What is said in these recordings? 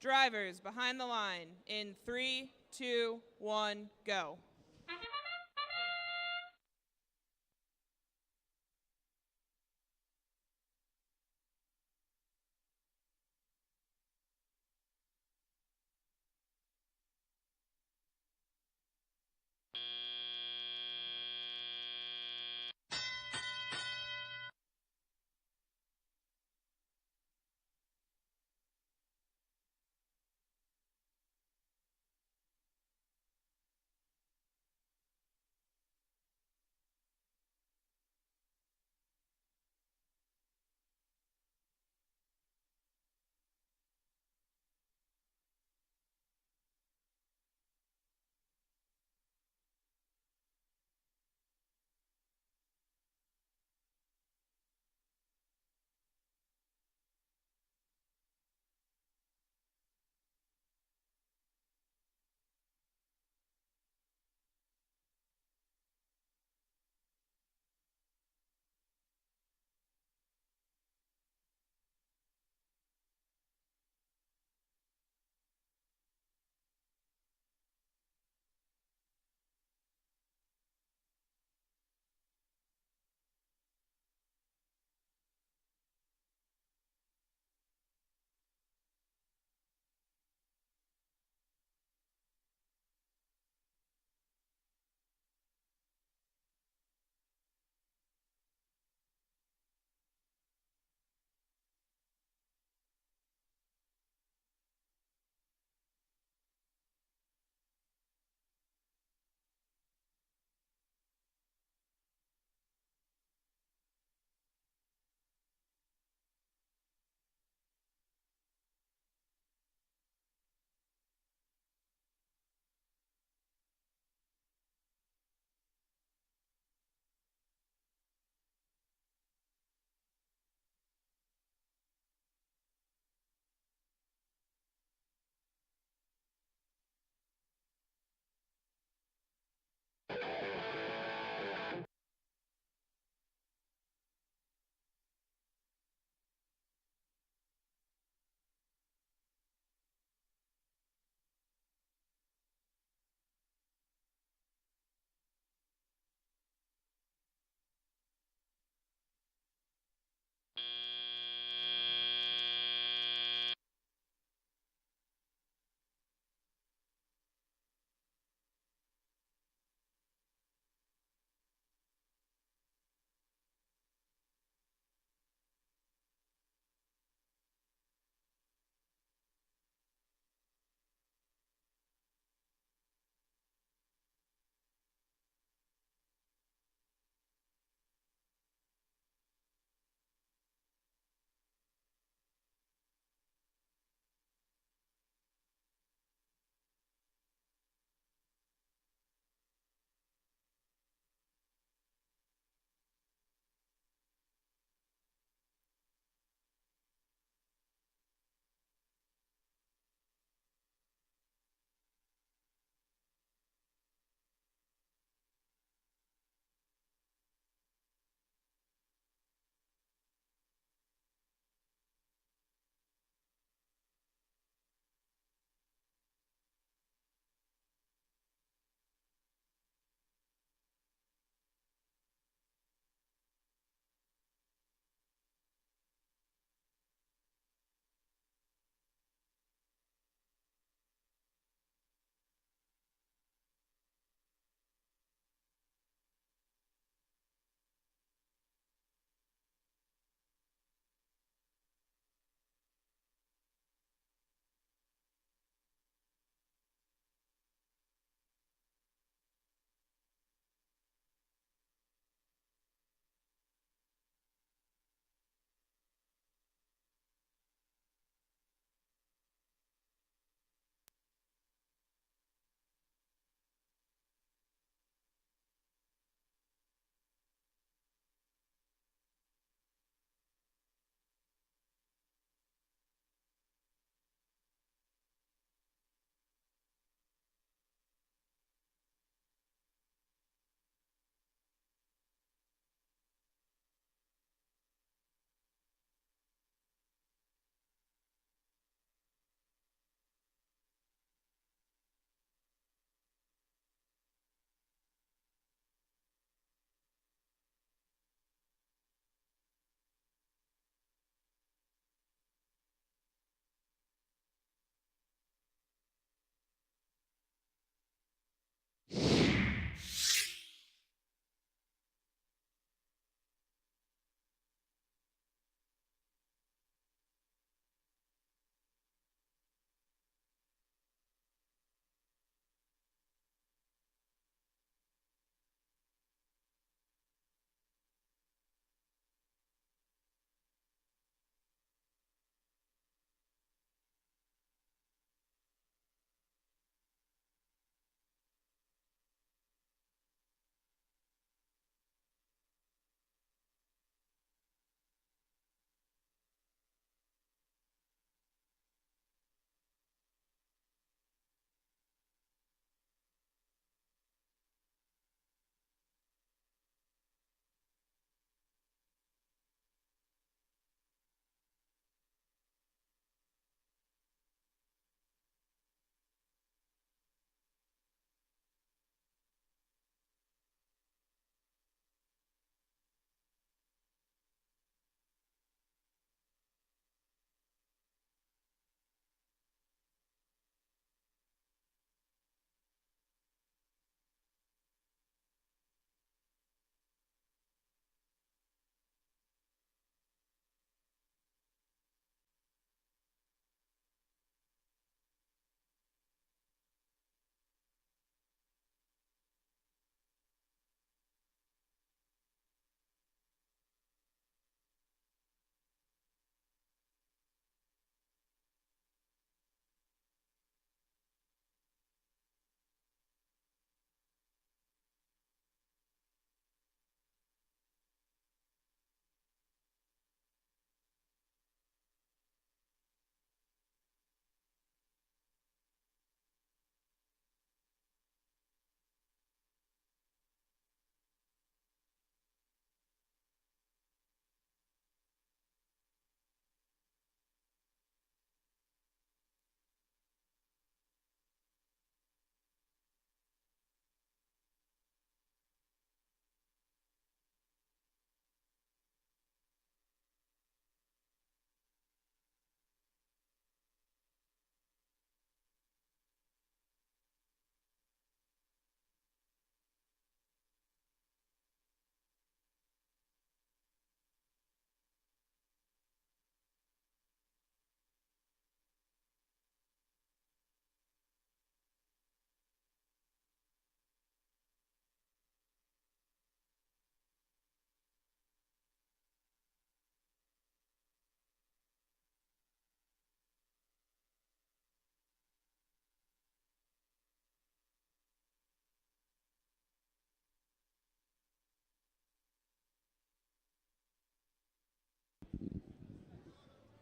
Drivers behind the line in 3, 2, 1, go.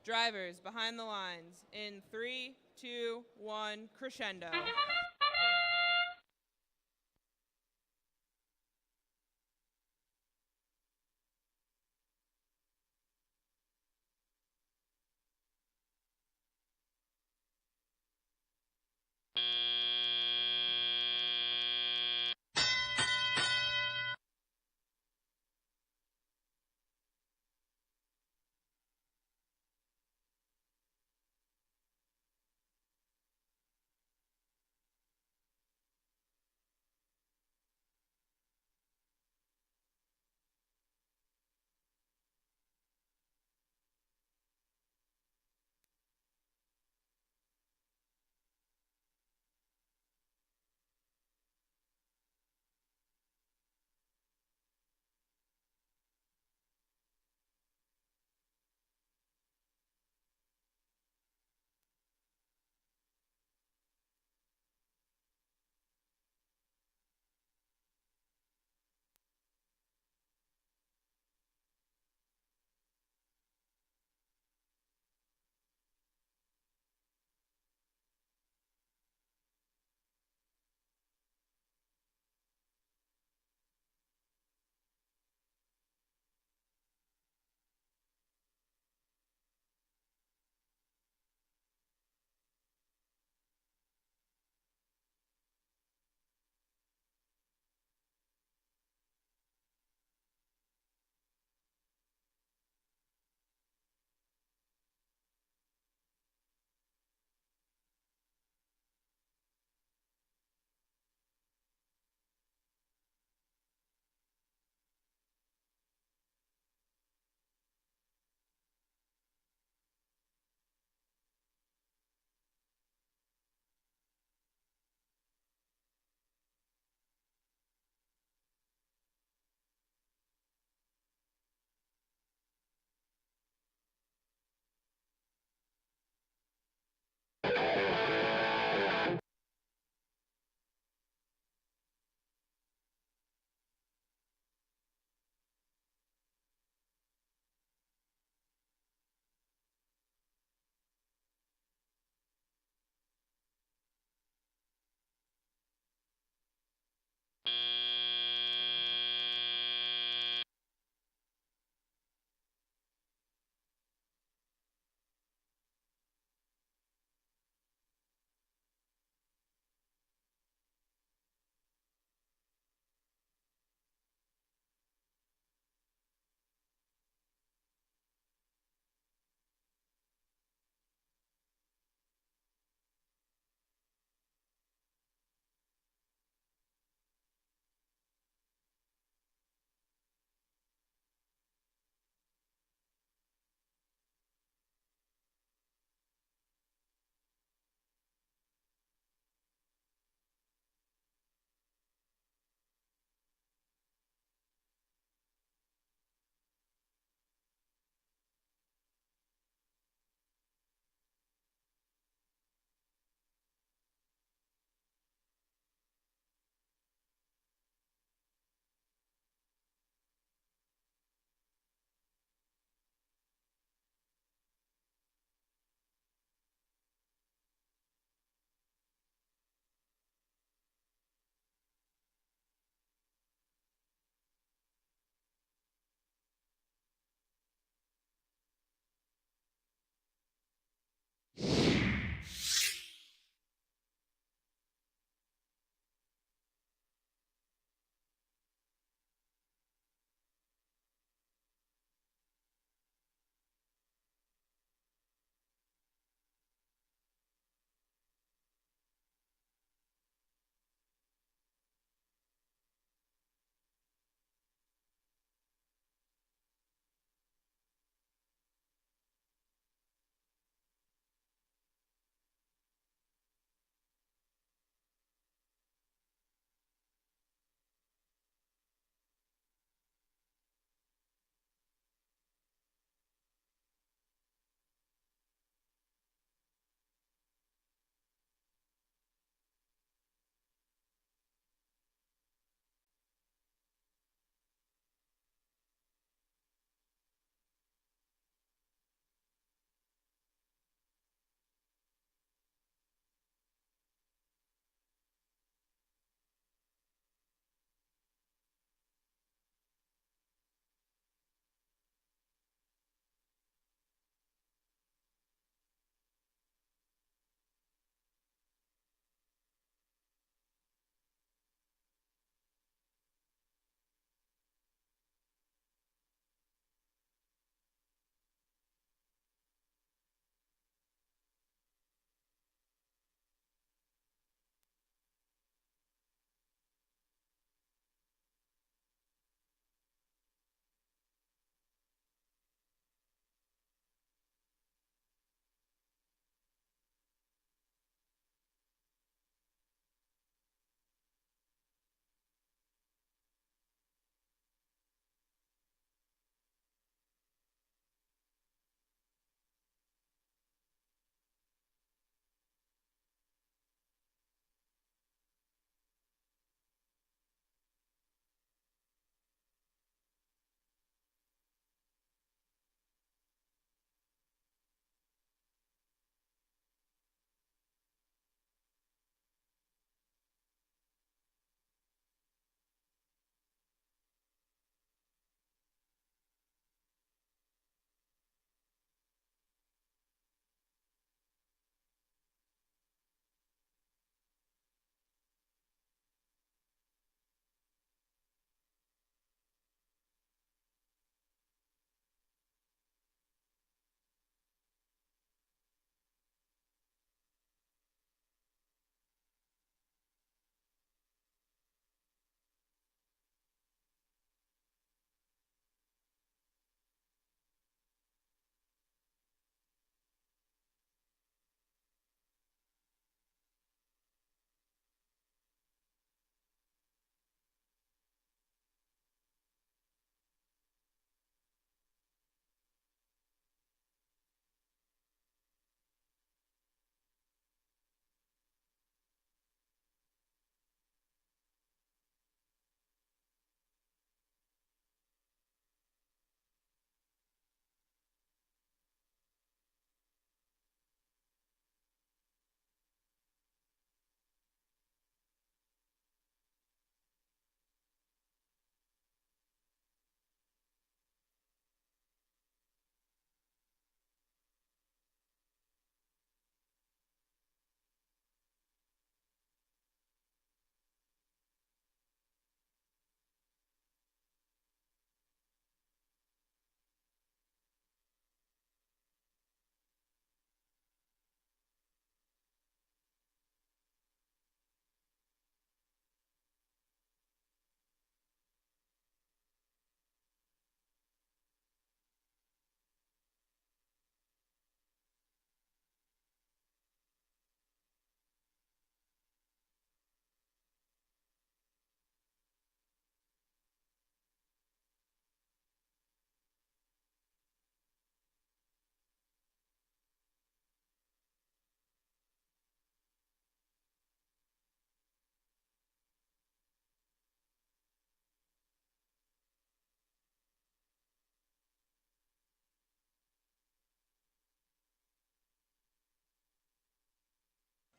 Drivers behind the lines in 3, 2, 1, crescendo.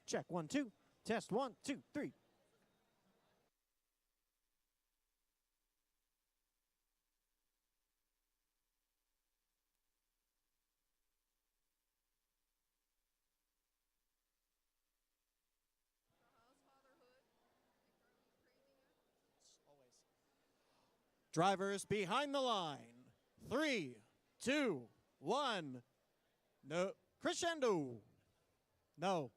Check 1, 2. Test 1, 2, 3. Drivers behind the line. 3, 2, 1. No. Crescendo. No.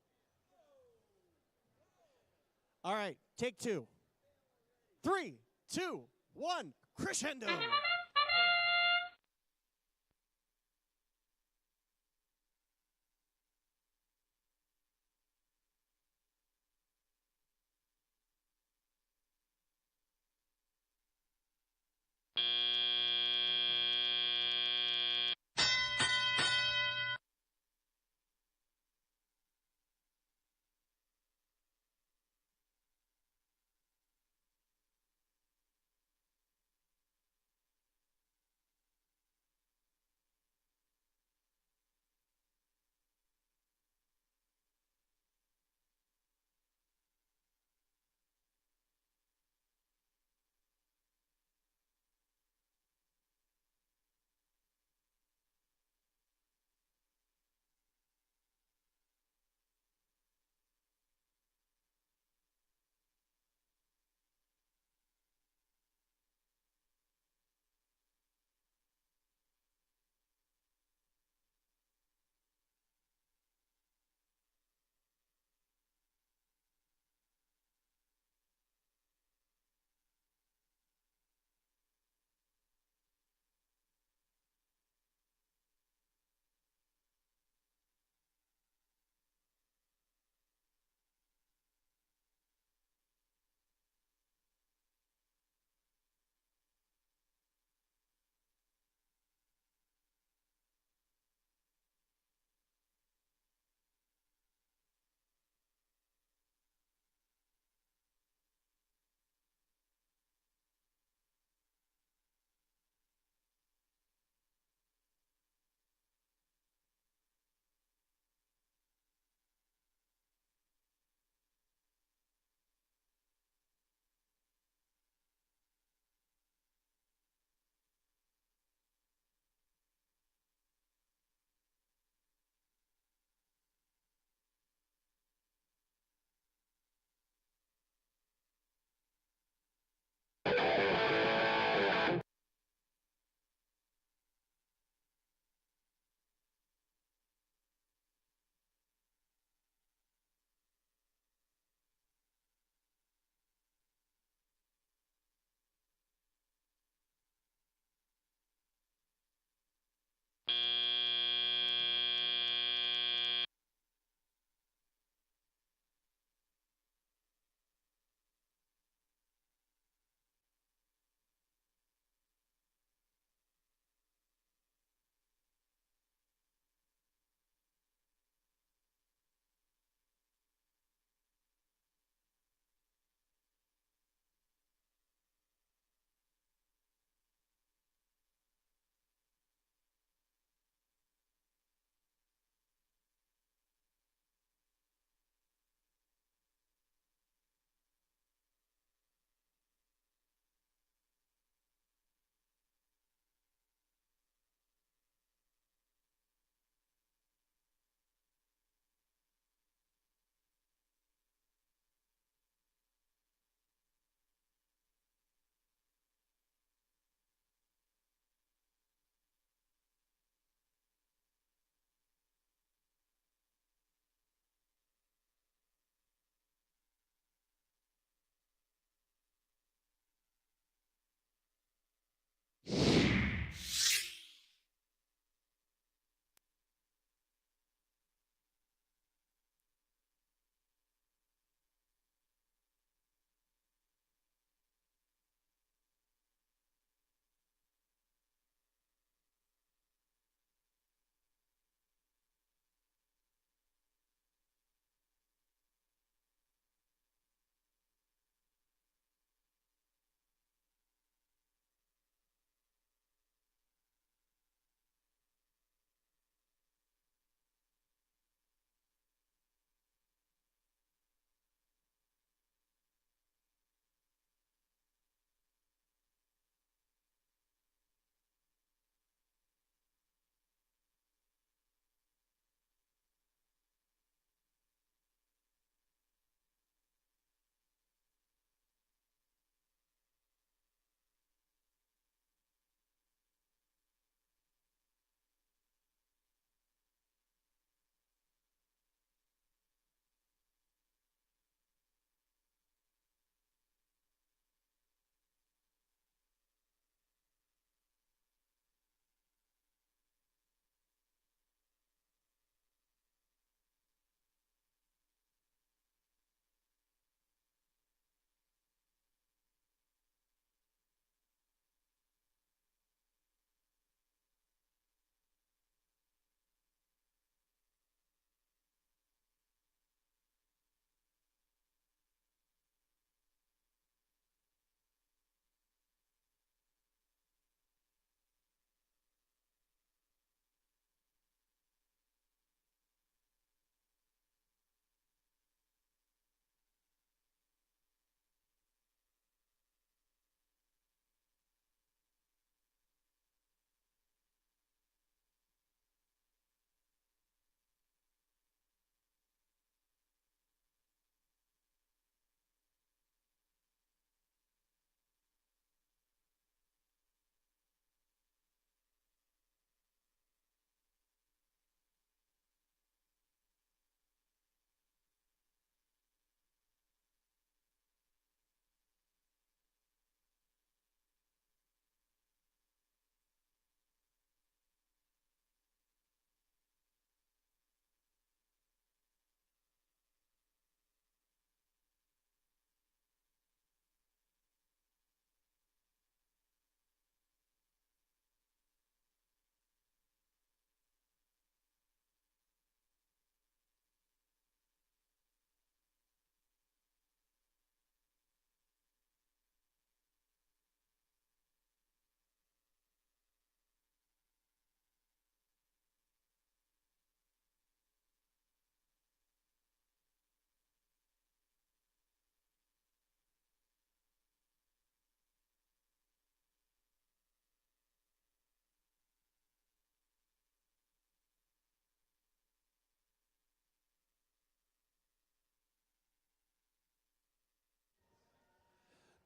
All right, take 2. 3, 2, 1. Crescendo.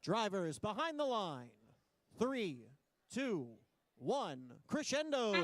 Drivers behind the line. 3, 2, 1, crescendo.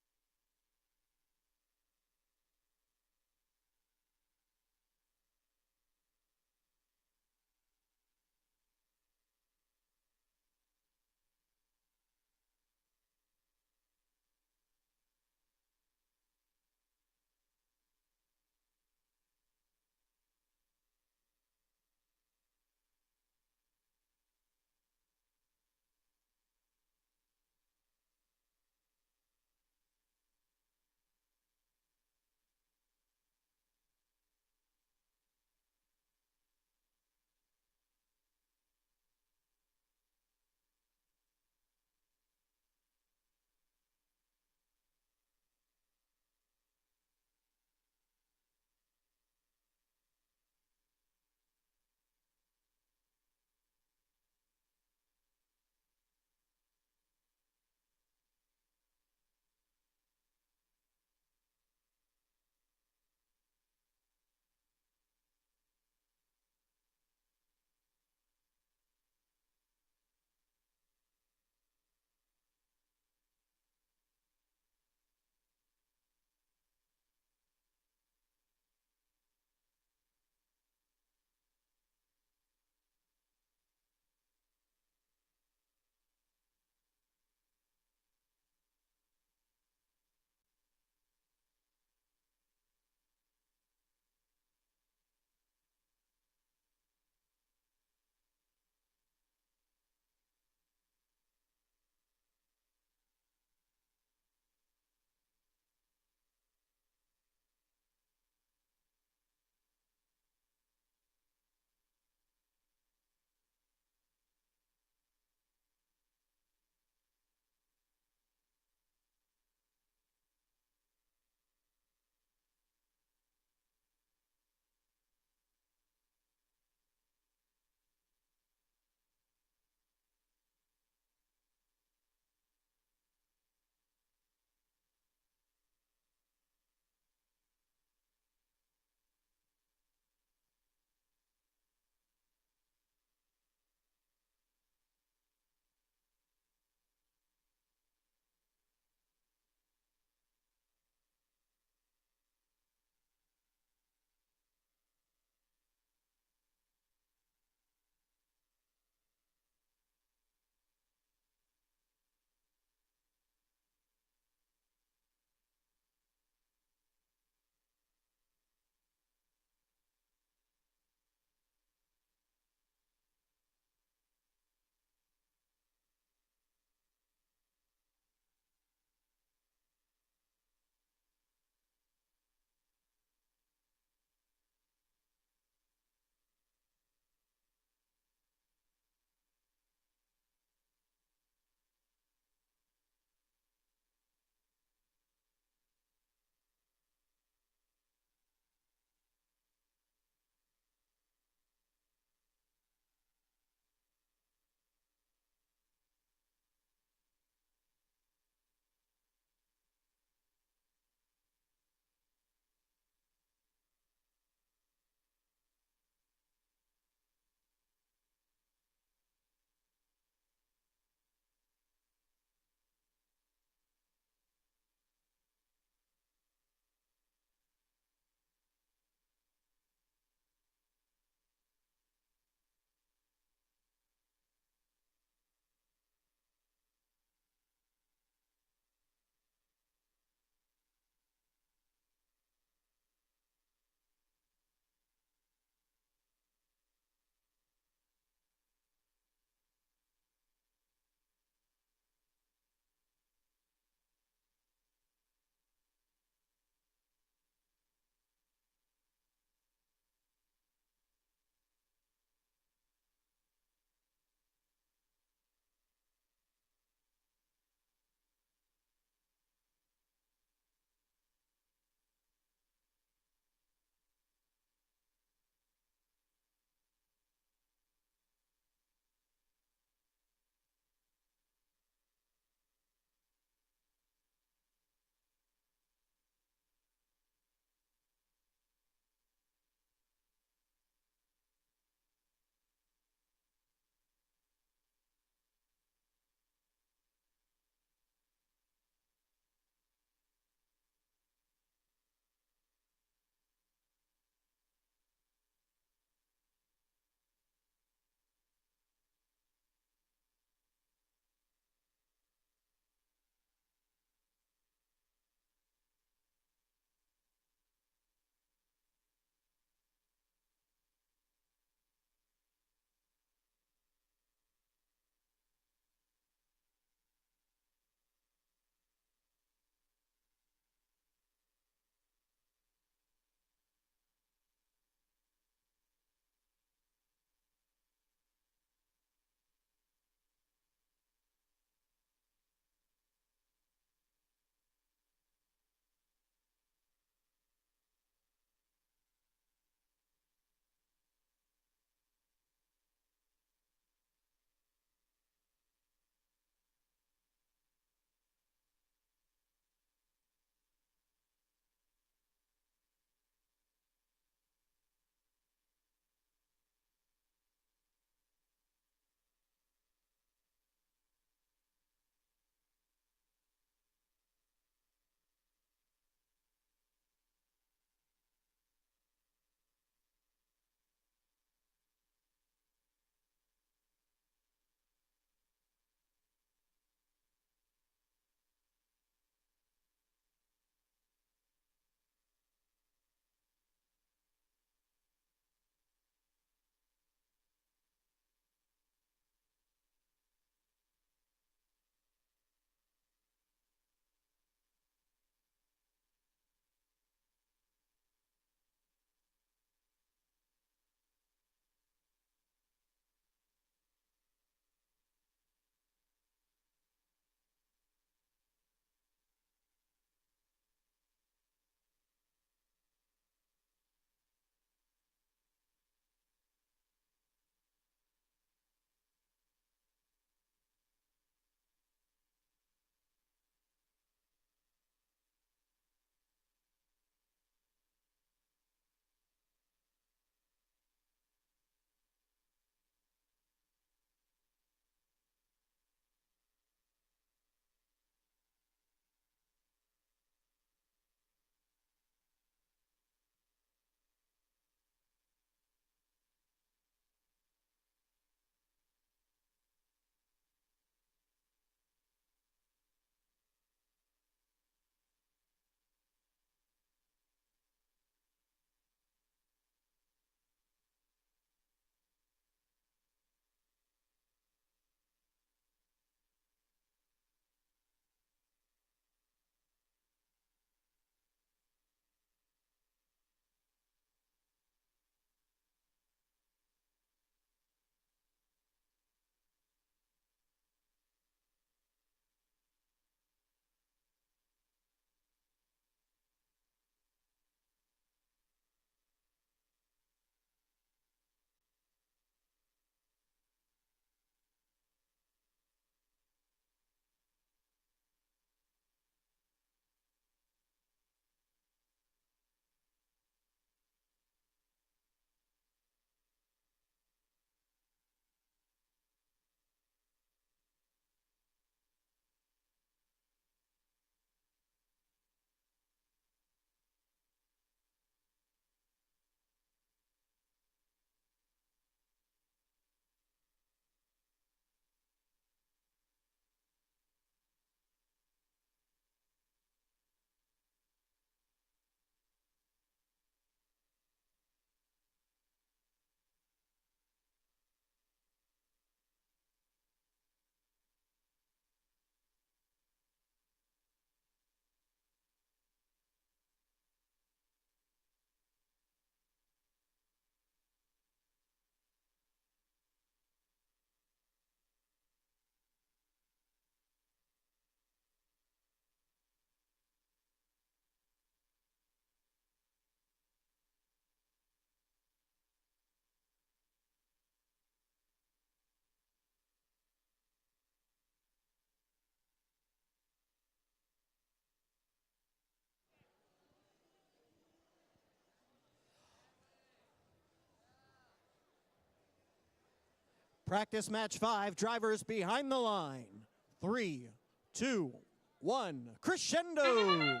Practice match 5, drivers behind the line. 3, 2, 1, crescendo!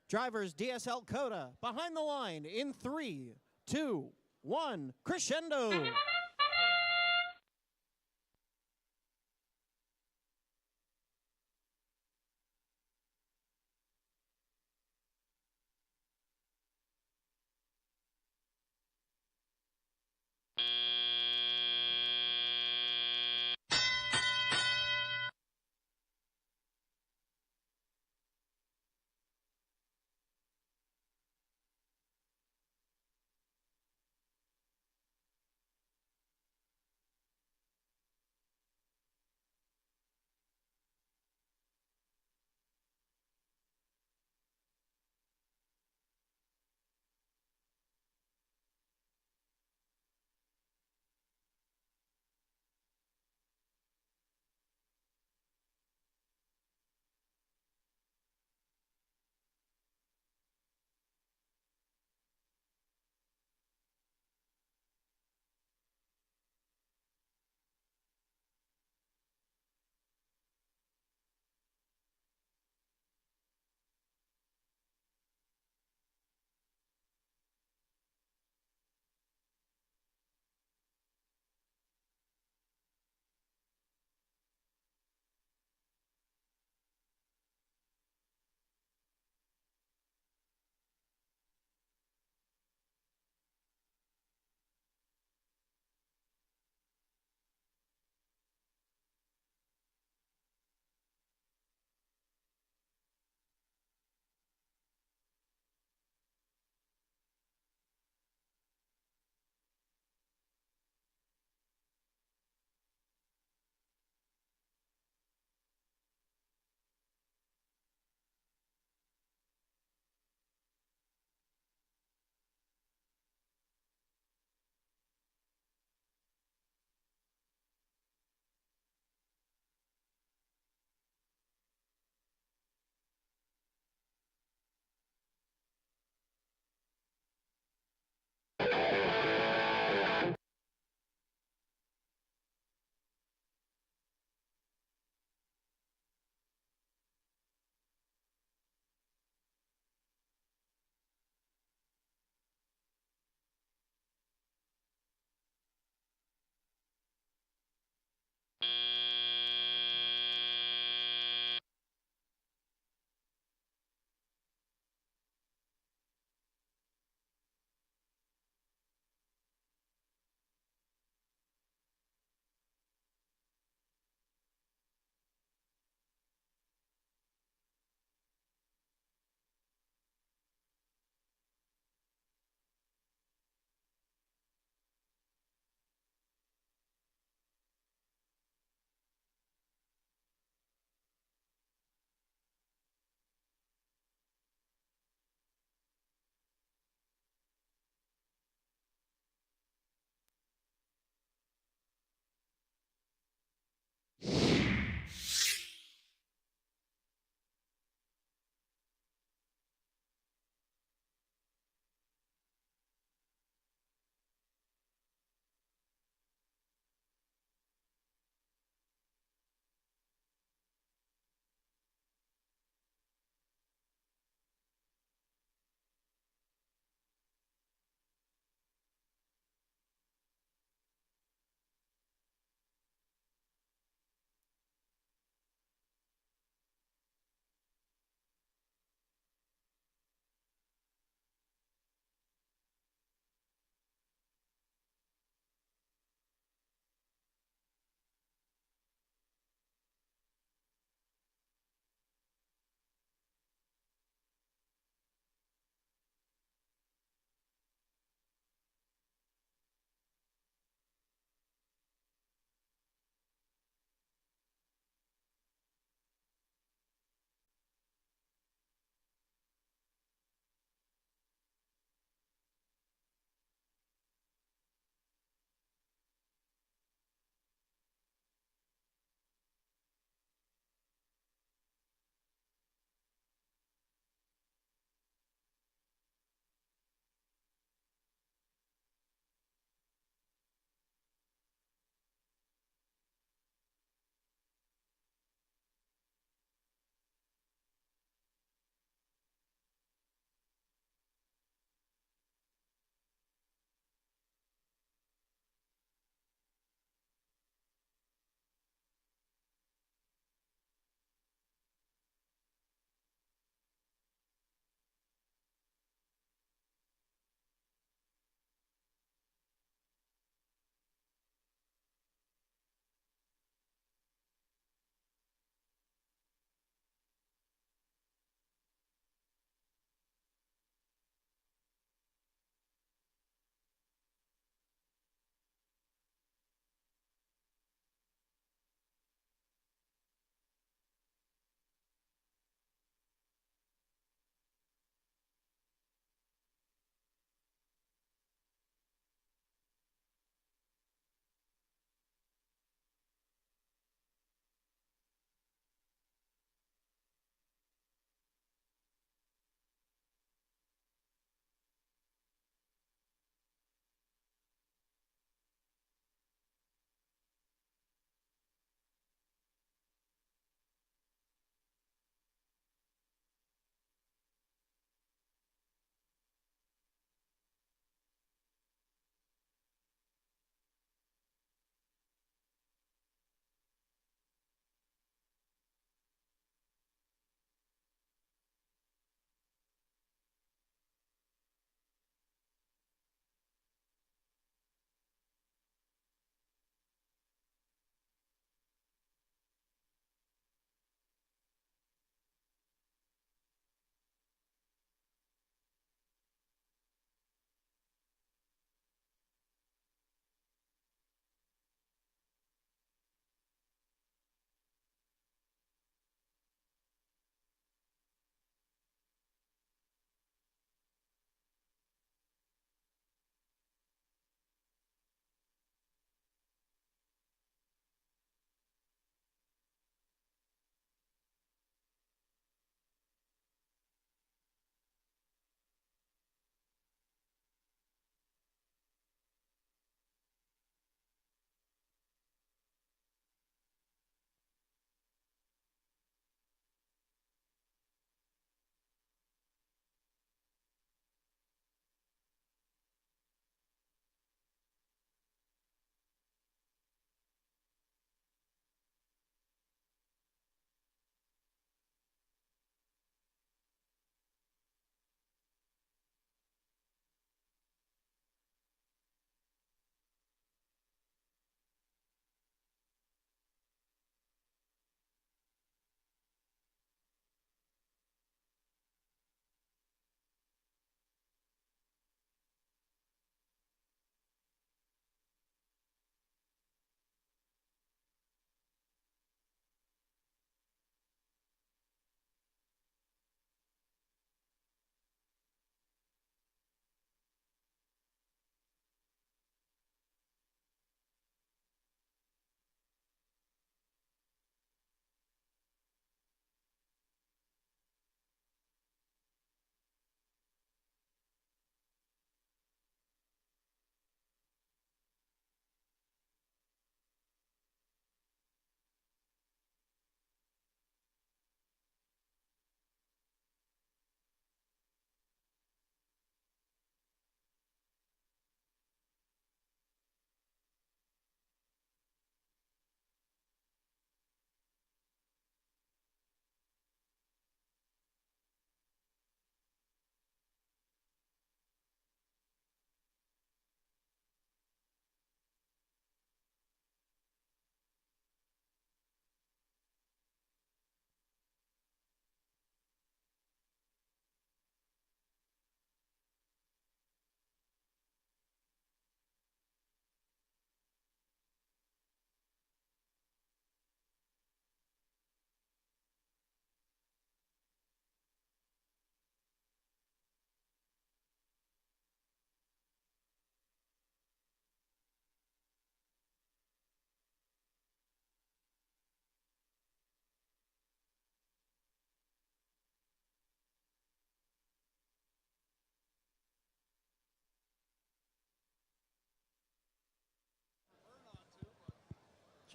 Drivers DSL Coda behind the line in 3, 2, 1, crescendo.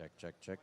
Check, check, check.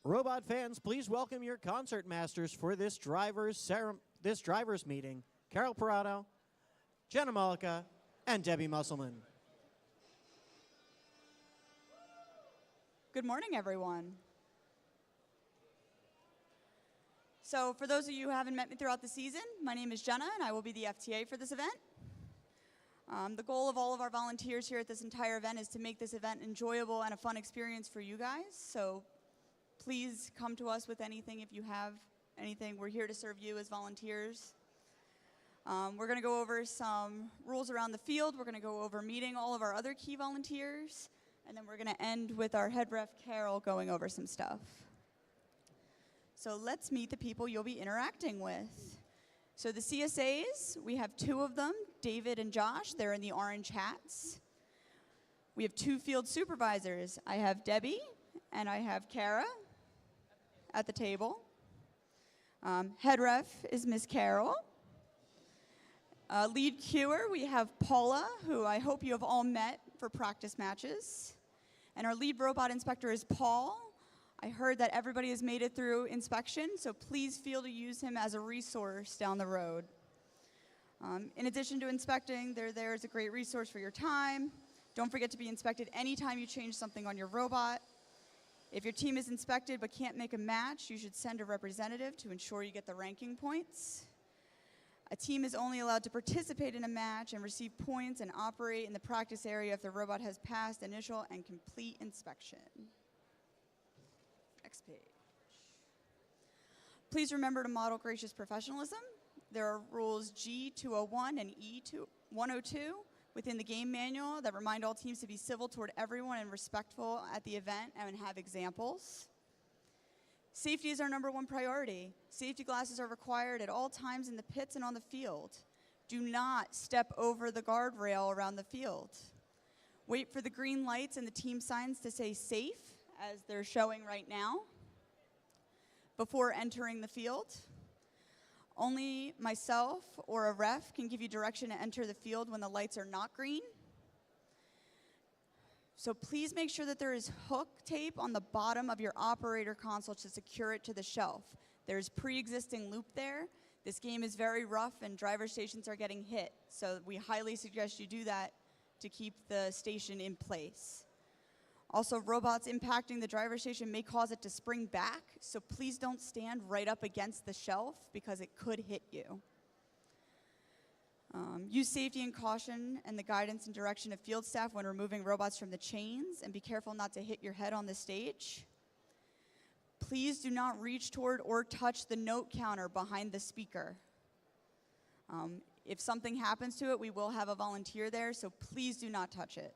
Robot fans, please welcome your concert masters for this drivers meeting, Carol Parado, Jenna Malika, and Debbie Musselman. Good morning, everyone. So for those of you who haven't met me throughout the season, my name is Jenna, and I will be the FTA for this event. The goal of all of our volunteers here at this entire event is to make this event enjoyable and a fun experience for you guys. So please come to us with anything if you have anything. We're here to serve you as volunteers. We're going to go over some rules around the field. We're going to go over meeting all of our other key volunteers. And then we're going to end with our head ref, Carol, going over some stuff. So let's meet the people you'll be interacting with. So the CSAs, we have two of them, David and Josh. They're in the orange hats. We have two field supervisors. I have Debbie and I have Kara at the table. Head ref is Miss Carol. Lead queuer, we have Paula, who I hope you have all met for practice matches. And our lead robot inspector is Paul. I heard that everybody has made it through inspection, so please feel to use him as a resource down the road. In addition to inspecting, they're there as a great resource for your time. Don't forget to be inspected anytime you change something on your robot. If your team is inspected but can't make a match, you should send a representative to ensure you get the ranking points. A team is only allowed to participate in a match and receive points and operate in the practice area if the robot has passed initial and complete inspection. Next page. Please remember to model gracious professionalism. There are rules G201 and E102 within the game manual that remind all teams to be civil toward everyone and respectful at the event and have examples. Safety is our #1 priority. Safety glasses are required at all times in the pits and on the field. Do not step over the guardrail around the field. Wait for the green lights and the team signs to say safe, as they're showing right now, before entering the field. Only myself or a ref can give you direction to enter the field when the lights are not green. So please make sure that there is hook tape on the bottom of your operator console to secure it to the shelf. There's pre-existing loop there. This game is very rough and driver stations are getting hit. So we highly suggest you do that to keep the station in place. Also, robots impacting the driver station may cause it to spring back, so please don't stand right up against the shelf because it could hit you. Use safety and caution and the guidance and direction of field staff when removing robots from the chains, and be careful not to hit your head on the stage. Please do not reach toward or touch the note counter behind the speaker. If something happens to it, we will have a volunteer there, so please do not touch it.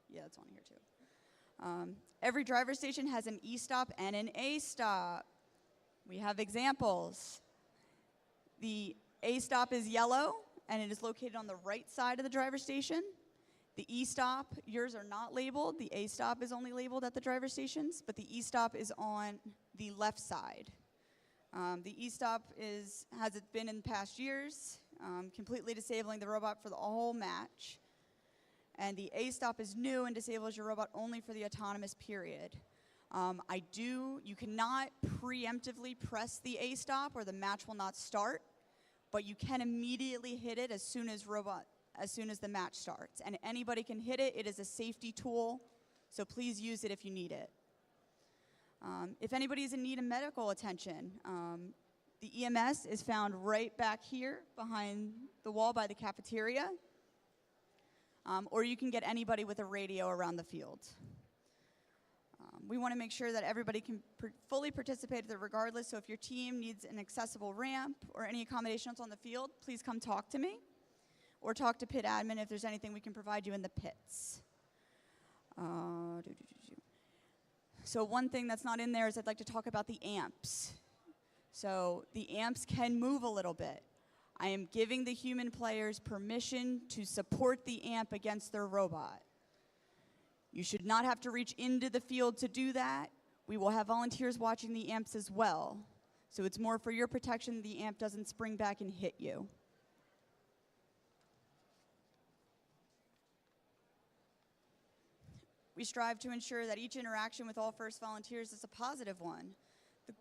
Yeah, it's on here too. Every driver station has an E-stop and an A-stop. We have examples. The A-stop is yellow, and it is located on the right side of the driver station. The E-stop, yours are not labeled. The A-stop is only labeled at the driver stations, but the E-stop is on the left side. The E-stop has it been in past years, completely disabling the robot for the whole match. And the A-stop is new and disables your robot only for the autonomous period. You cannot preemptively press the A-stop or the match will not start, but you can immediately hit it as soon as the match starts. And anybody can hit it. It is a safety tool, so please use it if you need it. If anybody is in need of medical attention, the EMS is found right back here behind the wall by the cafeteria. Or you can get anybody with a radio around the field. We want to make sure that everybody can fully participate regardless, so if your team needs an accessible ramp or any accommodations on the field, please come talk to me, or talk to pit admin if there's anything we can provide you in the pits. So one thing that's not in there is I'd like to talk about the amps. So the amps can move a little bit. I am giving the human players permission to support the amp against their robot. You should not have to reach into the field to do that. We will have volunteers watching the amps as well. So it's more for your protection the amp doesn't spring back and hit you. We strive to ensure that each interaction with all first volunteers is a positive one. The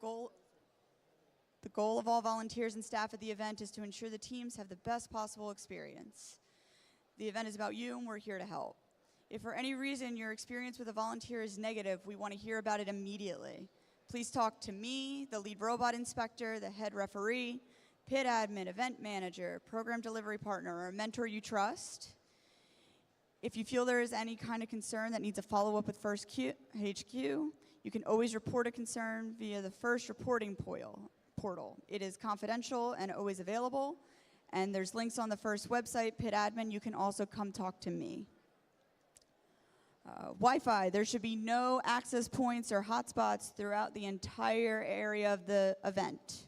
goal of all volunteers and staff at the event is to ensure the teams have the best possible experience. The event is about you, and we're here to help. If for any reason your experience with a volunteer is negative, we want to hear about it immediately. Please talk to me, the lead robot inspector, the head referee, pit admin, event manager, program delivery partner, or a mentor you trust. If you feel there is any kind of concern that needs a follow-up with First HQ, you can always report a concern via the First reporting portal. It is confidential and always available, and there's links on the First website, pit admin. You can also come talk to me. Wi-Fi, there should be no access points or hotspots throughout the entire area of the event.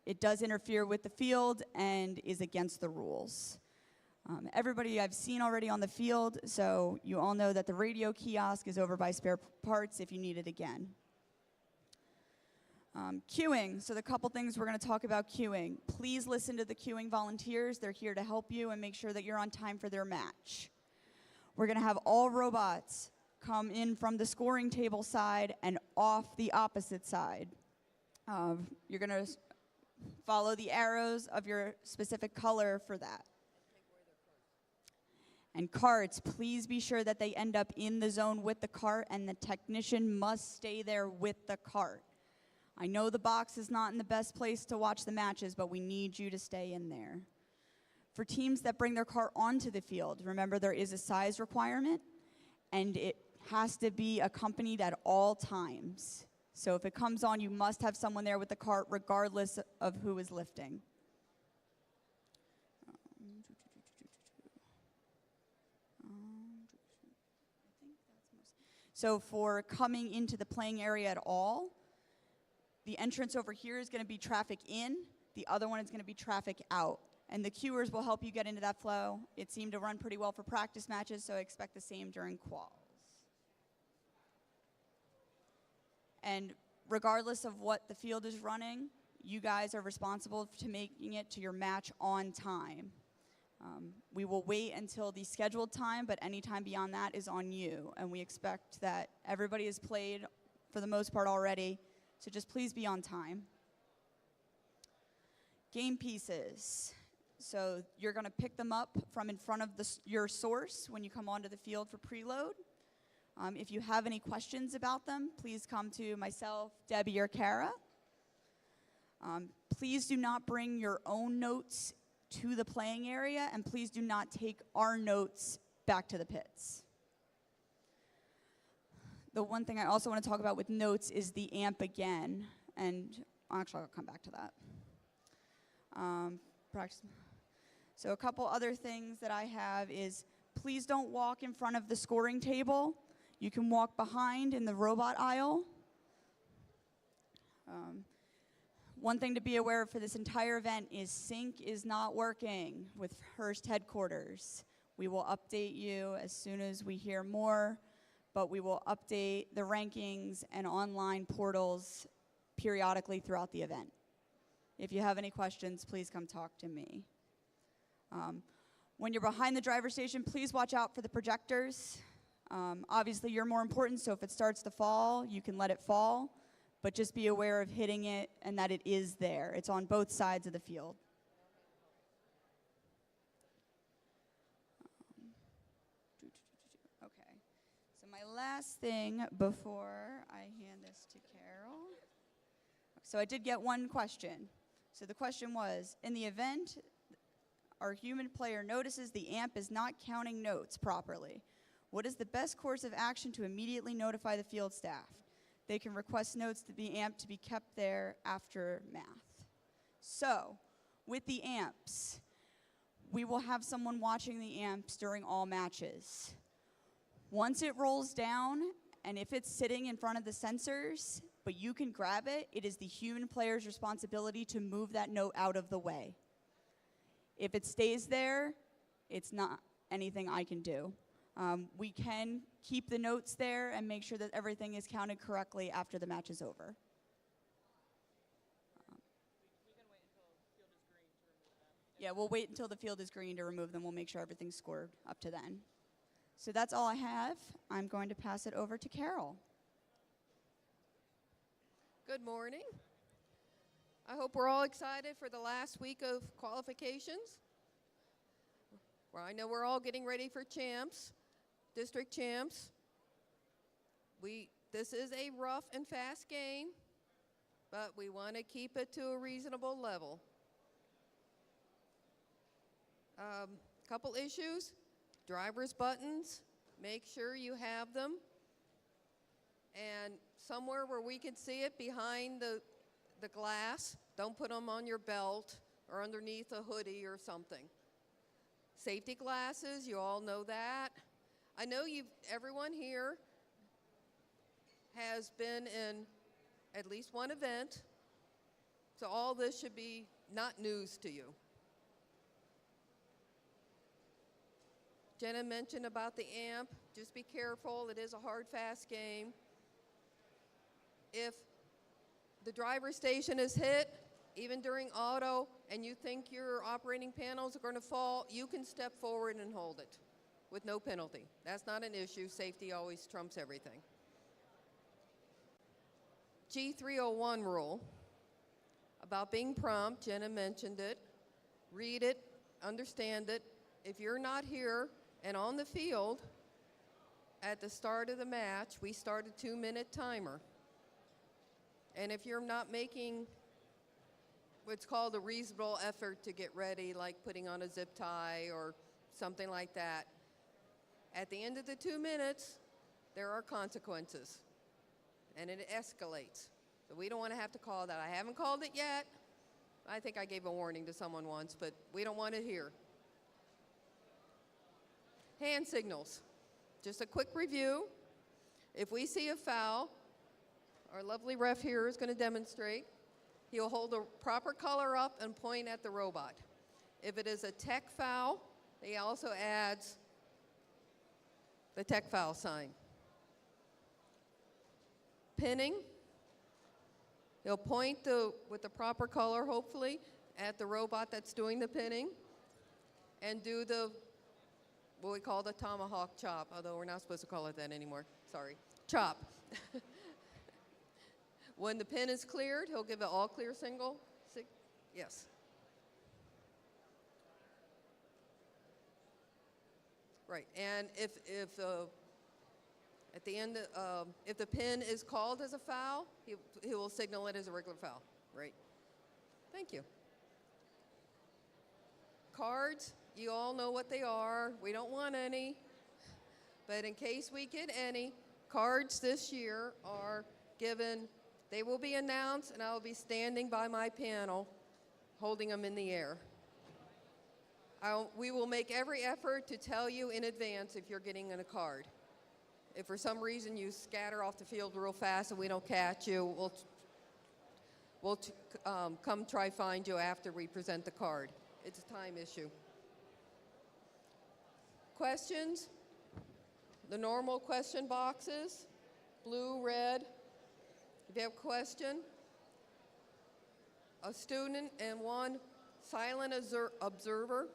It does interfere with the field and is against the rules. Everybody I've seen already on the field, so you all know that the radio kiosk is over by spare parts if you need it again. Queuing, so the couple things we're going to talk about queuing. Please listen to the queuing volunteers. They're here to help you and make sure that you're on time for their match. We're going to have all robots come in from the scoring table side and off the opposite side. You're going to follow the arrows of your specific color for that. And carts, please be sure that they end up in the zone with the cart, and the technician must stay there with the cart. I know the box is not in the best place to watch the matches, but we need you to stay in there. For teams that bring their cart onto the field, remember there is a size requirement, and it has to be accompanied at all times. So if it comes on, you must have someone there with the cart regardless of who is lifting. So for coming into the playing area at all, the entrance over here is going to be traffic in, the other one is going to be traffic out. And the queuers will help you get into that flow. It seemed to run pretty well for practice matches, so I expect the same during quals. And regardless of what the field is running, you guys are responsible to making it to your match on time. We will wait until the scheduled time, but any time beyond that is on you. And we expect that everybody has played for the most part already, so just please be on time. Game pieces. So you're going to pick them up from in front of your source when you come onto the field for preload. If you have any questions about them, please come to myself, Debbie, or Kara. Please do not bring your own notes to the playing area, and please do not take our notes back to the pits. The one thing I also want to talk about with notes is the amp again, and actually I'll come back to that. So a couple other things that I have is please don't walk in front of the scoring table. You can walk behind in the robot aisle. One thing to be aware of for this entire event is sync is not working with Hearst headquarters. We will update you as soon as we hear more, but we will update the rankings and online portals periodically throughout the event. If you have any questions, please come talk to me. When you're behind the driver station, please watch out for the projectors. Obviously, you're more important, so if it starts to fall, you can let it fall. But just be aware of hitting it and that it is there. It's on both sides of the field. Okay. So my last thing before I hand this to Carol. So I did get one question. So the question was, in the event our human player notices the amp is not counting notes properly, what is the best course of action to immediately notify the field staff? They can request notes to the amp to be kept there after math. So, with the amps, we will have someone watching the amps during all matches. Once it rolls down, and if it's sitting in front of the sensors, but you can grab it, it is the human player's responsibility to move that note out of the way. If it stays there, it's not anything I can do. We can keep the notes there and make sure that everything is counted correctly after the match is over. Yeah, we'll wait until the field is green to remove them. We'll make sure everything's scored up to then. So that's all I have. I'm going to pass it over to Carol. Good morning. I hope we're all excited for the last week of qualifications. Well, I know we're all getting ready for champs. District champs. This is a rough and fast game, but we want to keep it to a reasonable level. Couple issues. Driver's buttons. Make sure you have them. And somewhere where we can see it behind the glass. Don't put them on your belt or underneath a hoodie or something. Safety glasses, you all know that. I know everyone here has been in at least one event, so all this should be not news to you. Jenna mentioned about the amp. Just be careful. It is a hard, fast game. If the driver station is hit, even during auto, and you think your operating panels are going to fall, you can step forward and hold it. with no penalty. That's not an issue. Safety always trumps everything. G301 rule about being prompt, Jenna mentioned it. Read it, understand it. If you're not here and on the field at the start of the match, we start a 2-minute timer. And if you're not making what's called a reasonable effort to get ready, like putting on a zip tie or something like that, at the end of the 2 minutes, there are consequences, and it escalates. So we don't want to have to call that. I haven't called it yet. I think I gave a warning to someone once, but we don't want it here. Hand signals. Just a quick review. If we see a foul, our lovely ref here is going to demonstrate. He'll hold the proper color up and point at the robot. If it is a tech foul, he also adds the tech foul sign. Pinning, he'll point with the proper color, hopefully, at the robot that's doing the pinning and do what we call the tomahawk chop, although we're not supposed to call it that anymore. Sorry. Chop. When the pin is cleared, he'll give an all clear signal. Yes. Right, and if at the end, if the pin is called as a foul, he will signal it as a regular foul. Right. Thank you. Cards, you all know what they are. We don't want any, but in case we get any, cards this year are given. They will be announced, and I will be standing by my panel, holding them in the air. We will make every effort to tell you in advance if you're getting a card. If for some reason you scatter off the field real fast and we don't catch you, we'll come try find you after we present the card. It's a time issue. Questions? The normal question boxes, blue, red. If you have a question, a student and one silent observer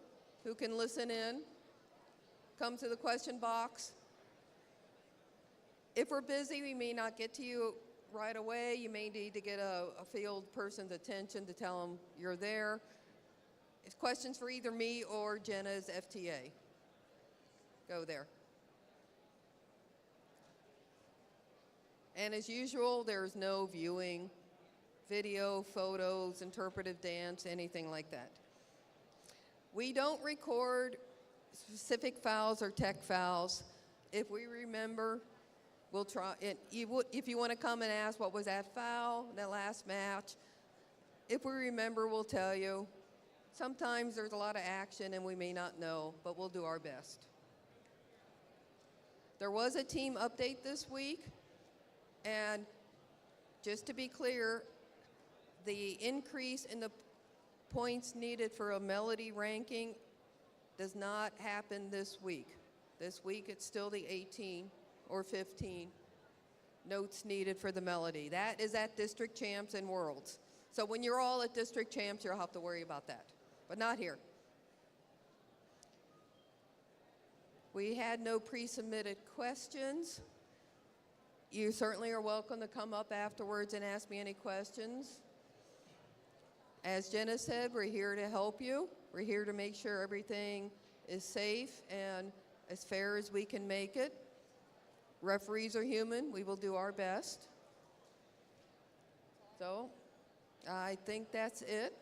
who can listen in, come to the question box. If we're busy, we may not get to you right away. You may need to get a field person's attention to tell them you're there. It's questions for either me or Jenna's FTA. Go there. And as usual, there's no viewing, video, photos, interpretive dance, anything like that. We don't record specific fouls or tech fouls. If we remember, we'll try it. If you want to come and ask what was that foul, that last match, if we remember, we'll tell you. Sometimes there's a lot of action and we may not know, but we'll do our best. There was a team update this week. And just to be clear, the increase in the points needed for a melody ranking does not happen this week. This week it's still the 18 or 15 notes needed for the melody. That is at district champs and worlds. So when you're all at district champs, you'll have to worry about that, but not here. We had no pre-submitted questions. You certainly are welcome to come up afterwards and ask me any questions. As Jenna said, we're here to help you. We're here to make sure everything is safe and as fair as we can make it. Referees are human. We will do our best. So I think that's it.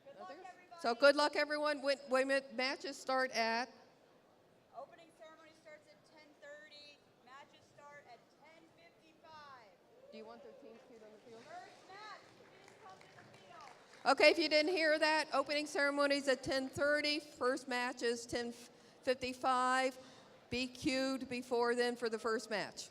Good luck, everybody. So good luck, everyone. Wait a minute. Matches start at? Opening ceremony starts at 10:30. Matches start at 10:55. Do you want their team sheet on the field? First match, please come to the field. Okay, if you didn't hear that, opening ceremonies at 10:30. First match is 10:55. Be queued before then for the first match.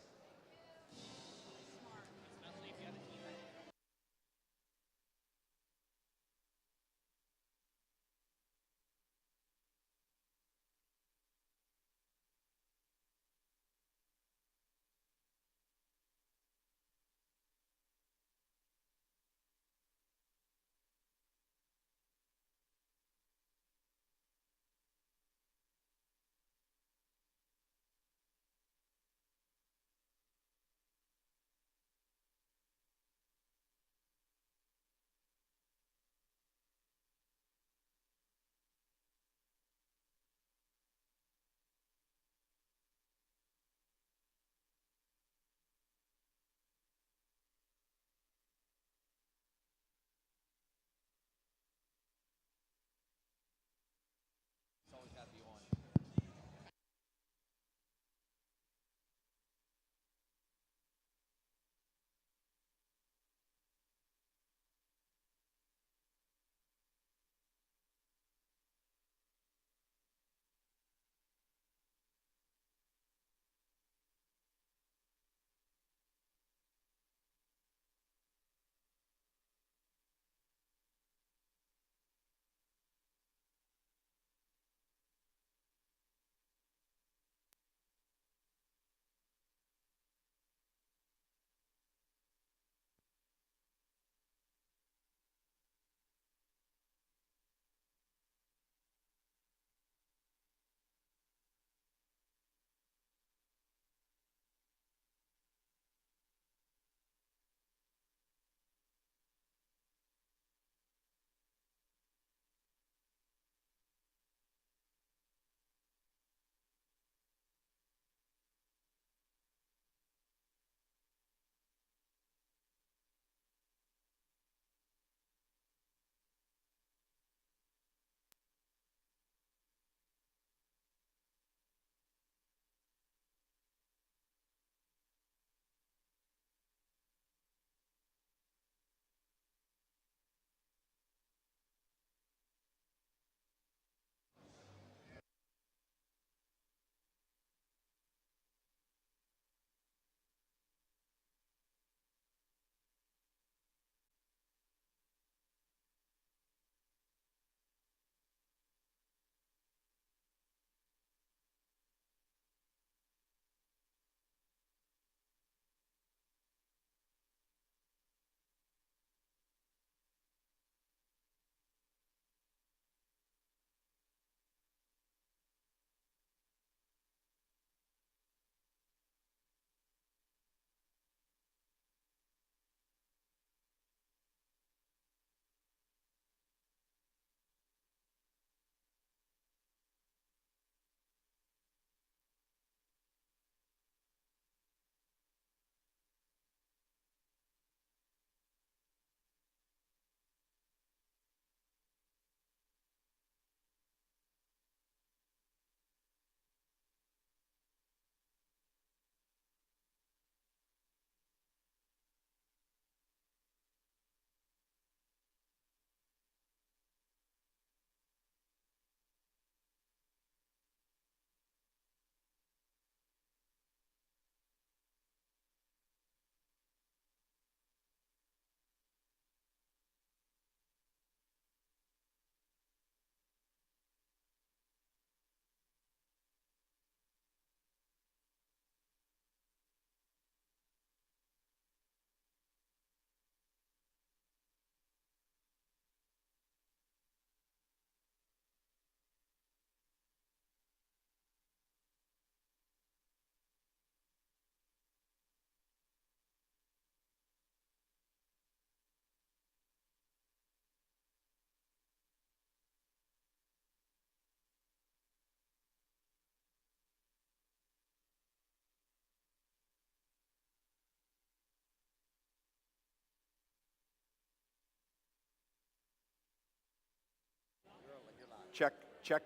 check, check.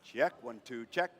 Check, 1, 2, check.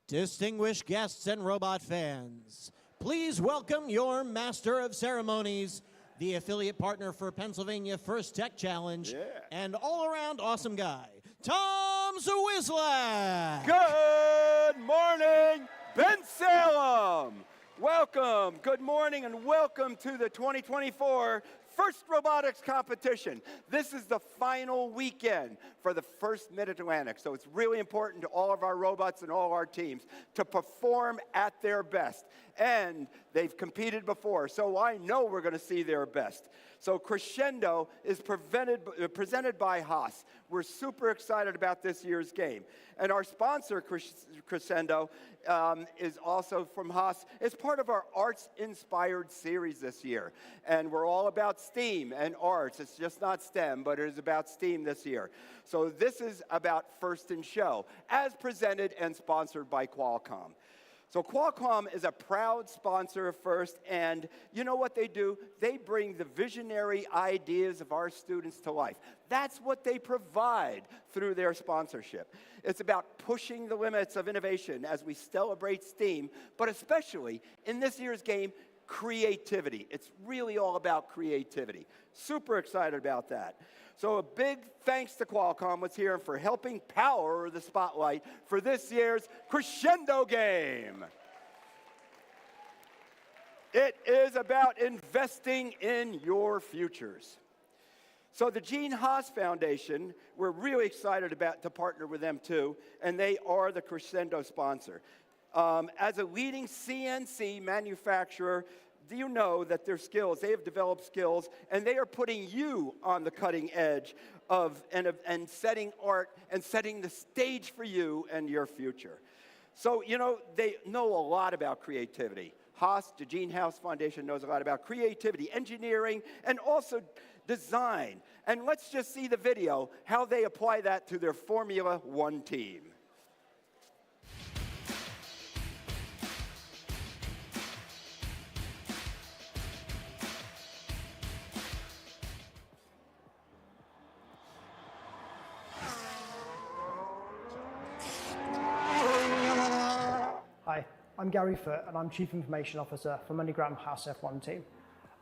Distinguished guests and robot fans, please welcome your Master of Ceremonies, the affiliate partner for Pennsylvania First Tech Challenge, and all-around awesome guy, Tom Zwislak. Good morning, Bensalem. Welcome, good morning, and welcome to the 2024 First Robotics Competition. This is the final weekend for the first Mid-Atlantic, so it's really important to all of our robots and all our teams to perform at their best. And they've competed before, so I know we're going to see their best. So Crescendo is presented by Haas. We're super excited about this year's game. And our sponsor, Crescendo, is also from Haas. It's part of our arts-inspired series this year. And we're all about STEAM and arts. It's just not STEM, but it is about STEAM this year. So this is about First in Show, as presented and sponsored by Qualcomm. So Qualcomm is a proud sponsor of First, and you know what they do? They bring the visionary ideas of our students to life. That's what they provide through their sponsorship. It's about pushing the limits of innovation as we celebrate STEAM, but especially in this year's game, creativity. It's really all about creativity. Super excited about that. So a big thanks to Qualcomm was here for helping power the spotlight for this year's Crescendo game. It is about investing in your futures. So the Gene Haas Foundation, we're really excited to partner with them too, and they are the Crescendo sponsor. As a leading CNC manufacturer, do you know that their skills, they have developed skills, and they are putting you on the cutting edge and setting art and setting the stage for you and your future. So, you know, they know a lot about creativity. Haas, the Gene House Foundation, knows a lot about creativity, engineering, and also design. And let's just see the video, how they apply that to their Formula One team. Hi, I'm Gary Foote and I'm Chief Information Officer for MoneyGram House F1 team.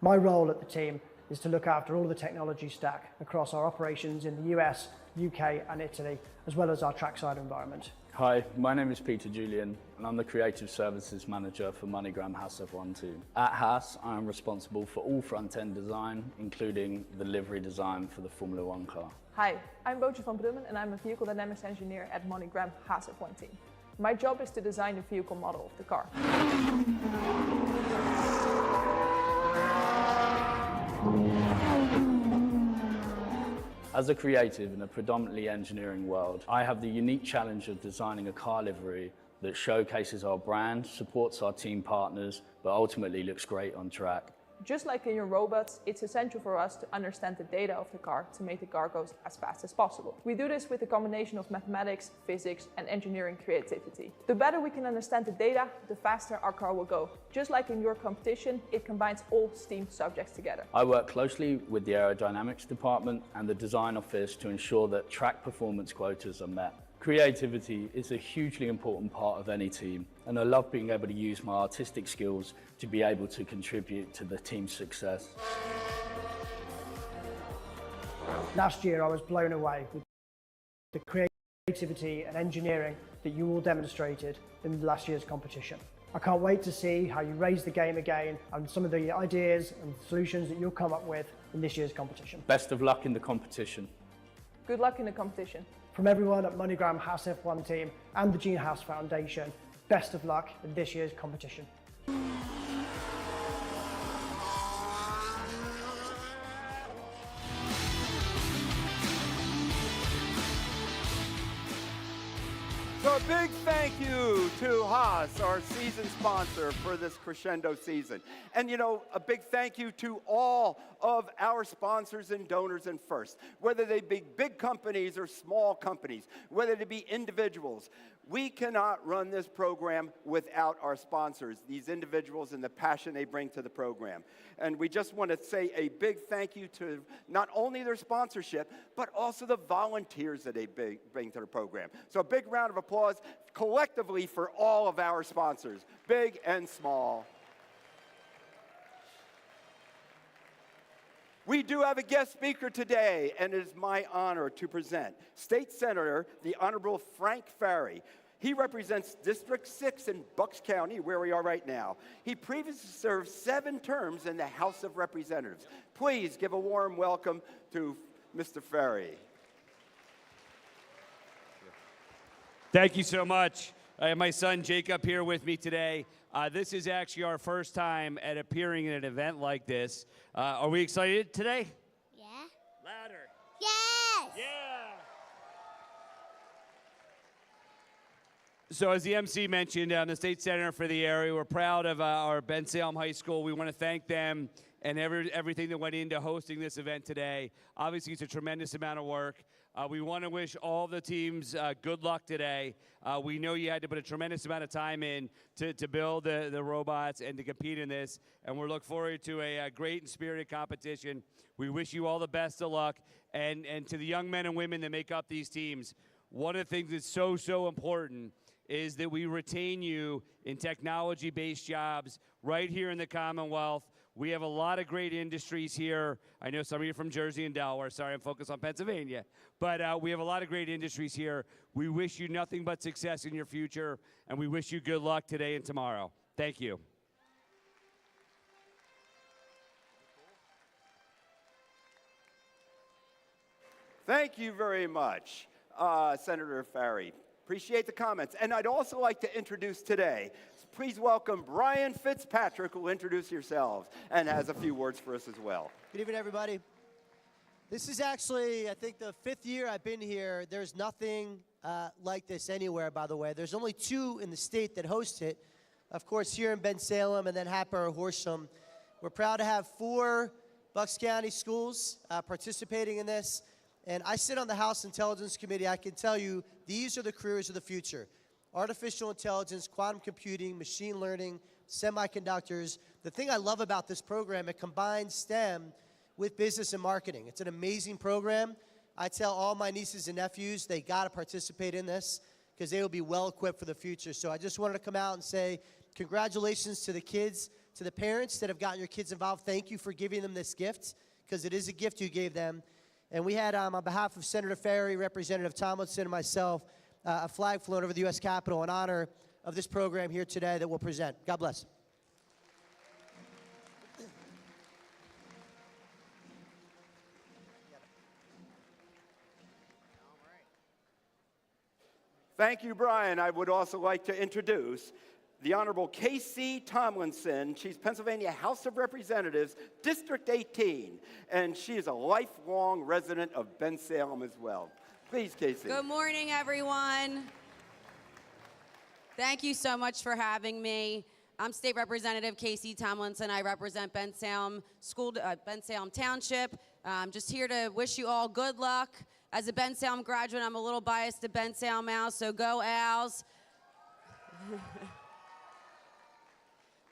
My role at the team is to look after all the technology stack across our operations in the US, UK and Italy, as well as our trackside environment. Hi, my name is Peter Julian and I'm the Creative Services Manager for MoneyGram House F1 team. At House, I am responsible for all front-end design, including the livery design for the Formula One car. Hi, I'm Bootje van Brummen and I'm a Vehicle Dynamics Engineer at MoneyGram House F1 team. My job is to design the vehicle model of the car. As a creative in a predominantly engineering world, I have the unique challenge of designing a car livery that showcases our brand, supports our team partners, but ultimately looks great on track. Just like in your robots, it's essential for us to understand the data of the car to make the car go as fast as possible. We do this with a combination of mathematics, physics, and engineering creativity. The better we can understand the data, the faster our car will go. Just like in your competition, it combines all STEAM subjects together. I work closely with the aerodynamics department and the design office to ensure that track performance quotas are met. Creativity is a hugely important part of any team, and I love being able to use my artistic skills to be able to contribute to the team's success. Last year I was blown away with the creativity and engineering that you all demonstrated in last year's competition. I can't wait to see how you raise the game again and some of the ideas and solutions that you'll come up with in this year's competition. Best of luck in the competition. Good luck in the competition. From everyone at MoneyGram House F1 team and the Gene House Foundation, best of luck in this year's competition. So a big thank you to Haas, our season sponsor for this crescendo season. And you know, a big thank you to all of our sponsors and donors in FIRST, whether they be big companies or small companies, whether they be individuals. We cannot run this program without our sponsors, these individuals and the passion they bring to the program. And we just want to say a big thank you to not only their sponsorship, but also the volunteers that they bring to the program. So a big round of applause collectively for all of our sponsors, big and small. We do have a guest speaker today, and it is my honor to present State Senator, the Honorable Frank Ferry. He represents District 6 in Bucks County, where we are right now. He previously served 7 terms in the House of Representatives. Please give a warm welcome to Mr. Ferry. Thank you so much. I have my son Jacob here with me today. This is actually our first time at appearing in an event like this. Are we excited today? Yeah. Louder. Yes. Yeah. So as the MC mentioned, I'm the state senator for the area. We're proud of our Bensalem High School. We want to thank them and everything that went into hosting this event today. Obviously, it's a tremendous amount of work. We want to wish all the teams good luck today. We know you had to put a tremendous amount of time in to build the robots and to compete in this, and we're looking forward to a great and spirited competition. We wish you all the best of luck, and to the young men and women that make up these teams, one of the things that's so important is that we retain you in technology-based jobs right here in the Commonwealth. We have a lot of great industries here. I know some of you are from Jersey and Delaware. Sorry, I'm focused on Pennsylvania. But we have a lot of great industries here. We wish you nothing but success in your future, and we wish you good luck today and tomorrow. Thank you. Thank you very much, Senator Ferry. Appreciate the comments. And I'd also like to introduce today, please welcome Brian Fitzpatrick, who will introduce yourselves and has a few words for us as well. Good evening, everybody. This is actually, I think, the 5th year I've been here. There's nothing like this anywhere, by the way. There's only 2 in the state that host it. Of course, here in Bensalem and then Happer or Horsham. We're proud to have 4 Bucks County schools participating in this. And I sit on the House Intelligence Committee. I can tell you, these are the careers of the future. Artificial intelligence, quantum computing, machine learning, semiconductors. The thing I love about this program, it combines STEM with business and marketing. It's an amazing program. I tell all my nieces and nephews they got to participate in this because they will be well equipped for the future. So I just wanted to come out and say congratulations to the kids, to the parents that have gotten your kids involved. Thank you for giving them this gift because it is a gift you gave them. And we had, on behalf of Senator Ferry, Representative Tomlinson, and myself, a flag flown over the U.S. Capitol in honor of this program here today that we'll present. God bless. Thank you, Brian. I would also like to introduce the Honorable Casey Tomlinson. She's Pennsylvania House of Representatives, District 18, and she is a lifelong resident of Bensalem as well. Please, Casey. Good morning, everyone. Thank you so much for having me. I'm State Representative Casey Tomlinson. I represent Bensalem Bensalem Township. I'm just here to wish you all good luck. As a Bensalem graduate, I'm a little biased to Bensalem Owls, so go Owls.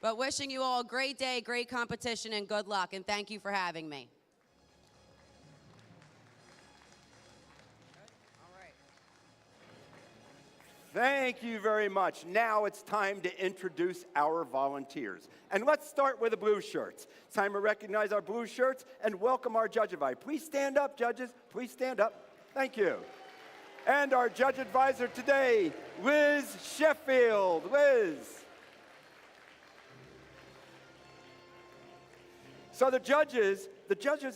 But wishing you all a great day, great competition, and good luck, and thank you for having me. Thank you very much. Now it's time to introduce our volunteers. And let's start with the blue shirts. It's time to recognize our blue shirts and welcome our judge advisor. Please stand up, judges. Please stand up. Thank you. And our judge advisor today, Liz Sheffield. Liz. So the judges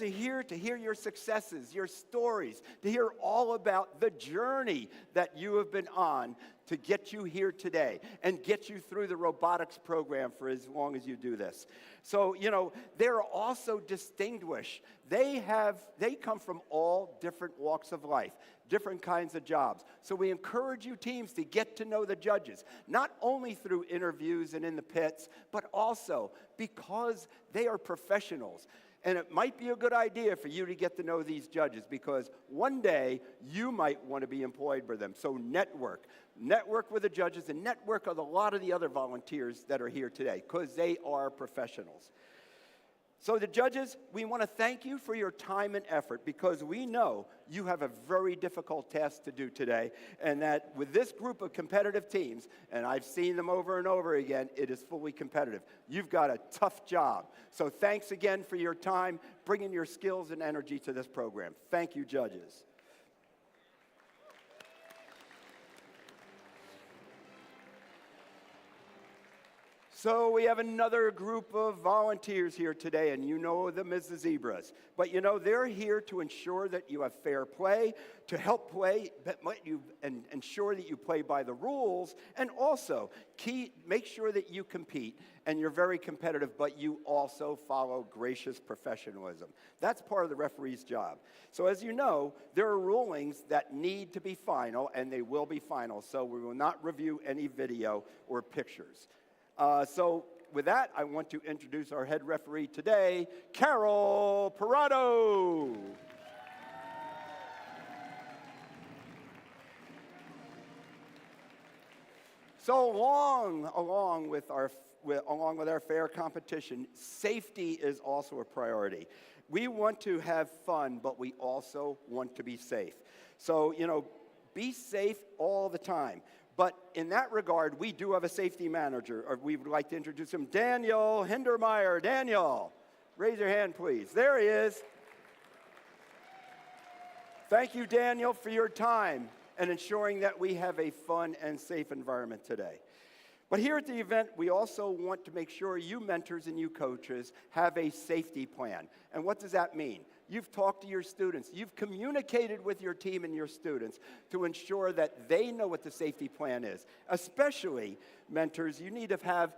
are here to hear your successes, your stories, to hear all about the journey that you have been on to get you here today and get you through the robotics program for as long as you do this. So, you know, they're also distinguished. They come from all different walks of life, different kinds of jobs. So we encourage you teams to get to know the judges, not only through interviews and in the pits, but also because they are professionals. And it might be a good idea for you to get to know these judges because one day you might want to be employed by them. So network with the judges and network with a lot of the other volunteers that are here today because they are professionals. So the judges, we want to thank you for your time and effort because we know you have a very difficult task to do today and that with this group of competitive teams, and I've seen them over and over again, it is fully competitive. You've got a tough job. So thanks again for your time, bringing your skills and energy to this program. Thank you, judges. So we have another group of volunteers here today, and you know them as the Zebras. But you know, they're here to ensure that you have fair play, to help play, and ensure that you play by the rules, and also make sure that you compete, and you're very competitive, but you also follow gracious professionalism. That's part of the referee's job. So as you know, there are rulings that need to be final, and they will be final, so we will not review any video or pictures. So with that, I want to introduce our head referee today, Carol Parado. So along with our fair competition, safety is also a priority. We want to have fun, but we also want to be safe. So, you know, be safe all the time. But in that regard, we do have a safety manager, or we would like to introduce him, Daniel Hindermeyer. Daniel, raise your hand, please. There he is. Thank you, Daniel, for your time and ensuring that we have a fun and safe environment today. But here at the event, we also want to make sure you mentors and you coaches have a safety plan. And what does that mean? You've talked to your students. You've communicated with your team and your students to ensure that they know what the safety plan is. Especially, mentors, you need to have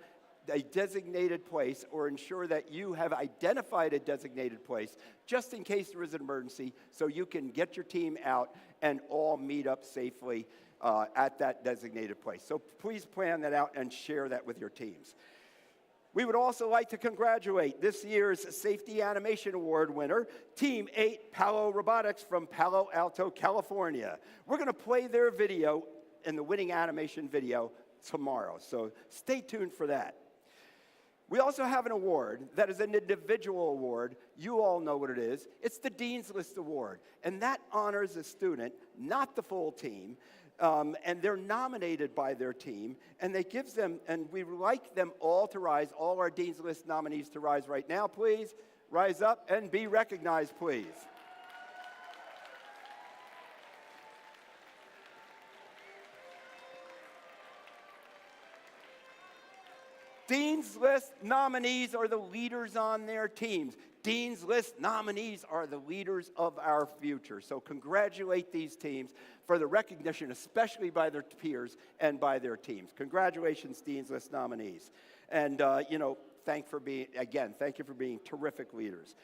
a designated place or ensure that you have identified a designated place just in case there is an emergency so you can get your team out and all meet up safely at that designated place. So please plan that out and share that with your teams. We would also like to congratulate this year's Safety Animation Award winner, Team 8 Palo Robotics from Palo Alto, California. We're going to play their video in the winning animation video tomorrow, so stay tuned for that. We also have an award that is an individual award. You all know what it is. It's the Dean's List Award, and that honors a student, not the full team, and they're nominated by their team, and they gives them, and we like them all to rise, all our Dean's List nominees to rise right now, please. Rise up and be recognized, please. Dean's List nominees are the leaders on their teams. Dean's List nominees are the leaders of our future. So congratulate these teams for the recognition, especially by their peers and by their teams. Congratulations, Dean's List nominees. And, thank you for being terrific leaders.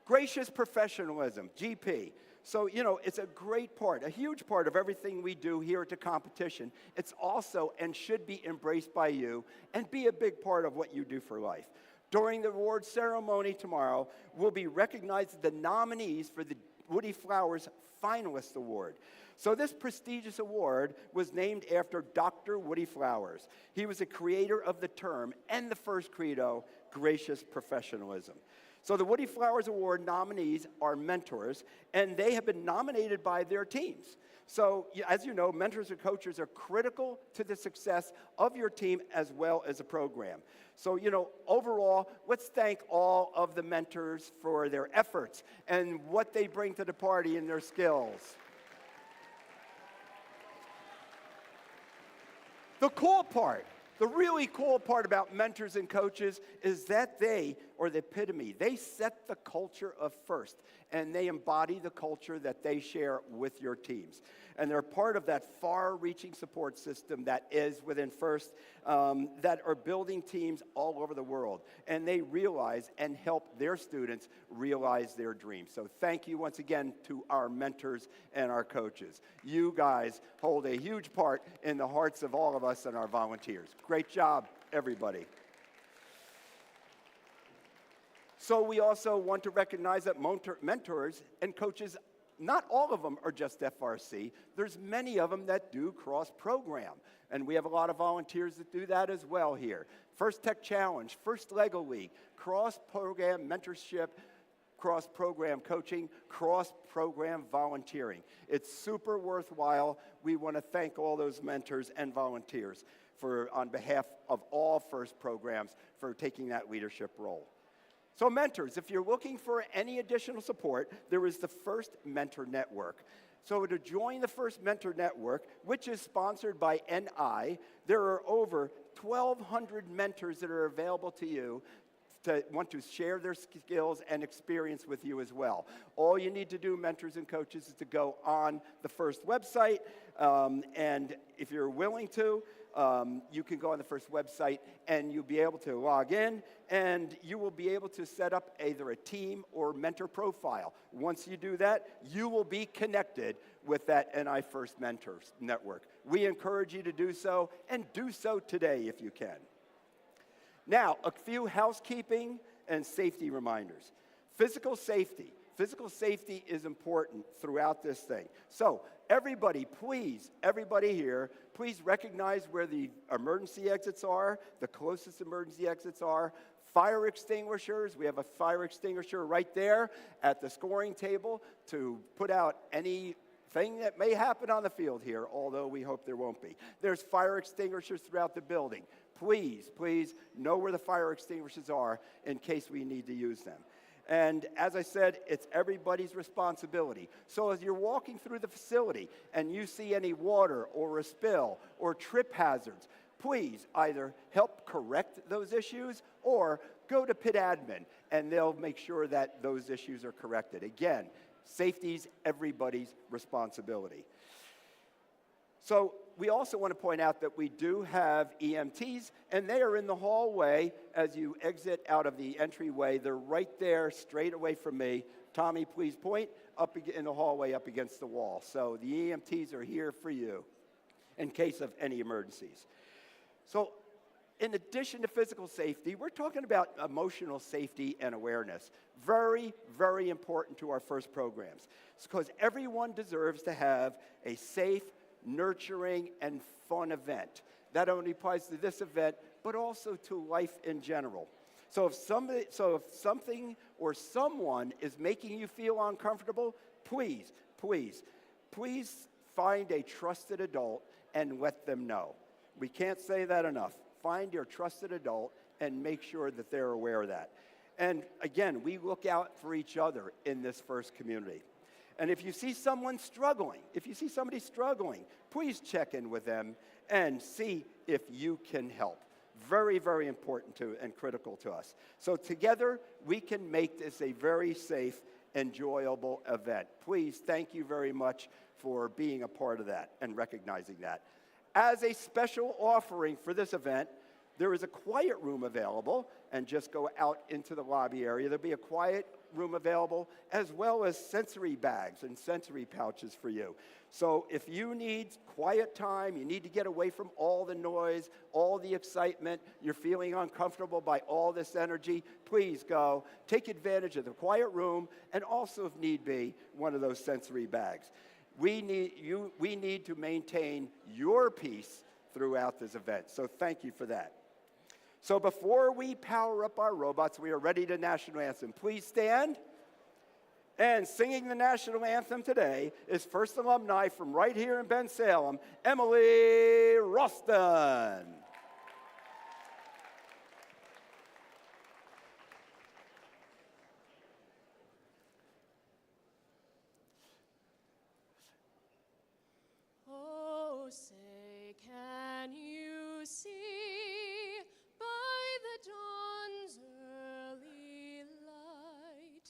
Gracious professionalism, GP. So, it's a great part, a huge part of everything we do here at the competition. It's also and should be embraced by you and be a big part of what you do for life. During the award ceremony tomorrow, we'll be recognizing the nominees for the Woody Flowers Finalist Award. So this prestigious award was named after Dr. Woody Flowers. He was the creator of the term and the first credo, gracious professionalism. So the Woody Flowers Award nominees are mentors, and they have been nominated by their teams. So, as you know, mentors and coaches are critical to the success of your team as well as the program. So, overall, let's thank all of the mentors for their efforts and what they bring to the party and their skills. The cool part, the really cool part about mentors and coaches is that they are the epitome. They set the culture of FIRST, and they embody the culture that they share with your teams. And they're part of that far-reaching support system that is within FIRST that are building teams all over the world. And they realize and help their students realize their dreams. So thank you once again to our mentors and our coaches. You guys hold a huge part in the hearts of all of us and our volunteers. Great job, everybody. So we also want to recognize that mentors and coaches, not all of them are just FRC. There's many of them that do cross-program. And we have a lot of volunteers that do that as well here. First Tech Challenge, First Lego League, cross-program mentorship, cross-program coaching, cross-program volunteering. It's super worthwhile. We want to thank all those mentors and volunteers on behalf of all FIRST programs for taking that leadership role. So mentors, if you're looking for any additional support, there is the FIRST Mentor Network. So to join the FIRST Mentor Network, which is sponsored by NI, there are over 1,200 mentors that are available to you to want to share their skills and experience with you as well. All you need to do, mentors and coaches, is to go on the FIRST website, and if you're willing to, you can go on the FIRST website and you'll be able to log in, and you will be able to set up either a team or mentor profile. Once you do that, you will be connected with that NI FIRST Mentors Network. We encourage you to do so, and do so today if you can. Now, a few housekeeping and safety reminders. Physical safety. Physical safety is important throughout this thing. So, everybody here, please recognize where the emergency exits are, the closest emergency exits are. Fire extinguishers, we have a fire extinguisher right there at the scoring table to put out anything that may happen on the field here, although we hope there won't be. There's fire extinguishers throughout the building. Please know where the fire extinguishers are in case we need to use them. And as I said, it's everybody's responsibility. So as you're walking through the facility and you see any water or a spill or trip hazards, please either help correct those issues or go to pit admin and they'll make sure that those issues are corrected. Again, safety's everybody's responsibility. So we also want to point out that we do have EMTs, and they are in the hallway as you exit out of the entryway. They're right there, straight away from me. Tommy, please point up in the hallway up against the wall. So the EMTs are here for you in case of any emergencies. So in addition to physical safety, we're talking about emotional safety and awareness. Very, very important to our FIRST programs. It's because everyone deserves to have a safe, nurturing, and fun event. That only applies to this event, but also to life in general. So if something or someone is making you feel uncomfortable, please find a trusted adult and let them know. We can't say that enough. Find your trusted adult and make sure that they're aware of that. And again, we look out for each other in this FIRST community. And if you see someone struggling, if you see somebody struggling, please check in with them and see if you can help. Very, very important and critical to us. So together, we can make this a very safe, enjoyable event. Please, thank you very much for being a part of that and recognizing that. As a special offering for this event, there is a quiet room available, and just go out into the lobby area. There'll be a quiet room available, as well as sensory bags and sensory pouches for you. So if you need quiet time, you need to get away from all the noise, all the excitement, you're feeling uncomfortable by all this energy, please go. Take advantage of the quiet room, and also, if need be, one of those sensory bags. We need to maintain your peace throughout this event, so thank you for that. So before we power up our robots, we are ready to national anthem. Please stand. And singing the national anthem today is FIRST alumni from right here in Bensalem, Emily Roston. Oh, say, can you see by the dawn's early light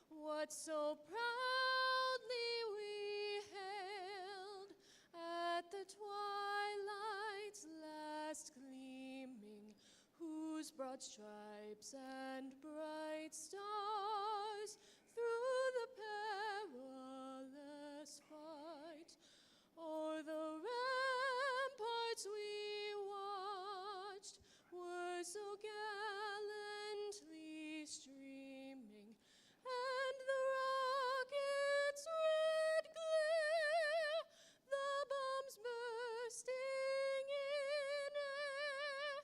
what so proudly we hailed at the twilight's last gleaming, whose broad stripes and bright stars through the perilous fight o'er the ramparts we watched were so gallantly streaming, and the rocket's red glare, the bombs bursting in air,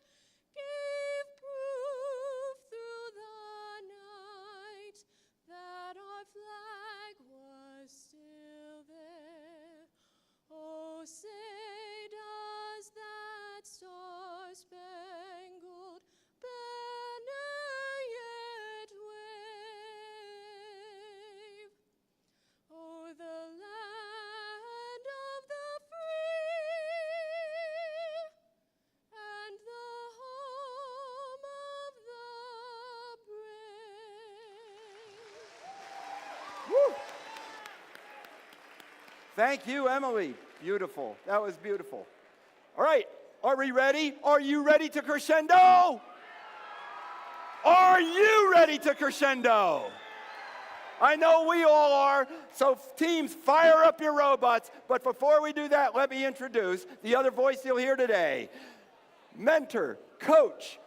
gave proof through the night that our flag was still there. Oh, say, does that star-spangled banner yet wave o'er the land of the free and the home of the brave? Woo! Thank you, Emily. Beautiful. That was beautiful. All right, are we ready? Are you ready to crescendo? Are you ready to crescendo? I know we all are. So teams, fire up your robots. But before we do that, let me introduce the other voice you'll hear today. Mentor, coach,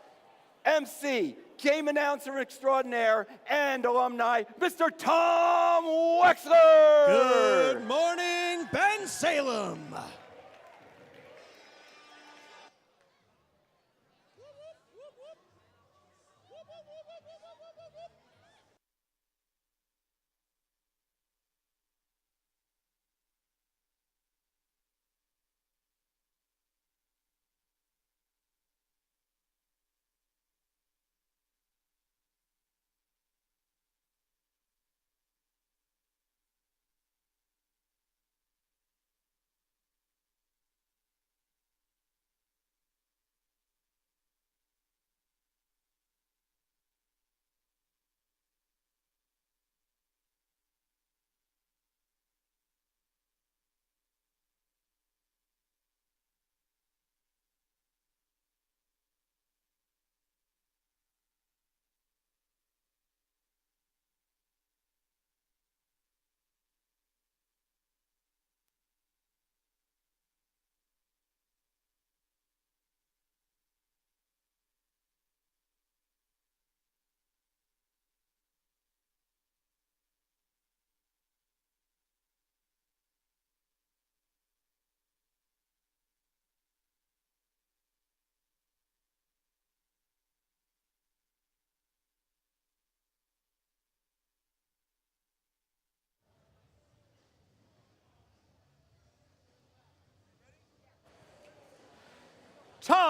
MC, game announcer extraordinaire, and alumni, Mr. Tom Wexler. Good morning, Bensalem.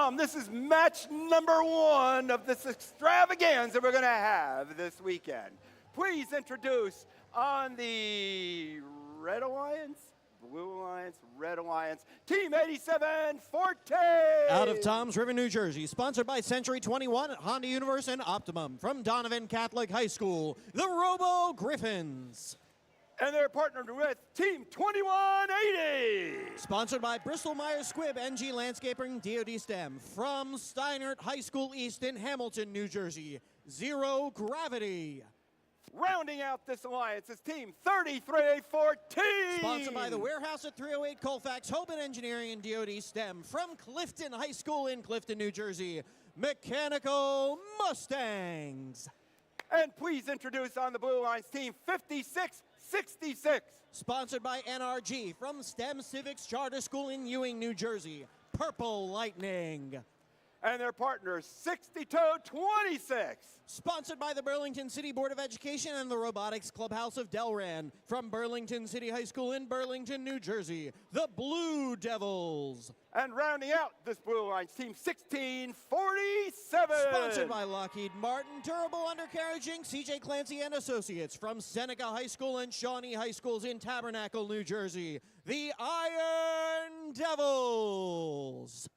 Tom, this is match number 1 of this extravaganza we're going to have this weekend. Please introduce on the Red Alliance, Blue Alliance, Red Alliance, Team 87 Forte. Out of Toms River, New Jersey, sponsored by Century 21, Honda Universe, and Optimum. From Donovan Catholic High School, the Robo Griffins. And they're partnered with Team 2180. Sponsored by Bristol Myers Squibb, NG Landscaping, DoD STEM. From Steinert High School East in Hamilton, New Jersey, Zero Gravity. Rounding out this alliance is Team 3314. Sponsored by the Warehouse at 308 Colfax, Hoban Engineering, and DoD STEM. From Clifton High School in Clifton, New Jersey, Mechanical Mustangs. And please introduce on the Blue Alliance Team 5666. Sponsored by NRG from STEM Civics Charter School in Ewing, New Jersey, Purple Lightning. And their partners 6226. Sponsored by the Burlington City Board of Education and the Robotics Clubhouse of Delran. From Burlington City High School in Burlington, New Jersey, the Blue Devils. And rounding out this Blue Alliance Team 1647. Sponsored by Lockheed Martin, Durable Undercarriage Inc., CJ Clancy and Associates. From Seneca High School and Shawnee High Schools in Tabernacle, New Jersey, the Iron Devils.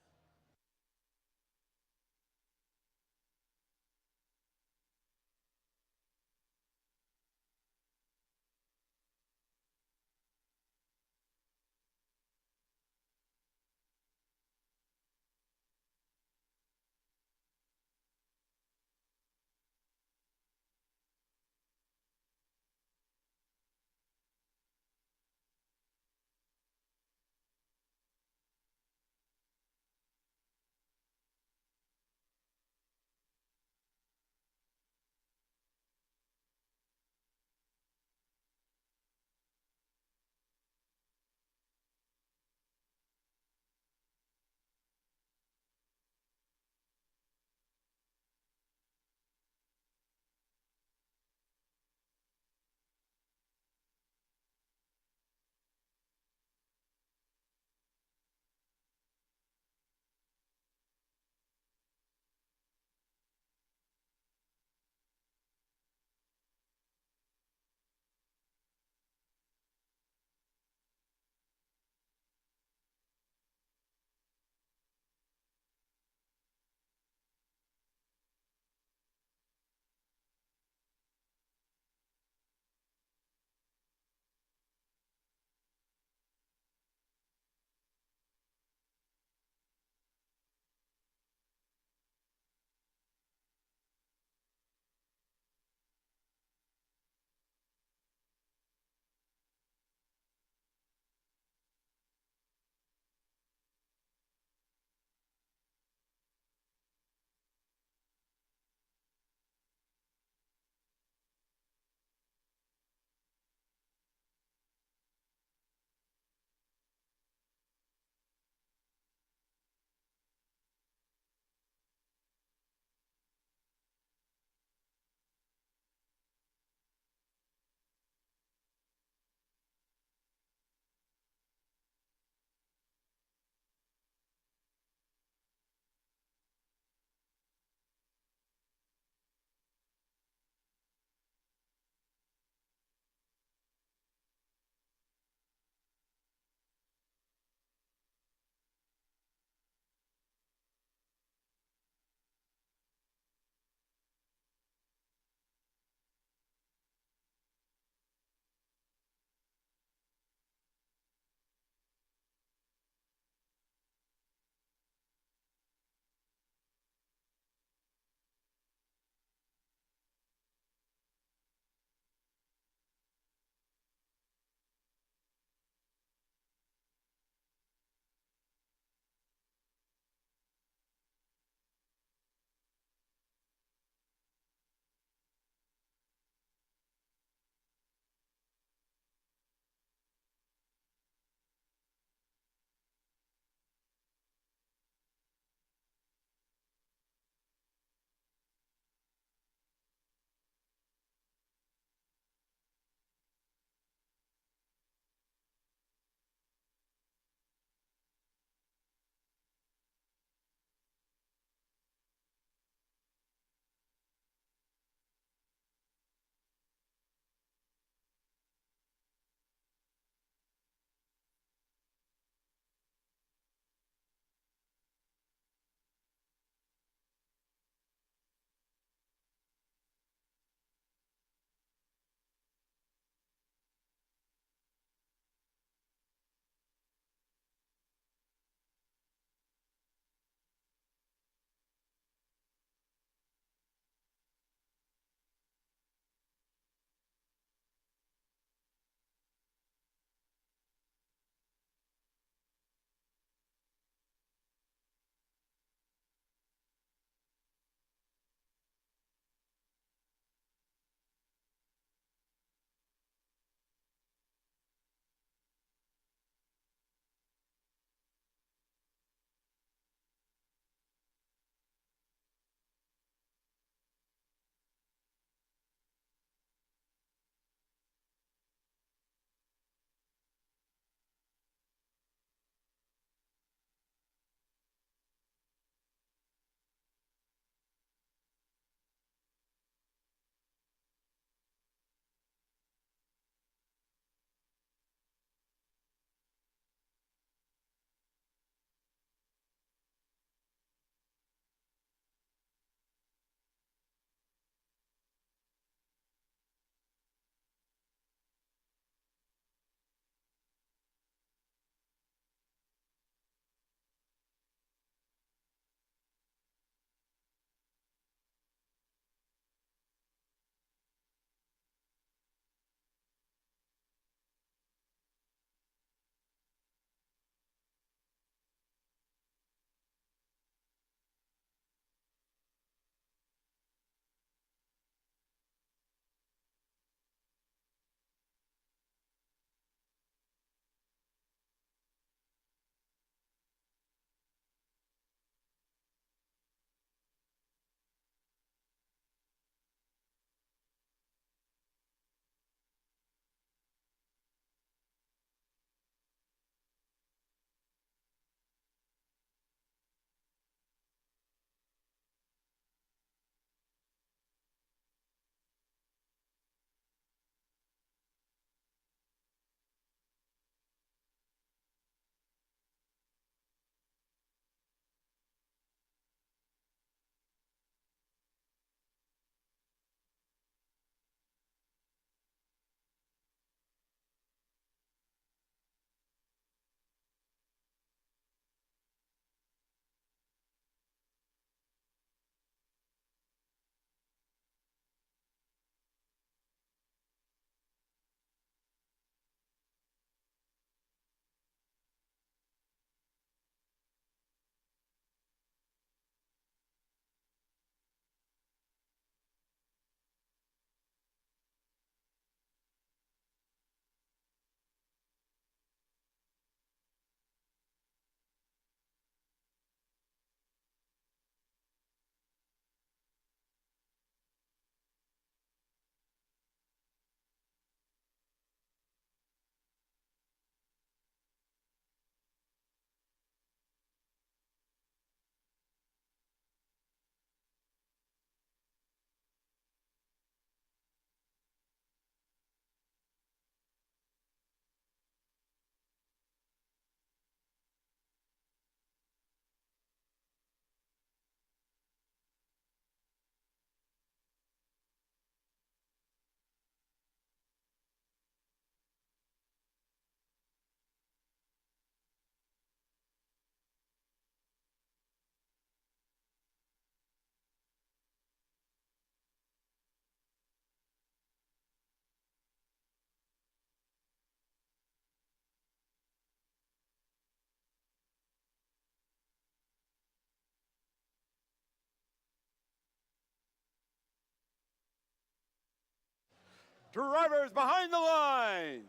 Drivers behind the lines.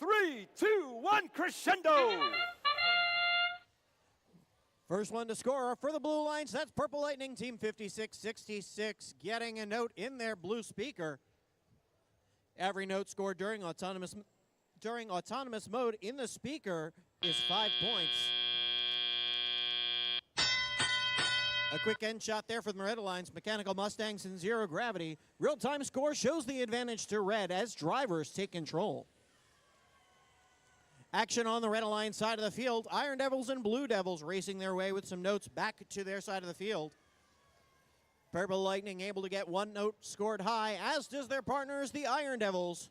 3, 2, 1, crescendo. First one to score for the Blue Lines, that's Purple Lightning, Team 5666, getting a note in their blue speaker. Every note scored during autonomous mode in the speaker is 5 points. A quick end shot there for the Red Alliance. Mechanical Mustangs in zero gravity. Real-time score shows the advantage to Red as drivers take control. Action on the Red Alliance side of the field. Iron Devils and Blue Devils racing their way with some notes back to their side of the field. Purple Lightning able to get one note scored high, as does their partners, the Iron Devils.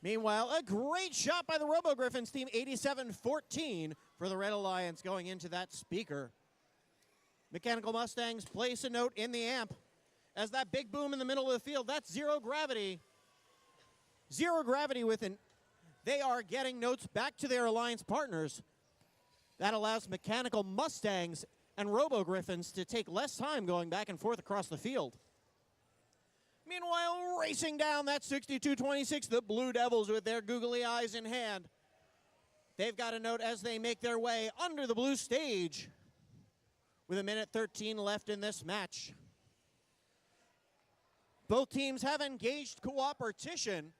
Meanwhile, a great shot by the Robo Griffins, Team 8714 for the Red Alliance going into that speaker. Mechanical Mustangs place a note in the amp. As that big boom in the middle of the field, that's zero gravity. Zero gravity within. They are getting notes back to their Alliance partners. That allows Mechanical Mustangs and Robo Griffins to take less time going back and forth across the field. Meanwhile, racing down that 62-26, the Blue Devils with their googly eyes in hand. They've got a note as they make their way under the blue stage with 1:13 left in this match. Both teams have engaged cooperation.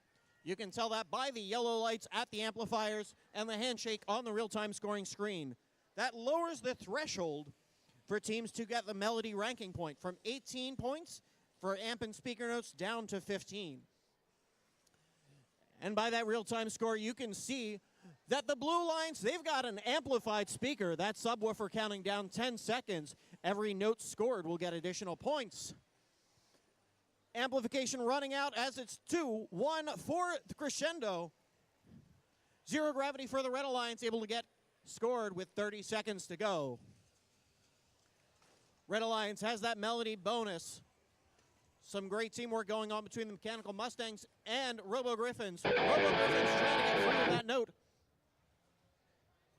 You can tell that by the yellow lights at the amplifiers and the handshake on the real-time scoring screen. That lowers the threshold for teams to get the melody ranking point from 18 points for amp and speaker notes down to 15. And by that real-time score, you can see that the Blue Lines, they've got an amplified speaker. That subwoofer counting down 10 seconds. Every note scored will get additional points. Amplification running out as it's 2-1 for the crescendo. Zero gravity for the Red Alliance, able to get scored with 30 seconds to go. Red Alliance has that melody bonus. Some great teamwork going on between the Mechanical Mustangs and Robo Griffins. Robo Griffins trying to get free of that note.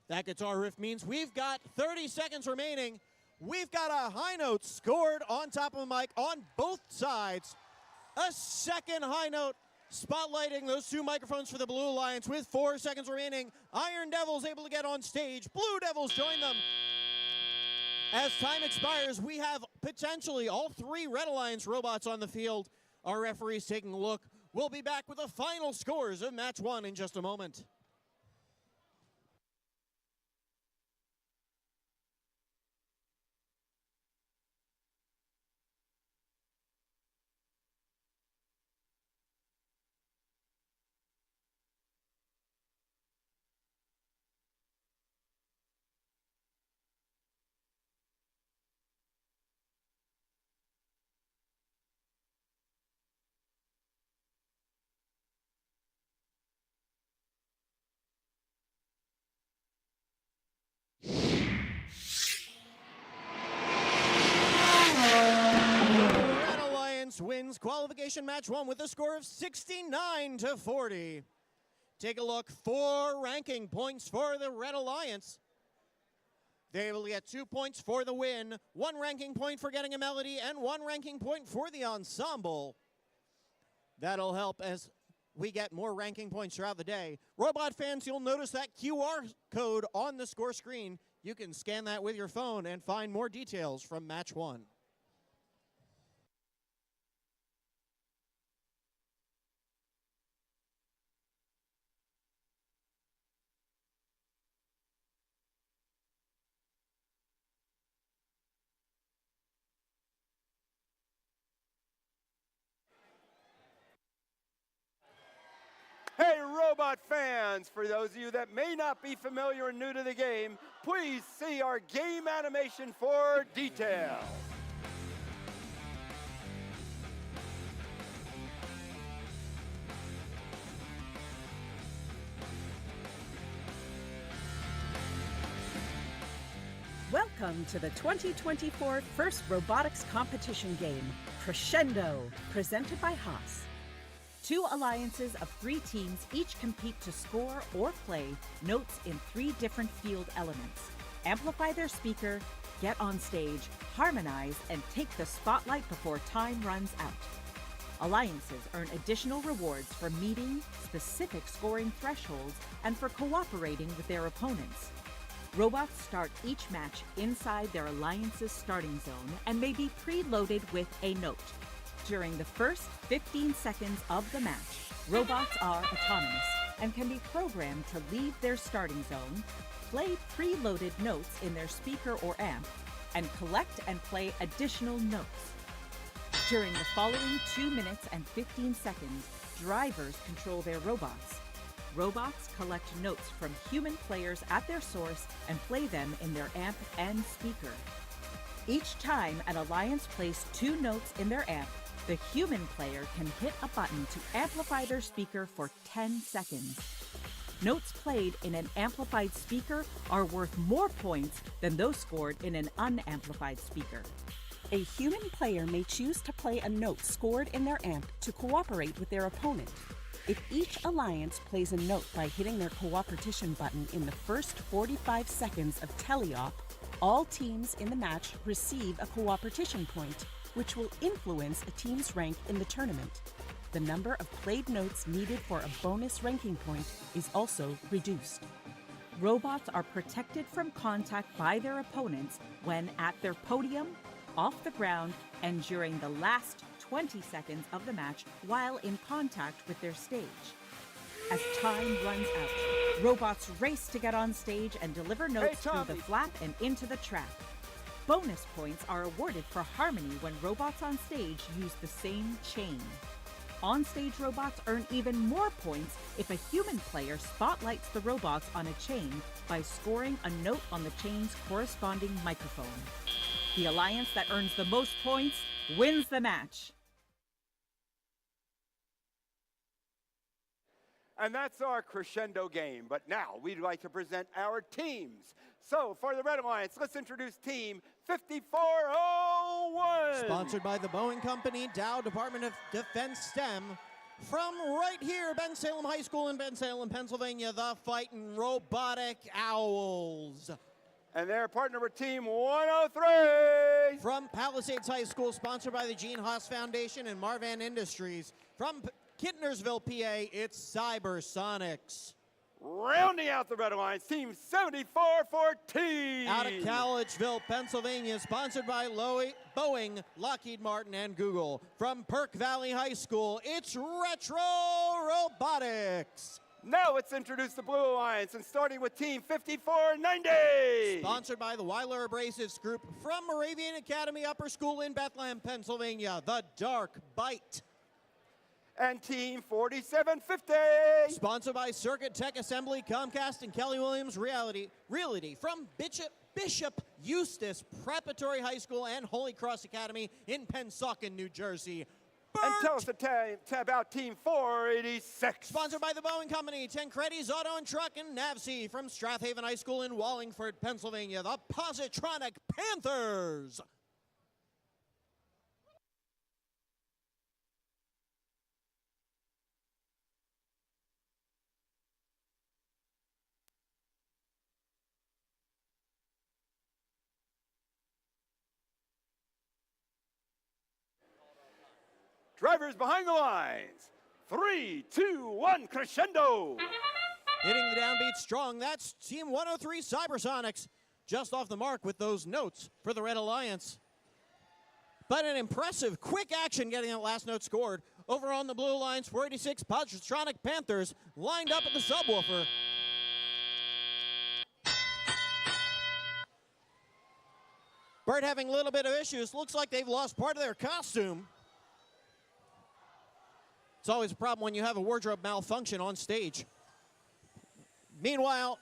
That guitar riff means we've got 30 seconds remaining. We've got a high note scored on top of the mic on both sides. A second high note spotlighting those two microphones for the Blue Alliance with 4 seconds remaining. Iron Devils able to get on stage. Blue Devils join them. As time expires, we have potentially all three Red Alliance robots on the field. Our referees taking a look. We'll be back with the final scores of match one in just a moment. Wins qualification match one with a score of 69-40. Take a look. 4 ranking points for the Red Alliance. They will get 2 points for the win, 1 ranking point for getting a melody, and 1 ranking point for the ensemble. That'll help as we get more ranking points throughout the day. Robot fans, you'll notice that QR code on the score screen. You can scan that with your phone and find more details from match one. Hey, robot fans, for those of you that may not be familiar or new to the game, please see our game animation for detail. Welcome to the 2024 First Robotics Competition game, Crescendo, presented by Haas. 2 alliances of 3 teams each compete to score or play notes in 3 different field elements. Amplify their speaker, get on stage, harmonize, and take the spotlight before time runs out. Alliances earn additional rewards for meeting specific scoring thresholds and for cooperating with their opponents. Robots start each match inside their alliance's starting zone and may be preloaded with a note. During the first 15 seconds of the match, robots are autonomous and can be programmed to leave their starting zone, play preloaded notes in their speaker or amp, and collect and play additional notes. During the following 2 minutes and 15 seconds, drivers control their robots. Robots collect notes from human players at their source and play them in their amp and speaker. Each time an alliance plays 2 notes in their amp, the human player can hit a button to amplify their speaker for 10 seconds. Notes played in an amplified speaker are worth more points than those scored in an unamplified speaker. A human player may choose to play a note scored in their amp to cooperate with their opponent. If each alliance plays a note by hitting their cooperation button in the first 45 seconds of teleop, all teams in the match receive a cooperation point, which will influence a team's rank in the tournament. The number of played notes needed for a bonus ranking point is also reduced. Robots are protected from contact by their opponents when at their podium, off the ground, and during the last 20 seconds of the match while in contact with their stage. As time runs out, robots race to get on stage and deliver notes through the flap and into the trap. Bonus points are awarded for harmony when robots on stage use the same chain. On-stage robots earn even more points if a human player spotlights the robots on a chain by scoring a note on the chain's corresponding microphone. The alliance that earns the most points wins the match. And that's our crescendo game. But now we'd like to present our teams. So for the Red Alliance, let's introduce Team 5401. Sponsored by the Boeing Company, Dow Department of Defense STEM. From right here, Bensalem High School in Bensalem, Pennsylvania, the Fightin' Robotic Owls. And they're partnered with Team 103. From Palisades High School, sponsored by the Gene Haas Foundation and Marvan Industries. From Kittnersville, PA, it's Cybersonics. Rounding out the Red Alliance, Team 7414. Out of Collegeville, Pennsylvania, sponsored by Boeing, Lockheed Martin, and Google. From Perk Valley High School, it's Retro Robotics. Now let's introduce the Blue Alliance, and starting with Team 5490. Sponsored by the Weiler Abrasives Group from Moravian Academy Upper School in Bethlehem, Pennsylvania, the Dark Bite. And Team 4750. Sponsored by Circuit Tech Assembly, Comcast, and Kelly Williams Realty from Bishop Eustace Preparatory High School and Holy Cross Academy in Pennsauken, New Jersey. And tell us about Team 486. Sponsored by the Boeing Company, Tancredi's Auto and Truck, and Navsea from Strathaven High School in Wallingford, Pennsylvania, the Positronic Panthers. Drivers behind the lines. 3, 2, 1, crescendo. Hitting the downbeat strong, that's Team 103 Cybersonics. Just off the mark with those notes for the Red Alliance. But an impressive, quick action getting that last note scored. Over on the Blue Alliance, 486 Positronic Panthers lined up at the subwoofer. Bert having a little bit of issues. Looks like they've lost part of their costume. It's always a problem when you have a wardrobe malfunction on stage. Meanwhile,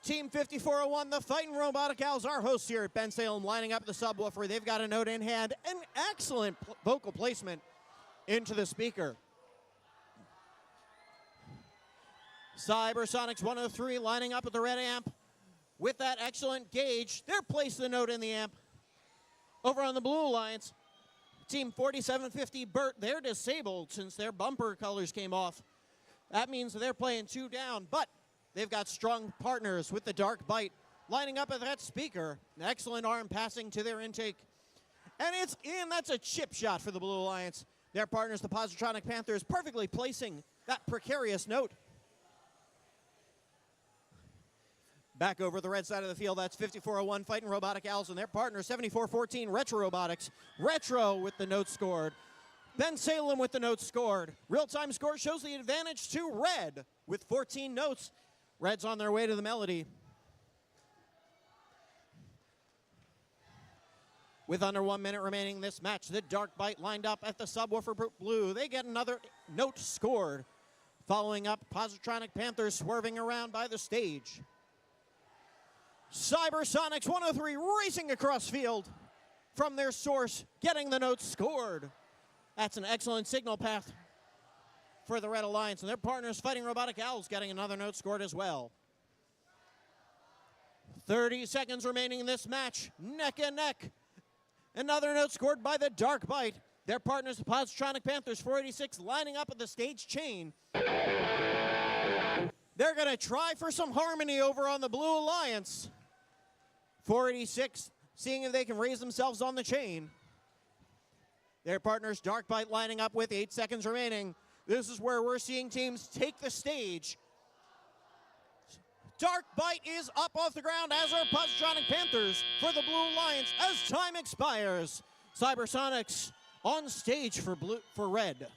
Team 5401, the Fightin' Robotic Owls, our hosts here at Bensalem, lining up the subwoofer. They've got a note in hand, an excellent vocal placement into the speaker. Cybersonics 103 lining up at the red amp with that excellent gauge. They're placing the note in the amp. Over on the Blue Alliance, Team 4750 Burt, they're disabled since their bumper colors came off. That means they're playing 2 down, but they've got strong partners with the Dark Bite lining up at that speaker. An excellent arm passing to their intake. And it's in. That's a chip shot for the Blue Alliance. Their partners, the Positronic Panthers, perfectly placing that precarious note. Back over the red side of the field, that's 5401 Fighting Robotic Owls and their partner, 7414 Retro Robotics. Retro with the note scored. Bensalem with the note scored. Real-time score shows the advantage to Red with 14 notes. Red's on their way to the Melody. With under 1 minute remaining in this match, the Dark Bite lined up at the subwoofer blue. They get another note scored. Following up, Positronic Panthers swerving around by the stage. Cybersonics 103 racing across field from their source, getting the note scored. That's an excellent signal path for the Red Alliance, and their partners, Fighting Robotic Owls, getting another note scored as well. 30 seconds remaining in this match, neck and neck. Another note scored by the Dark Bite. Their partners, the Positronic Panthers, 486, lining up at the stage chain. They're going to try for some harmony over on the Blue Alliance. 486, seeing if they can raise themselves on the chain. Their partners, Dark Bite, lining up with 8 seconds remaining. This is where we're seeing teams take the stage. Dark Bite is up off the ground, as are Positronic Panthers for the Blue Alliance as time expires. Cybersonics on stage for Red.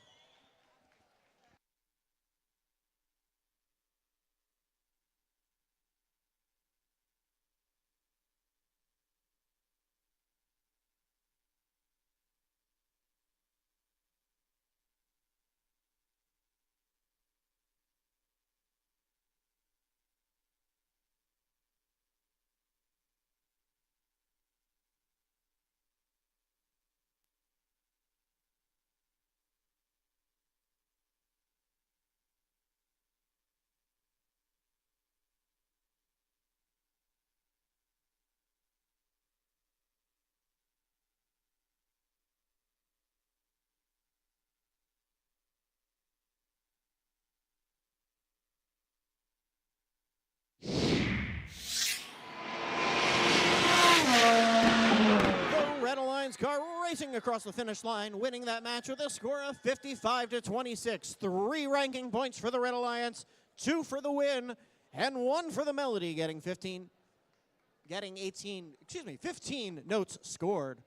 Red Alliance car racing across the finish line, winning that match with a score of 55-26. 3 ranking points for the Red Alliance, 2 for the win, and 1 for the Melody, getting 15 notes scored.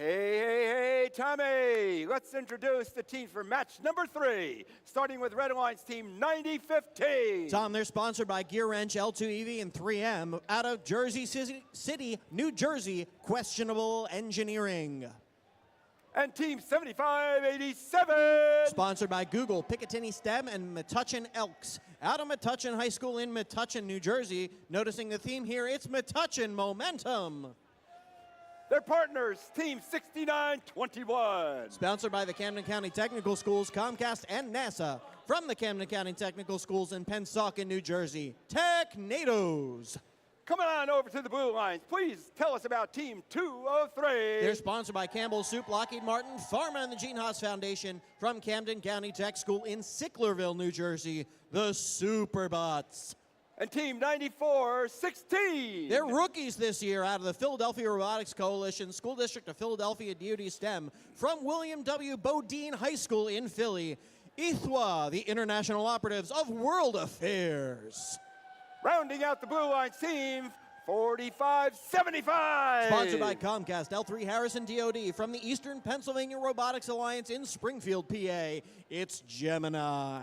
Hey, Tommy. Let's introduce the team for match number 3, starting with Red Alliance Team 9015. Tom, they're sponsored by Gear Wrench, L2EV, and 3M out of Jersey City, New Jersey, Questionable Engineering. And Team 7587. Sponsored by Google, Picatinny STEM, and Metuchen Elks out of Metuchen High School in Metuchen, New Jersey. Noticing the theme here, it's Metuchen Momentum. Their partners, Team 6921. Sponsored by the Camden County Technical Schools, Comcast, and NASA. From the Camden County Technical Schools in Pennsauken, New Jersey, Technados. Come on over to the blue lines. Please tell us about Team 203. They're sponsored by Campbell Soup, Lockheed Martin, Pharma, and the Gene Haas Foundation. From Camden County Tech School in Sicklerville, New Jersey, the Superbots. And Team 9416. They're rookies this year out of the Philadelphia Robotics Coalition, School District of Philadelphia DoD STEM, from William W. Bodine High School in Philly, ITHWA, the International Operatives of World Affairs. Rounding out the blue lines team, 4575. Sponsored by Comcast, L3 Harrison DoD, from the Eastern Pennsylvania Robotics Alliance in Springfield, PA, it's Gemini.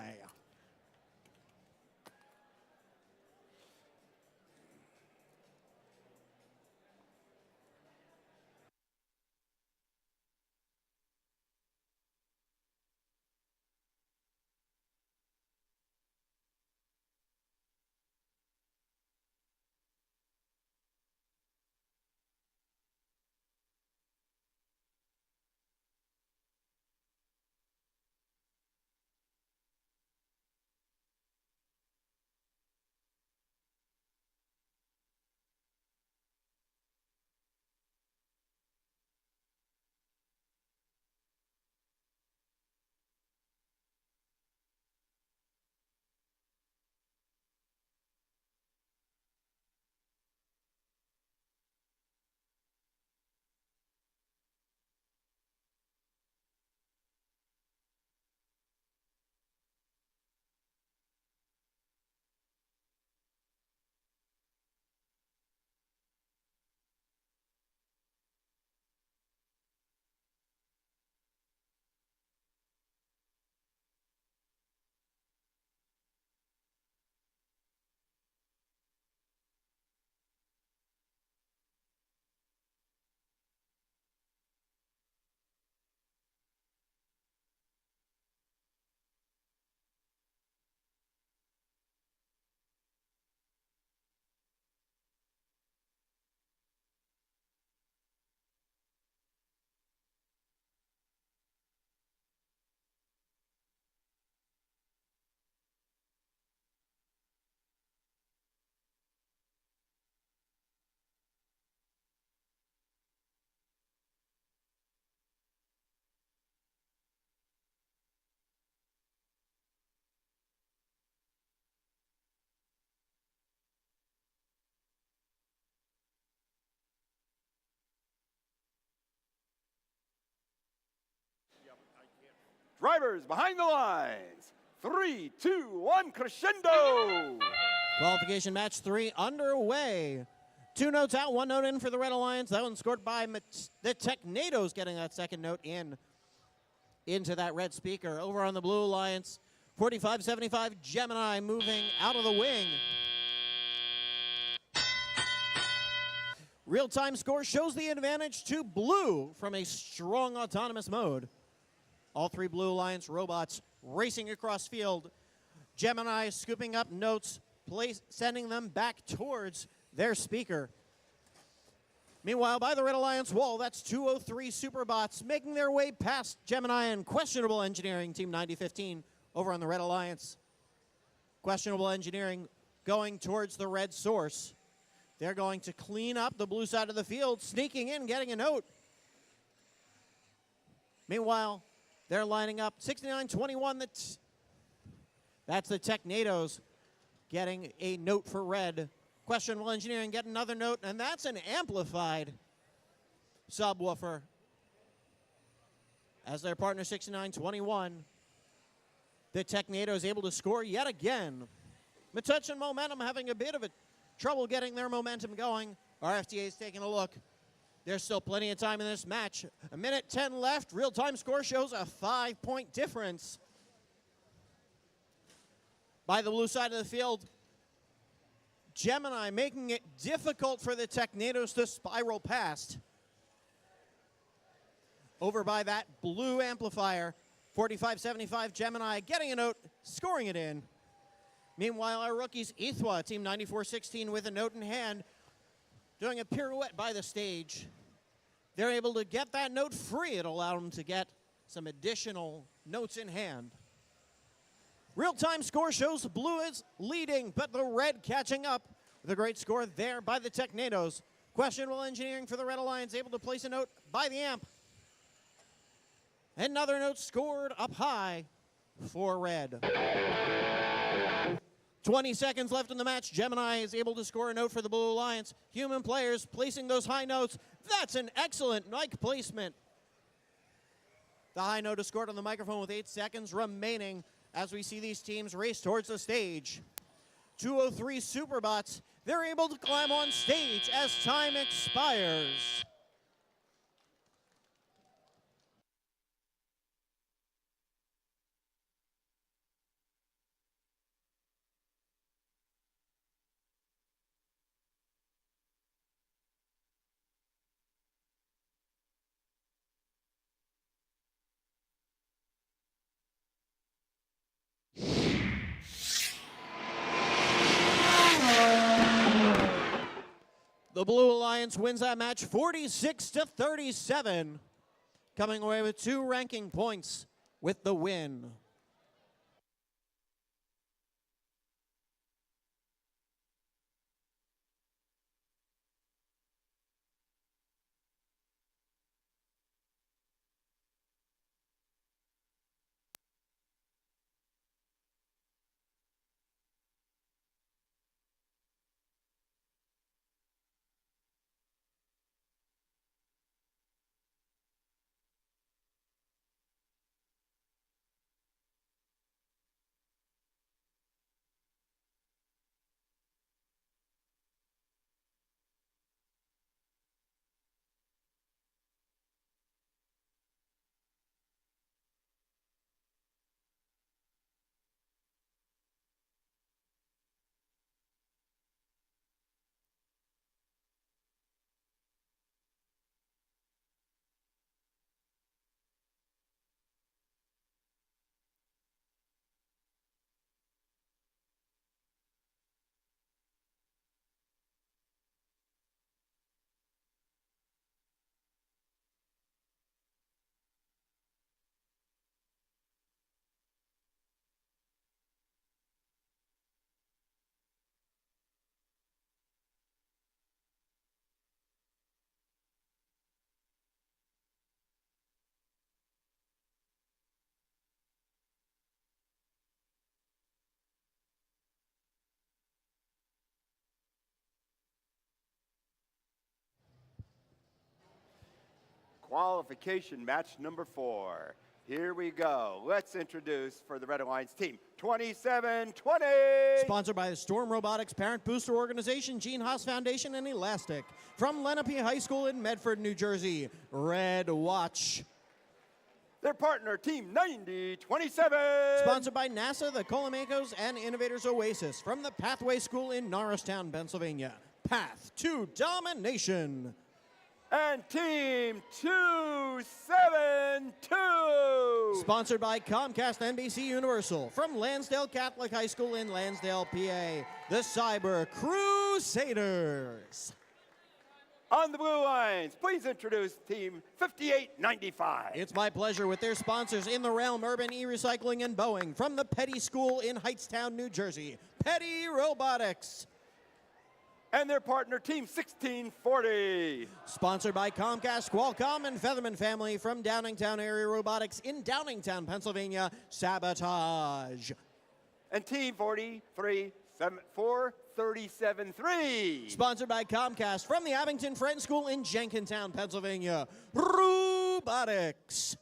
Drivers behind the lines. 3, 2, 1, crescendo. Qualification match 3 underway. 2 notes out, 1 note in for the Red Alliance. That one scored by the Technados, getting that second note into that red speaker. Over on the Blue Alliance, 45-75 Gemini moving out of the wing. Real-time score shows the advantage to Blue from a strong autonomous mode. All 3 Blue Alliance robots racing across field. Gemini scooping up notes, sending them back towards their speaker. Meanwhile, by the Red Alliance wall, that's 203 Superbots making their way past Gemini and Questionable Engineering, Team 9015, over on the Red Alliance. Questionable Engineering going towards the red source. They're going to clean up the blue side of the field, sneaking in, getting a note. Meanwhile, they're lining up 69-21. That's the Technados getting a note for red. Questionable Engineering get another note, and that's an amplified subwoofer. As their partner 69-21, the Technados able to score yet again. Metuchen Momentum having a bit of trouble getting their momentum going. Our FTA is taking a look. There's still plenty of time in this match. 1:10 left. Real-time score shows a 5-point difference. By the blue side of the field, Gemini making it difficult for the Technados to spiral past. Over by that blue amplifier, 45-75 Gemini getting a note, scoring it in. Meanwhile, our rookies, Ethwa, team 94-16 with a note in hand, doing a pirouette by the stage. They're able to get that note free. It allowed them to get some additional notes in hand. Real-time score shows blue is leading, but the red catching up with a great score there by the Technados. Questionable engineering for the Red Alliance, able to place a note by the amp. Another note scored up high for red. 20 seconds left in the match. Gemini is able to score a note for the Blue Alliance. Human players placing those high notes. That's an excellent mic placement. The high note is scored on the microphone with 8 seconds remaining as we see these teams race towards the stage. 203 Superbots, they're able to climb on stage as time expires. The Blue Alliance wins that match 46-37, coming away with 2 ranking points with the win. Qualification match number 4. Here we go. Let's introduce for the Red Alliance team, 2720. Sponsored by the Storm Robotics Parent Booster Organization, Gene Haas Foundation, and Elastic. From Lenape High School in Medford, New Jersey, Red Watch. Their partner, team 9027. Sponsored by NASA, the Colomakos, and Innovators Oasis. From the Pathway School in Norristown, Pennsylvania, Path to Domination. And team 272. Sponsored by Comcast NBC Universal. From Lansdale Catholic High School in Lansdale, PA, the Cyber Crusaders. On the blue lines, please introduce team 5895. It's my pleasure with their sponsors in the realm, Urban E-Recycling and Boeing. From the Petty School in Hightstown, New Jersey, Petty Robotics. And their partner, team 1640. Sponsored by Comcast, Qualcomm, and Featherman Family. From Downingtown Area Robotics in Downingtown, Pennsylvania, Sabotage. And team 437.3. Sponsored by Comcast. From the Abington Friends School in Jenkintown, Pennsylvania, Robotics.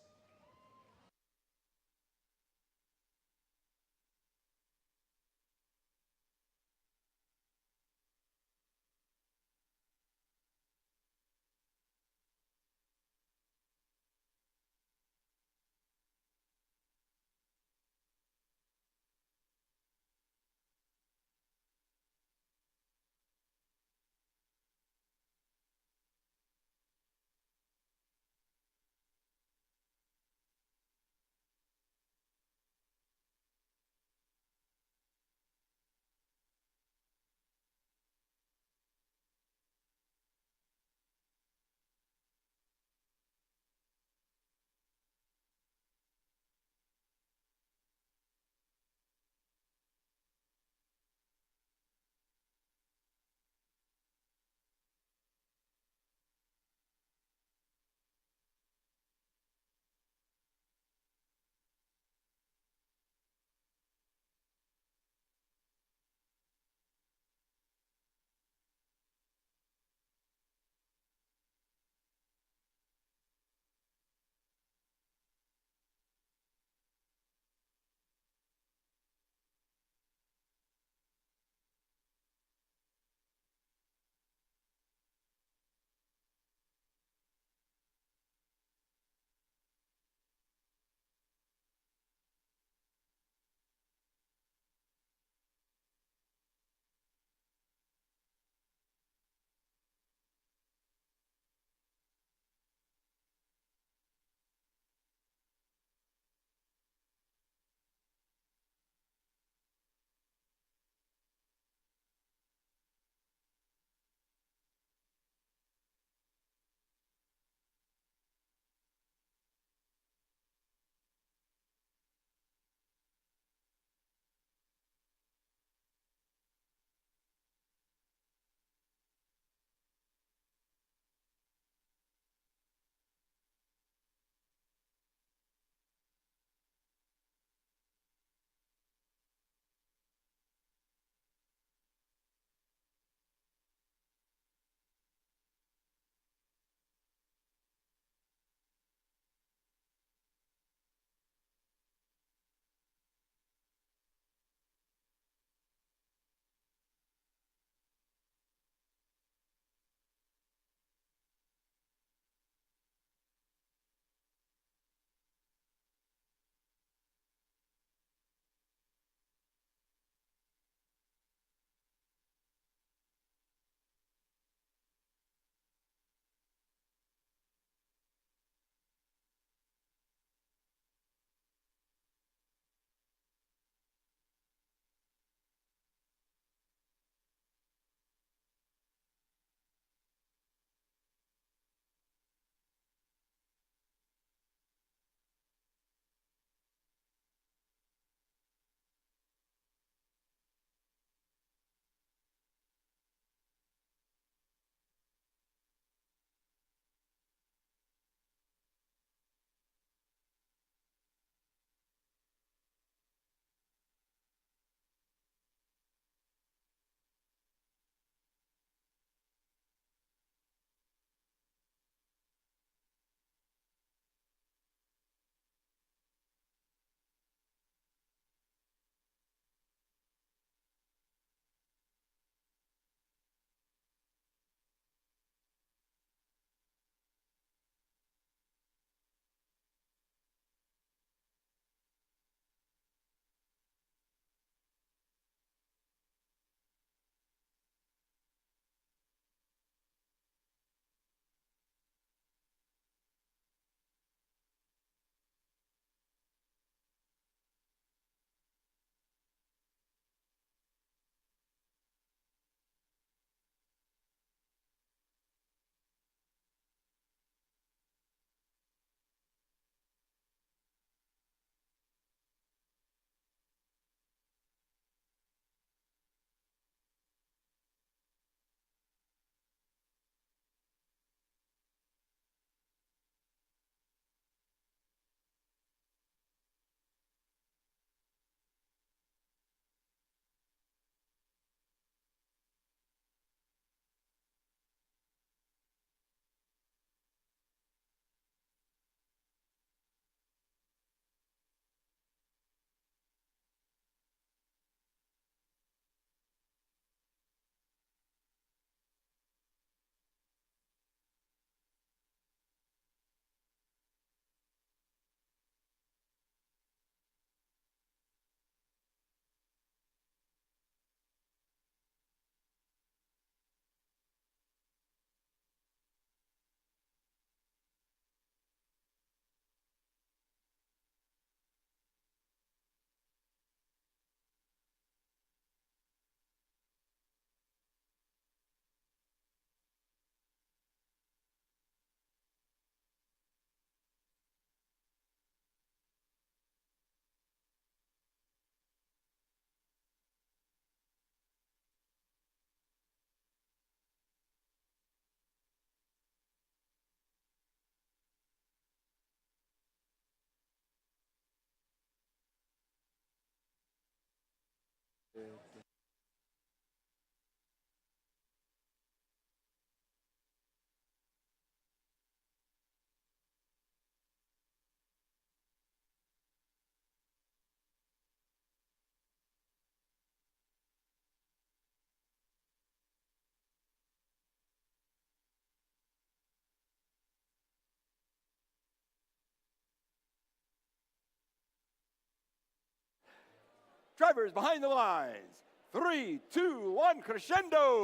Drivers behind the lines. 3, 2, 1, crescendo.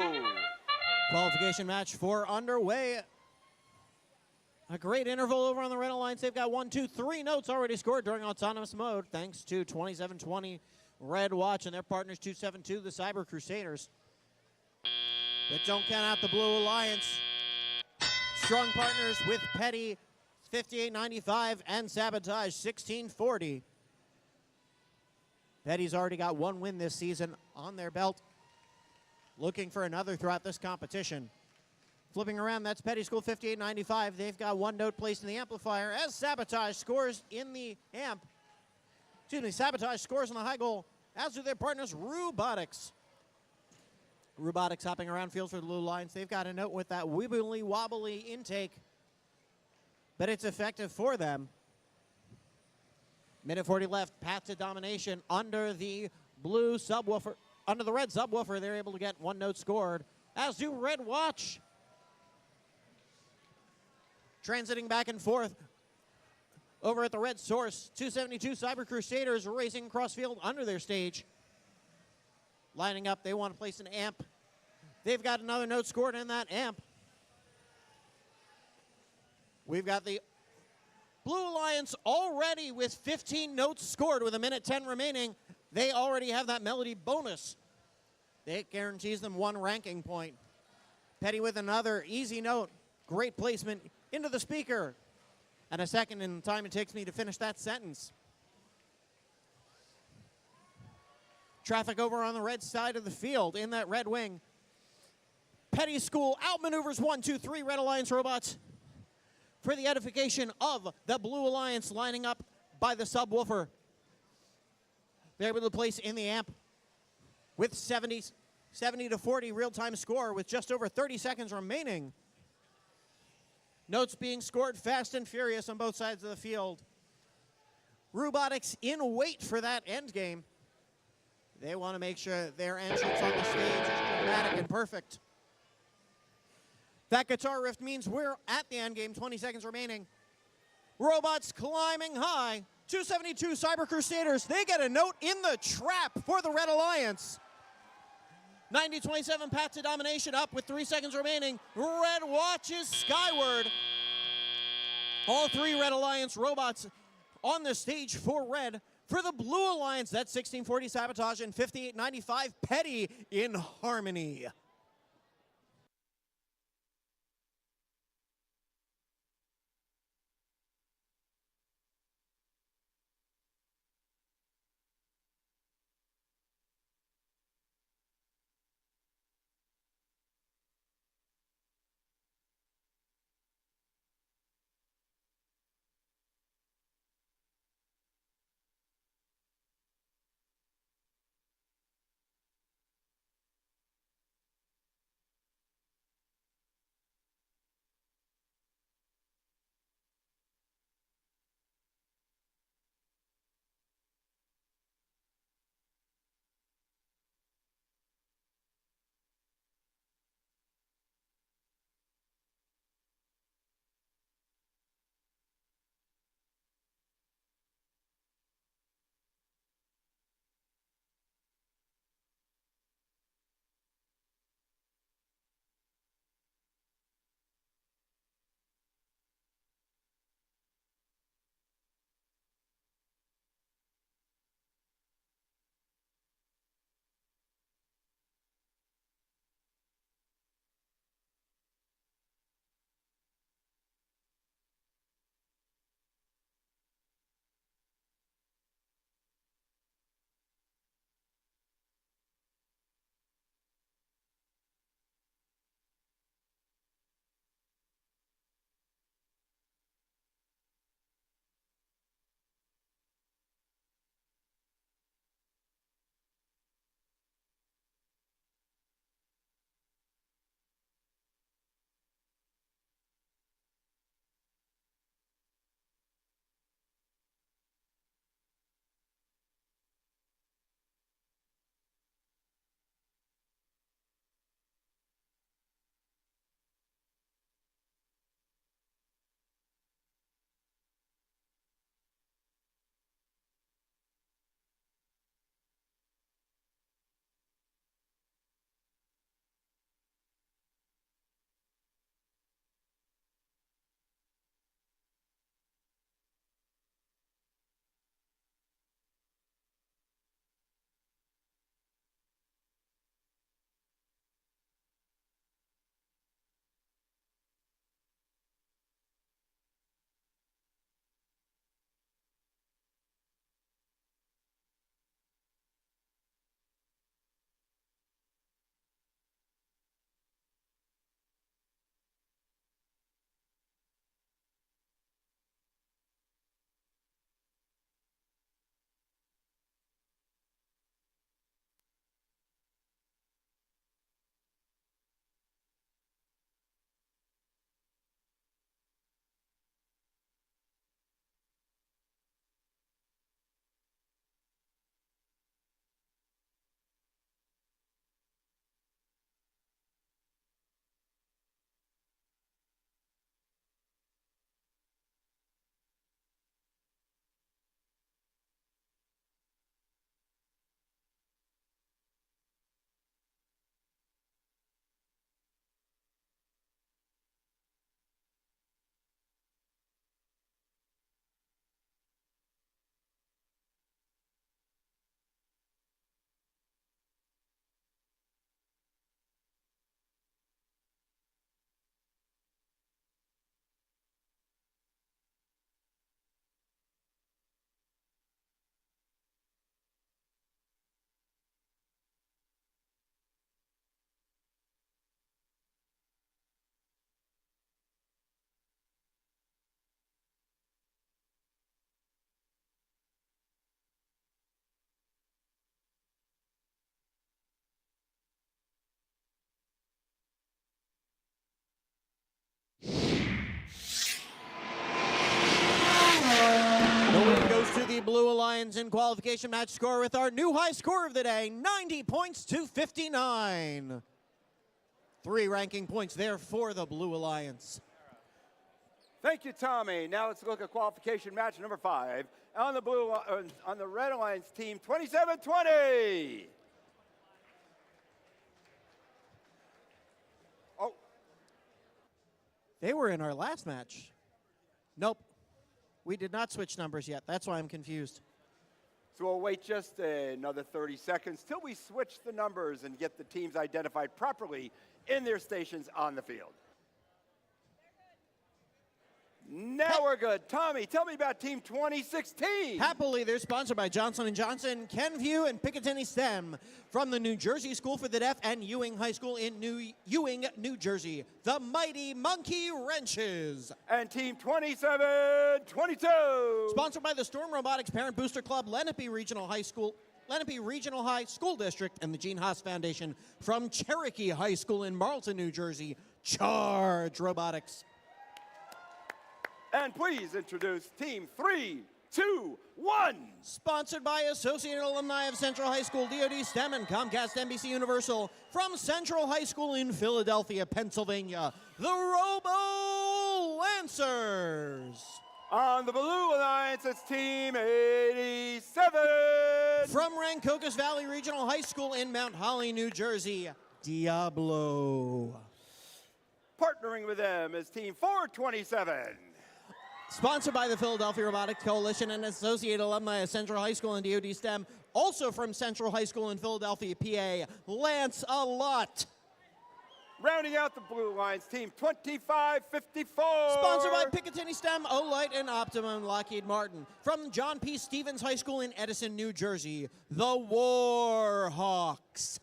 Qualification match 4 underway. A great interval over on the red alliance. They've got 1, 2, 3 notes already scored during autonomous mode, thanks to 2720 Red Watch and their partners 272, the Cyber Crusaders. But don't count out the Blue Alliance. Strong partners with Petty 5895 and Sabotage 1640. Petty's already got 1 win this season on their belt. Looking for another throughout this competition. Flipping around, that's Petty School 5895. They've got 1 note placed in the amplifier as Sabotage scores in the amp. Sabotage scores on the high goal, as do their partners Robotics. Robotics hopping around field for the Blue Lions. They've got a note with that wibbly wobbly intake, but it's effective for them. Minute 40 left, path to domination under the blue subwoofer, under the red subwoofer. They're able to get 1 note scored, as do Red Watch. Transiting back and forth over at the red source, 272 Cyber Crusaders racing across field under their stage. Lining up, they want to place an amp. They've got another note scored in that amp. We've got the Blue Alliance already with 15 notes scored with 1:10 remaining. They already have that melody bonus. It guarantees them 1 ranking point. Petty with another easy note. Great placement into the speaker. And a second in the time it takes me to finish that sentence. Traffic over on the red side of the field in that red wing. Petty School outmaneuvers 1, 2, 3 Red Alliance robots for the edification of the Blue Alliance, lining up by the subwoofer. They're able to place in the amp with 70 to 40 real-time score with just over 30 seconds remaining. Notes being scored fast and furious on both sides of the field. Robotics in wait for that end game. They want to make sure their entrance on the stage is dramatic and perfect. That guitar riff means we're at the end game, 20 seconds remaining. Robots climbing high. 272 Cyber Crusaders, they get a note in the trap for the Red Alliance. 90-27 path to domination up with 3 seconds remaining. Red watches skyward. All 3 Red Alliance robots on the stage for Red. For the Blue Alliance, that's 1640 Sabotage and 5895 Petty in harmony. Blue Alliance in qualification match score with our new high score of the day, 90 points to 59. 3 ranking points there for the Blue Alliance. Thank you, Tommy. Now let's look at qualification match number 5 on the Red Alliance team, 27-20. Oh, They were in our last match. Nope. We did not switch numbers yet. That's why I'm confused. so we'll wait just another 30 seconds till we switch the numbers and get the teams identified properly in their stations on the field. Now we're good. Tommy, tell me about Team 2016. Happily, they're sponsored by Johnson & Johnson, Kenview, and Picatinny STEM from the New Jersey School for the Deaf and Ewing High School in Ewing, New Jersey. The Mighty Monkey Wrenches. And Team 27-22. Sponsored by the Storm Robotics Parent Booster Club, Lenape Regional High School District, and the Gene Haas Foundation from Cherokee High School in Marlton, New Jersey. Charge Robotics. And please introduce Team 3-2-1. Sponsored by Associated Alumni of Central High School, DoD STEM, and Comcast NBC Universal from Central High School in Philadelphia, Pennsylvania, the Robo Lancers. On the Blue Alliance, it's Team 87. From Rancocas Valley Regional High School in Mount Holly, New Jersey, Diablo. Partnering with them is Team 427. Sponsored by the Philadelphia Robotics Coalition and Associated Alumni of Central High School and DoD STEM, also from Central High School in Philadelphia, PA, Lance a Lot. Rounding out the Blue Alliance, Team 2554. Sponsored by Picatinny STEM, Olight, and Optimum Lockheed Martin. From John P. Stevens High School in Edison, New Jersey, the Warhawks.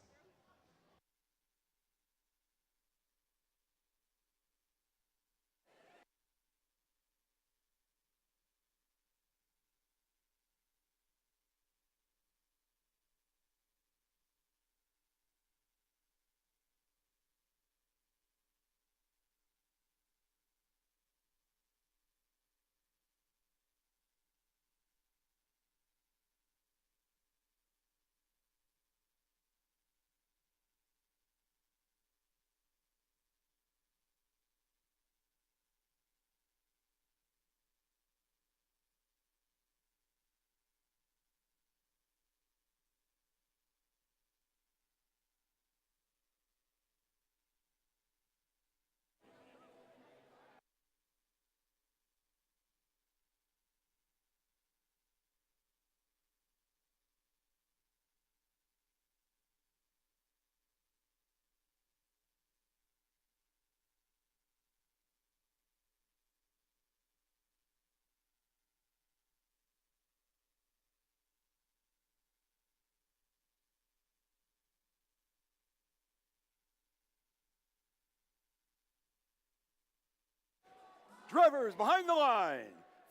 Drivers behind the line.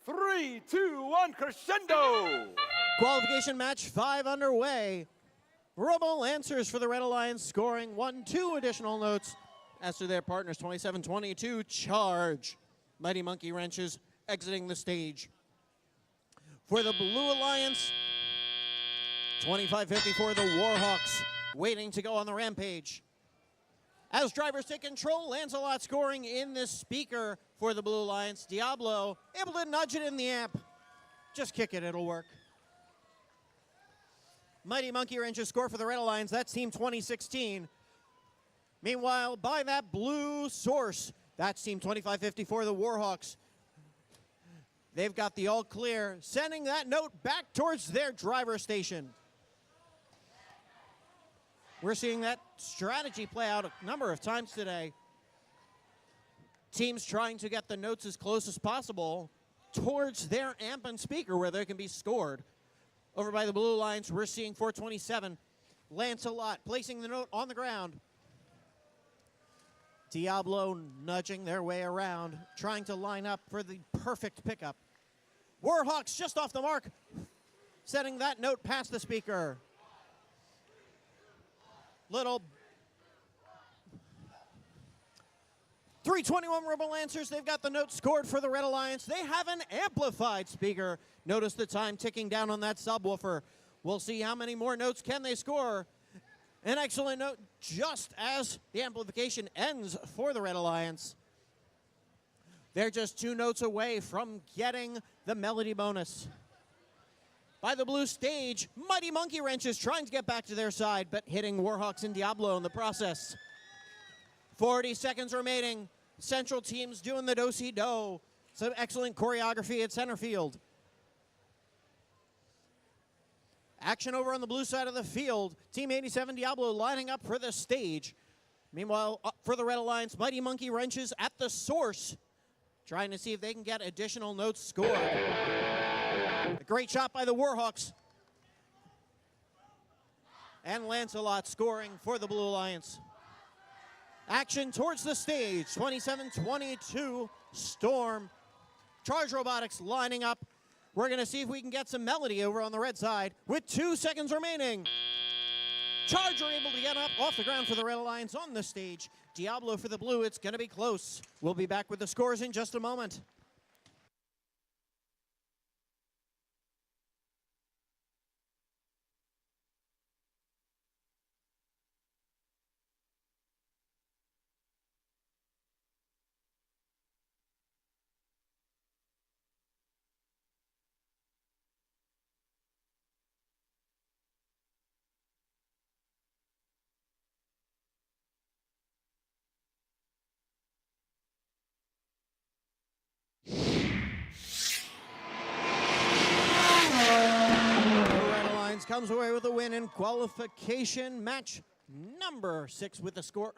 3-2-1 crescendo. Qualification match 5 underway. Robo Lancers for the Red Alliance scoring 2 additional notes as to their partners 27-22 charge. Mighty Monkey Wrenches exiting the stage. For the Blue Alliance, 25-54 the Warhawks waiting to go on the rampage. As drivers take control, Lancelot scoring in this speaker for the Blue Alliance. Diablo able to nudge it in the amp. Just kick it, it'll work. Mighty Monkey Wrenches score for the Red Alliance. That's Team 2016. Meanwhile, by that blue source, that's Team 25-54, the Warhawks. They've got the all clear, sending that note back towards their driver station. We're seeing that strategy play out a number of times today. Teams trying to get the notes as close as possible towards their amp and speaker where they can be scored. Over by the Blue Alliance, we're seeing 427. Lancelot placing the note on the ground. Diablo nudging their way around, trying to line up for the perfect pickup. Warhawks just off the mark, setting that note past the speaker. 321 Robo Lancers, they've got the note scored for the Red Alliance. They have an amplified speaker. Notice the time ticking down on that subwoofer. We'll see how many more notes can they score. An excellent note just as the amplification ends for the Red Alliance. They're just 2 notes away from getting the melody bonus. By the blue stage, Mighty Monkey Wrenches trying to get back to their side, but hitting Warhawks and Diablo in the process. 40 seconds remaining. Central team's doing the do-si-do. Some excellent choreography at center field. Action over on the blue side of the field. Team 87 Diablo lining up for the stage. Meanwhile, up for the Red Alliance, Mighty Monkey Wrenches at the source, trying to see if they can get additional notes scored. A great shot by the Warhawks. And Lancelot scoring for the Blue Alliance. Action towards the stage, 27-22 Storm. Charge Robotics lining up. We're going to see if we can get some melody over on the red side with 2 seconds remaining. Charge are able to get up off the ground for the Red Alliance on the stage. Diablo for the blue, it's going to be close. We'll be back with the scores in just a moment. Comes away with a win in qualification match number 5 with a score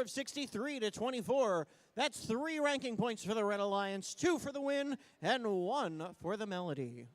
of 63-24. That's 3 ranking points for the Red Alliance, 2 for the win and 1 for the melody.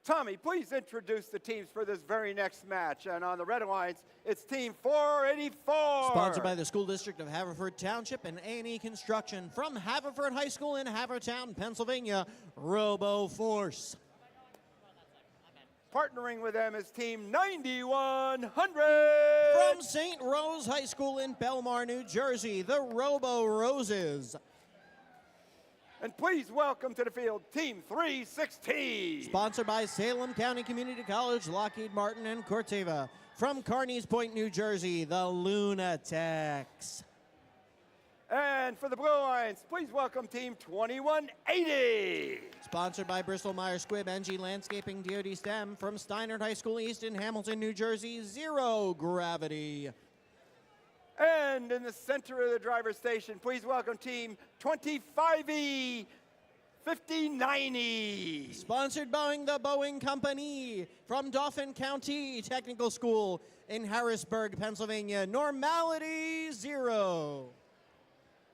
Tommy, please introduce the teams for this very next match. And on the Red Alliance, it's Team 484. Sponsored by the School District of Haverford Township and A&E Construction from Haverford High School in Havertown, Pennsylvania, Robo Force. Partnering with them is Team 9100. From St. Rose High School in Belmar, New Jersey, the Robo Roses. And please welcome to the field Team 316. Sponsored by Salem County Community College, Lockheed Martin, and Corteva. From Carneys Point, New Jersey, the Lunatics. And And for the Blue Alliance, please welcome Team 2180. Sponsored by Bristol Myers Squibb, NG Landscaping, DoD STEM, from Steinert High School East in Hamilton, New Jersey, Zero Gravity. And in the center of the driver's station, please welcome Team 25E 5090. Sponsored by the Boeing Company, from Dauphin County Technical School in Harrisburg, Pennsylvania, Normality Zero.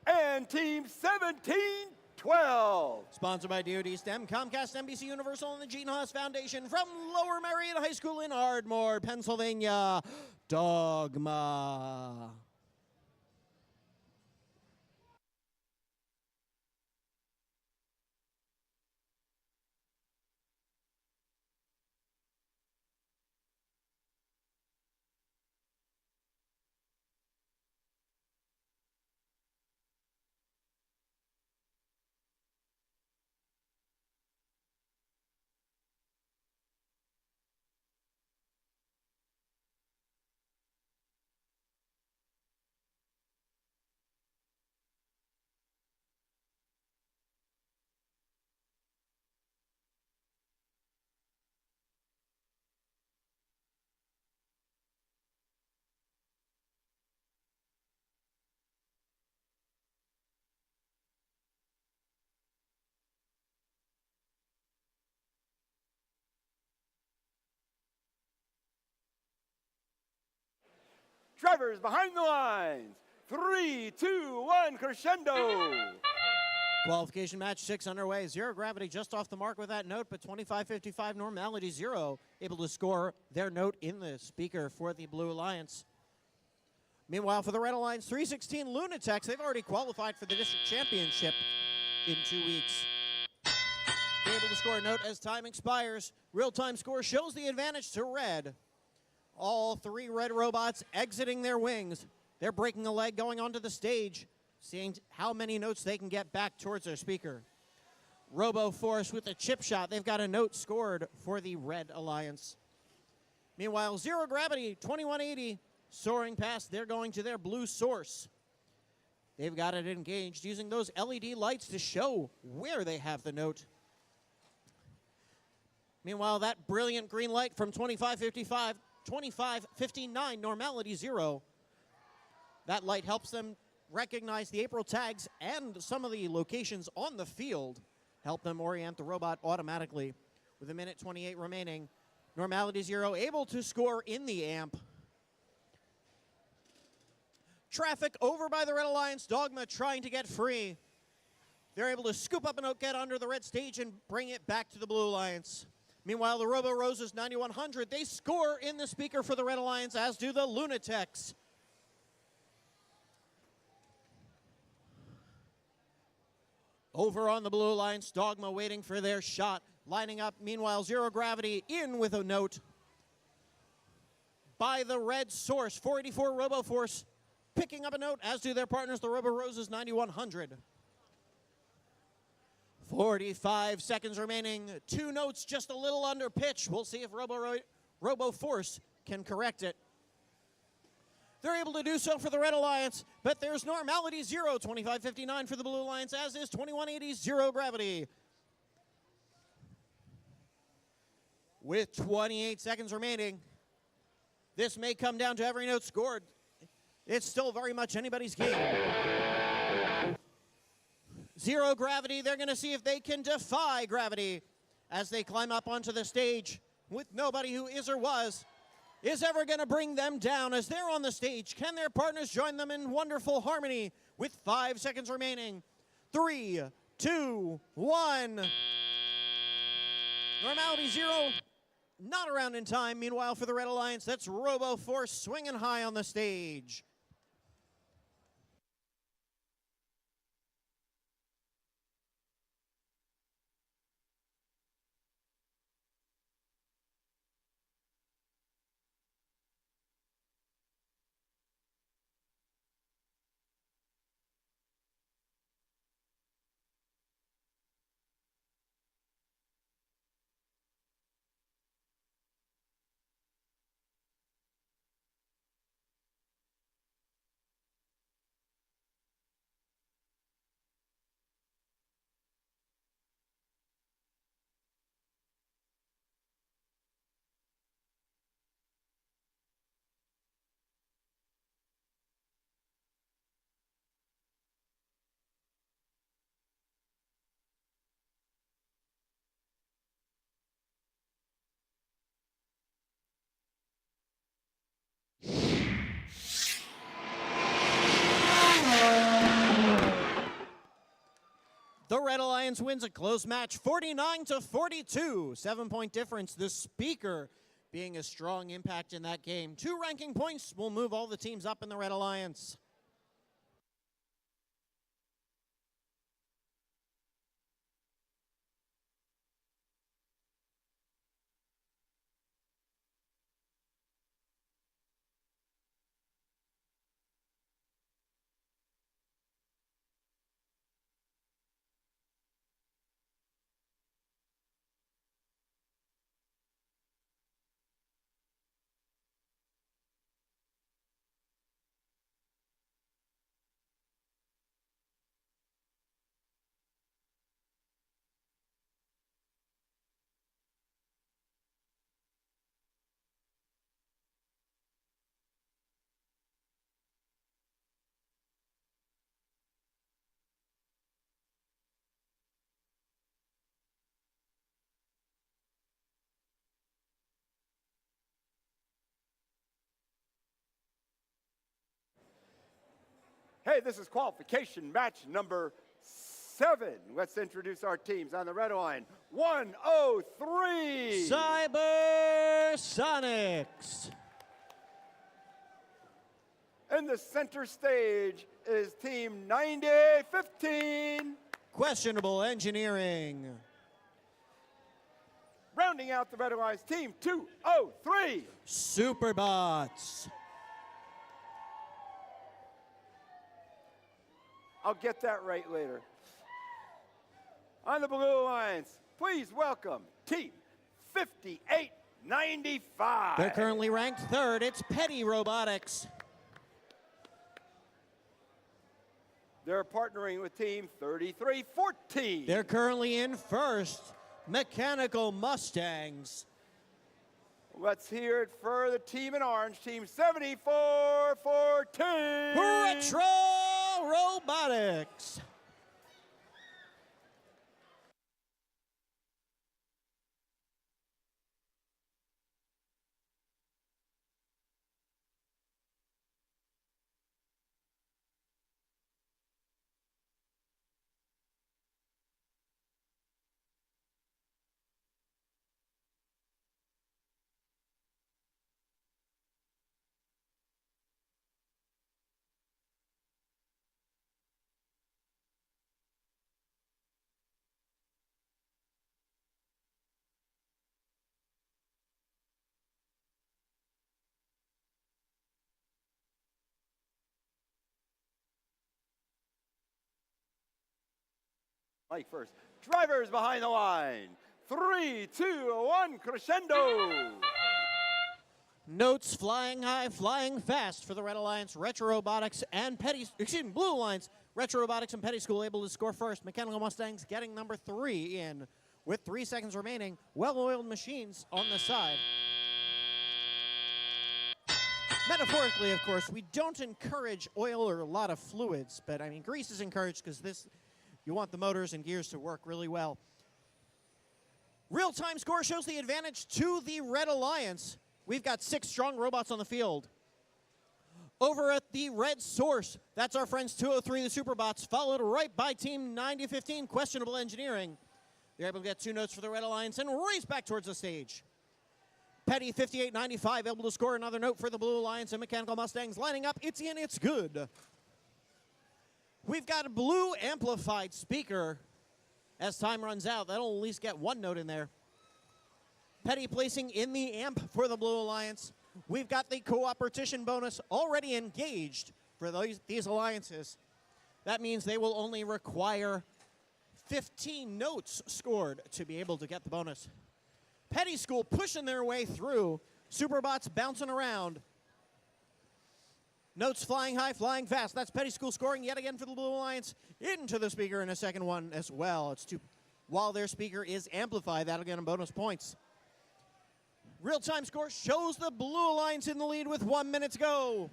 And Team 1712. Sponsored by DoD STEM, Comcast, NBC Universal, and the Gene Haas Foundation, from Lower Merion High School in Ardmore, Pennsylvania, Dogma. Drivers behind the lines. 3, 2, 1, crescendo. Qualification match 6 underway. Zero Gravity just off the mark with that note, but 25-55 Normality Zero able to score their note in the speaker for the Blue Alliance. Meanwhile, for the Red Alliance, 316 Lunatics, they've already qualified for the district championship in 2 weeks. They're able to score a note as time expires. Real-time score shows the advantage to Red. All 3 Red robots exiting their wings. They're breaking a leg going onto the stage, seeing how many notes they can get back towards their speaker. Robo Force with a chip shot. They've got a note scored for the Red Alliance. Meanwhile, Zero Gravity, 2180, soaring past. They're going to their blue source. They've got it engaged using those LED lights to show where they have the note. Meanwhile, that brilliant green light from 2559 Normality Zero. That light helps them recognize the April tags and some of the locations on the field, help them orient the robot automatically. With 1:28 remaining, Normality Zero able to score in the amp. Traffic over by the Red Alliance. Dogma trying to get free. They're able to scoop up a note, get under the red stage, and bring it back to the Blue Alliance. Meanwhile, the Robo Roses 9100, they score in the speaker for the Red Alliance, as do the Lunatics. Over on the Blue Alliance, Dogma waiting for their shot, lining up. Meanwhile, Zero Gravity in with a note by the red source. 484 Robo Force picking up a note, as do their partners, the Robo Roses 9100. 45 seconds remaining. 2 notes just a little under pitch. We'll see if Robo Force can correct it. They're able to do so for the Red Alliance, but there's Normality Zero, 2559 for the Blue Alliance, as is 2180 Zero Gravity. With 28 seconds remaining, this may come down to every note scored. It's still very much anybody's game. Zero Gravity, they're going to see if they can defy gravity as they climb up onto the stage with nobody who is or was is ever going to bring them down as they're on the stage. Can their partners join them in wonderful harmony with 5 seconds remaining? 3, 2, 1. Normality Zero, not around in time. Meanwhile, for the Red Alliance, that's Robo Force swinging high on the stage. The Red Alliance wins a close match, 49-42. 7-point difference. The speaker being a strong impact in that game. 2 ranking points will move all the teams up in the Red Alliance. Hey, this is qualification match number 7. Let's introduce our teams on the red line. 103. Cybersonics. In the center stage is team 9015. Questionable engineering. Rounding out the red alliance, team 203. Superbots. I'll get that right later. On the blue alliance, please welcome team 5895. They're currently ranked 3rd. It's Petty Robotics. They're partnering with team 3314. They're currently in 1st. Mechanical Mustangs. Let's hear it for the team in orange, team 7414. Retro Robotics. Mike first. Drivers behind the line. 3, 2, 1, crescendo. Notes flying high, flying fast for the Red Alliance, Retro Robotics and Blue Alliance, Retro Robotics and Petty School able to score first. Mechanical Mustangs getting number 3 in with 3 seconds remaining. Well-oiled machines on the side. Metaphorically, of course, we don't encourage oil or a lot of fluids, but I mean, grease is encouraged because you want the motors and gears to work really well. Real-time score shows the advantage to the Red Alliance. We've got 6 strong robots on the field. Over at the red source, that's our friends 203, the Superbots, followed right by team 9015, Questionable Engineering. They're able to get 2 notes for the Red Alliance and race back towards the stage. Petty 5895 able to score another note for the Blue Alliance, and Mechanical Mustangs lining up. It's in, it's good. We've got a blue amplified speaker. As time runs out, that'll at least get 1 note in there. Petty placing in the amp for the Blue Alliance. We've got the cooperation bonus already engaged for these alliances. That means they will only require 15 notes scored to be able to get the bonus. Petty School pushing their way through. Superbots bouncing around. Notes flying high, flying fast. That's Petty School scoring yet again for the Blue Alliance. Into the speaker in a second one as well. While their speaker is amplified, that'll get them bonus points. Real-time score shows the Blue Alliance in the lead with 1 minute to go.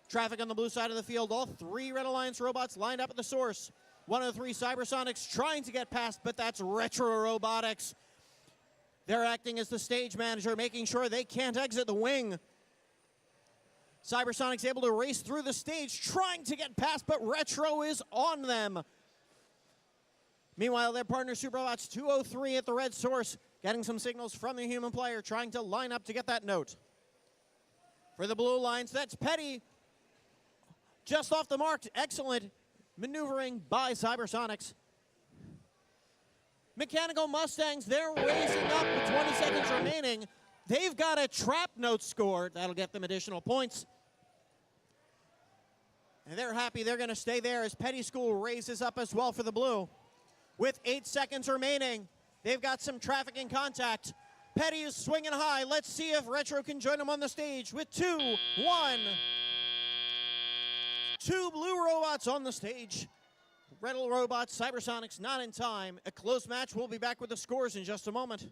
Traffic on the blue side of the field. All 3 Red Alliance robots lined up at the source. 103 Cybersonics trying to get past, but that's Retro Robotics. They're acting as the stage manager, making sure they can't exit the wing. Cybersonics able to race through the stage, trying to get past, but Retro is on them. Meanwhile, their partner Super Robots 203 at the red source, getting some signals from the human player, trying to line up to get that note. For the Blue Alliance, that's Petty. Just off the mark, excellent maneuvering by Cybersonics. Mechanical Mustangs, they're racing up with 20 seconds remaining. They've got a trap note scored. That'll get them additional points. And they're happy they're going to stay there as Petty School raises up as well for the blue. With 8 seconds remaining, they've got some traffic in contact. Petty is swinging high. Let's see if Retro can join them on the stage with 2-1. 2 blue robots on the stage. Red Robots, Cybersonics not in time. A close match. We'll be back with the scores in just a moment.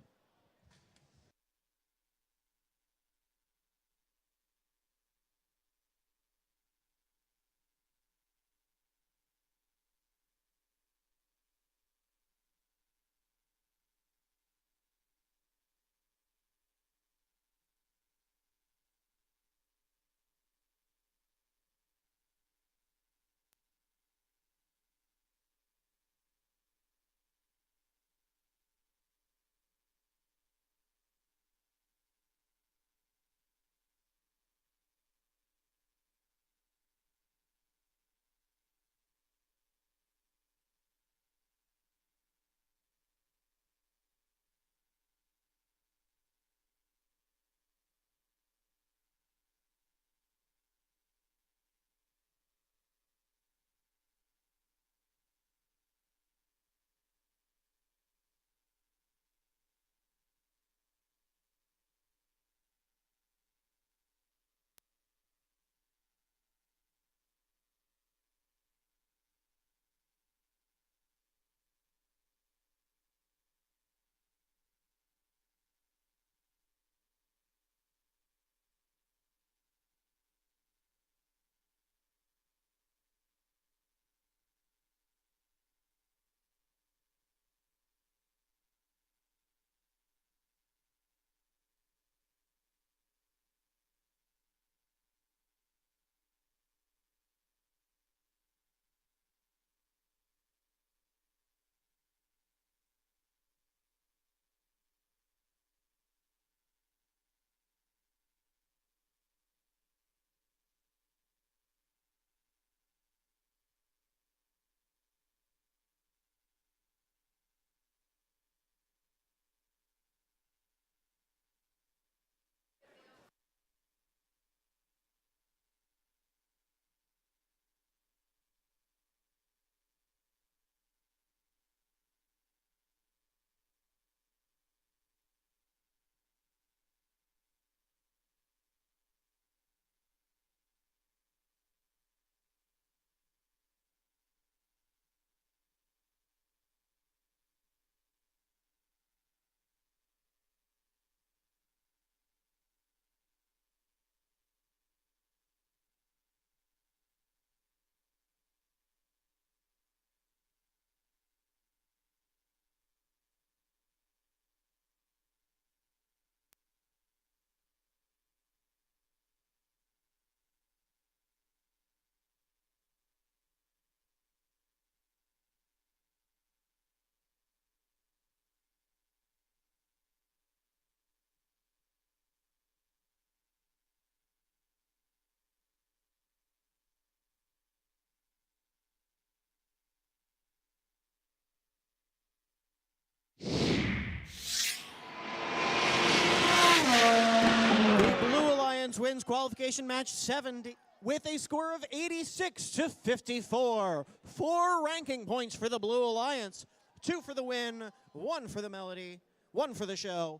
Wins qualification match 70 with a score of 86-54. 4 ranking points for the Blue Alliance. 2 for the win, 1 for the melody, 1 for the show.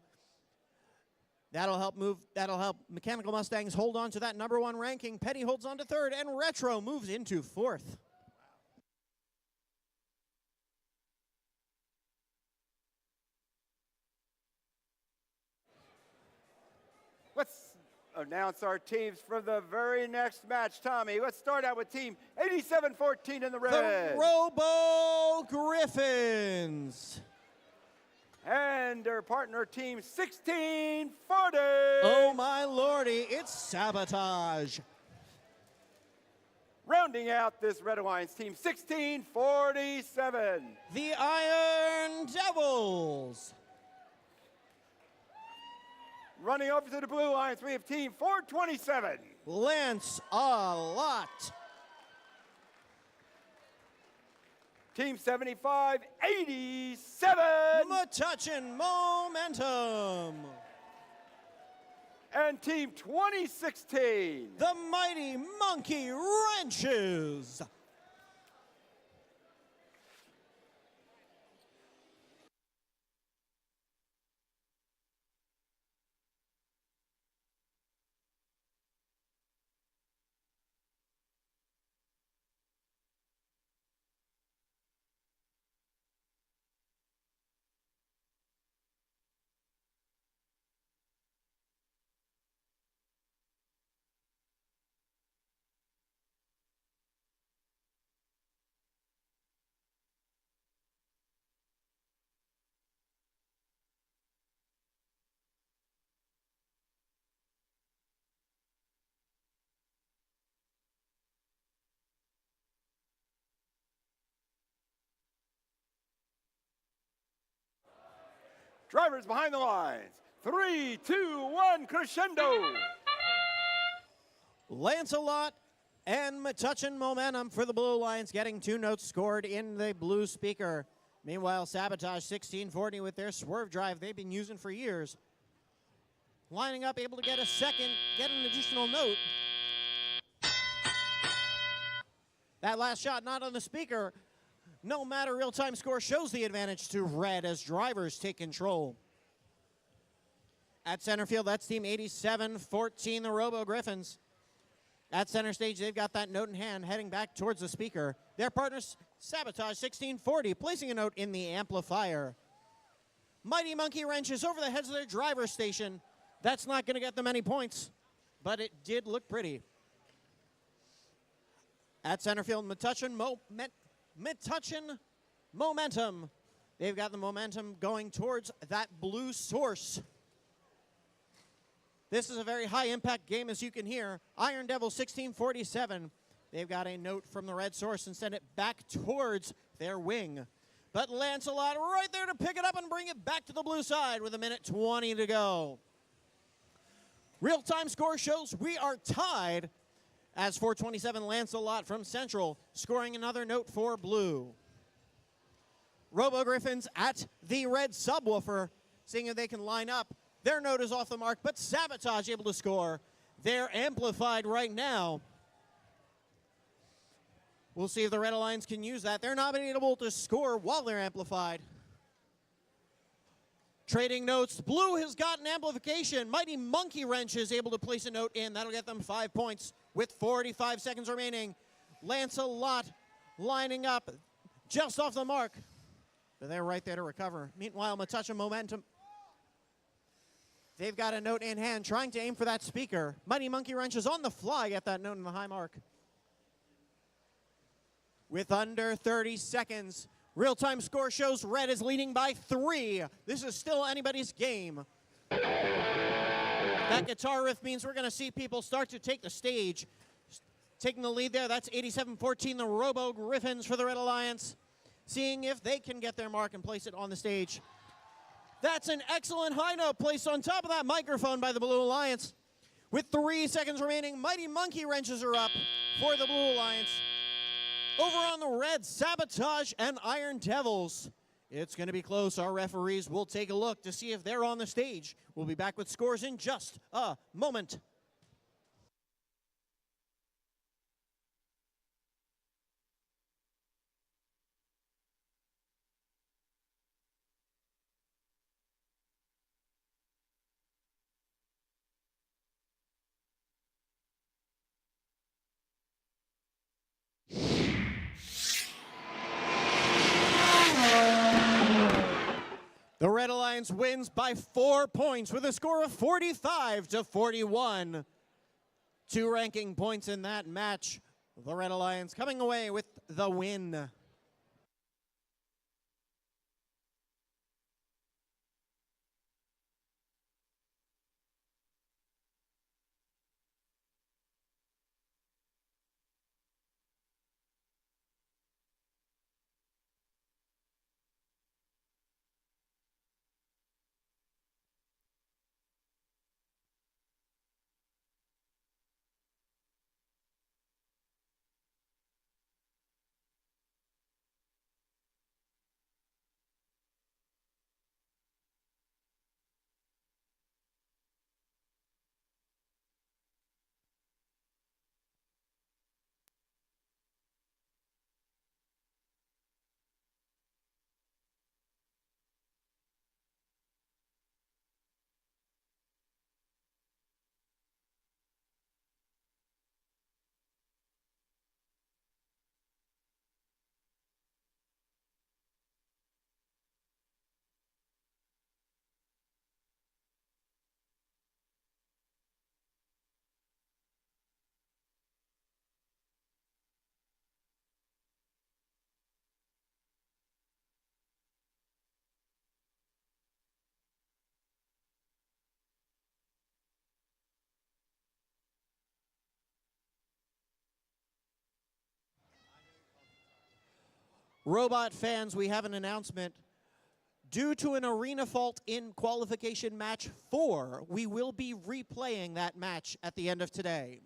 That'll help Mechanical Mustangs hold on to that #1 ranking. Petty holds on to 3rd, and Retro moves into 4th. Let's announce our teams for the very next match. Tommy, let's start out with team 8714 in the red. The Robo Griffins. And their partner team 1640. Oh my lordy, it's Sabotage. Rounding out this Red Alliance team, 1647. The Iron Devils. Running over to the Blue Alliance, we have team 427. Lance a lot. Team 7587. Metuchen Momentum. And team 2016. The Mighty Monkey Wrenches. Drivers behind the lines. 3, 2, 1, crescendo. Lancelot and Metuchen Momentum for the Blue Alliance, getting 2 notes scored in the blue speaker. Meanwhile, Sabotage 1640 with their swerve drive they've been using for years. Lining up, able to get a second, get an additional note. That last shot not on the speaker. No matter, real-time score shows the advantage to Red as drivers take control. At center field, that's team 87-14, the Robo Griffins. At center stage, they've got that note in hand, heading back towards the speaker. Their partners, Sabotage 1640, placing a note in the amplifier. Mighty Monkey Wrenches over the heads of their driver station. That's not going to get them any points, but it did look pretty. At center field, Metuchen Momentum. They've got the momentum going towards that blue source. This is a very high-impact game, as you can hear. Iron Devil 1647. They've got a note from the red source and send it back towards their wing. But Lancelot right there to pick it up and bring it back to the blue side with 1:20 to go. Real-time score shows we are tied as 427 Lancelot from Central scoring another note for blue. Robo Griffins at the red subwoofer, seeing if they can line up. Their note is off the mark, but Sabotage able to score. They're amplified right now. We'll see if the Red Alliance can use that. They're not being able to score while they're amplified. Trading notes. Blue has gotten amplification. Mighty Monkey Wrench is able to place a note in. That'll get them 5 points with 45 seconds remaining. Lancelot lining up just off the mark. But they're right there to recover. Meanwhile, Metuchen Momentum. They've got a note in hand, trying to aim for that speaker. Mighty Monkey Wrench is on the fly, get that note in the high mark. With under 30 seconds, real-time score shows Red is leading by 3. This is still anybody's game. That guitar riff means we're going to see people start to take the stage. Taking the lead there, that's 87-14, the Robo Griffins for the Red Alliance. Seeing if they can get their mark and place it on the stage. That's an excellent high note placed on top of that microphone by the Blue Alliance. With 3 seconds remaining, Mighty Monkey Wrenches are up for the Blue Alliance. Over on the red, Sabotage and Iron Devils. It's going to be close. Our referees will take a look to see if they're on the stage. We'll be back with scores in just a moment. The Red Alliance wins by 4 points with a score of 45-41. 2 ranking points in that match. The Red Alliance coming away with the win. Robot fans, we have an announcement. Due to an arena fault in qualification match 4, we will be replaying that match at the end of today.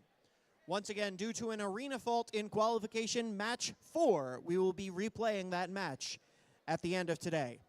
Once again, due to an arena fault in qualification match 4, we will be replaying that match at the end of today.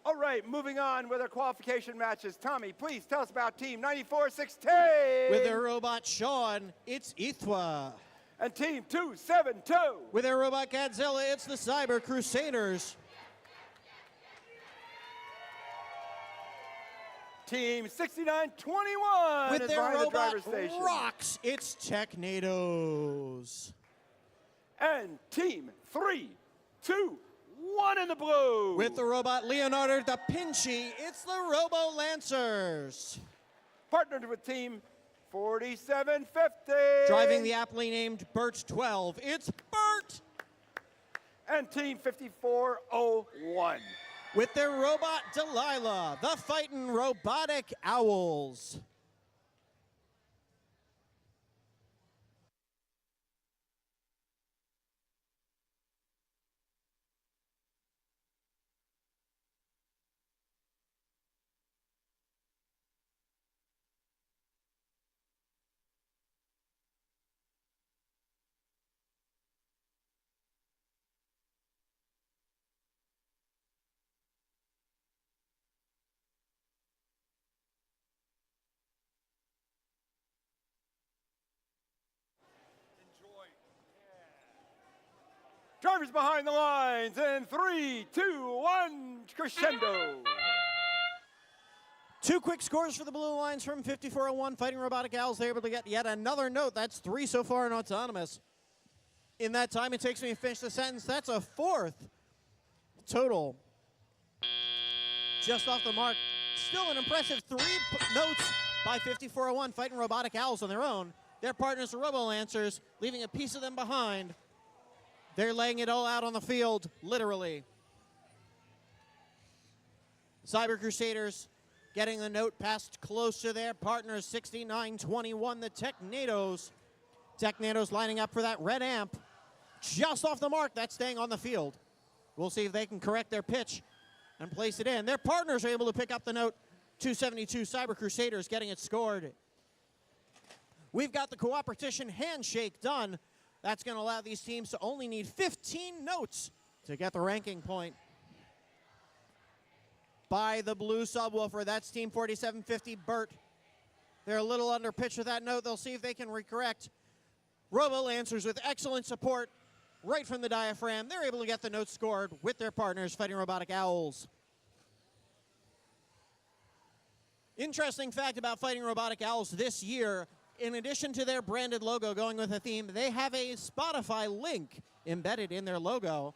All right, moving on with our qualification matches. Tommy, please tell us about Team 9416. With their robot Sean, it's Ithwa. And Team 272. With their robot Godzilla, it's the Cyber Crusaders. Team 6921 With is their behind the robot driver's station. Rocks, it's Technados. And Team 321 in the blue. With the robot Leonardo da Vinci, it's the Robo Lancers. Partnered with Team 4750. Driving the aptly named Bert 12, it's Bert. And Team 5401. With their robot Delilah, the fightin' robotic owls. Drivers behind the lines in 3, 2, 1, crescendo. 2 quick scores for the blue lines from 5401 Fighting Robotic Owls. They're able to get yet another note. That's 3 so far in autonomous. In that time it takes me to finish the sentence, that's a 4th total. Just off the mark. Still an impressive 3 notes by 5401 Fighting Robotic Owls on their own. Their partners, the Robo Lancers, leaving a piece of them behind. They're laying it all out on the field, literally. Cyber Crusaders getting the note passed close to their partners, 6921, the Technados. Technados lining up for that red amp. Just off the mark, that's staying on the field. We'll see if they can correct their pitch and place it in. Their partners are able to pick up the note, 272 Cyber Crusaders getting it scored. We've got the cooperation handshake done. That's going to allow these teams to only need 15 notes to get the ranking point. By the blue subwoofer, that's Team 4750, Bert. They're a little under pitch with that note. They'll see if they can recorrect. Robo Lancers with excellent support right from the diaphragm. They're able to get the note scored with their partners, Fighting Robotic Owls. Interesting fact about Fighting Robotic Owls this year, in addition to their branded logo going with a theme, they have a Spotify link embedded in their logo.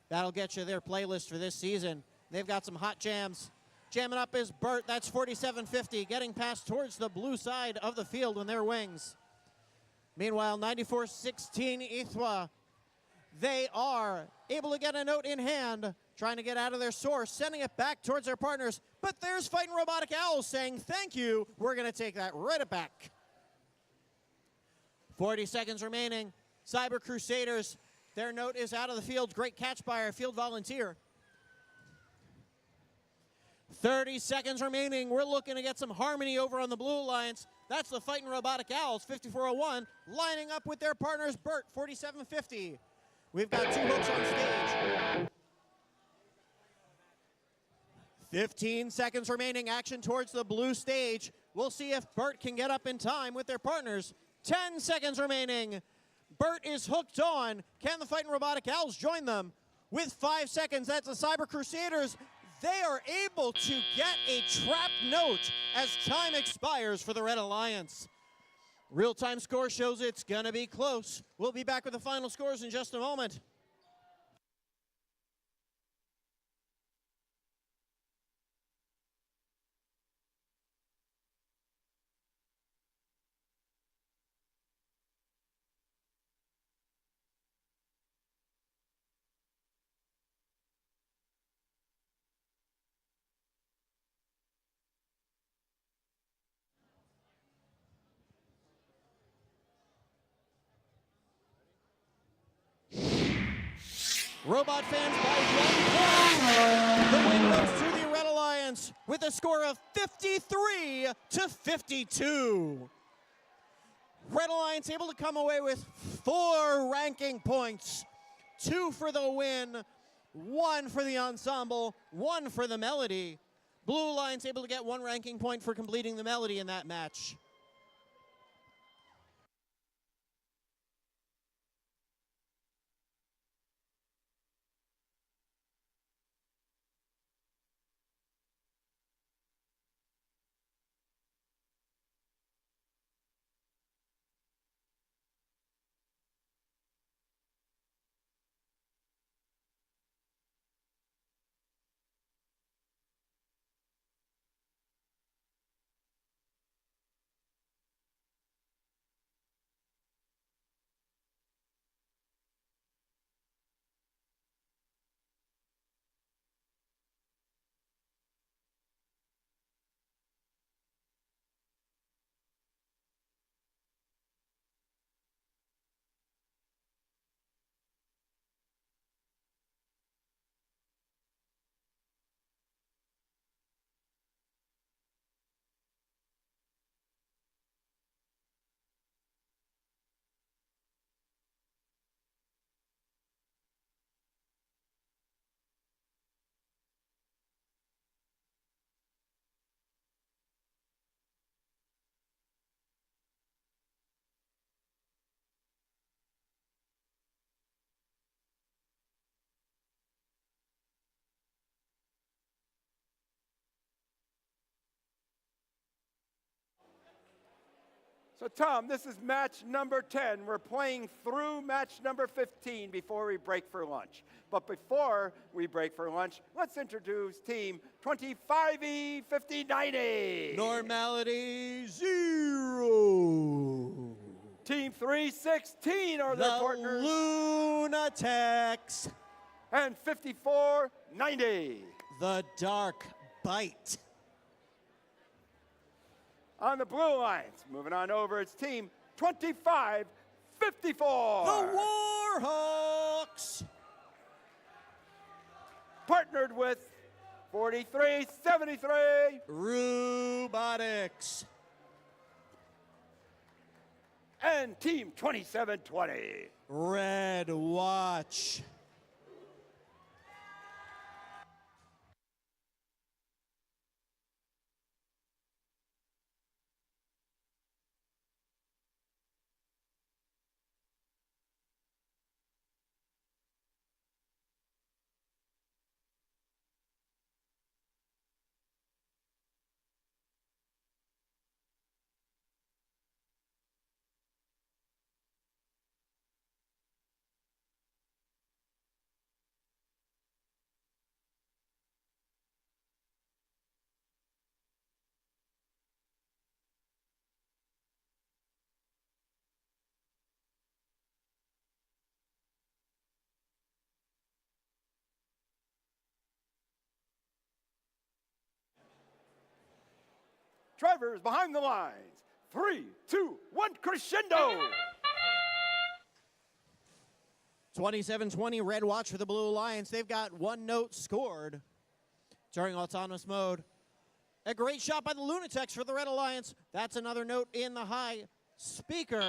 That'll get you their playlist for this season. They've got some hot jams. Jamming up is Bert, that's 4750, getting passed towards the blue side of the field on their wings. Meanwhile, 9416 Ithwa, they are able to get a note in hand, trying to get out of their source, sending it back towards their partners. But there's Fighting Robotic Owls saying, thank you, we're going to take that right back. 40 seconds remaining. Cyber Crusaders, their note is out of the field. Great catch by our field volunteer. 30 seconds remaining. We're looking to get some harmony over on the Blue Alliance. That's the Fighting Robotic Owls, 5401, lining up with their partners, Bert, 4750. We've got 2 hooks on stage. 15 seconds remaining, action towards the blue stage. We'll see if Bert can get up in time with their partners. 10 seconds remaining. Bert is hooked on. Can the Fighting Robotic Owls join them? With 5 seconds, that's the Cyber Crusaders. They are able to get a trap note as time expires for the Red Alliance. Real-time score shows it's going to be close. We'll be back with the final scores in just a moment. Robot fans by 1 point. The win goes to the Red Alliance with a score of 53-52. Red Alliance able to come away with 4 ranking points. 2 for the win, 1 for the ensemble, 1 for the melody. Blue Alliance able to get 1 ranking point for completing the melody in that match. So Tom, this is match number 10. We're playing through match number 15 before we break for lunch. But before we break for lunch, let's introduce team 25E 5090. Normality 0. Team 316 are their partners. Lunatics. And 5490. The Dark Bite. On the Blue Alliance, moving on over, it's team 2554. The Warhawks. Partnered with 4373. Robotics. And team 2720. Red Watch. Drivers behind the lines. 3, 2, 1, crescendo. 27-20 Red Watch for the Blue Alliance. They've got 1 note scored during autonomous mode. A great shot by the Lunatics for the Red Alliance. That's another note in the high speaker.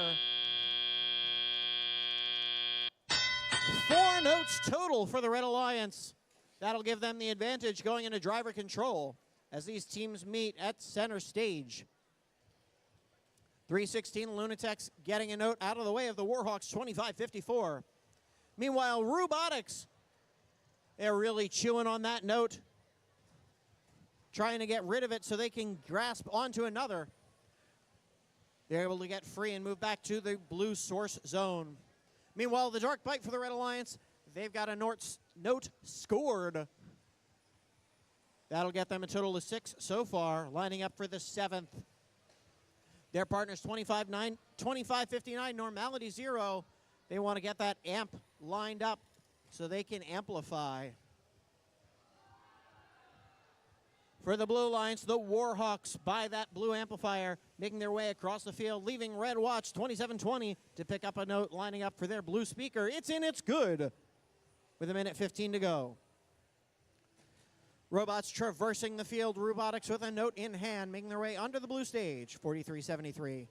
4 notes total for the Red Alliance. That'll give them the advantage going into driver control as these teams meet at center stage. 316 Lunatics getting a note out of the way of the Warhawks, 25-54. Meanwhile, Robotics, they're really chewing on that note. trying to get rid of it so they can grasp onto another. They're able to get free and move back to the blue source zone. Meanwhile, the dark bite for the Red Alliance, they've got a note scored. That'll get them a total of 6 so far, lining up for the 7th. Their partners 25-59, normality 0. They want to get that amp lined up so they can amplify. For the Blue Alliance, the Warhawks by that blue amplifier, making their way across the field, leaving Red Watch 27-20 to pick up a note, lining up for their blue speaker. It's in, it's good, with 1:15 to go. Robots traversing the field, Robotics with a note in hand, making their way under the blue stage, 43-73.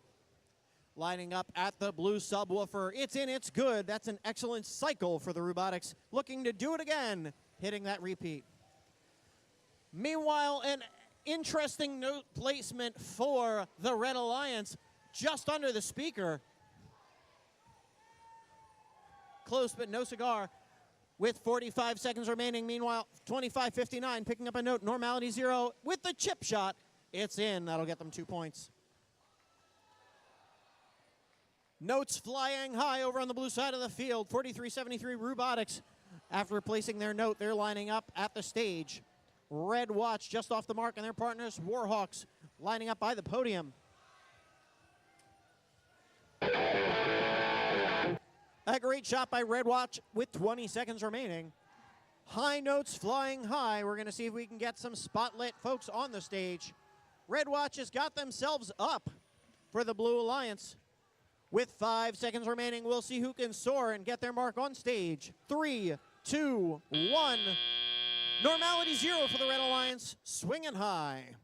Lining up at the blue subwoofer, it's in, it's good. That's an excellent cycle for the Robotics, looking to do it again, hitting that repeat. Meanwhile, an interesting note placement for the Red Alliance, just under the speaker. Close, but no cigar. With 45 seconds remaining, meanwhile, 25-59, picking up a note, normality 0, with the chip shot. It's in, that'll get them 2 points. Notes flying high over on the blue side of the field, 43-73 Robotics. After placing their note, they're lining up at the stage. Red Watch just off the mark, and their partners, Warhawks, lining up by the podium. A great shot by Red Watch with 20 seconds remaining. High notes flying high. We're going to see if we can get some spotlit folks on the stage. Red Watch has got themselves up for the Blue Alliance. With 5 seconds remaining, we'll see who can soar and get their mark on stage. 3, 2, 1. Normality 0 for the Red Alliance, swinging high.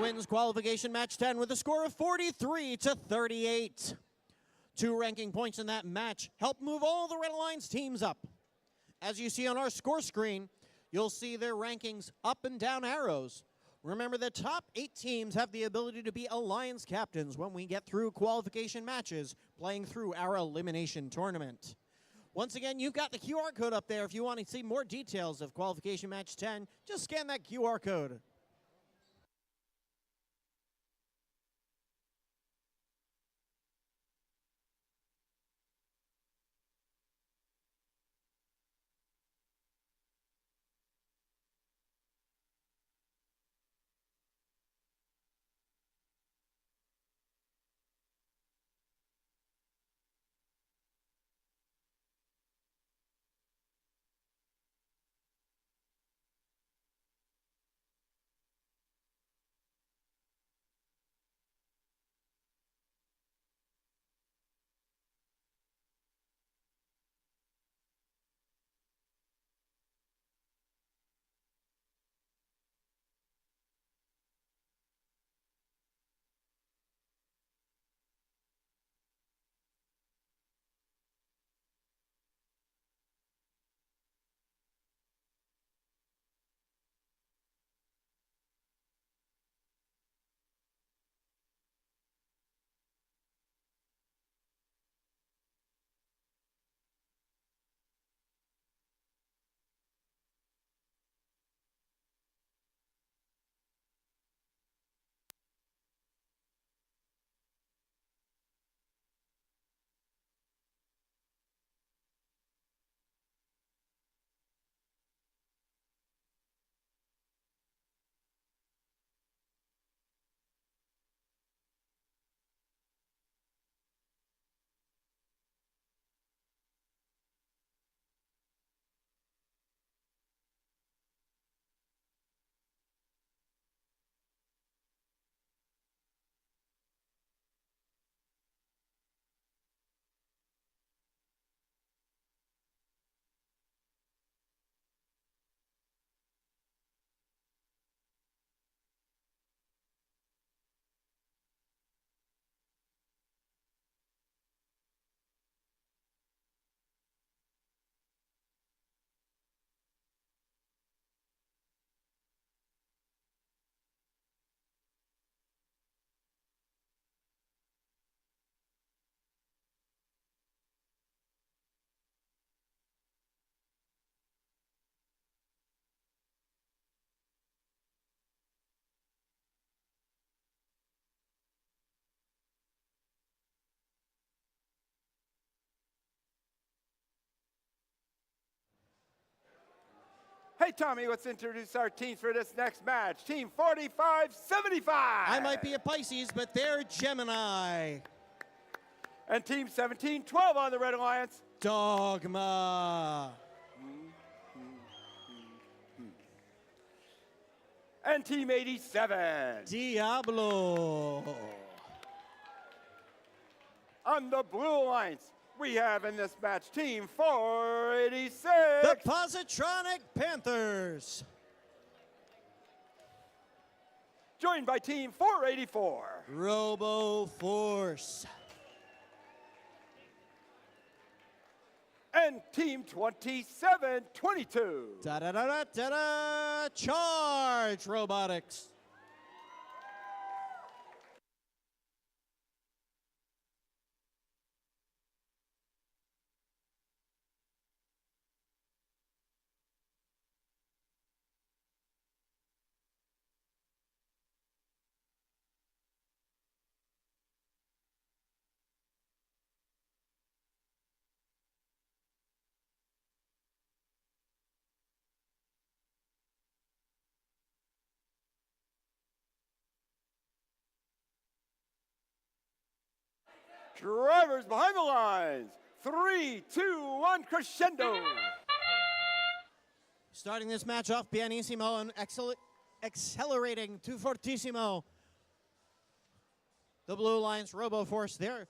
Wins qualification match 10 with a score of 43-38. 2 ranking points in that match help move all the Red Alliance teams up. As you see on our score screen, you'll see their rankings up and down arrows. Remember, the top 8 teams have the ability to be Alliance captains when we get through qualification matches, playing through our elimination tournament. Once again, you've got the QR code up there. If you want to see more details of qualification match 10, just scan that QR code. Hey, Tommy, let's introduce our teams for this next match. Team 4575. I might be a Pisces, but they're Gemini. And Team 1712 on the Red Alliance. Dogma. And Team 87. Diablo. On the Blue Alliance, we have in this match Team 486. The Positronic Panthers. Joined by Team 484. Robo Force. And Team 2722. Da-da-da-da-da-da. Charge Robotics. Drivers behind the lines. 3, 2, 1, crescendo. Starting this match off, pianissimo and accelerating to fortissimo. The Blue Alliance Robo Force, their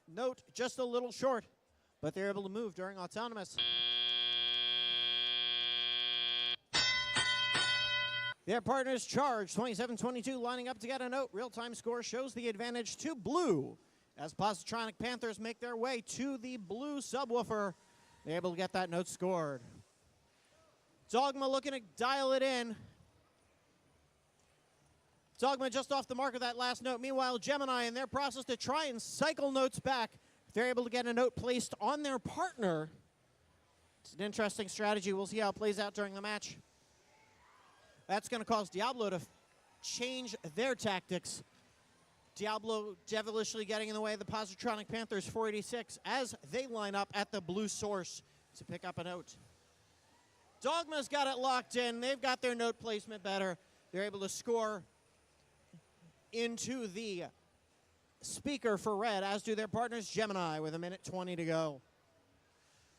note just a little short, but they're able to move during autonomous. Their partners Charge, 27-22, lining up to get a note. Real-time score shows the advantage to Blue as Positronic Panthers make their way to the Blue subwoofer. They're able to get that note scored. Dogma looking to dial it in. Dogma just off the mark of that last note. Meanwhile, Gemini in their process to try and cycle notes back. If they're able to get a note placed on their partner, it's an interesting strategy. We'll see how it plays out during the match. That's going to cause Diablo to change their tactics. Diablo devilishly getting in the way of the Positronic Panthers 486 as they line up at the Blue source to pick up a note. Dogma's got it locked in. They've got their note placement better. They're able to score into the speaker for red, as do their partners Gemini with 1:20 to go.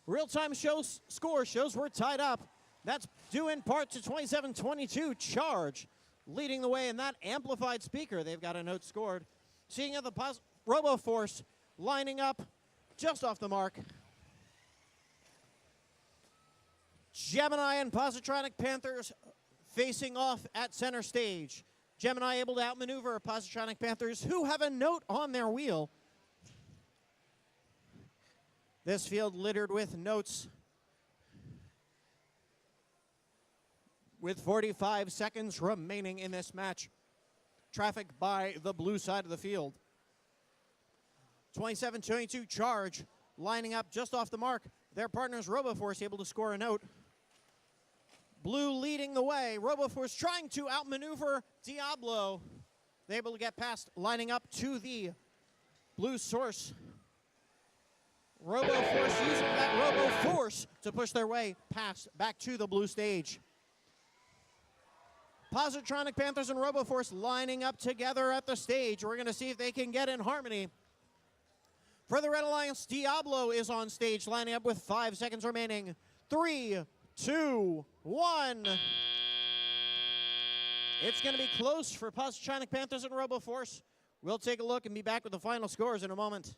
Real-time score shows we're tied up. That's due in part to 27-22 Charge leading the way in that amplified speaker. They've got a note scored. Seeing at the Robo Force lining up just off the mark. Gemini and Positronic Panthers facing off at center stage. Gemini able to outmaneuver Positronic Panthers, who have a note on their wheel. This field littered with notes. With 45 seconds remaining in this match. Traffic by the blue side of the field. 27-22 Charge lining up just off the mark. Their partners RoboForce able to score a note. Blue leading the way. RoboForce trying to outmaneuver Diablo. They're able to get past, lining up to the blue source. RoboForce using that RoboForce to push their way past, back to the blue stage. Positronic Panthers and RoboForce lining up together at the stage. We're going to see if they can get in harmony. For the Red Alliance, Diablo is on stage, lining up with 5 seconds remaining. 3, 2, 1. It's going to be close for Positronic Panthers and RoboForce. We'll take a look and be back with the final scores in a moment.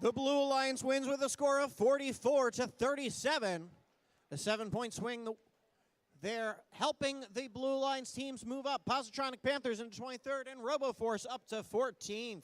The Blue Alliance wins with a score of 44-37. A 7-point swing They're helping the Blue Alliance teams move up. Positronic Panthers into 23rd and RoboForce up to 14th.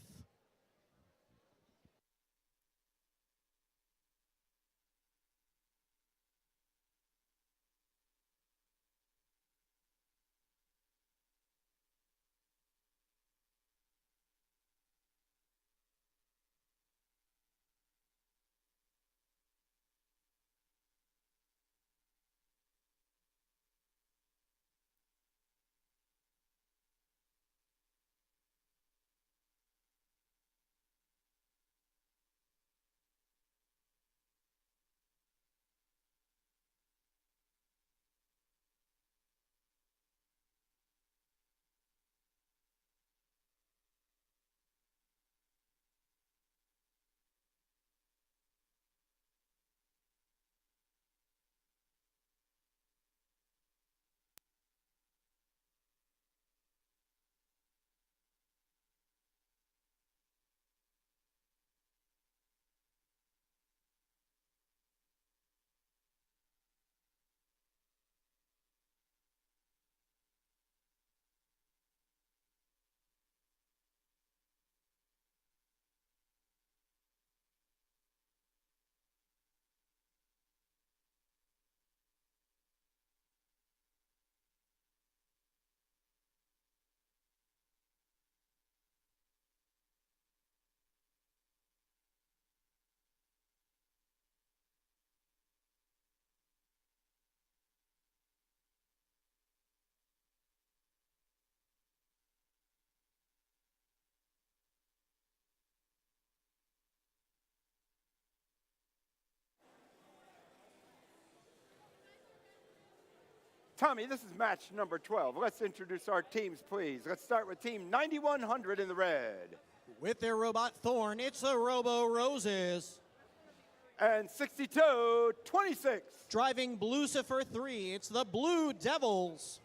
Tommy, this is match number 12. Let's introduce our teams, please. Let's start with team 9100 in the red. With their robot Thorn, it's the Robo Roses. And 6226. Driving Blucifer 3, it's the Blue Devils.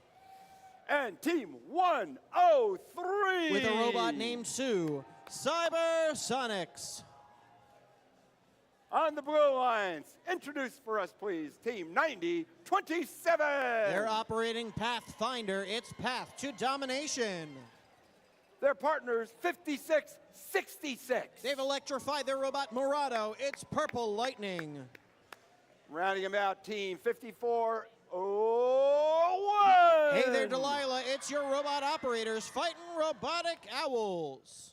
And team 103. With a robot named Sue, Cybersonics. On the Blue Alliance, introduce for us, please, team 9027. They're operating Pathfinder. It's Path to Domination. Their partners, 5666. They've electrified their robot Murado. It's Purple Lightning. Rounding them out, team 5401. Hey there, Delilah. It's your robot operators fighting robotic owls.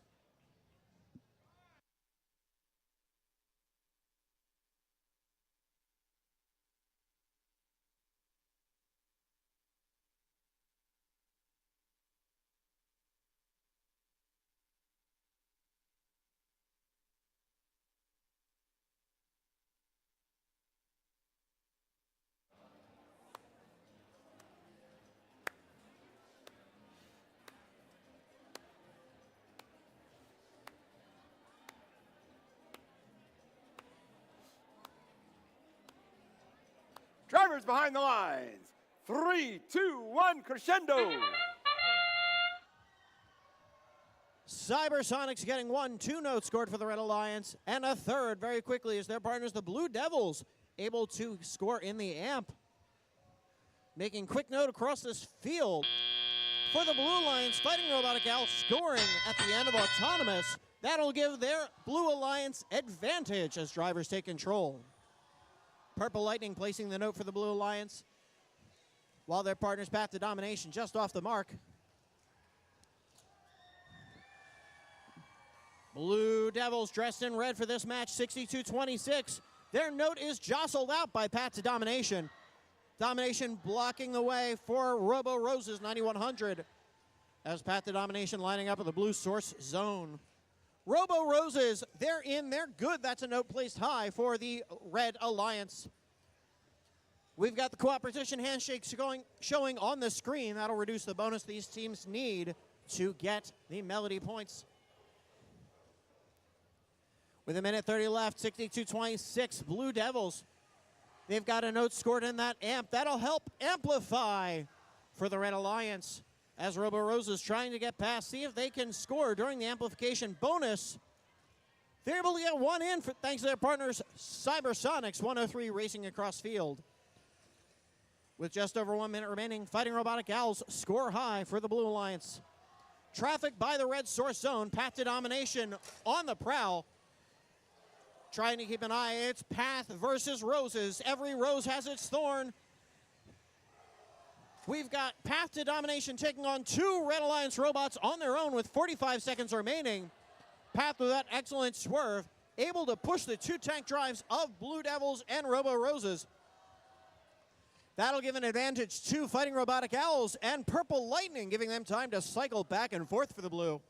Drivers behind the lines. 3, 2, 1, crescendo. Cybersonics getting 1, 2 notes scored for the Red Alliance, and a third very quickly as their partners, the Blue Devils, able to score in the amp. Making quick note across this field for the Blue Alliance, fighting robotic owl scoring at the end of Autonomous. That'll give their Blue Alliance advantage as drivers take control. Purple Lightning placing the note for the Blue Alliance, while their partners Path to Domination just off the mark. Blue Devils dressed in red for this match, 62-26. Their note is jostled out by Path to Domination. Domination blocking the way for Robo Roses 9100 as Path to Domination lining up with the blue source zone. Robo Roses, they're in, they're good. That's a note placed high for the Red Alliance. We've got the cooperation handshakes showing on the screen. That'll reduce the bonus these teams need to get the Melody points. With a minute 30 left, 62-26, Blue Devils. They've got a note scored in that amp. That'll help amplify for the Red Alliance as Robo Roses trying to get past, see if they can score during the amplification bonus. They're able to get one in thanks to their partners, Cybersonics, 103 racing across field. With just over 1 minute remaining, Fighting Robotic Owls score high for the Blue Alliance. Traffic by the red source zone. Path to domination on the prowl. Trying to keep an eye. It's Path versus Roses. Every rose has its thorn. We've got Path to Domination taking on 2 Red Alliance robots on their own with 45 seconds remaining. Path with that excellent swerve, able to push the 2 tank drives of Blue Devils and Robo Roses. That'll give an advantage to Fighting Robotic Owls and Purple Lightning, giving them time to cycle back and forth for the blue.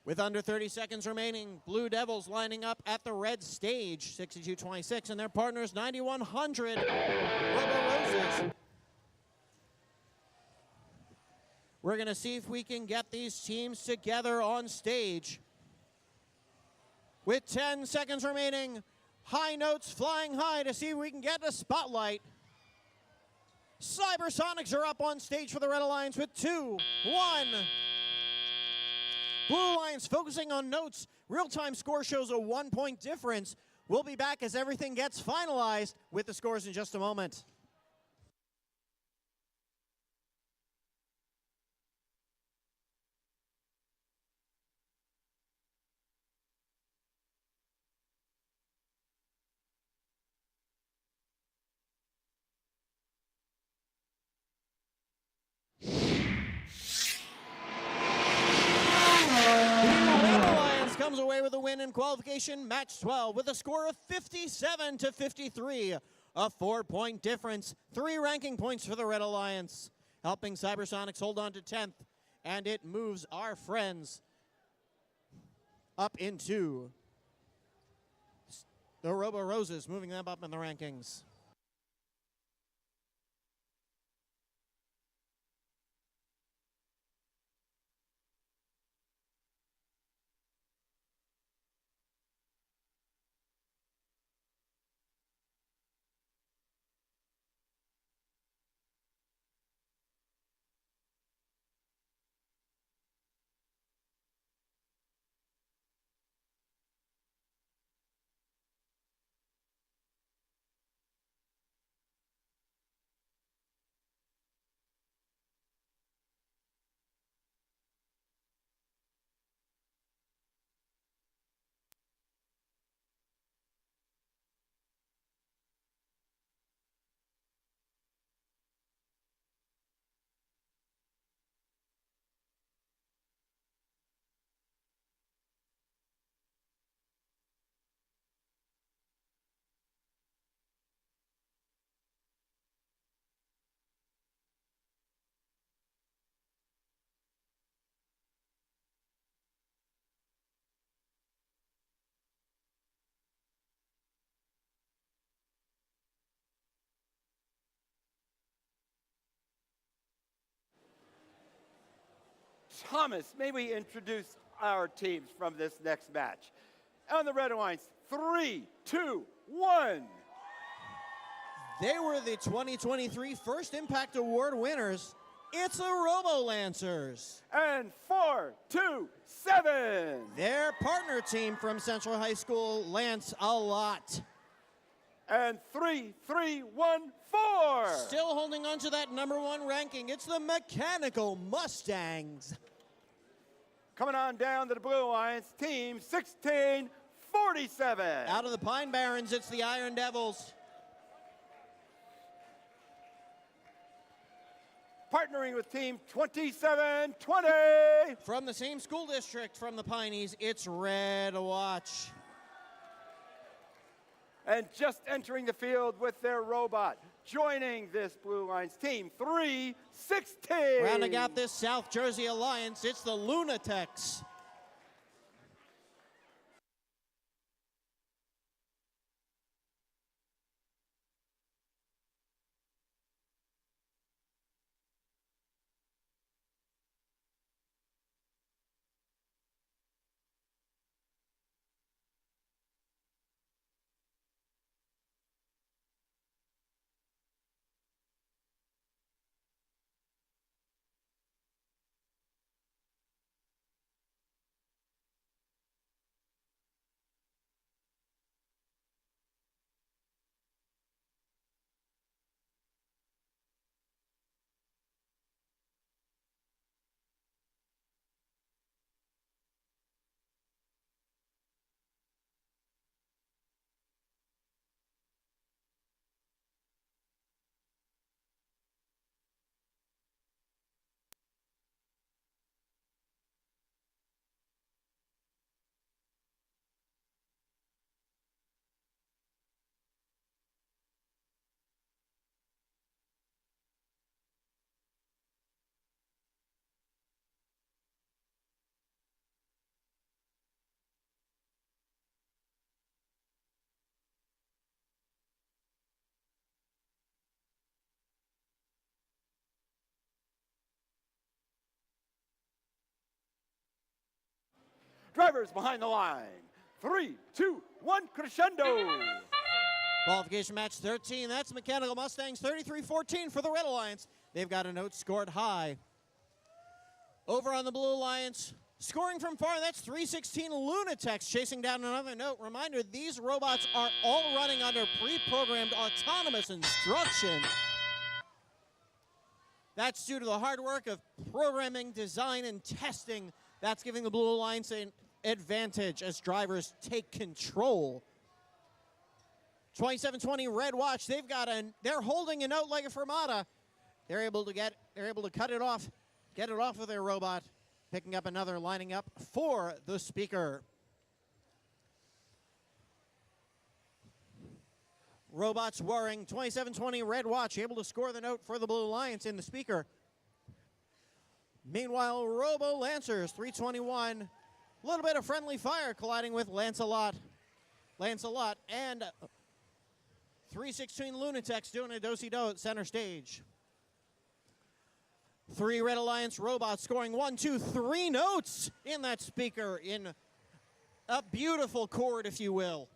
With under 30 seconds remaining, Blue Devils lining up at the red stage, 62-26, and their partners 9100 Robo Roses. We're going to see if we can get these teams together on stage. With 10 seconds remaining, high notes flying high to see if we can get a spotlight. Cybersonics are up on stage for the Red Alliance with 2, 1. Blue Alliance focusing on notes. Real-time score shows a 1-point difference. We'll be back as everything gets finalized with the scores in just a moment. Comes away with a win in qualification match 12 with a score of 57-53, a 4-point difference, 3 ranking points for the Red Alliance, helping Cybersonics hold on to 10th, and it moves our friends up into the Robo Roses, moving them up in the rankings. Thomas, may we introduce our teams from this next match? On the Red Alliance, 3, 2, 1. They were the 2023 First Impact Award winners. It's the Robo Lancers. And 4, 2, 7. Their partner team from Central High School, Lance a Lot. And 3, 3, 1, 4. Still holding on to that #1 ranking. It's the Mechanical Mustangs. Coming on down to the Blue Alliance, team 1647. Out of the Pine Barrens, it's the Iron Devils. Partnering with team 2720. From the same school district from the Pineys, it's Red Watch. And just entering the field with their robot, joining this Blue Alliance team, 316. Rounding out this South Jersey Alliance, it's the Lunatics. Drivers behind the line. 3, 2, 1, crescendo. Qualification match 13. That's Mechanical Mustangs 33-14 for the Red Alliance. They've got a note scored high. Over on the Blue Alliance, scoring from far, that's 316 Lunatics chasing down another note. Reminder, these robots are all running under pre-programmed autonomous instruction. That's due to the hard work of programming, design, and testing. That's giving the Blue Alliance an advantage as drivers take control. 27-20 Red Watch, they're holding a note like a fermata. They're able to cut it off, get it off of their robot, picking up another, lining up for the speaker. Robots whirring, 27-20 Red Watch, able to score the note for the Blue Alliance in the speaker. Meanwhile, Robo Lancers, 321, a little bit of friendly fire colliding with Lancelot and 316 Lunatics doing a do-si-do at center stage. 3 Red Alliance robots scoring 1, 2, 3 notes in that speaker in a beautiful chord, if you will.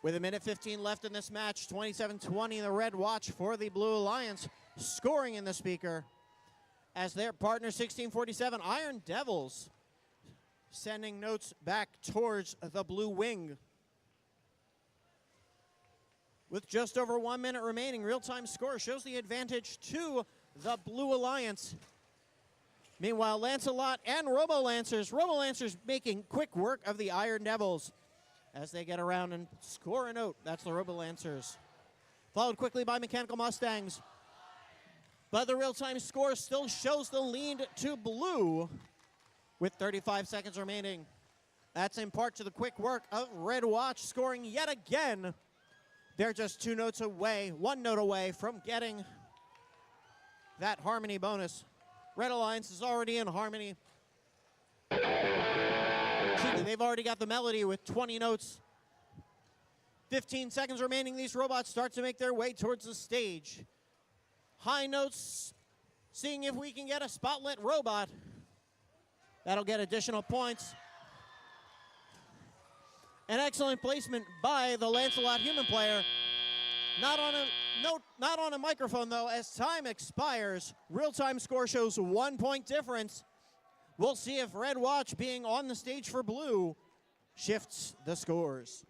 With 1:15 left in this match, 27-20 the Red Watch for the Blue Alliance, scoring in the speaker as their partner 1647 Iron Devils sending notes back towards the Blue Wing. With just over 1 minute remaining, real-time score shows the advantage to the Blue Alliance. Meanwhile, Lancelot and Robo Lancers making quick work of the Iron Devils as they get around and score a note. That's the Robo Lancers. Followed quickly by Mechanical Mustangs. But the real-time score still shows the lead to Blue with 35 seconds remaining. That's in part to the quick work of Red Watch scoring yet again. They're just 2 notes away, 1 note away from getting that harmony bonus. Red Alliance is already in harmony. They've already got the melody with 20 notes. 15 seconds remaining, these robots start to make their way towards the stage. High notes, seeing if we can get a spotlit robot. That'll get additional points. An excellent placement by the Lancelot human player. Not on a microphone though, as time expires. Real-time score shows 1 point difference. We'll see if Red Watch being on the stage for Blue shifts the scores.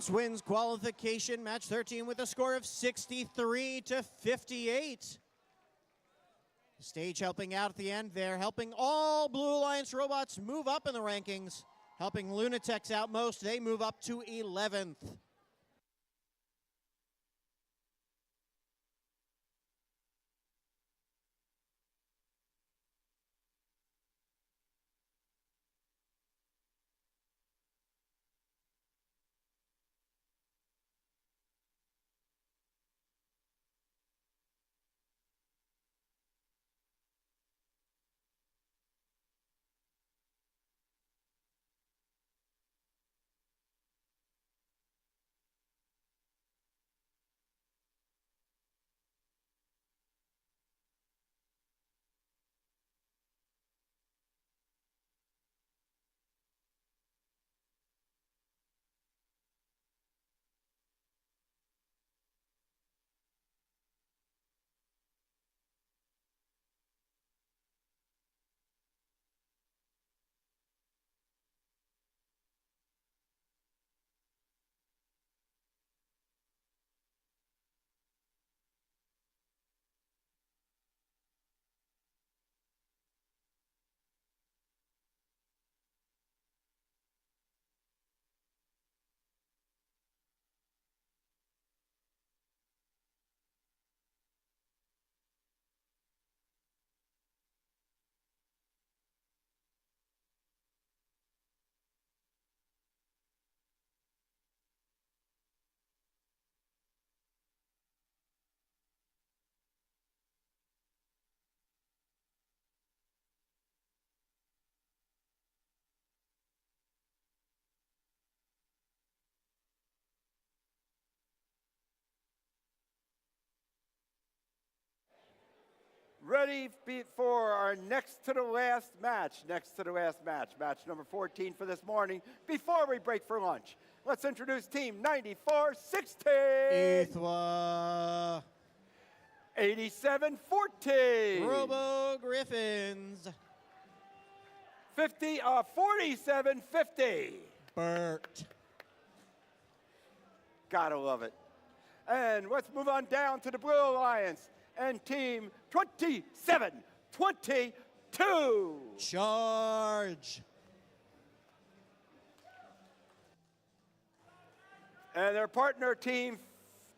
Wins qualification match 13 with a score of 63-58. Stage helping out at the end there, helping all Blue Alliance robots move up in the rankings, helping Lunatics out most. They move up to 11th. ready for our next to the last match. Match number 14 for this morning. Before we break for lunch, let's introduce team 9416. Ethwa. 8714. Robo Griffins. 4750. Bert. Gotta love it. And let's move on down to the Blue Alliance and team 2722. Charge. And their partner team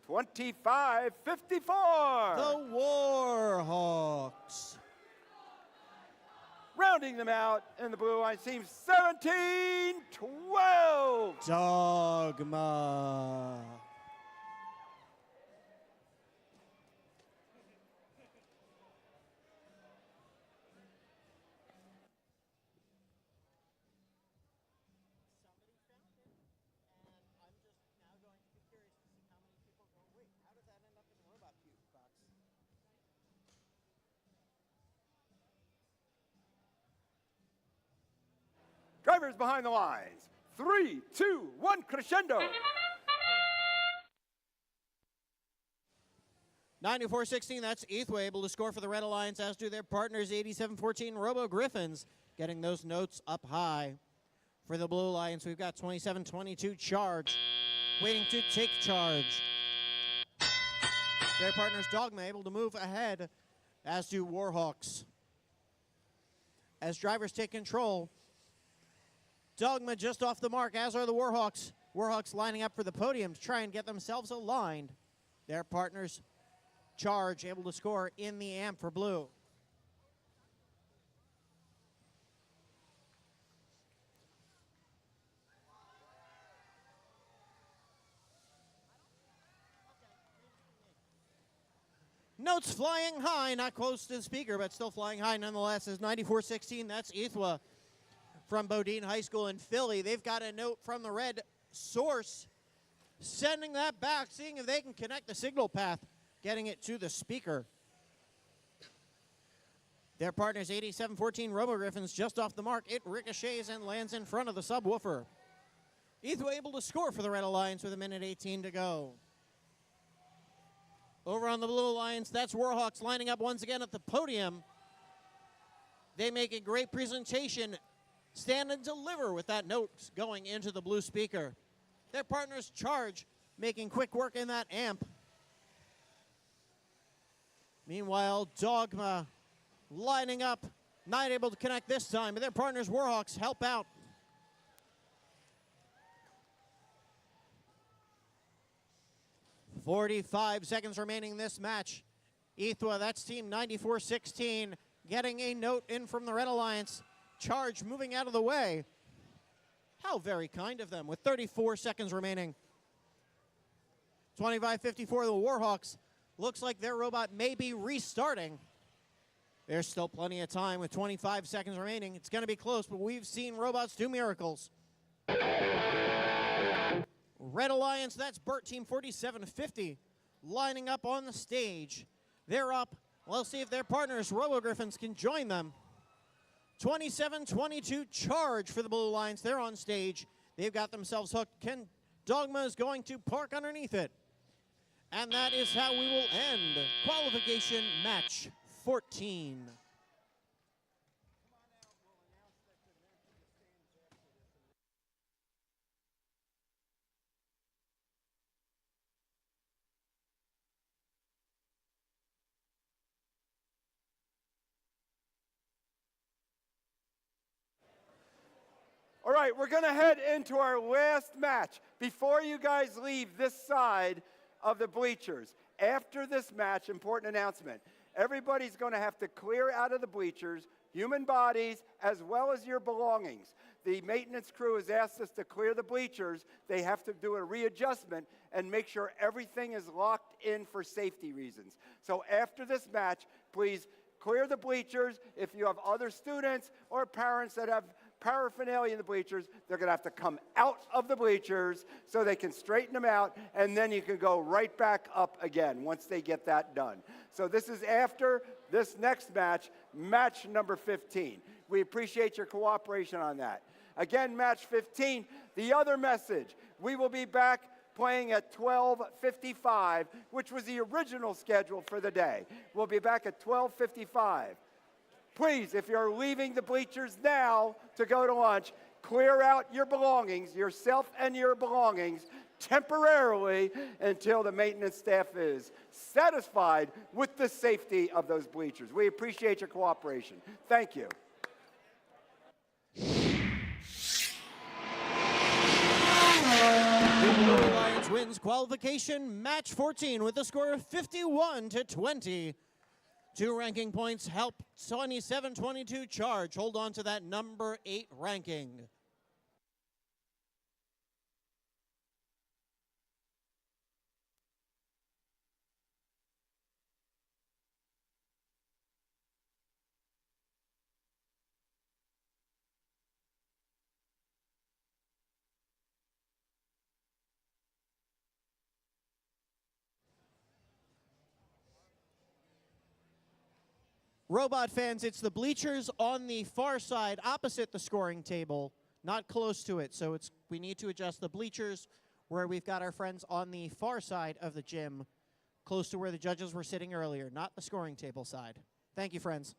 2554. The Warhawks. Rounding them out in the Blue Alliance team 1712. Dogma. Drivers behind the lines. 3, 2, 1, crescendo. 94-16, that's Ethwa able to score for the Red Alliance, as do their partners 87-14 Robo Griffins, getting those notes up high. For the Blue Alliance, we've got 27-22 Charge, waiting to take charge. Their partners Dogma able to move ahead, as do Warhawks. As drivers take control, Dogma just off the mark, as are the Warhawks. Warhawks lining up for the podium to try and get themselves aligned. Their partners, Charge, able to score in the amp for blue. Notes flying high, not close to the speaker, but still flying high nonetheless, as 94-16, that's Ethwa from Bodine High School in Philly. They've got a note from the red source, sending that back, seeing if they can connect the signal path, getting it to the speaker. Their partners 87-14 Robo Griffins just off the mark. It ricochets and lands in front of the subwoofer. Ethwa able to score for the Red Alliance with 1:18 to go. Over on the Blue Alliance, that's Warhawks lining up once again at the podium. They make a great presentation, stand and deliver with that note going into the blue speaker. Their partners Charge, making quick work in that amp. Meanwhile, Dogma lining up, not able to connect this time, but their partners Warhawks help out. .45 seconds remaining in this match. Ethwa, that's team 94-16, getting a note in from the Red Alliance. Charge moving out of the way. How very kind of them, with 34 seconds remaining. 25-54, the Warhawks. Looks like their robot may be restarting. There's still plenty of time with 25 seconds remaining. It's going to be close, but we've seen robots do miracles. Red Alliance, that's Burt, team 4750, lining up on the stage. They're up. We'll see if their partners, Robo Griffins, can join them. 27-22 Charge for the Blue Alliance. They're on stage. They've got themselves hooked. Dogma is going to park underneath it. And that is how we will end qualification match 14. All right, we're going to head into our last match. Before you guys leave this side of the bleachers, after this match, important announcement, everybody's going to have to clear out of the bleachers, human bodies, as well as your belongings. The maintenance crew has asked us to clear the bleachers. They have to do a readjustment and make sure everything is locked in for safety reasons. So after this match, please clear the bleachers. If you have other students or parents that have paraphernalia in the bleachers. They're going to have to come out of the bleachers so they can straighten them out, and then you can go right back up again once they get that done. So this is after this next match, match number 15. We appreciate your cooperation on that. Again, match 15, the other message, we will be back playing at 12:55, which was the original schedule for the day. We'll be back at 12:55. Please, if you're leaving the bleachers now to go to lunch, clear out your belongings, yourself and your belongings, temporarily until the maintenance staff is satisfied with the safety of those bleachers. We appreciate your cooperation. Thank you. Blue Alliance wins qualification match 14 with a score of 51-20. 2 ranking points help 27-22 Charge hold on to that number 8 ranking. Robot fans, it's the bleachers on the far side opposite the scoring table, not close to it. So we need to adjust the bleachers where we've got our friends on the far side of the gym, close to where the judges were sitting earlier, not the scoring table side. Thank you, friends.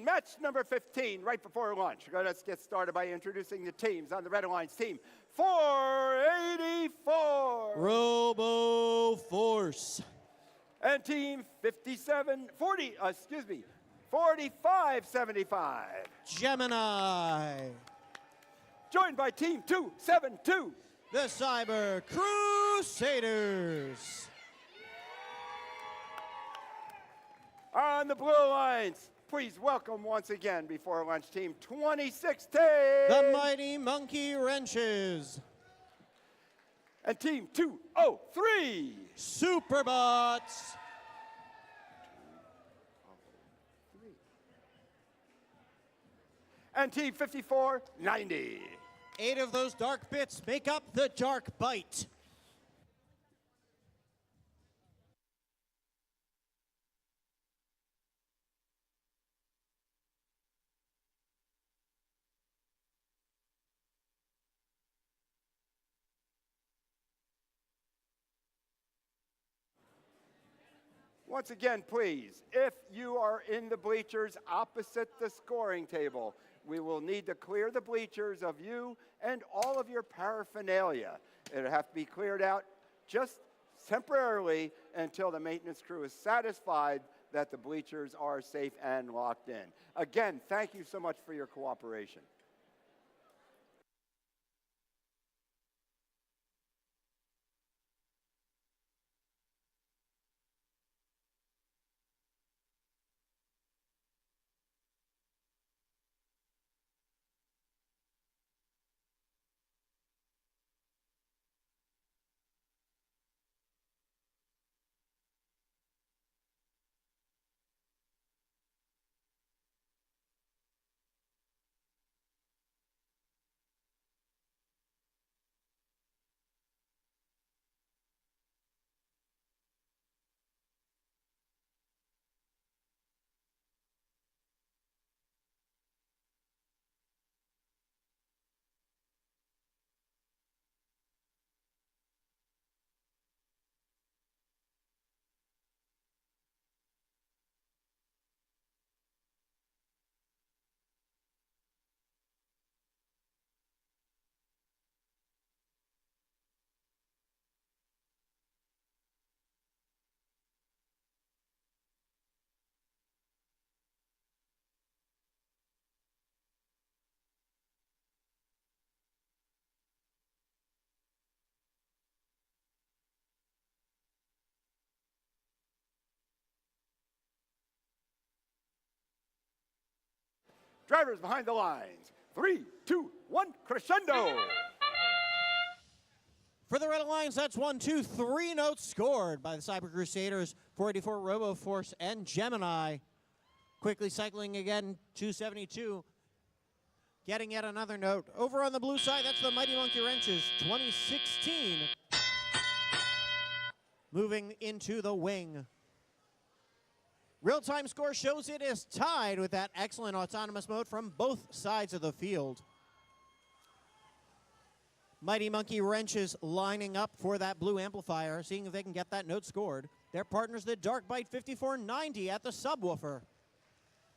Match number 15, right before lunch. Let's get started by introducing the teams. On the Red Alliance team, 484. Robo Force. And team 4575. Gemini. Joined by team 272. The Cyber Crusaders. On the Blue Alliance, please welcome once again before lunch team 2016. The Mighty Monkey Wrenches. And team 203. Superbots. And team 5490. 8 of those dark bits make up the Dark Bite. Once again, please, if you are in the bleachers opposite the scoring table, we will need to clear the bleachers of you and all of your paraphernalia. It'll have to be cleared out just temporarily until the maintenance crew is satisfied that the bleachers are safe and locked in. Again, thank you so much for your cooperation. Drivers behind the lines. 3, 2, 1, crescendo. For the Red Alliance, that's 1, 2, 3 notes scored by the Cyber Crusaders, 484 RoboForce and Gemini. Quickly cycling again, 272. Getting yet another note. Over on the blue side, that's the Mighty Monkey Wrenches, 2016. Moving into the wing. Real-time score shows it is tied with that excellent autonomous mode from both sides of the field. Mighty Monkey Wrenches lining up for that blue amplifier, seeing if they can get that note scored. Their partners, the Dark Bite 5490 at the subwoofer.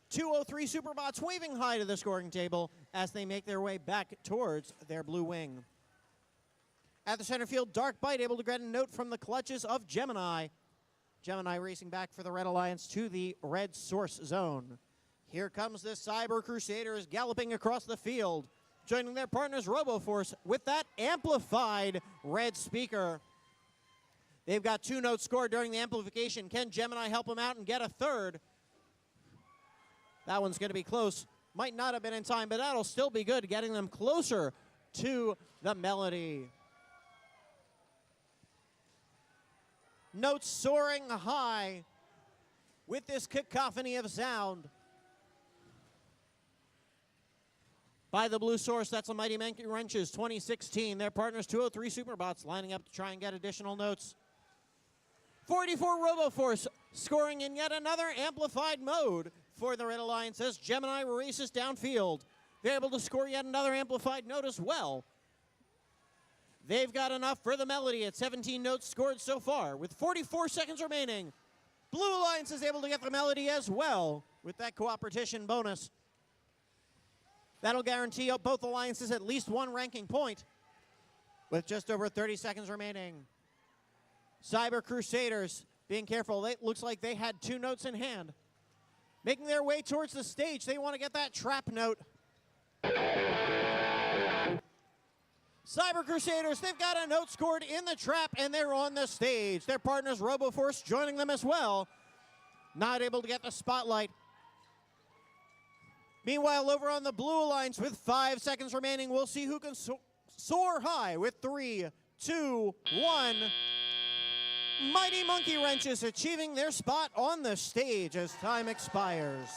203 Superbots waving high to the scoring table as they make their way back towards their blue wing. At the center field, Dark Bite able to get a note from the clutches of Gemini. Gemini racing back for the Red Alliance to the red source zone. Here comes the Cyber Crusaders galloping across the field, joining their partners RoboForce with that amplified red speaker. They've got 2 notes scored during the amplification. Can Gemini help them out and get a third? That one's going to be close. Might not have been in time, but that'll still be good, getting them closer to the melody. Notes soaring high with this cacophony of sound. By the blue source, that's the Mighty Monkey Wrenches 2016. Their partners, 203 Superbots, lining up to try and get additional notes. 44 RoboForce scoring in yet another amplified mode for the Red Alliance as Gemini races downfield. They're able to score yet another amplified note as well. They've got enough for the melody at 17 notes scored so far. With 44 seconds remaining, Blue Alliance is able to get the melody as well with that cooperation bonus. That'll guarantee both alliances at least 1 ranking point with just over 30 seconds remaining. Cyber Crusaders being careful. It looks like they had 2 notes in hand. Making their way towards the stage. They want to get that trap note. Cyber Crusaders, they've got a note scored in the trap, and they're on the stage. Their partners, RoboForce, joining them as well. Not able to get the spotlight. Meanwhile, over on the Blue Alliance, with 5 seconds remaining, we'll see who can soar high with 3, 2, 1. Mighty Monkey Wrenches achieving their spot on the stage as time expires.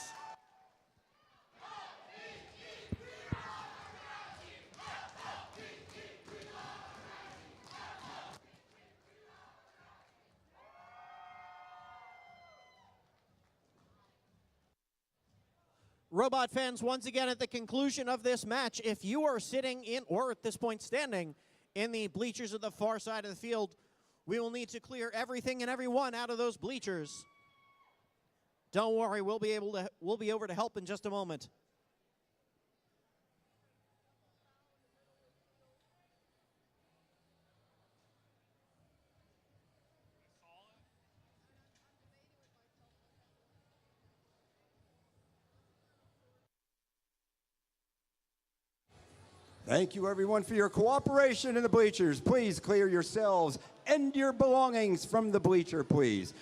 Robot fans, once again at the conclusion of this match, if you are sitting in, or at this point standing, in the bleachers at the far side of the field, we will need to clear everything and everyone out of those bleachers. Don't worry, we'll be over to help in just a moment. Thank you, everyone, for your cooperation in the bleachers. Please clear yourselves and your belongings from the bleacher, please.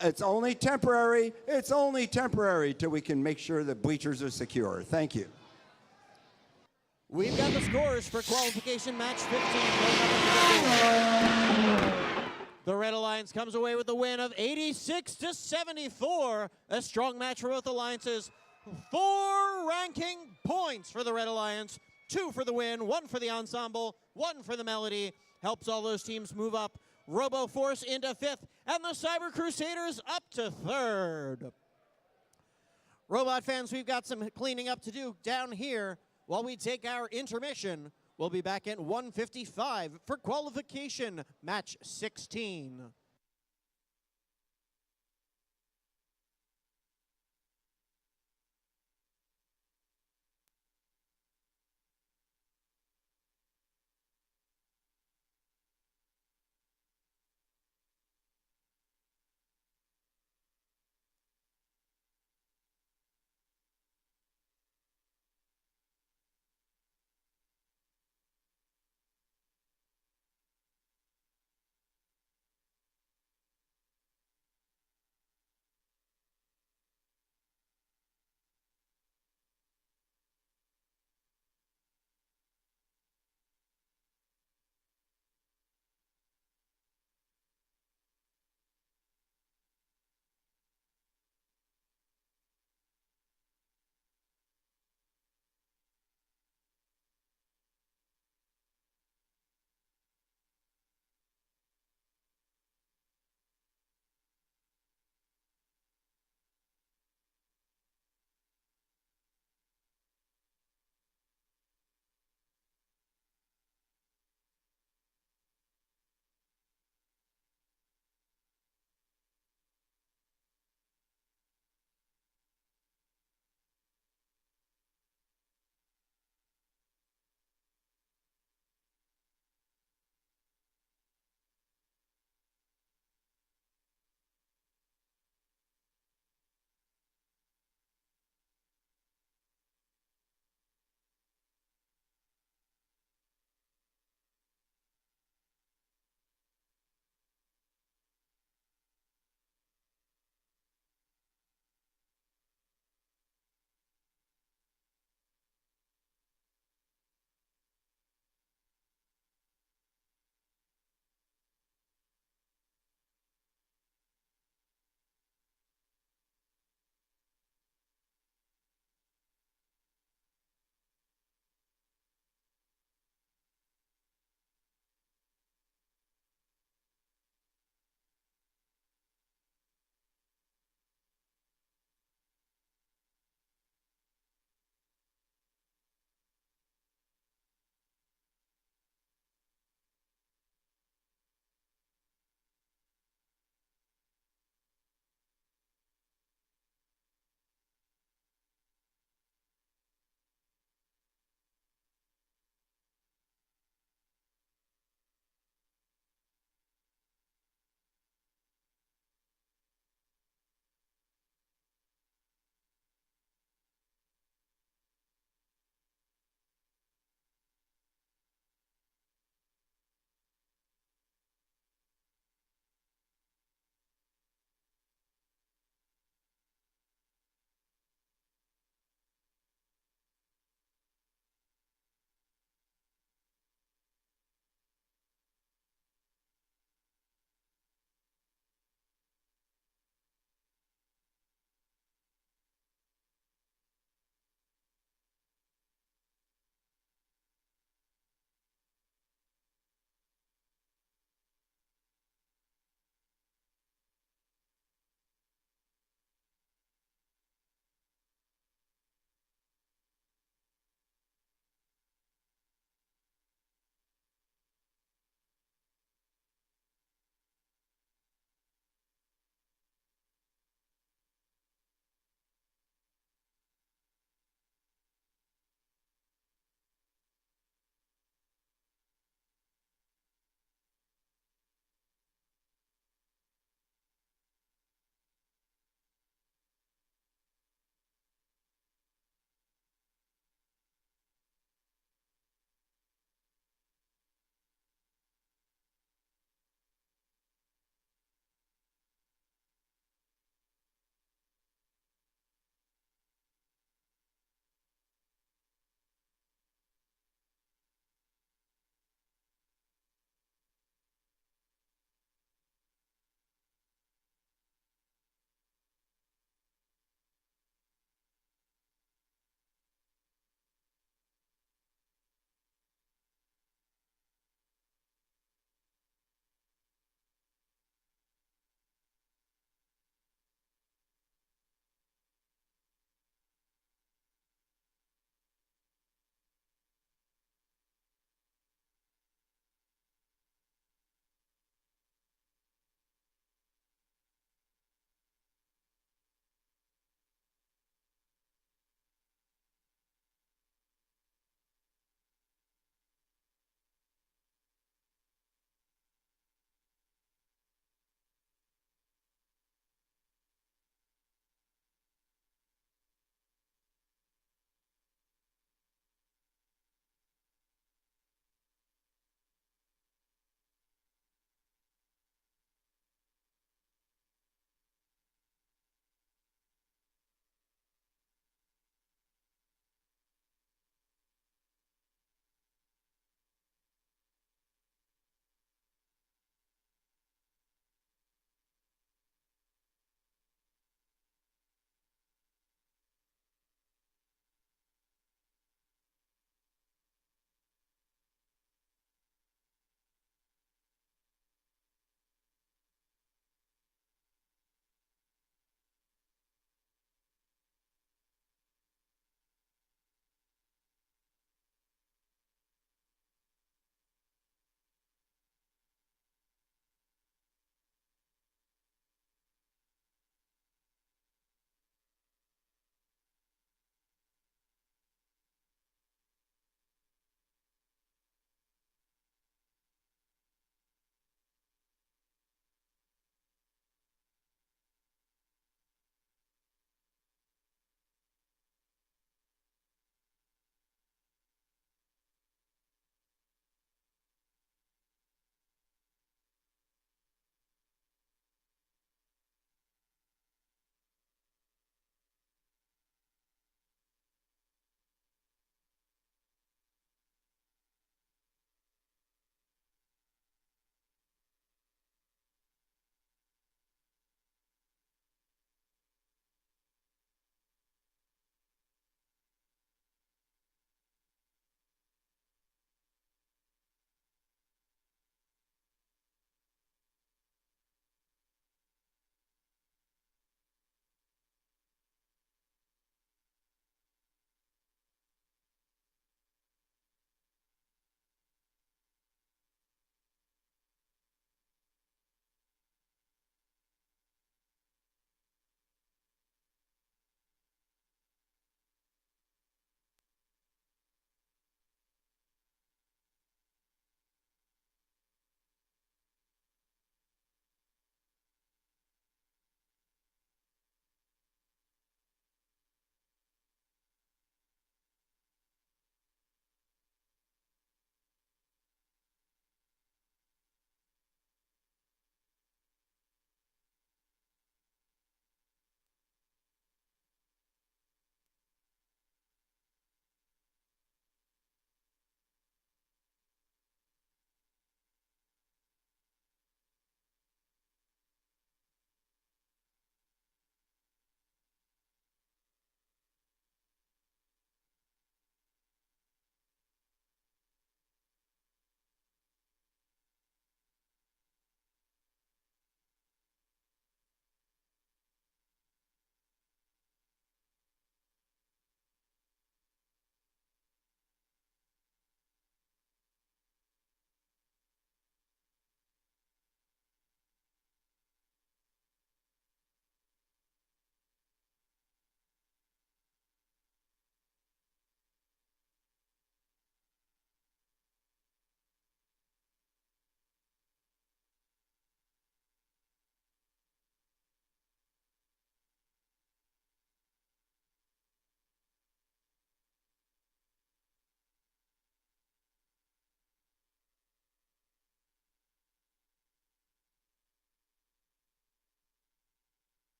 It's only temporary. It's only temporary till we can make sure the bleachers are secure. Thank you. We've got the scores for qualification match 15. The Red Alliance comes away with the win of 86-74. A strong match for both alliances. 4 ranking points for the Red Alliance. 2 for the win, 1 for the ensemble, 1 for the melody. Helps all those teams move up. RoboForce into 5th, and the Cyber Crusaders up to 3rd. Robot fans, we've got some cleaning up to do down here while we take our intermission. We'll be back at 1:55 for qualification match 16.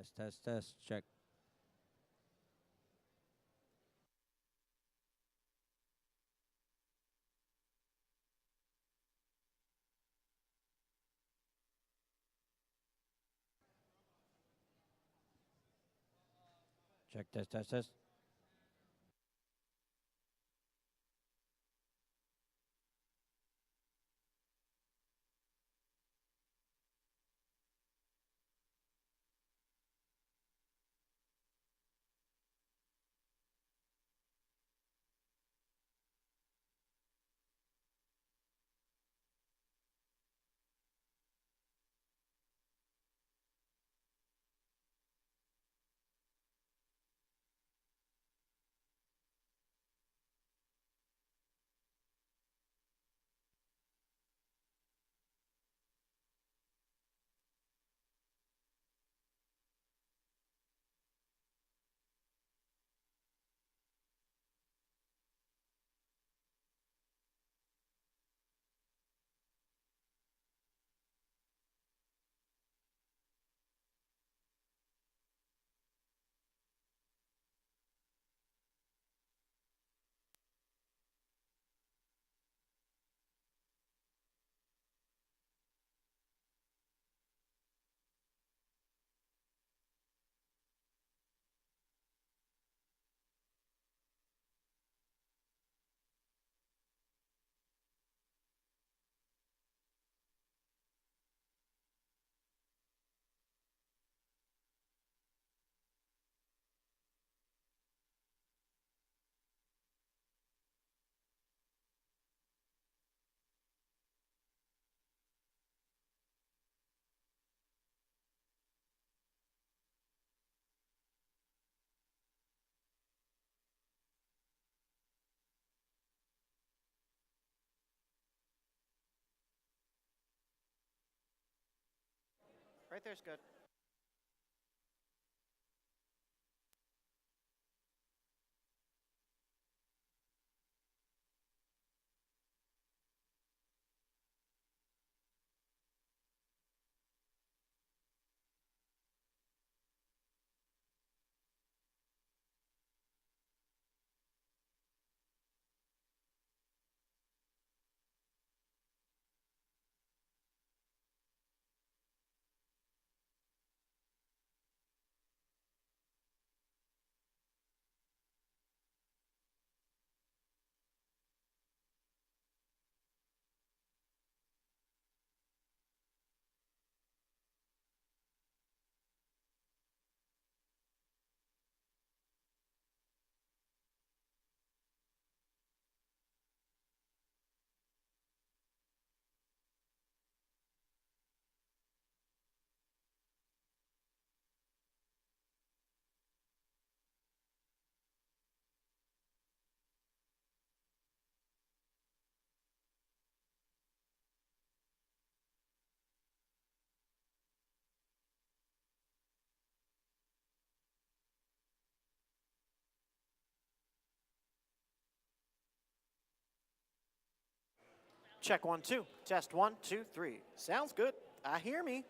Test, check. Check, test. Right there's good. Check 1, 2. Test 1, 2, 3. Sounds good. I hear me.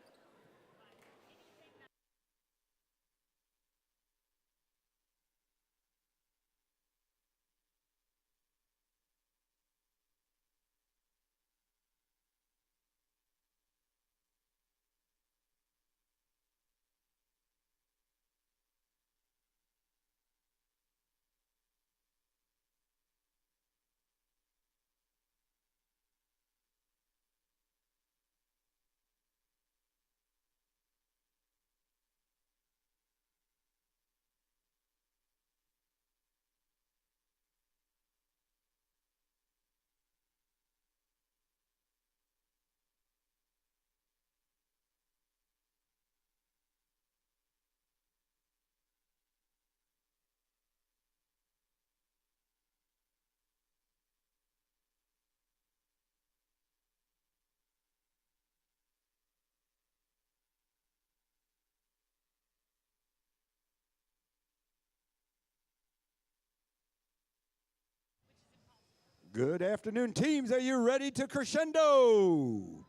Good afternoon, teams. Are you ready to crescendo?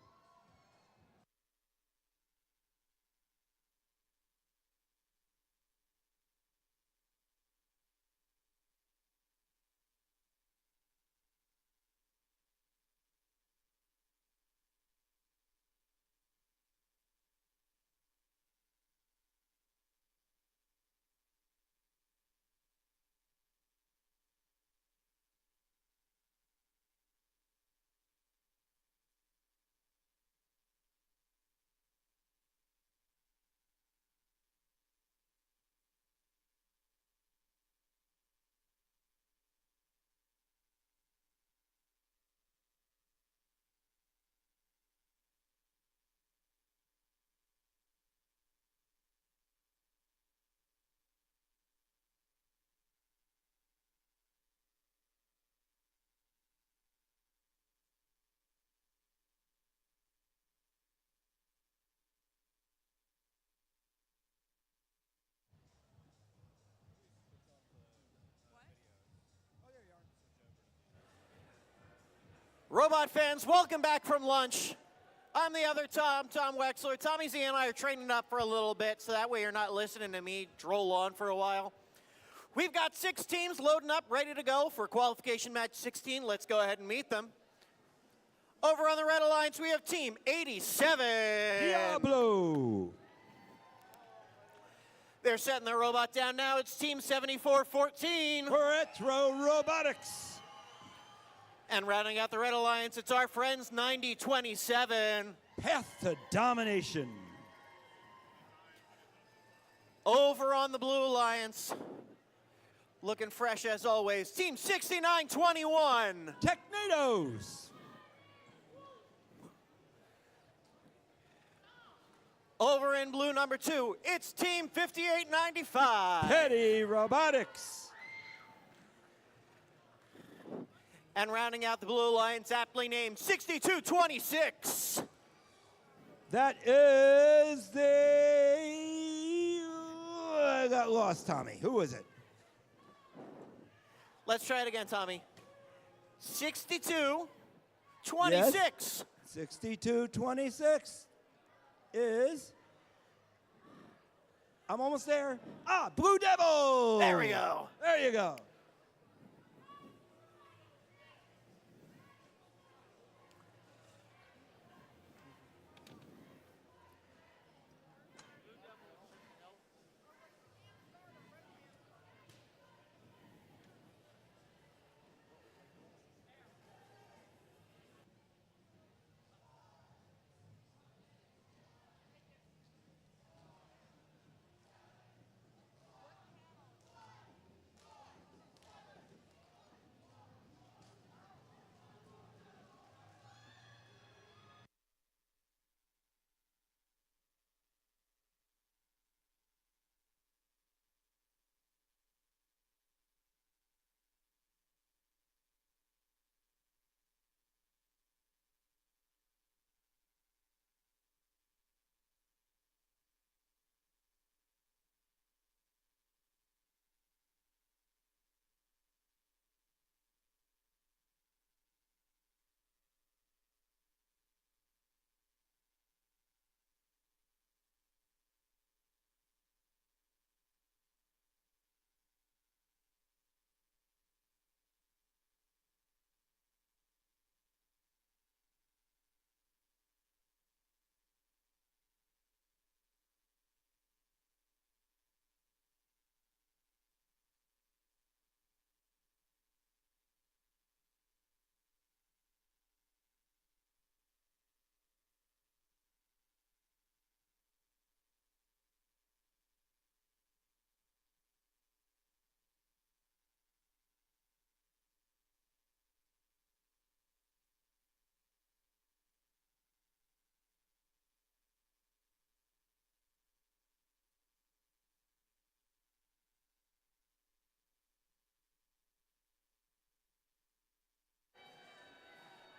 Robot fans, welcome back from lunch. I'm the other Tom Wexler. Tommy Z and I are training up for a little bit, so that way you're not listening to me droll on for a while. We've got 6 teams loading up, ready to go for qualification match 16. Let's go ahead and meet them. Over on the Red Alliance, we have Team 87. Diablo. They're setting their robot down now. It's Team 7414. Retro Robotics. And rounding out the Red Alliance, it's our friends 9027. Path to Domination. Over on the Blue Alliance, looking fresh as always, Team 6921. Technados. Over in blue number 2, it's Team 5895. Petty Robotics. And rounding out the Blue Alliance, aptly named 6226. That is the... I got lost, Tommy. Who is it? Let's try it again, Tommy. 6226. Yes. 6226 is... I'm almost there. Ah, Blue Devil. There we go. There you go.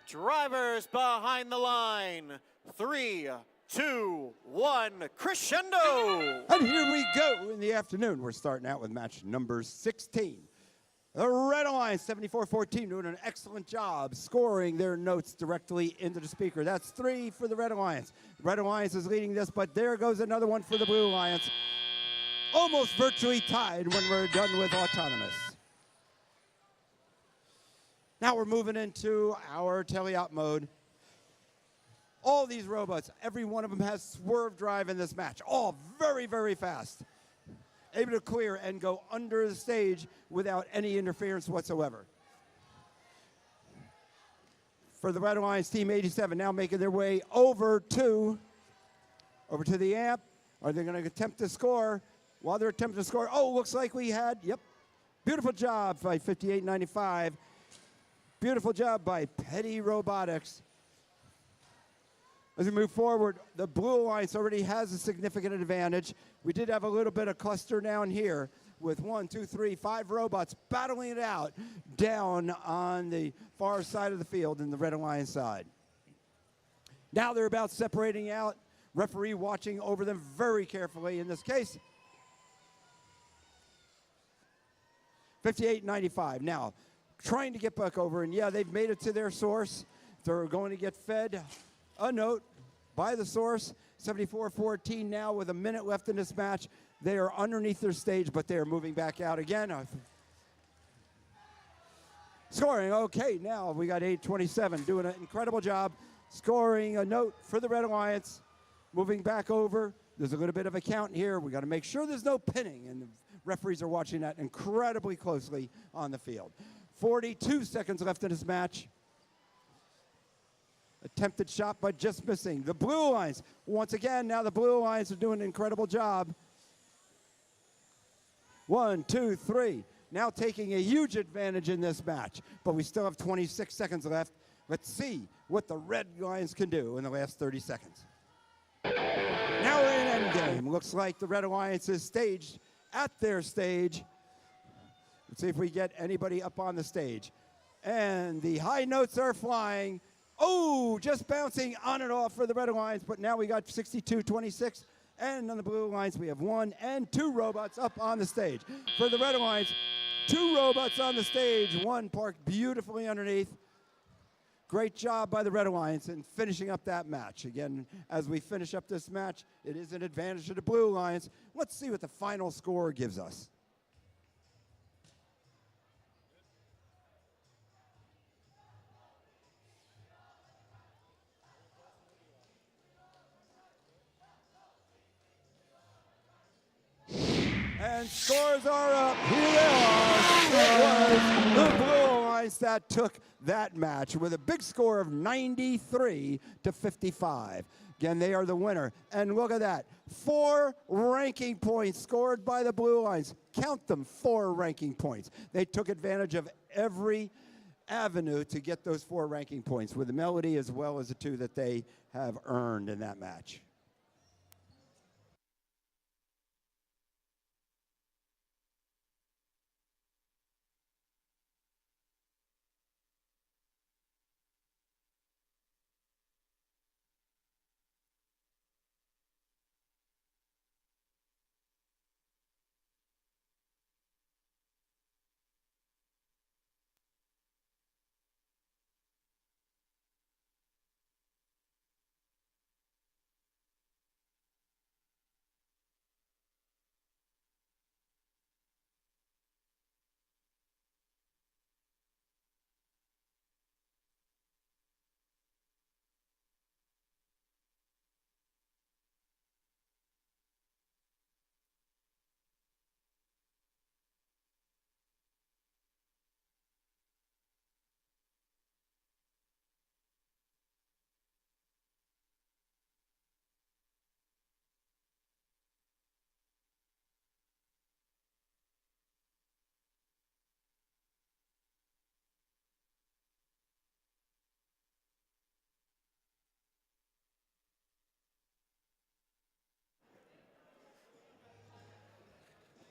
Drivers behind the line. 3, 2, 1, crescendo. And here we go in the afternoon. We're starting out with match number 16. The Red Alliance, 7414, doing an excellent job scoring their notes directly into the speaker. That's 3 for the Red Alliance. Red Alliance is leading this, but there goes another one for the Blue Alliance. Almost virtually tied when we're done with autonomous. Now we're moving into our teleop mode. All these robots, every one of them has swerve drive in this match. All very, very fast. Able to clear and go under the stage without any interference whatsoever. For the Red Alliance, Team 87 now making their way over to the amp. Are they going to attempt to score? While they're attempting to score, oh, looks like we had, yep. Beautiful job by 5895. Beautiful job by Petty Robotics. As we move forward, the Blue Alliance already has a significant advantage. We did have a little bit of cluster down here with 1, 2, 3, 5 robots battling it out down on the far side of the field in the Red Alliance side. Now they're about separating out. Referee watching over them very carefully in this case. 58-95. Now, trying to get back over, and yeah, they've made it to their source. They're going to get fed a note by the source. 74-14 now with a minute left in this match. They are underneath their stage, but they are moving back out again. Scoring, okay, now we got 8:27, doing an incredible job. Scoring a note for the Red Alliance. Moving back over. There's a little bit of a count here. We got to make sure there's no pinning, and the referees are watching that incredibly closely on the field. 42 seconds left in this match. Attempted shot, but just missing. The Blue Alliance, once again, now the Blue Alliance are doing an incredible job. 1, 2, 3. Now taking a huge advantage in this match, but we still have 26 seconds left. Let's see what the Red Alliance can do in the last 30 seconds. Now we're in endgame. Looks like the Red Alliance is staged at their stage. Let's see if we get anybody up on the stage. And the high notes are flying. Oh, just bouncing on and off for the Red Alliance, but now we got 62-26. And on the Blue Alliance, we have 1 and 2 robots up on the stage. For the Red Alliance, 2 robots on the stage, 1 parked beautifully underneath. Great job by the Red Alliance in finishing up that match. Again, as we finish up this match, it is an advantage to the Blue Alliance. Let's see what the final score gives us. And scores are up. Here they are. It was the Blue Alliance that took that match with a big score of 93-55. Again, they are the winner. And look at that. 4 ranking points scored by the Blue Alliance. Count them, 4 ranking points. They took advantage of every avenue to get those 4 ranking points with the melody as well as the 2 that they have earned in that match.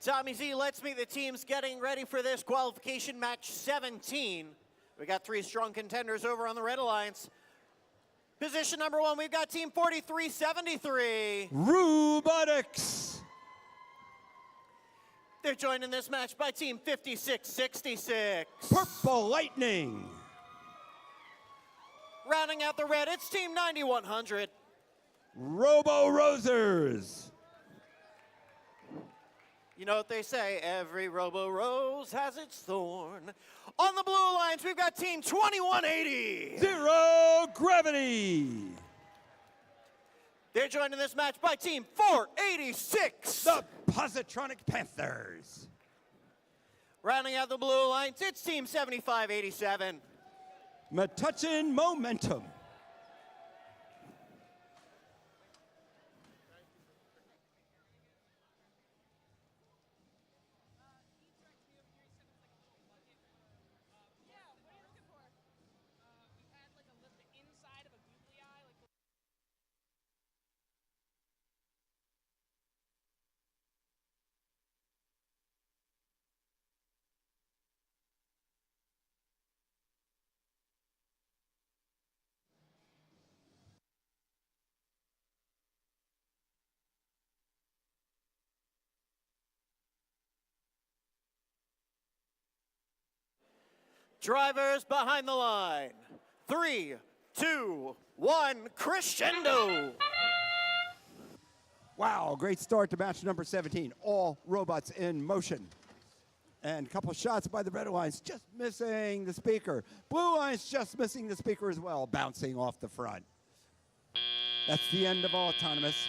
Tommy Z, let's meet the teams getting ready for this qualification match 17. We got 3 strong contenders over on the Red Alliance. Position number 1, we've got team 4373. Robotics. They're joined in this match by team 5666. Purple Lightning. Rounding out the red, it's team 9100. Robo Rosers. You know what they say, every robo-rose has its thorn. On the Blue Alliance, we've got team 2180. Zero Gravity. They're joined in this match by team 486. The Positronic Panthers. Rounding out the Blue Alliance, it's team 7587. Metuchen Momentum. Drivers behind the line. 3, 2, 1, crescendo! Wow, great start to match number 17. All robots in motion. And a couple shots by the Red Alliance, just missing the speaker. Blue Alliance just missing the speaker as well, bouncing off the front. That's the end of autonomous.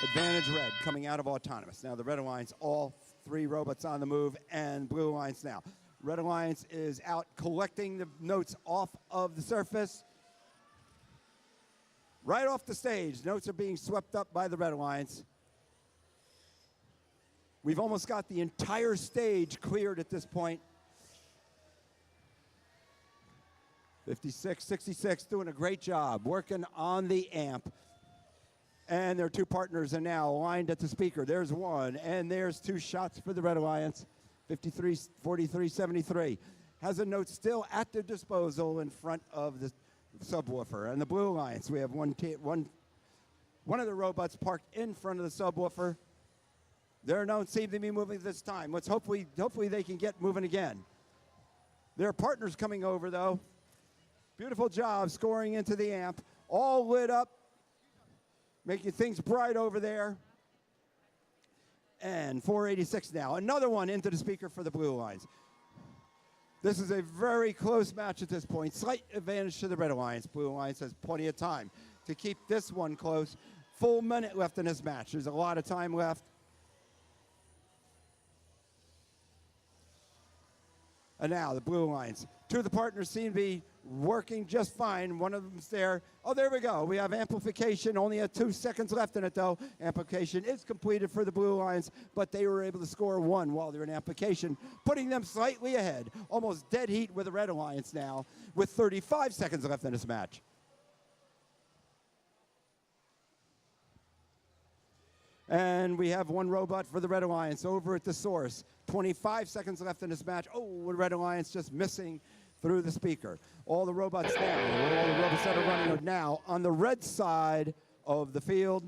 Advantage red coming out of autonomous. Now the Red Alliance, all 3 robots on the move, and Blue Alliance now. Red Alliance is out collecting the notes off of the surface. Right off the stage, notes are being swept up by the Red Alliance. We've almost got the entire stage cleared at this point. 56, 66, doing a great job, working on the amp. And their 2 partners are now aligned at the speaker. There's one, and there's 2 shots for the Red Alliance. 53, 43, 73. Has a note still at their disposal in front of the subwoofer. And the Blue Alliance, we have one of the robots parked in front of the subwoofer. Their notes seem to be moving this time. Let's hopefully they can get moving again. Their partners coming over though. Beautiful job scoring into the amp. All lit up, making things bright over there. And 486 now. Another one into the speaker for the Blue Alliance. This is a very close match at this point. Slight advantage to the Red Alliance. Blue Alliance has plenty of time to keep this one close. Full minute left in this match. There's a lot of time left. And now the Blue Alliance. 2 of the partners seem to be working just fine. One of them's there. Oh, there we go. We have amplification. Only had 2 seconds left in it, though. Amplification is completed for the Blue Alliance, but they were able to score 1 while they're in amplification, putting them slightly ahead. Almost dead heat with the Red Alliance now, with 35 seconds left in this match. And we have 1 robot for the Red Alliance over at the source. 25 seconds left in this match. Oh, the Red Alliance just missing through the speaker. All the robots now, all the robots that are running are now on the red side of the field.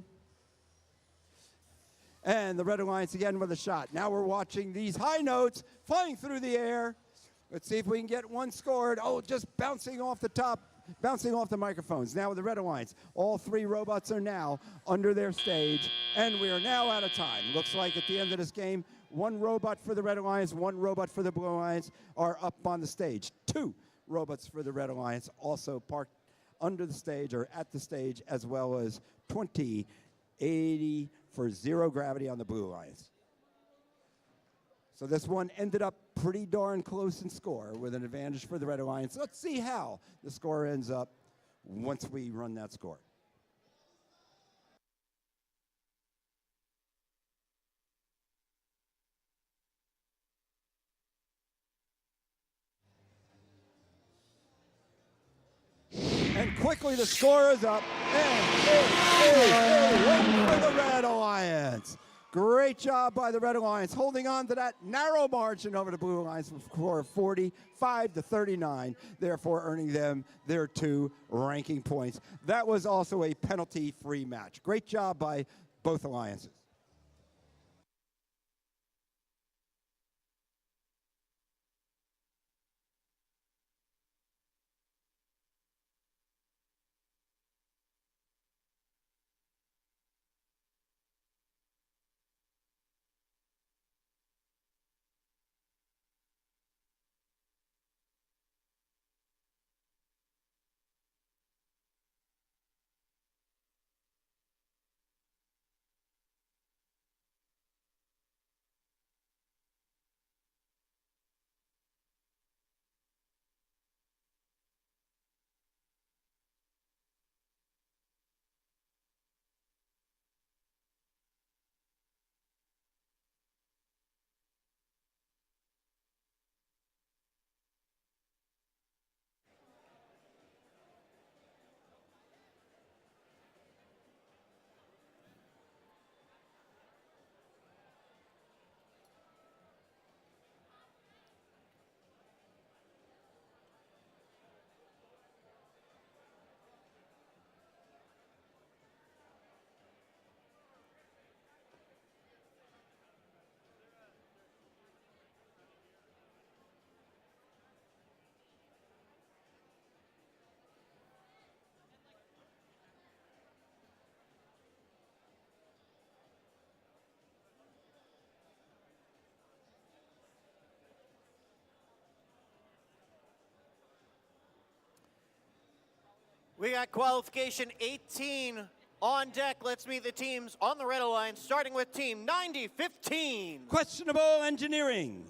And the Red Alliance again with a shot. Now we're watching these high notes flying through the air. Let's see if we can get one scored. Oh, just bouncing off the top, bouncing off the microphones. Now with the Red Alliance, all 3 robots are now under their stage, and we are now out of time. Looks like at the end of this game, 1 robot for the Red Alliance, 1 robot for the Blue Alliance are up on the stage. 2 robots for the Red Alliance also parked under the stage or at the stage, as well as 2080 for 0 gravity on the Blue Alliance. So this one ended up pretty darn close in score with an advantage for the Red Alliance. Let's see how the score ends up once we run that score. And quickly the score is up, and it is a win for the Red Alliance. Great job by the Red Alliance, holding on to that narrow margin over the Blue Alliance with a score of 45 to 39, therefore earning them their 2 ranking points. That was also a penalty-free match. Great job by both alliances. We got qualification 18 on deck. Let's meet the teams on the red alliance, starting with team 9015. Questionable engineering.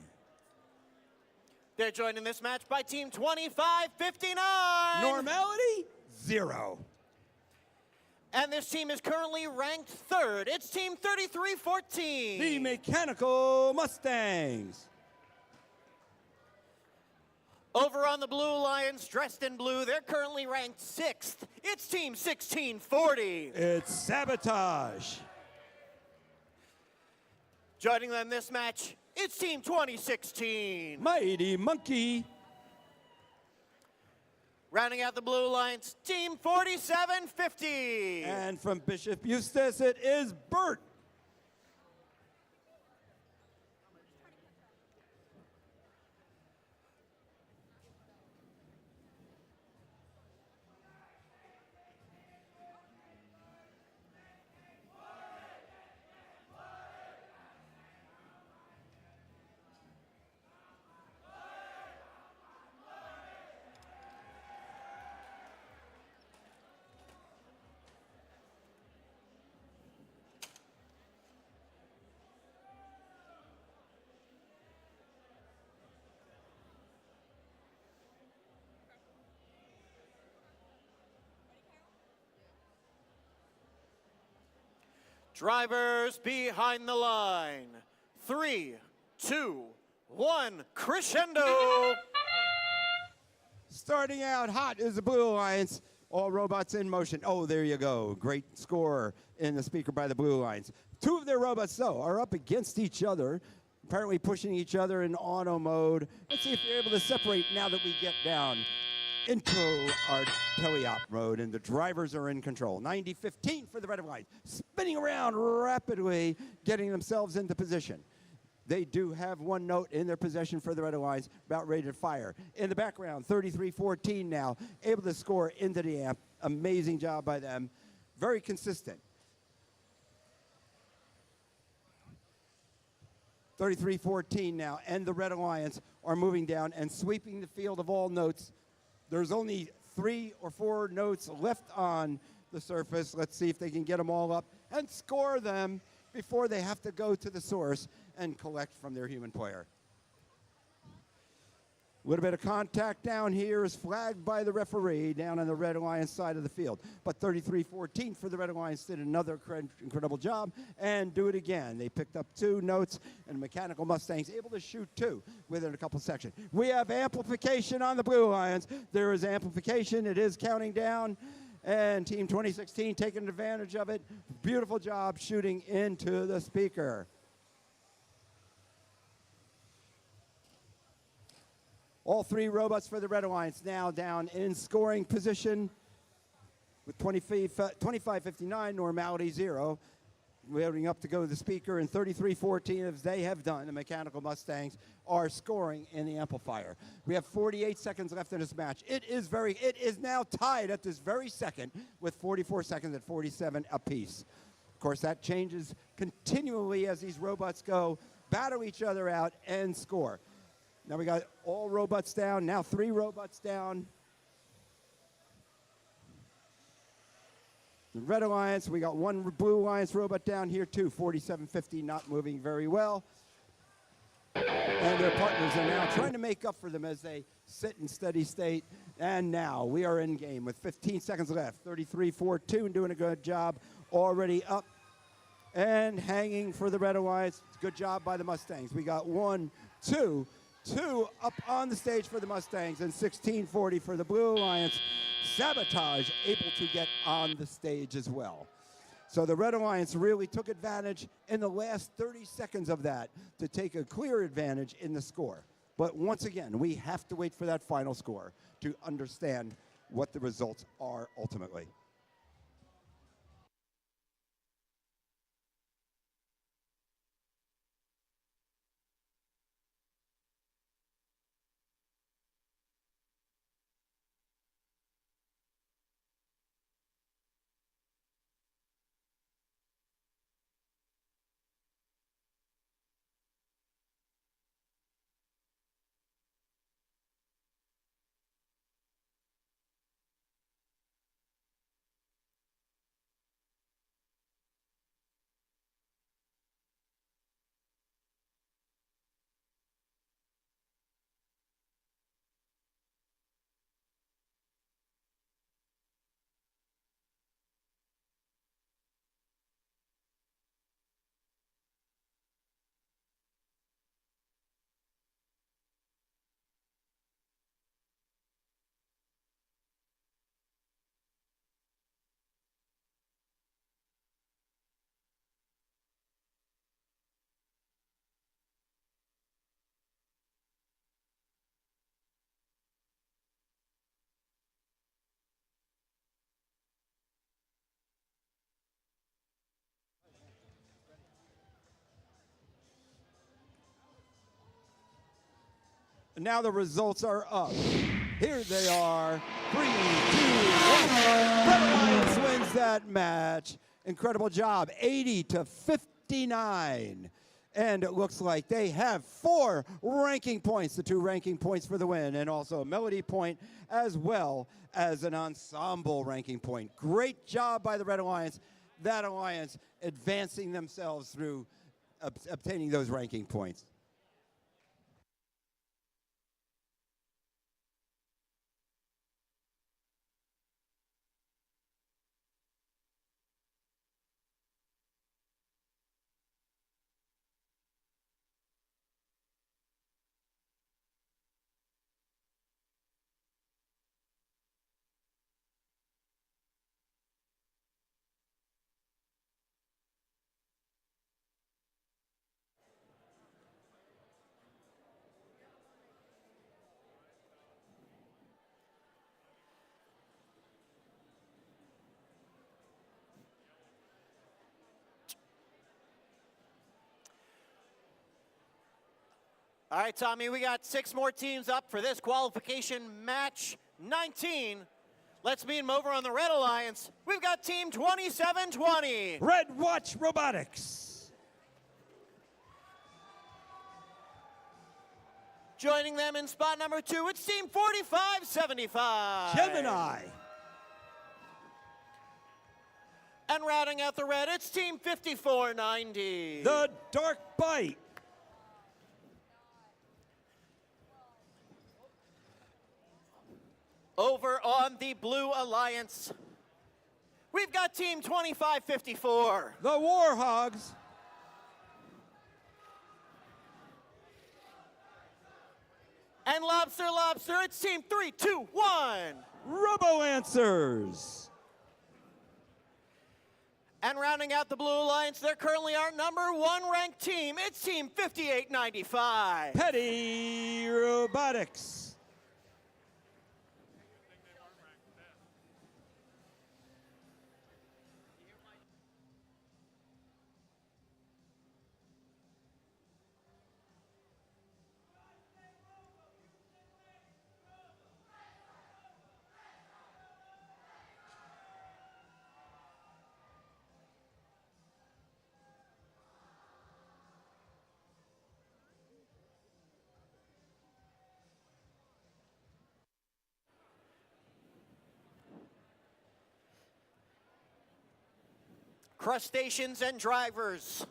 They're joined in this match by team 2559. Normality, 0. And this team is currently ranked third. It's team 3314. The Mechanical Mustangs. Over on the blue alliance, dressed in blue, they're currently ranked sixth. It's team 1640. It's Sabotage. Joining them this match, it's team 2016. Mighty Monkey. Rounding out the blue alliance, team 4750. And from Bishop Eustace, it is Bert. Drivers behind the line. 3, 2, 1, crescendo. Starting out hot is the Blue Alliance. All robots in motion. Oh, there you go. Great score in the speaker by the Blue Alliance. 2 of their robots, though, are up against each other, apparently pushing each other in auto mode. Let's see if they're able to separate now that we get down into our teleop mode, and the drivers are in control. 90-15 for the Red Alliance, spinning around rapidly, getting themselves into position. They do have one note in their possession for the Red Alliance, about ready to fire. In the background, 33-14 now, able to score into the amp. Amazing job by them. Very consistent. 33-14 now, and the Red Alliance are moving down and sweeping the field of all notes. There's only 3 or 4 notes left on the surface. Let's see if they can get them all up and score them before they have to go to the source and collect from their human player. A little bit of contact down here is flagged by the referee down on the Red Alliance side of the field. But 33-14 for the Red Alliance did another incredible job and do it again. They picked up 2 notes, and Mechanical Mustangs able to shoot 2 within a couple sections. We have amplification on the Blue Alliance. There is amplification. It is counting down. And Team 2016 taking advantage of it. Beautiful job shooting into the speaker. All 3 robots for the Red Alliance now down in scoring position with 25-59, normality 0. Loading up to go to the speaker, and 33-14 as they have done. The Mechanical Mustangs are scoring in the amplifier. We have 48 seconds left in this match. It is now tied at this very second with 44 seconds at 47 apiece. Of course, that changes continually as these robots go, battle each other out, and score. Now we got all robots down, now 3 robots down. The Red Alliance, we got 1 Blue Alliance robot down here too, 47-50, not moving very well. And their partners are now trying to make up for them as they sit in steady state. And now we are in game with 15 seconds left. 33-42, doing a good job, already up and hanging for the Red Alliance. Good job by the Mustangs. We got 1, 2 up on the stage for the Mustangs, and 16-40 for the Blue Alliance. Sabotage able to get on the stage as well. So the Red Alliance really took advantage in the last 30 seconds of that to take a clear advantage in the score. But once again, we have to wait for that final score to understand what the results are ultimately. Now the results are up. Here they are. 3, 2, 1. Red Alliance wins that match. Incredible job. 80-59. And it looks like they have 4 ranking points, the 2 ranking points for the win, and also a melody point as well as an ensemble ranking point. Great job by the Red Alliance. That alliance advancing themselves through obtaining those ranking points. All right, Tommy, we got 6 more teams up for this qualification match 19. Let's meet them over on the Red Alliance. We've got team 2720. Red Watch Robotics. Joining them in spot number 2, it's team 4575. Gemini. And rounding out the red, it's team 5490. The Dark Bite. Over on the Blue Alliance, we've got team 2554. The Warhogs. And Lobster, it's team 321. Robo Answers. And rounding out the Blue Alliance, they're currently our number 1 ranked team. It's team 5895. Petty Robotics. Crustaceans and drivers.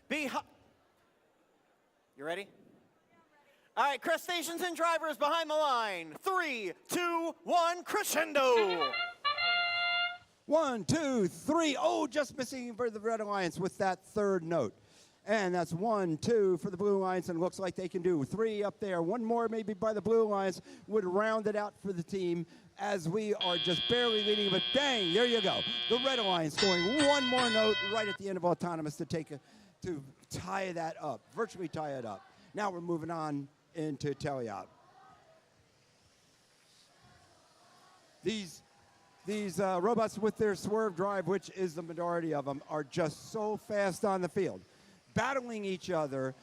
You ready? All right, crustaceans and drivers behind the line. 3, 2, 1, crescendo. 1, 2, 3. Oh, just missing for the Red Alliance with that 3rd note. And that's 1, 2 for the Blue Alliance, and it looks like they can do 3 up there. 1 more maybe by the Blue Alliance would round it out for the team as we are just barely leading, but dang, there you go. The Red Alliance scoring 1 more note right at the end of autonomous to tie that up, virtually tie it up. Now we're moving on into teleop. These robots with their swerve drive, which is the majority of them, are just so fast on the field, battling each other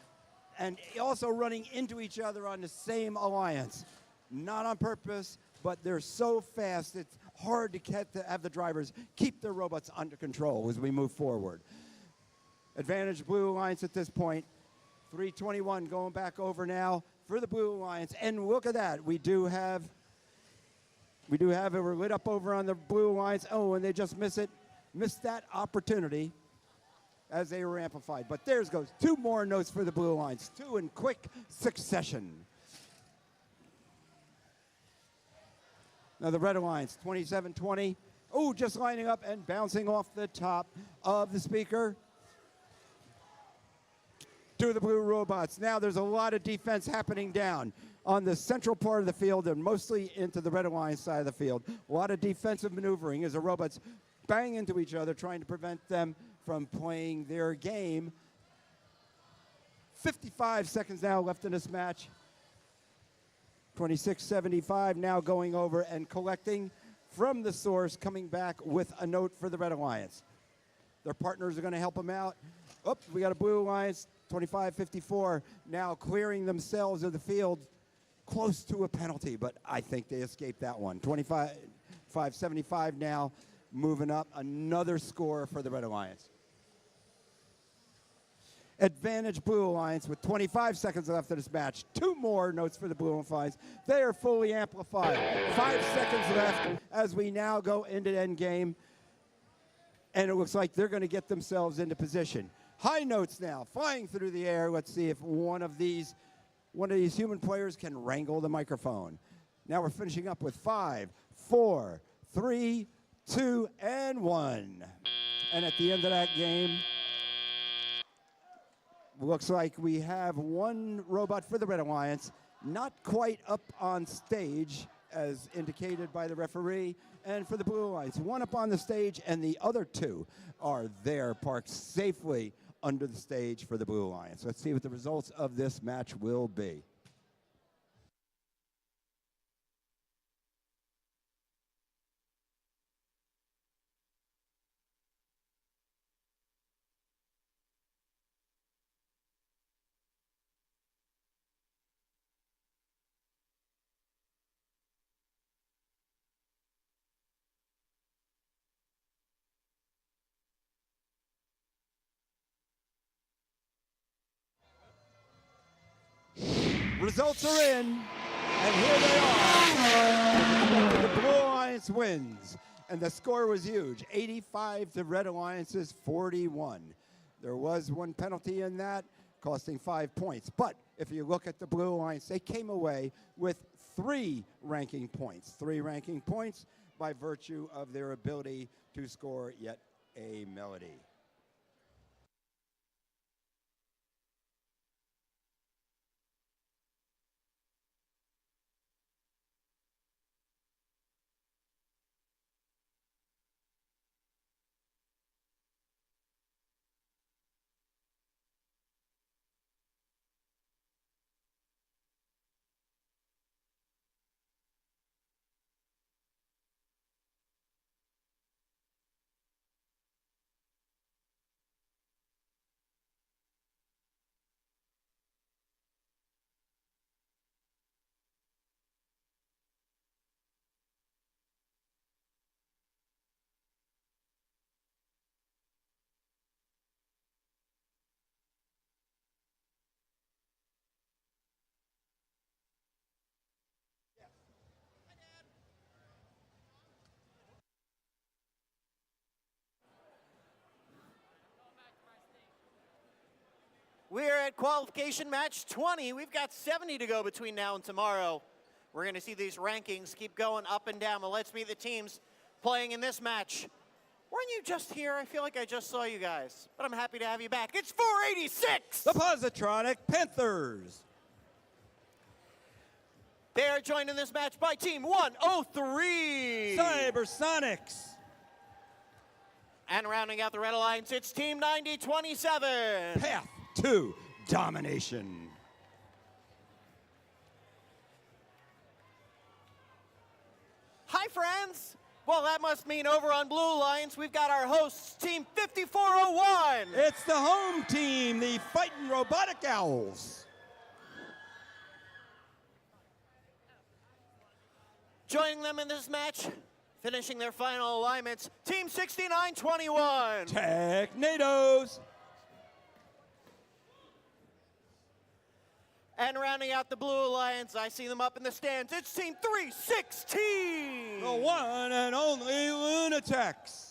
and also running into each other on the same alliance. Not on purpose, but they're so fast it's hard to have the drivers keep their robots under control as we move forward. Advantage Blue Alliance at this point. 321 going back over now for the Blue Alliance. And look at that. We do have it. We're lit up over on the Blue Alliance. Oh, and they just missed that opportunity as they were amplified. But there's goes 2 more notes for the Blue Alliance. 2 in quick succession. Now the Red Alliance, 2720. Oh, just lining up and bouncing off the top of the speaker to the Blue Robots. Now there's a lot of defense happening down on the central part of the field and mostly into the Red Alliance side of the field. A lot of defensive maneuvering as the robots bang into each other, trying to prevent them from playing their game. 55 seconds now left in this match. 2675 now going over and collecting from the source, coming back with a note for the Red Alliance. Their partners are going to help them out. Oh, we got a Blue Alliance 25-54 now clearing themselves of the field close to a penalty, but I think they escaped that one. 25-75 now, moving up. Another score for the Red Alliance. Advantage Blue Alliance with 25 seconds left of this match. 2 more notes for the Blue Alliance. They are fully amplified. 5 seconds left as we now go into end game. And it looks like they're going to get themselves into position. High notes now, flying through the air. Let's see if one of these human players can wrangle the microphone. Now we're finishing up with 5, 4, 3, 2, and 1. And at the end of that game, looks like we have one robot for the Red Alliance, not quite up on stage as indicated by the referee, and for the Blue Alliance, one up on the stage and the other 2 are there parked safely under the stage for the Blue Alliance. Let's see what the results of this match will be. Results are in, and here they are. The Blue Alliance wins, and the score was huge, 85 to Red Alliance's 41. There was one penalty in that, costing 5 points. But if you look at the Blue Alliance, they came away with 3 ranking points. 3 ranking points by virtue of their ability to score yet a melody. We're at qualification match 20. We've got 70 to go between now and tomorrow. We're going to see these rankings keep going up and down. But let's meet the teams playing in this match. Weren't you just here? I feel like I just saw you guys, but I'm happy to have you back. It's 486! The Positronic Panthers. They are joined in this match by Team 103. Cybersonics. And rounding out the Red Alliance, it's Team 9027. Path to Domination. Hi, friends. Well, that must mean over on Blue Alliance, we've got our hosts, Team 5401. It's the home team, the Fighting Robotic Owls. Joining them in this match, finishing their final alignments, Team 6921. Technados. And rounding out the Blue Alliance, I see them up in the stands. It's Team 316. The one and only Lunatics.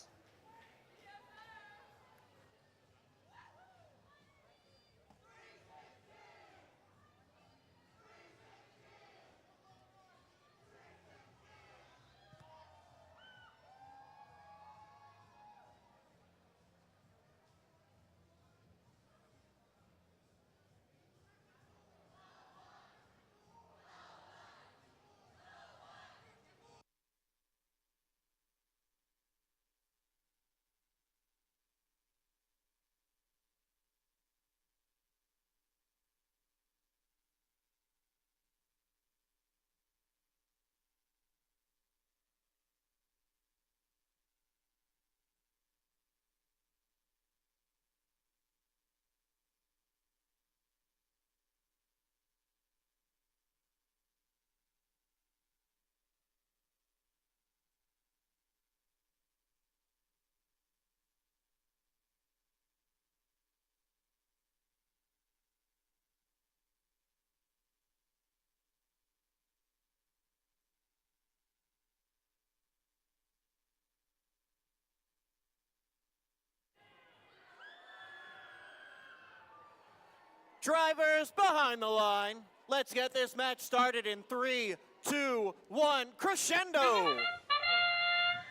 Drivers behind the line. Let's get this match started in 3, 2, 1, crescendo.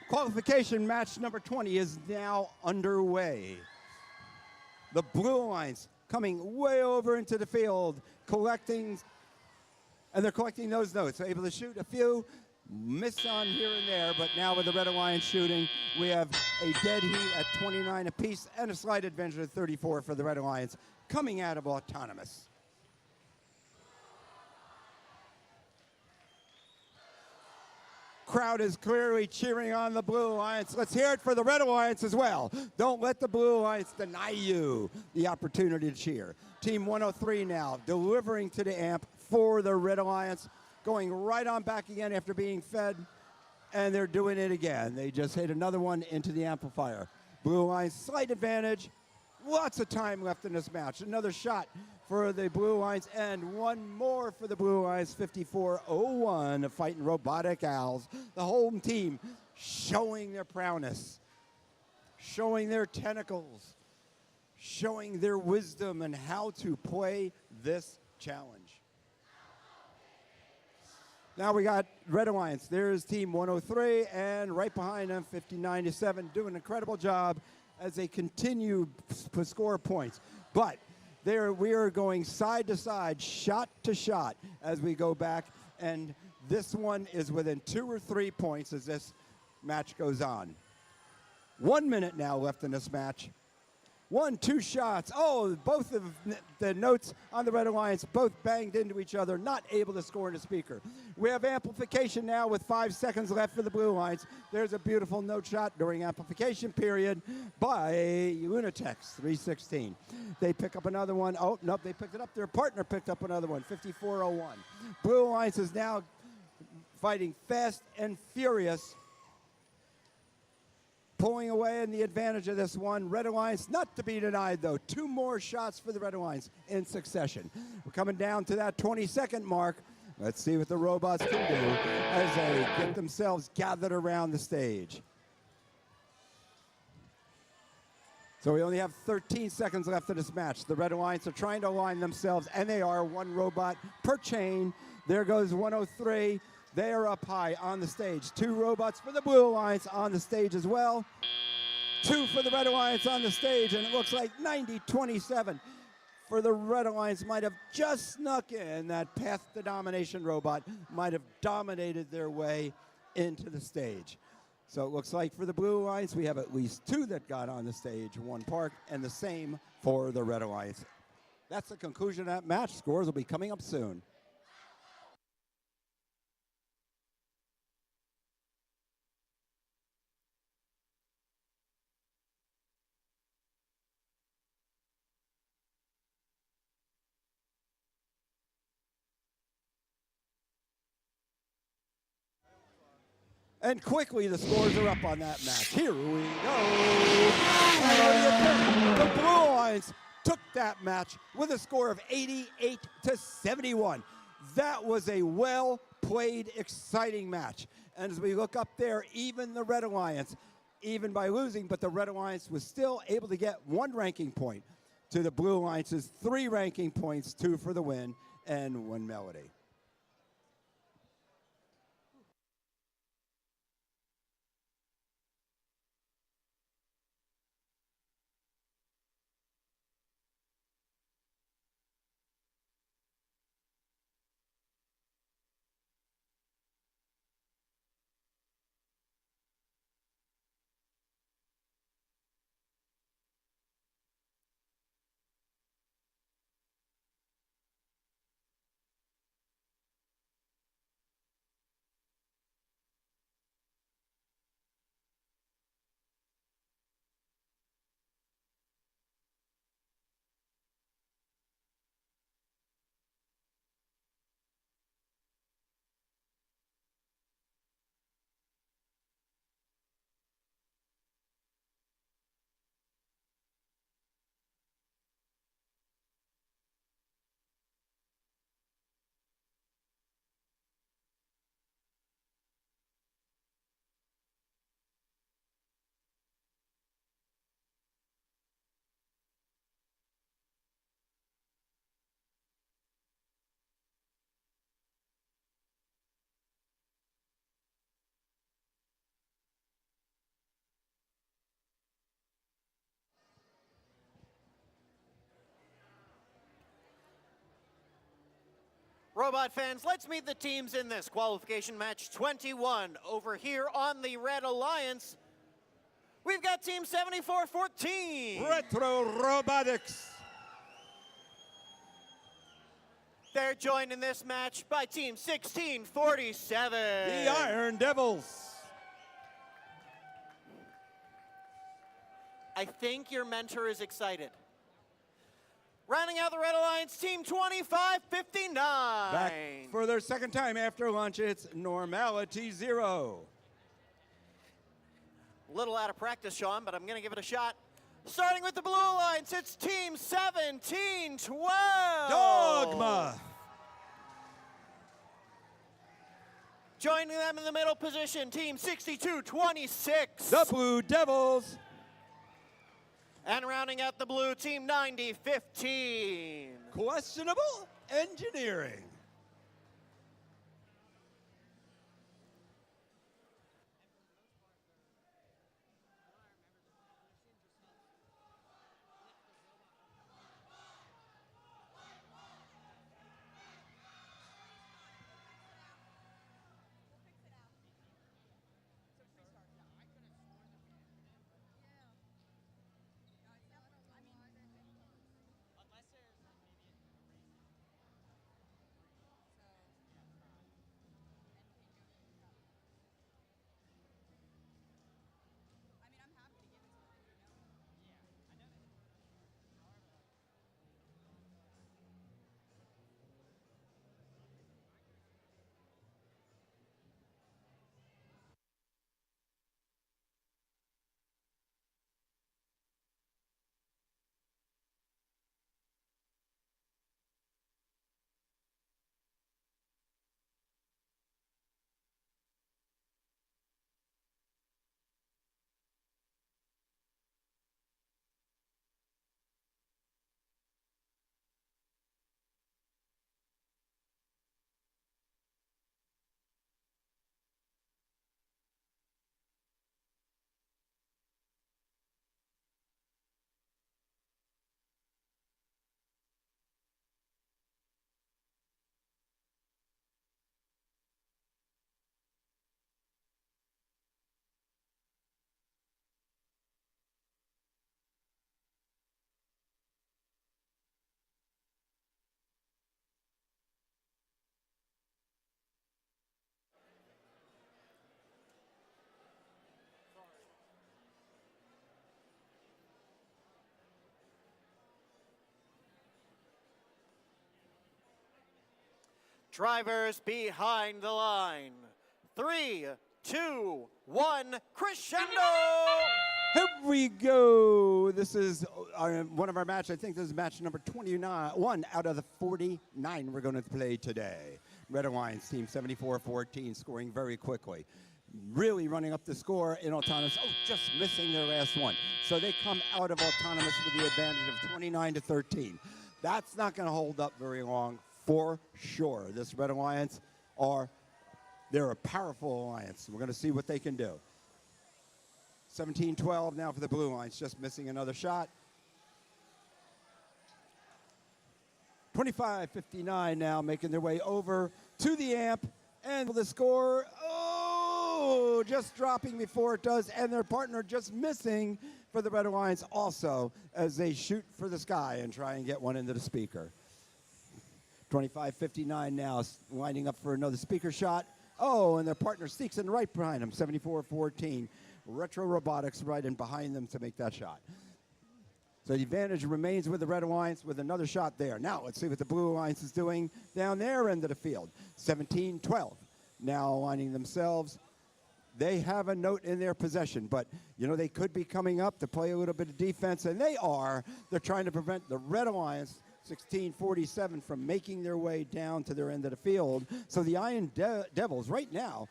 Qualification match number 20 is now underway. The Blue Alliance coming way over into the field, collecting, and they're collecting those notes. They're able to shoot a few, miss on here and there, but now with the Red Alliance shooting, we have a dead heat at 29 apiece and a slight advantage at 34 for the Red Alliance coming out of autonomous. Crowd is clearly cheering on the Blue Alliance. Let's hear it for the Red Alliance as well. Don't let the Blue Alliance deny you the opportunity to cheer. Team 103 now delivering to the amp for the Red Alliance, going right on back again after being fed, and they're doing it again. They just hit another one into the amplifier. Blue Alliance slight advantage. Lots of time left in this match. Another shot for the Blue Alliance and one more for the Blue Alliance. 54-01 fighting Robotic Owls. The home team showing their prowess, showing their tentacles, showing their wisdom and how to play this challenge. Now we got Red Alliance. There's Team 103, and right behind them, 59-7, doing an incredible job as they continue to score points. But we are going side to side, shot to shot as we go back, and this one is within 2 or 3 points as this match goes on. 1 minute now left in this match. 1, 2 shots. Oh, both of the notes on the Red Alliance both banged into each other, not able to score in the speaker. We have amplification now with 5 seconds left for the Blue Alliance. There's a beautiful note shot during amplification period by Lunatex, 316. They pick up another one. Oh, nope, they picked it up. Their partner picked up another one, 54-01. Blue Alliance is now fighting fast and furious, pulling away in the advantage of this one. Red Alliance not to be denied, though. 2 more shots for the Red Alliance in succession. We're coming down to that 20-second mark. Let's see what the robots can do as they get themselves gathered around the stage. So we only have 13 seconds left in this match. The Red Alliance are trying to align themselves, and they are 1 robot per chain. There goes 103. They are up high on the stage. 2 robots for the Blue Alliance on the stage as well. 2 for the Red Alliance on the stage, and it looks like 90-27 for the Red Alliance might have just snuck in. That Path to Domination robot might have dominated their way into the stage. So it looks like for the Blue Alliance, we have at least 2 that got on the stage, 1 parked, and the same for the Red Alliance. That's the conclusion of that match. Scores will be coming up soon. And quickly, the scores are up on that match. Here we go. And the Blue Alliance took that match with a score of 88-71. That was a well-played, exciting match. And as we look up there, even the Red Alliance, even by losing, but the Red Alliance was still able to get 1 ranking point to the Blue Alliance's 3 ranking points, 2 for the win and 1 melody. Robot fans, let's meet the teams in this qualification match 21. Over here on the Red Alliance, we've got Team 7414. Retro Robotics. They're joined in this match by Team 1647. The Iron Devils. I think your mentor is excited. Rounding out the Red Alliance, Team 2559. Back for their second time after lunch, it's Normality Zero. A little out of practice, Sean, but I'm going to give it a shot. Starting with the Blue Alliance, it's Team 1712. Dogma. Joining them in the middle position, Team 6226. The Blue Devils. And rounding out the blue, Team 9015. Questionable Engineering. Drivers behind the line. 3, 2, 1, crescendo! Here we go. This is one of our matches. I think this is match number 21 out of the 49 we're going to play today. Red Alliance Team 7414 scoring very quickly. Really running up the score in autonomous. Oh, just missing their last one. So they come out of autonomous with the advantage of 29 to 13. That's not going to hold up very long for sure. This Red Alliance they're a powerful alliance. We're going to see what they can do. 17-12 now for the Blue Alliance, just missing another shot. 25-59 now, making their way over to the amp, and the score, oh, just dropping before it does, and their partner just missing for the Red Alliance also, as they shoot for the sky and try and get one into the speaker. 25-59 now, lining up for another speaker shot. Oh, and their partner sneaks in right behind them, 74-14. Retro Robotics right in behind them to make that shot. So the advantage remains with the Red Alliance with another shot there. Now let's see what the Blue Alliance is doing down their end of the field. 17-12. Now aligning themselves. They have a note in their possession, but you know they could be coming up to play a little bit of defense, and they are. They're trying to prevent the Red Alliance 1647 from making their way down to their end of the field. So the Iron Devils right now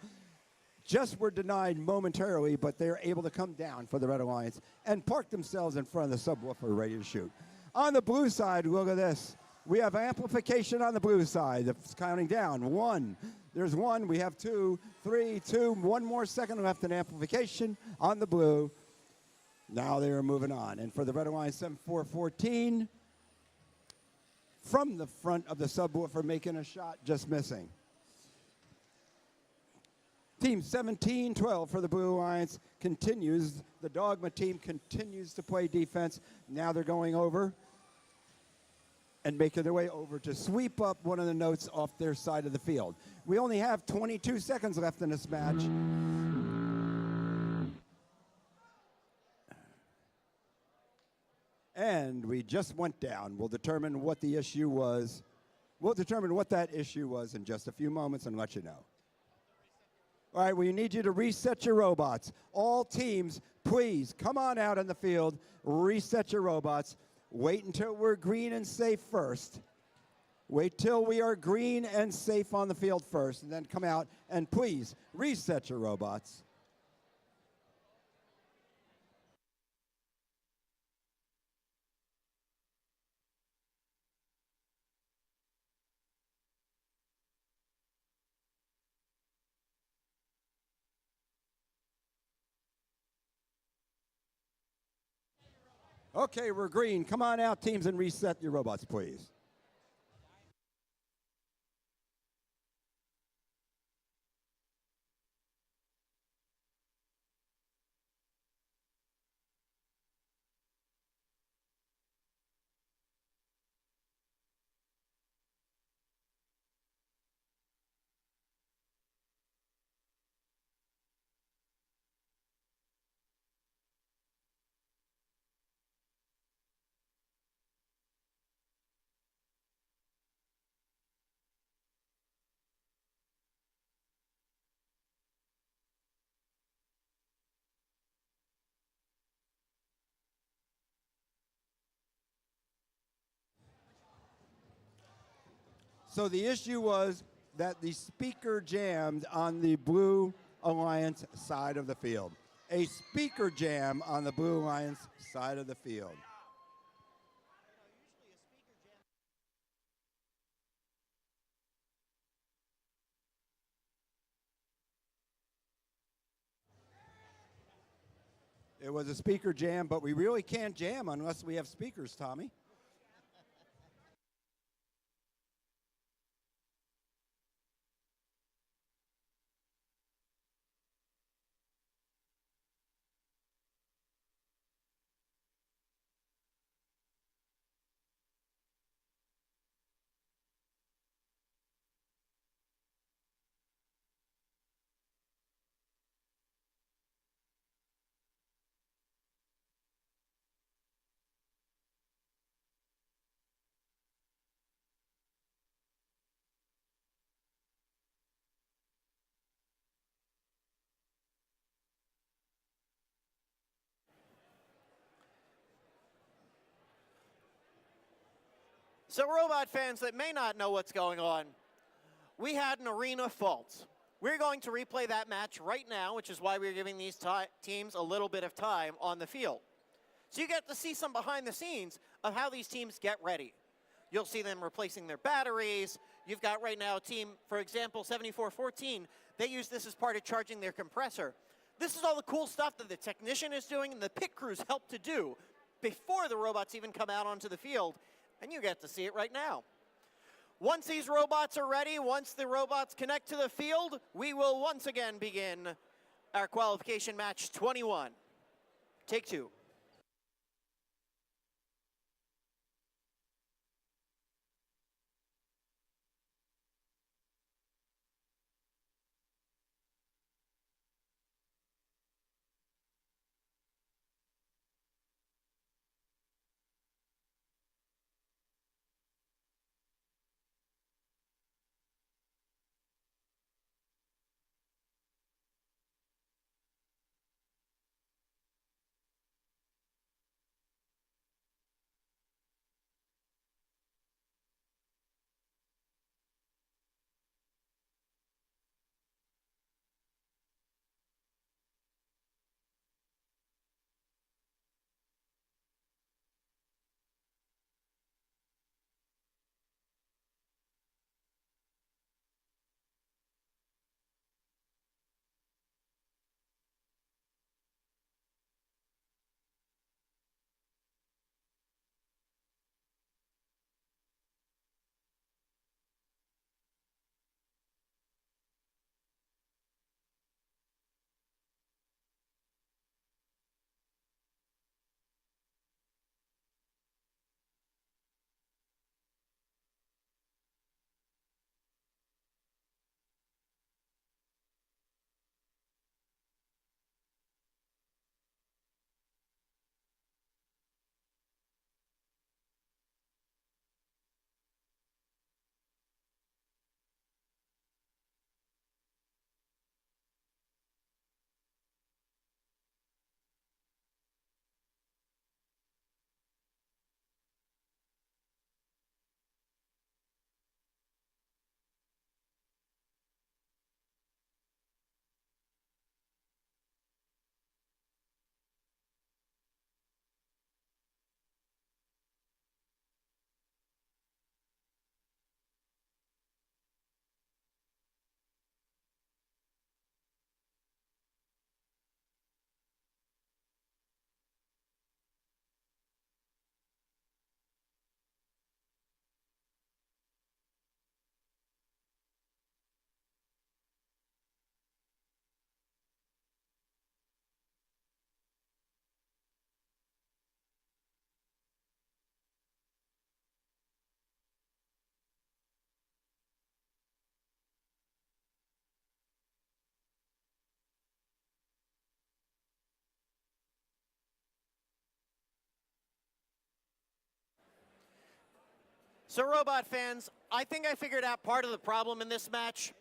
just were denied momentarily, but they're able to come down for the Red Alliance and park themselves in front of the subwoofer ready to shoot. On the blue side, look at this. We have amplification on the blue side. It's counting down. 1. There's 1. We have 2, 3, 2. 1 more second left in amplification on the blue. Now they are moving on. And for the Red Alliance 7414, from the front of the subwoofer, making a shot, just missing. Team 17-12 for the Blue Alliance continues. The Dogma team continues to play defense. Now they're going over and making their way over to sweep up one of the notes off their side of the field. We only have 22 seconds left in this match. And we just went down. We'll determine what the issue was. We'll determine what that issue was in just a few moments and let you know. All right, we need you to reset your robots. All teams, please come on out on the field, reset your robots. Wait until we're green and safe first. Wait till we are green and safe on the field first, and then come out and please reset your robots. Okay, we're green. Come on out, teams, and reset your robots, please. So the issue was that the speaker jammed on the Blue Alliance side of the field. A speaker jam on the Blue Alliance side of the field. It was a speaker jam, but we really can't jam unless we have speakers, Tommy. So robot fans that may not know what's going on, we had an arena fault. We're going to replay that match right now, which is why we're giving these teams a little bit of time on the field. So you get to see some behind the scenes of how these teams get ready. You'll see them replacing their batteries. You've got right now a team, for example, 7414. They use this as part of charging their compressor. This is all the cool stuff that the technician is doing and the pit crews help to do before the robots even come out onto the field. And you get to see it right now. Once these robots are ready, once the robots connect to the field, we will once again begin our qualification match 21. Take two. So, robot fans, I think I figured out part of the problem in this match.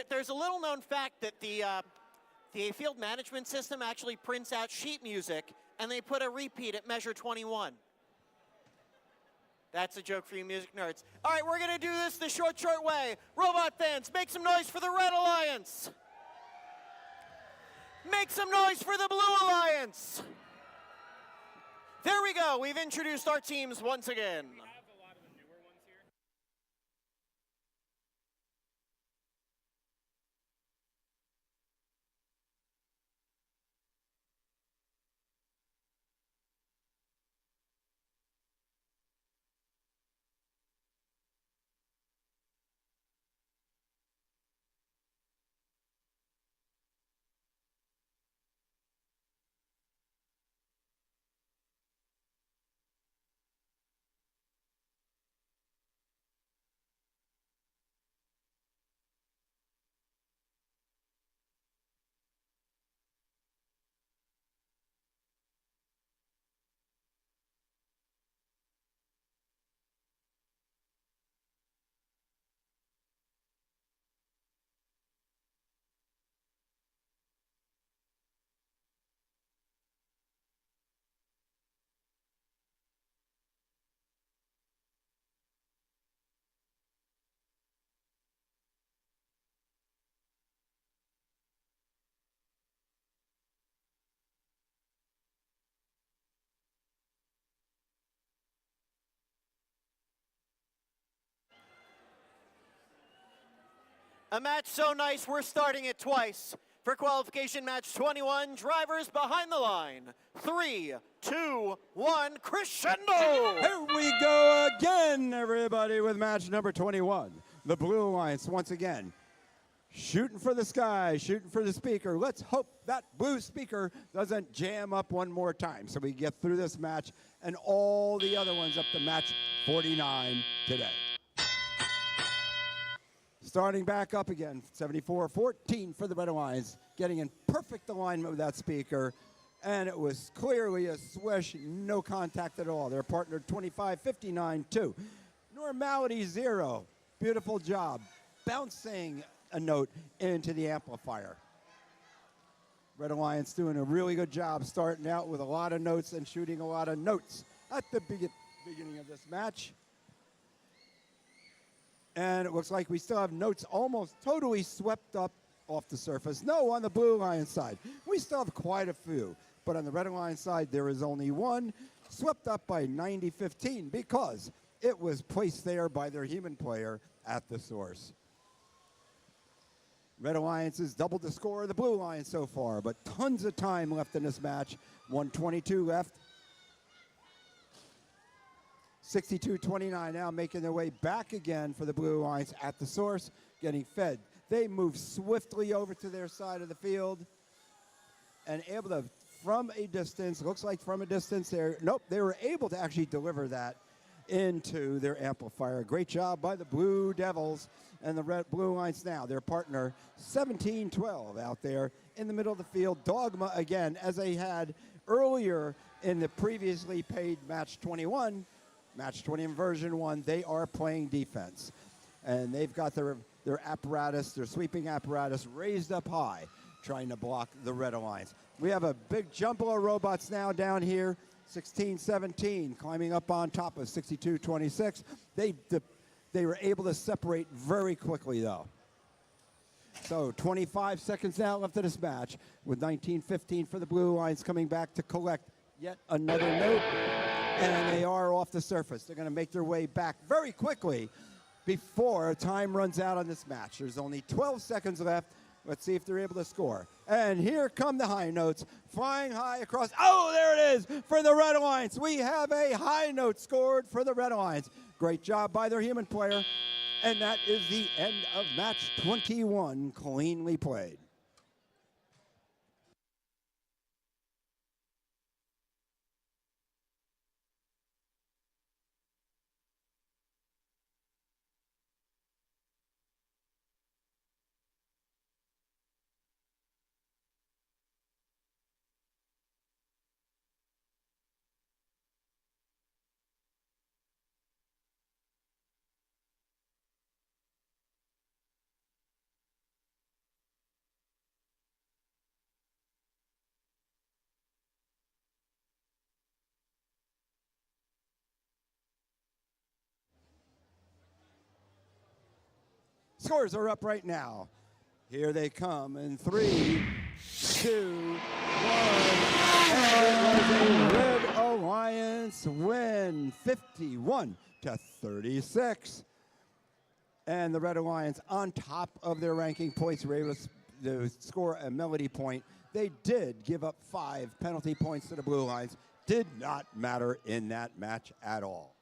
There's a little known fact that the field management system actually prints out sheet music, and they put a repeat at measure 21. That's a joke for you music nerds. All right, we're going to do this the short way. Robot fans, make some noise for the Red Alliance. Make some noise for the Blue Alliance. There we go. We've introduced our teams once again. A match so nice, we're starting it twice. For qualification match 21, drivers behind the line. 3, 2, 1, crescendo! Here we go again, everybody, with match number 21. The Blue Alliance, once again, shooting for the sky, shooting for the speaker. Let's hope that blue speaker doesn't jam up one more time so we get through this match and all the other ones up to match 49 today. Starting back up again, 74-14 for the Red Alliance, getting in perfect alignment with that speaker, and it was clearly a swish, no contact at all. Their partner 25-59-2. Normality 0, beautiful job, bouncing a note into the amplifier. Red Alliance doing a really good job starting out with a lot of notes and shooting a lot of notes at the beginning of this match. And it looks like we still have notes almost totally swept up off the surface. No, on the Blue Alliance side, we still have quite a few. But on the Red Alliance side, there is only one swept up by 90-15 because it was placed there by their human player at the source. Red Alliance has doubled the score of the Blue Alliance so far, but tons of time left in this match. 1:22 left. 62-29 now making their way back again for the Blue Alliance at the source, getting fed. They move swiftly over to their side of the field and able to, from a distance, looks like from a distance there, nope, they were able to actually deliver that into their amplifier. Great job by the Blue Devils and the Blue Alliance now. Their partner 17-12 out there in the middle of the field. Dogma again, as they had earlier in the previously paid match 21, Match 20 in version 1, they are playing defense. And they've got their apparatus, their sweeping apparatus raised up high, trying to block the Red Alliance. We have a big jumble of robots now down here, 16-17, climbing up on top of 62-26. They were able to separate very quickly, though. So 25 seconds now left of this match, with 19-15 for the Blue Alliance coming back to collect yet another note. And they are off the surface. They're going to make their way back very quickly before time runs out on this match. There's only 12 seconds left. Let's see if they're able to score. And here come the high notes, flying high across. Oh, there it is for the Red Alliance. We have a high note scored for the Red Alliance. Great job by their human player. And that is the end of match 21, cleanly played. Scores are up right now. Here they come in 3, 2, 1. And it was a Red Alliance win, 51-36. And the Red Alliance on top of their ranking points were able to score a melody point. They did give up 5 penalty points to the Blue Alliance. Did not matter in that match at all.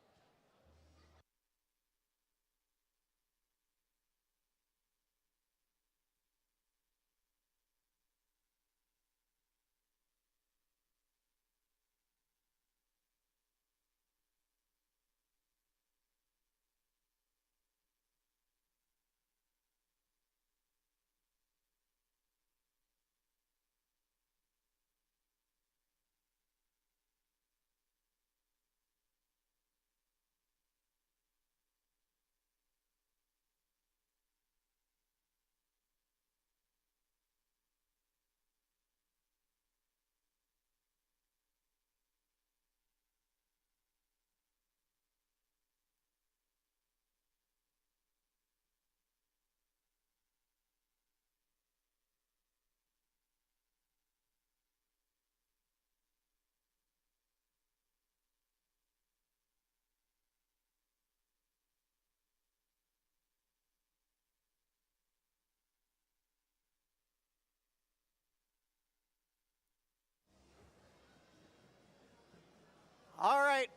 All right,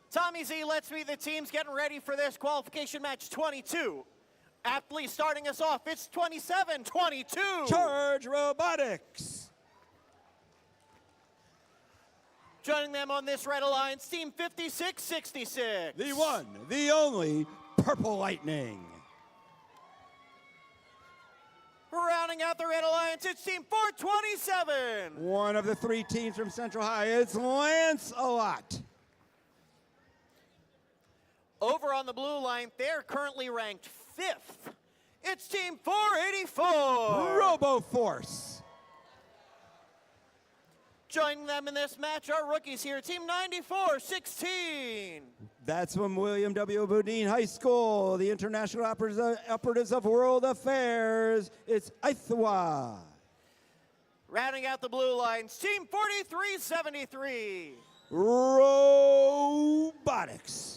Tommy Z, let's meet the teams getting ready for this qualification match 22. Aptly starting us off, it's 27-22. Charge Robotics. Joining them on this Red Alliance, team 56-66. The one, the only, Purple Lightning. Rounding out the Red Alliance, it's team 427. One of the 3 teams from Central High, it's Lance-A-Lot. Over on the blue line, they're currently ranked 5th. It's team 484. RoboForce. Joining them in this match are rookies here, team 94-16. That's from William W. Boudin High School, the International Operatives of World Affairs. It's Aithwa. Rounding out the blue lines, team 43-73. Robotics.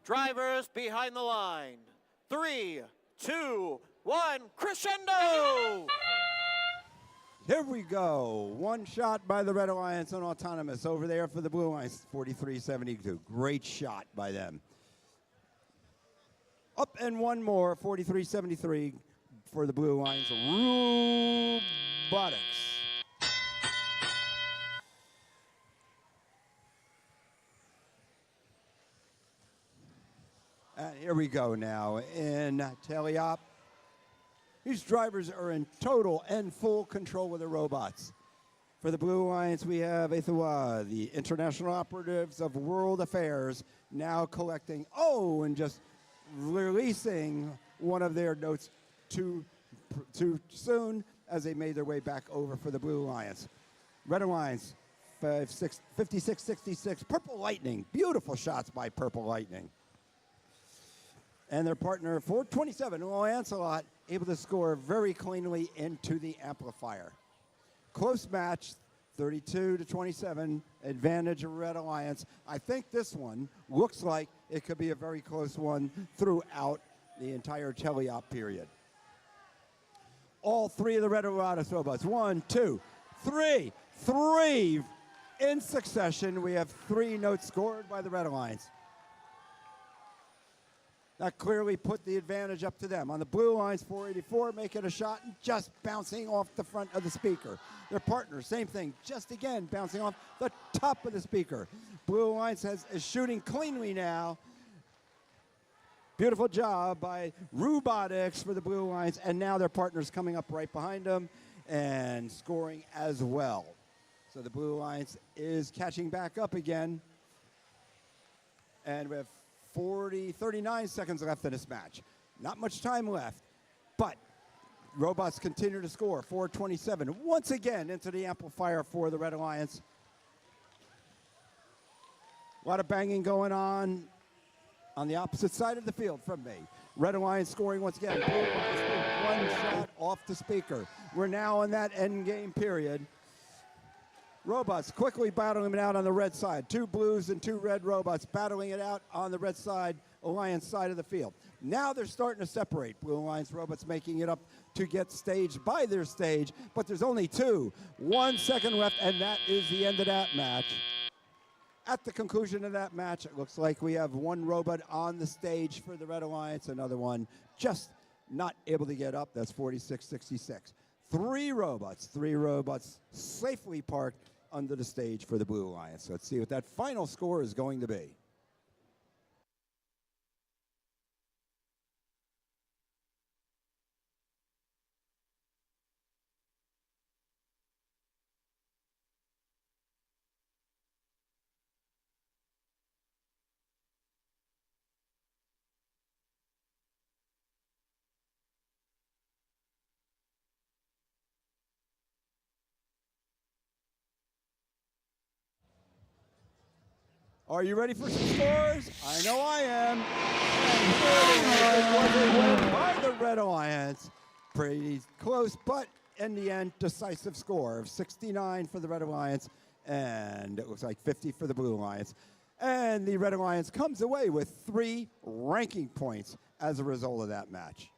Drivers behind the line. 3, 2, 1, crescendo! Here we go. One shot by the Red Alliance on Autonomous. Over there for the Blue Alliance, 43-72. Great shot by them. Up and one more, 43-73 for the Blue Alliance. Robotics. And here we go now in Teleop. These drivers are in total and full control of the robots. For the Blue Alliance, we have Aithwa, the International Operatives of World Affairs, now collecting, and just releasing one of their notes too soon as they made their way back over for the Blue Alliance. Red Alliance, 56-66. Purple Lightning, beautiful shots by Purple Lightning. And their partner, 427, Lance-A-Lot, able to score very cleanly into the amplifier. Close match, 32-27, advantage of Red Alliance. I think this one looks like it could be a very close one throughout the entire teleop period. All 3 of the Red Alliance robots, 1, 2, 3, 3 in succession. We have 3 notes scored by the Red Alliance. That clearly put the advantage up to them. On the blue lines, 484, making a shot and just bouncing off the front of the speaker. Their partner, same thing, just again bouncing off the top of the speaker. Blue lines is shooting cleanly now. Beautiful job by Robotics for the blue lines, and now their partner's coming up right behind them and scoring as well. So the blue lines is catching back up again. And we have 39 seconds left in this match. Not much time left, but Robots continue to score. 427 once again into the amplifier for the Red Alliance. A lot of banging going on the opposite side of the field from me. Red Alliance scoring once again. Blue Alliance with one shot off the speaker. We're now in that end game period. Robots quickly battling it out on the red side. 2 blues and 2 red robots battling it out on the red side, Alliance side of the field. Now they're starting to separate. Blue Alliance robots making it up to get staged by their stage, but there's only 2. 1 second left, and that is the end of that match. At the conclusion of that match, it looks like we have 1 robot on the stage for the Red Alliance, another one just not able to get up. That's 46-66. 3 robots safely parked under the stage for the Blue Alliance. Let's see what that final score is going to be. Are you ready for some scores? I know I am. And it was a win by the Red Alliance. Pretty close, but in the end, decisive score of 69 for the Red Alliance, and it looks like 50 for the Blue Alliance. And the Red Alliance comes away with 3 ranking points as a result of that match.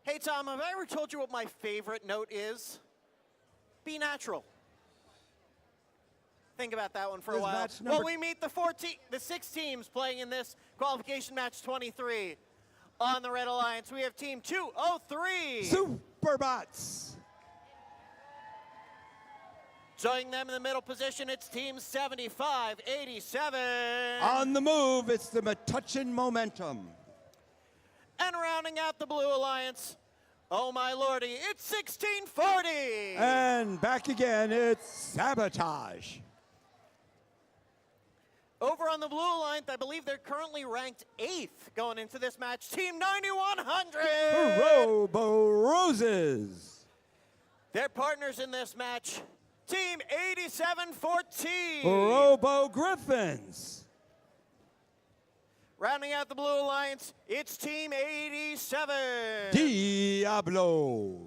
Hey, Tom, have I ever told you what my favorite note is? Be natural. Think about that one for a while. Well, we meet the 6 teams playing in this qualification match 23 on the Red Alliance. We have team 203. Superbots. Joining them in the middle position, it's team 7587. On the move, it's the Metuchen Momentum. And rounding out the Blue Alliance, oh my lordy, it's 1640. And back again, it's Sabotage. Over on the Blue Alliance, I believe they're currently ranked 8th going into this match. Team 9100. Robo Roses. Their partners in this match, Team 8714. Robo Griffins. Rounding out the Blue Alliance, it's Team 87. Diablo.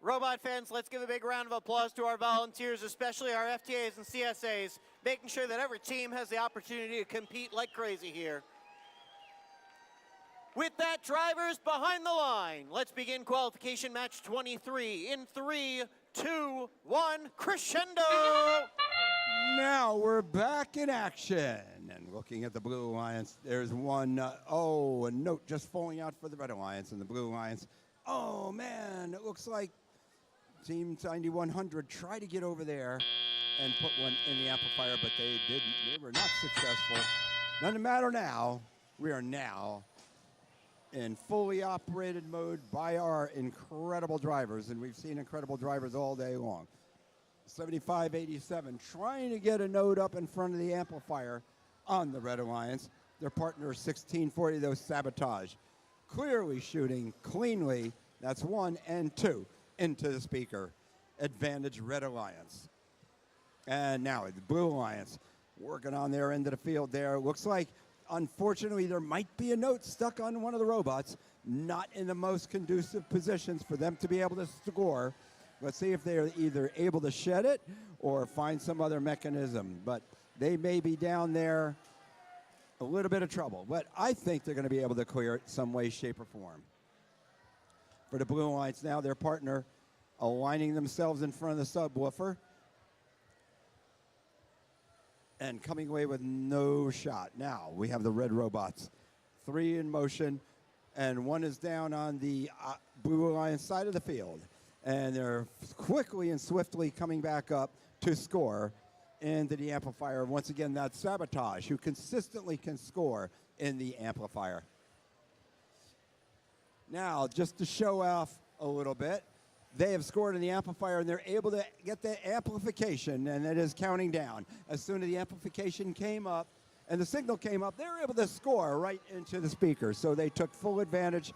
Robot fans, let's give a big round of applause to our volunteers, especially our FTAs and CSAs, making sure that every team has the opportunity to compete like crazy here. With that, drivers behind the line. Let's begin qualification match 23 in 3, 2, 1, crescendo! Now we're back in action. And looking at the Blue Alliance, there's one, a note just falling out for the Red Alliance and the Blue Alliance. Oh man, it looks like Team 9100 tried to get over there and put one in the amplifier, but they didn't. They were not successful. Doesn't matter now. We are now in fully operated mode by our incredible drivers, and we've seen incredible drivers all day long. 7587 trying to get a node up in front of the amplifier on the Red Alliance. Their partner 1640, though, Sabotage. Clearly shooting cleanly. That's 1 and 2 into the speaker. Advantage Red Alliance. And now the Blue Alliance working on their end of the field there. Looks like, unfortunately, there might be a note stuck on one of the robots. Not in the most conducive positions for them to be able to score. Let's see if they're either able to shed it or find some other mechanism. But they may be down there a little bit of trouble. But I think they're going to be able to clear it some way, shape, or form. For the Blue Alliance now, their partner aligning themselves in front of the subwoofer and coming away with no shot. Now we have the red robots. 3 in motion, and 1 is down on the Blue Alliance side of the field. And they're quickly and swiftly coming back up to score into the amplifier. Once again, that's Sabotage, who consistently can score in the amplifier. Now, just to show off a little bit, they have scored in the amplifier, and they're able to get the amplification, and it is counting down. As soon as the amplification came up and the signal came up, they were able to score right into the speaker. So they took full advantage.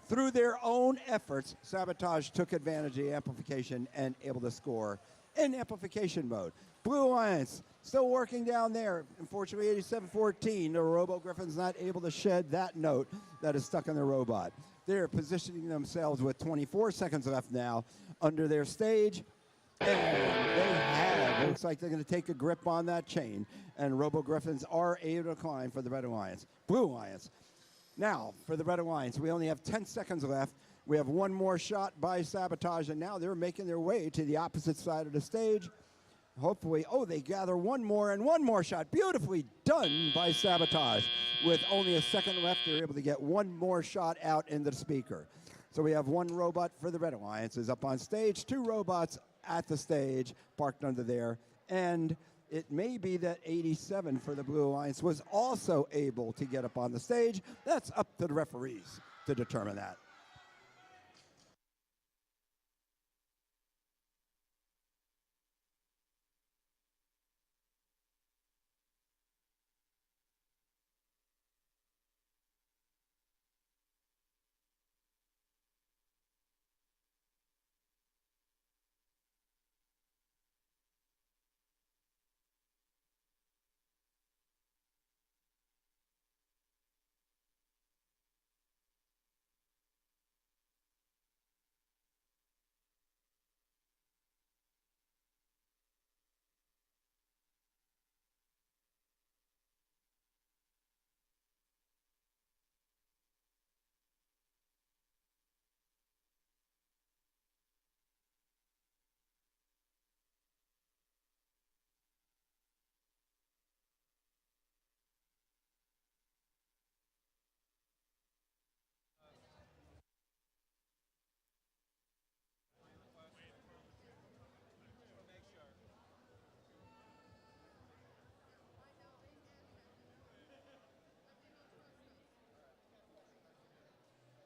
Through their own efforts, Sabotage took advantage of the amplification and able to score in amplification mode. Blue Alliance still working down there. Unfortunately, 8714, the Robo Griffin's not able to shed that note that is stuck in the robot. They're positioning themselves with 24 seconds left now under their stage. And they have, looks like they're going to take a grip on that chain. And Robo Griffins are able to climb for the Red Alliance. Blue Alliance. Now, for the Red Alliance, we only have 10 seconds left. We have 1 more shot by Sabotage, and now they're making their way to the opposite side of the stage. Hopefully, they gather 1 more and 1 more shot. Beautifully done by Sabotage. With only a second left, they're able to get 1 more shot out into the speaker. So we have 1 robot for the Red Alliance is up on stage, 2 robots at the stage, parked under there, and it may be that 87 for the Blue Alliance was also able to get up on the stage. That's up to the referees to determine that.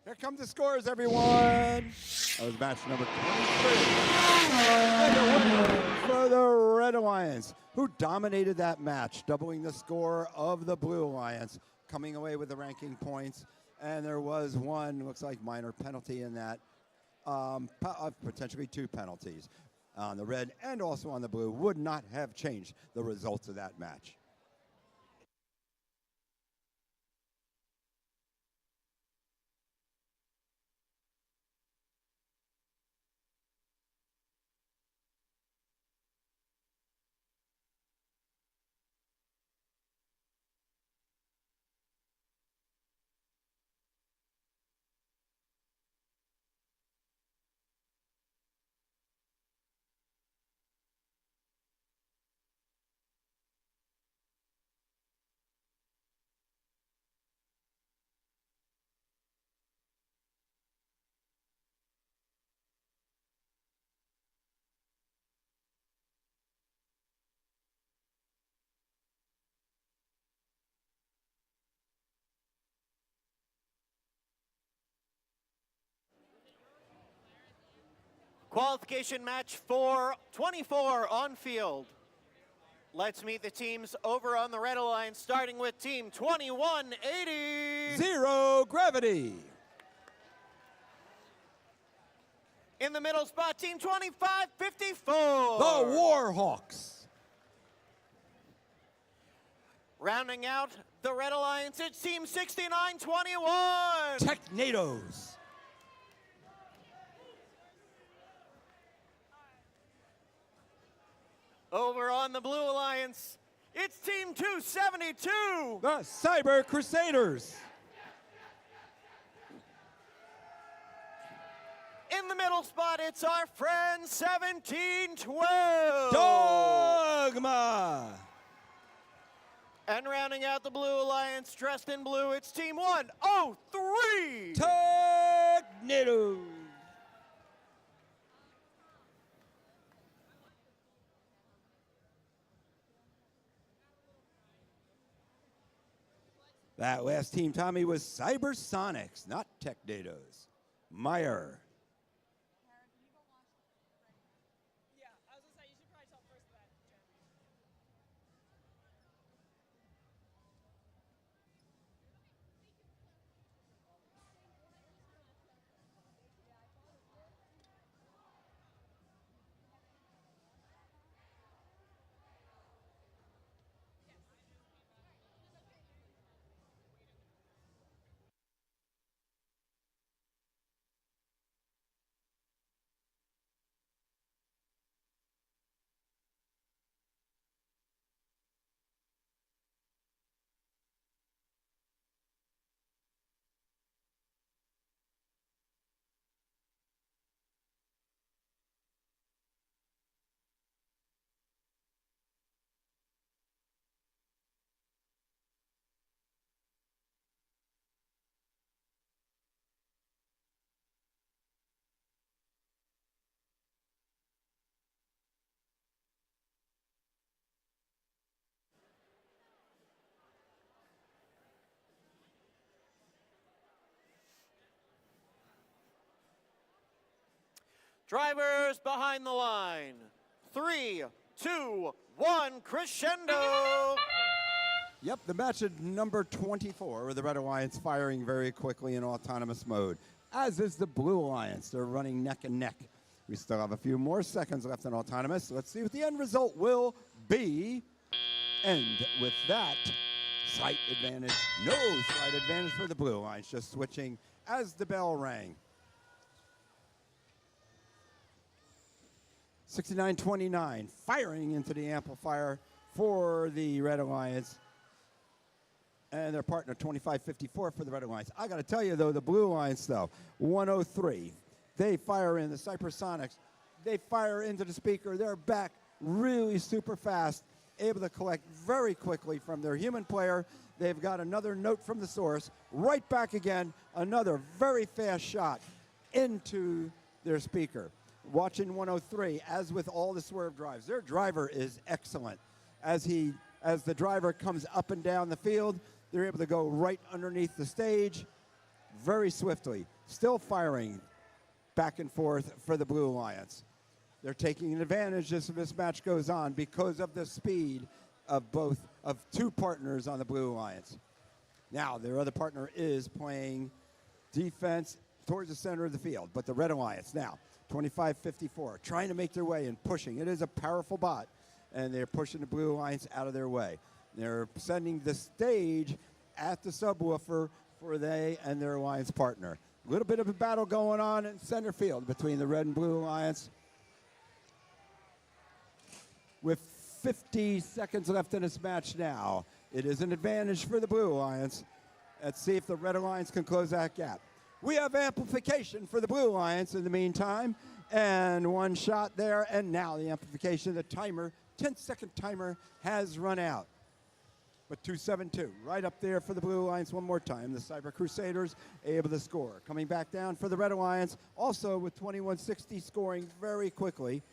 Here come the scores, everyone. That was match number 23. And the winner for the Red Alliance, who dominated that match, doubling the score of the Blue Alliance, coming away with the ranking points. And there was 1, looks like, minor penalty in that, potentially 2 penalties on the red and also on the blue. Would not have changed the results of that match. Qualification match for 24 on field. Let's meet the teams over on the red alliance, starting with team 2180. Zero Gravity. In the middle spot, team 2554. The Warhawks. Rounding out the red alliance, it's team 6921. Technados. Over on the blue alliance, it's team 272. The Cyber Crusaders. In the middle spot, it's our friend 1712. Dogma. And rounding out the blue alliance, dressed in blue, it's team 103. Technados. That last team, Tommy, was Cybersonics, not Technados. Meyer. Drivers behind the line. 3, 2, 1, crescendo. Yep, the match at number 24, with the Red Alliance firing very quickly in autonomous mode, as is the Blue Alliance. They're running neck and neck. We still have a few more seconds left in autonomous. Let's see what the end result will be. And with that, slight advantage. No slight advantage for the Blue Alliance, just switching as the bell rang. 6929, firing into the amplifier for the Red Alliance. And their partner, 2554 for the Red Alliance. I got to tell you, though, the Blue Alliance, though, 103. They fire in the Cybersonics. They fire into the speaker. They're back really super fast, able to collect very quickly from their human player. They've got another note from the source. Right back again, another very fast shot into their speaker. Watching 103, as with all the swerve drives, their driver is excellent. As the driver comes up and down the field, they're able to go right underneath the stage very swiftly. Still firing back and forth for the Blue Alliance. They're taking an advantage as this match goes on because of the speed of two partners on the Blue Alliance. Now, their other partner is playing defense towards the center of the field, but the Red Alliance now, 2554, trying to make their way and pushing. It is a powerful bot, and they're pushing the Blue Alliance out of their way. They're sending the stage at the subwoofer for they and their alliance partner. A little bit of a battle going on in center field between the Red and Blue Alliance. With 50 seconds left in this match now, it is an advantage for the Blue Alliance. Let's see if the Red Alliance can close that gap. We have amplification for the Blue Alliance in the meantime, and one shot there, and now the amplification, the timer, 10-second timer has run out. But 272, right up there for the Blue Alliance one more time. The Cyber Crusaders able to score. Coming back down for the Red Alliance, also with 2160 scoring very quickly.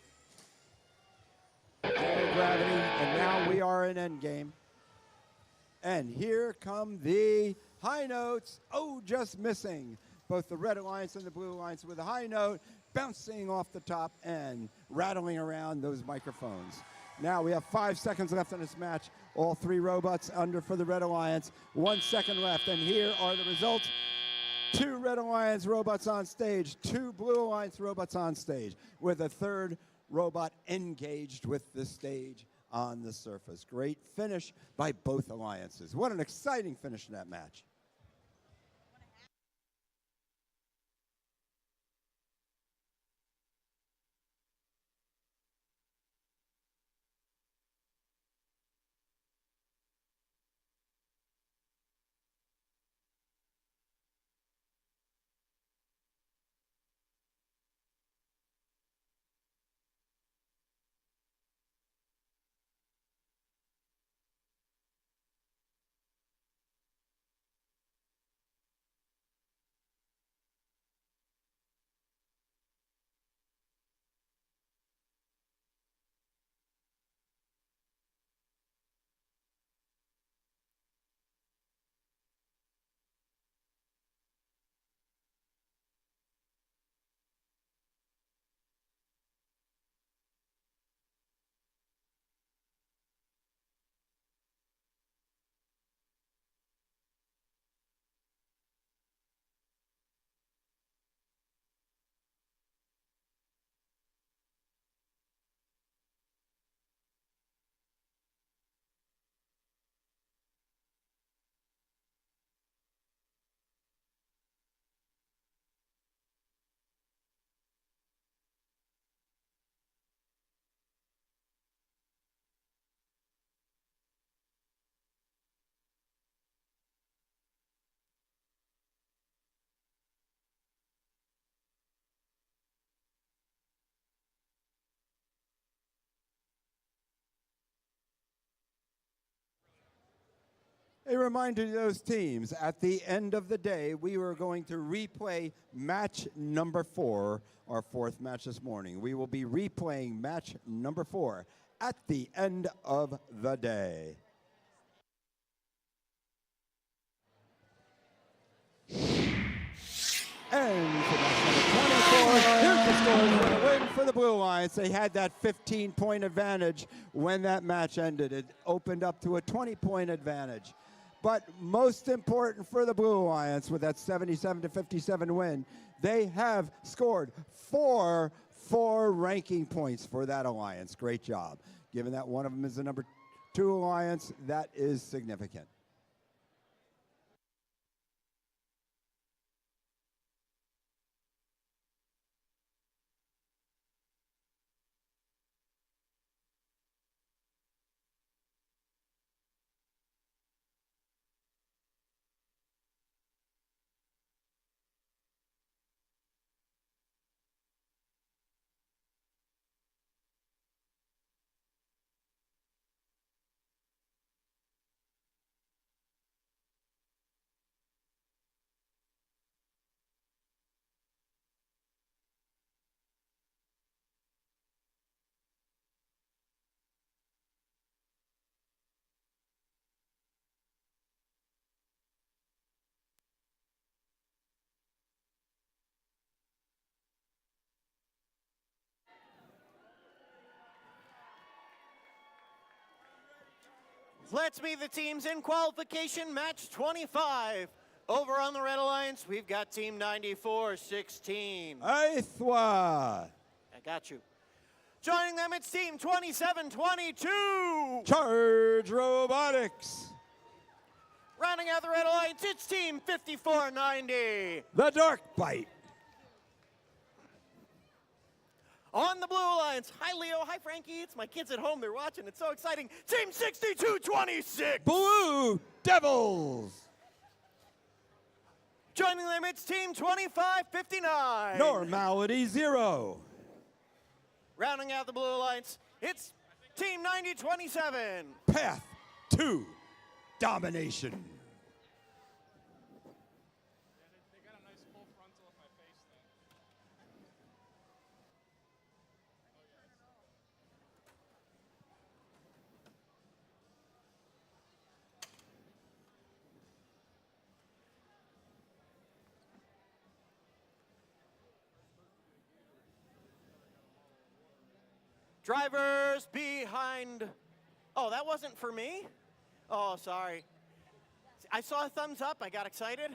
Gravity, and now we are in endgame. And here come the high notes. Oh, just missing. Both the Red Alliance and the Blue Alliance with a high note. bouncing off the top and rattling around those microphones. Now we have 5 seconds left in this match. All 3 robots under for the Red Alliance. 1 second left, and here are the results. 2 Red Alliance robots on stage, 2 Blue Alliance robots on stage, with a 3rd robot engaged with the stage on the surface. Great finish by both alliances. What an exciting finish in that match. A reminder to those teams, at the end of the day, we were going to replay match number 4, our 4th match this morning. We will be replaying match number 4 at the end of the day. And for match number 24, here's the score for the win for the Blue Alliance. They had that 15-point advantage when that match ended. It opened up to a 20-point advantage. But most important for the Blue Alliance, with that 77-57 win, they have scored 4 ranking points for that alliance. Great job. Given that one of them is the number 2 alliance, that is significant. Let's meet the teams in qualification match 25. Over on the Red Alliance, we've got team 94-16. Aithwa. I got you. Joining them, it's team 27-22. Charge Robotics. Rounding out the Red Alliance, it's team 54-90. The Dark Bite. On the Blue Alliance, hi Leo, hi Frankie, it's my kids at home, they're watching, it's so exciting. Team 62-26. Blue Devils. Joining them, it's team 25-59. Normality 0. Rounding out the Blue Alliance, it's team 90-27. Path to Domination. Drivers behind. Oh, that wasn't for me? Oh, sorry. I saw a thumbs up. I got excited.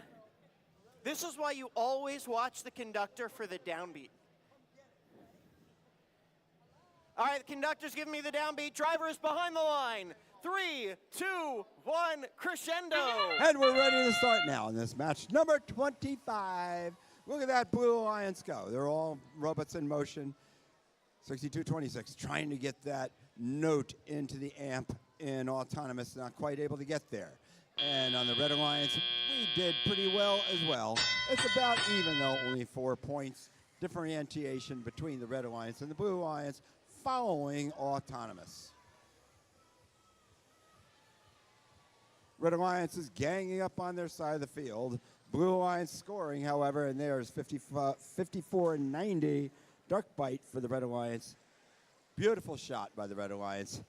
This is why you always watch the conductor for the downbeat. All right, the conductor's giving me the downbeat. Drivers behind the line. 3, 2, 1, crescendo. And we're ready to start now in this match. Number 25. Look at that Blue Alliance go. They're all robots in motion. 6226, trying to get that note into the amp in autonomous, not quite able to get there. And on the Red Alliance, we did pretty well as well. It's about even, though only 4 points differentiation between the Red Alliance and the Blue Alliance following autonomous. Red Alliance is ganging up on their side of the field. Blue Alliance scoring, however, and there's 54-90. Dark bite for the Red Alliance. Beautiful shot by the Red Alliance.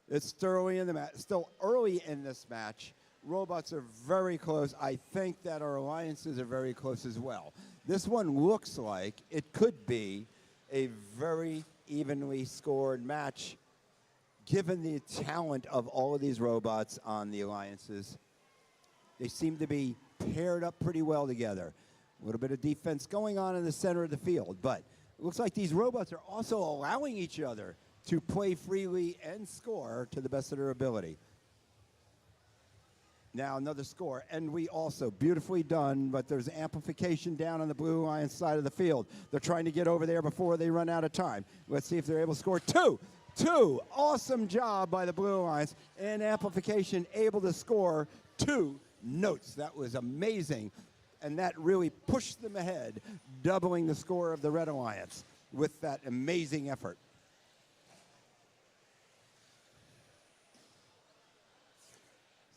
It's still early in this match. Robots are very close. I think that our alliances are very close as well. This one looks like it could be a very evenly scored match given the talent of all of these robots on the alliances. They seem to be paired up pretty well together. A little bit of defense going on in the center of the field, but it looks like these robots are also allowing each other to play freely and score to the best of their ability. Now another score, and we also, beautifully done, but there's amplification down on the Blue Alliance side of the field. They're trying to get over there before they run out of time. Let's see if they're able to score two. Awesome job by the Blue Alliance, and amplification able to score 2 notes. That was amazing. And that really pushed them ahead, doubling the score of the Red Alliance with that amazing effort.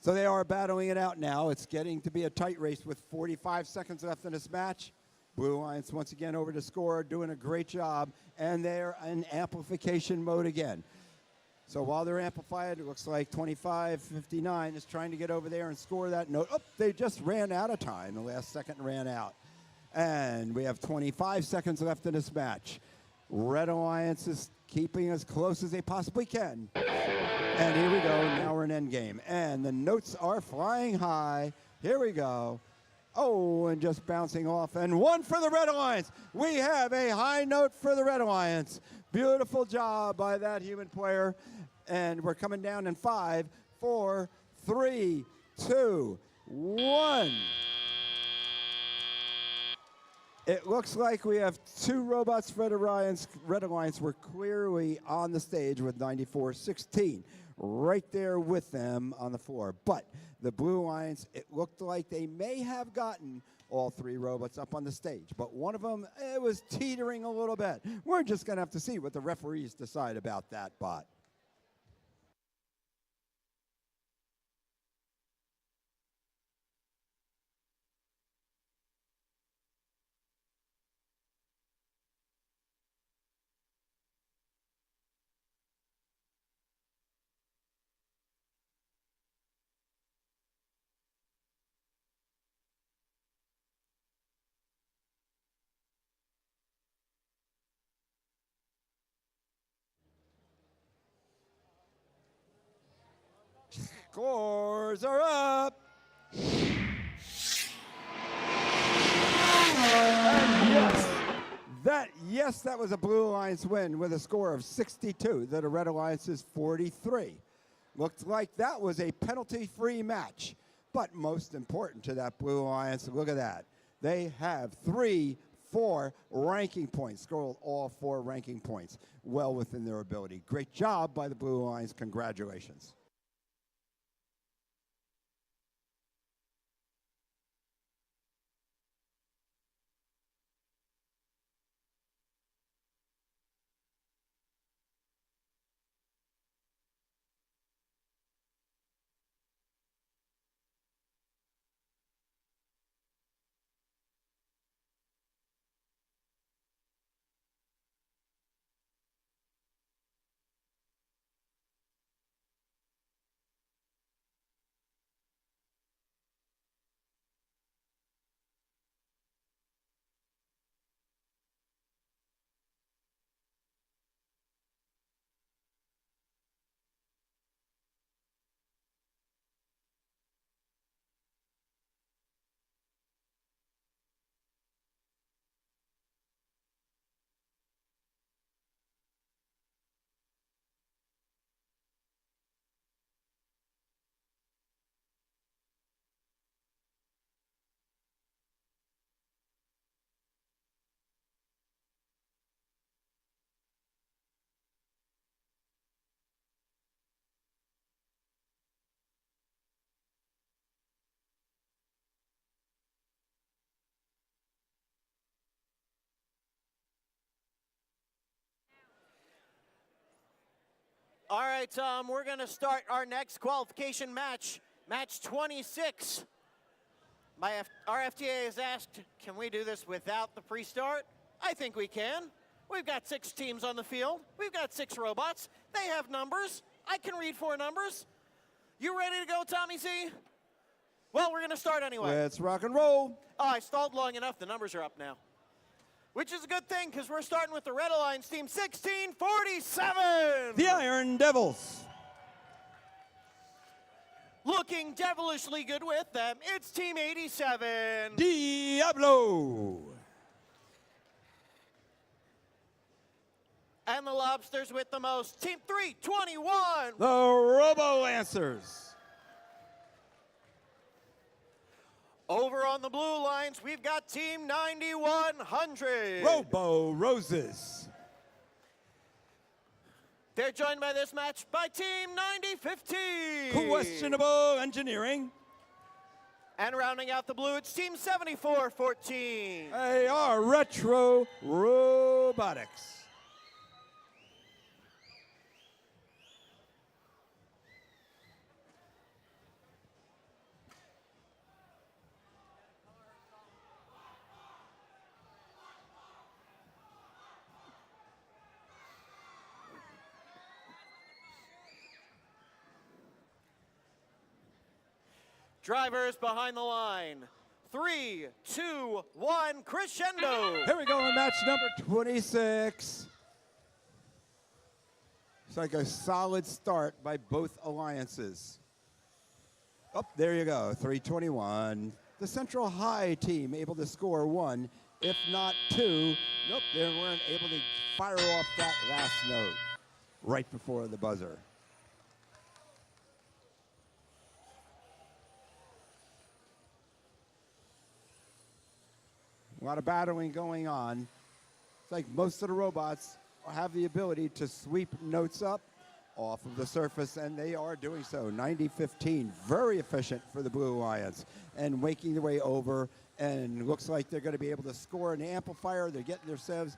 So they are battling it out now. It's getting to be a tight race with 45 seconds left in this match. Blue Alliance once again over to score, doing a great job, and they're in amplification mode again. So while they're amplified, it looks like 25-59 is trying to get over there and score that note. Oh, they just ran out of time. The last second ran out. And we have 25 seconds left in this match. Red Alliance is keeping as close as they possibly can. And here we go. Now we're in endgame. And the notes are flying high. Here we go. Oh, and just bouncing off. And 1 for the Red Alliance. We have a high note for the Red Alliance. Beautiful job by that human player. And we're coming down in 5, 4, 3, 2, 1. It looks like we have 2 robots for the Red Alliance. Were clearly on the stage with 94-16. Right there with them on the floor. But the Blue Alliance, it looked like they may have gotten all 3 robots up on the stage. But one of them, it was teetering a little bit. We're just going to have to see what the referees decide about that bot. Scores are up. Yes, that was a Blue Alliance win with a score of 62 to the Red Alliance's 43. Looked like that was a penalty-free match. But most important to that Blue Alliance, look at that. They have 4 ranking points, scored all 4 ranking points, well within their ability. Great job by the Blue Alliance. Congratulations. All right, we're going to start our next qualification match, match 26. Our FTA has asked, can we do this without the pre-start? I think we can. We've got 6 teams on the field. We've got 6 robots. They have numbers. I can read 4 numbers. You ready to go, Tommy C? Well, we're going to start anyway. Let's rock and roll. Oh, I stalled long enough. The numbers are up now. Which is a good thing, because we're starting with the Red Alliance team, 1647. The Iron Devils. Looking devilishly good with them, it's Team 87. Diablo. And the Lobsters with the most, Team 321. The Robo Lancers. Over on the blue lines, we've got Team 9100. Robo Roses. They're joined by this match by Team 9015. Questionable Engineering. And rounding out the blue, it's Team 7414. They are Retro Robotics. Drivers behind the line. 3, 2, 1, crescendo. Here we go in match number 26. It's like a solid start by both alliances. Oh, there you go, 321. The Central High team able to score 1, if not 2. Nope, they weren't able to fire off that last note right before the buzzer. A lot of battling going on. It's like most of the robots have the ability to sweep notes up off of the surface, and they are doing so. 90-15, very efficient for the Blue Alliance, and making their way over, and looks like they're going to be able to score an amplifier. They're getting themselves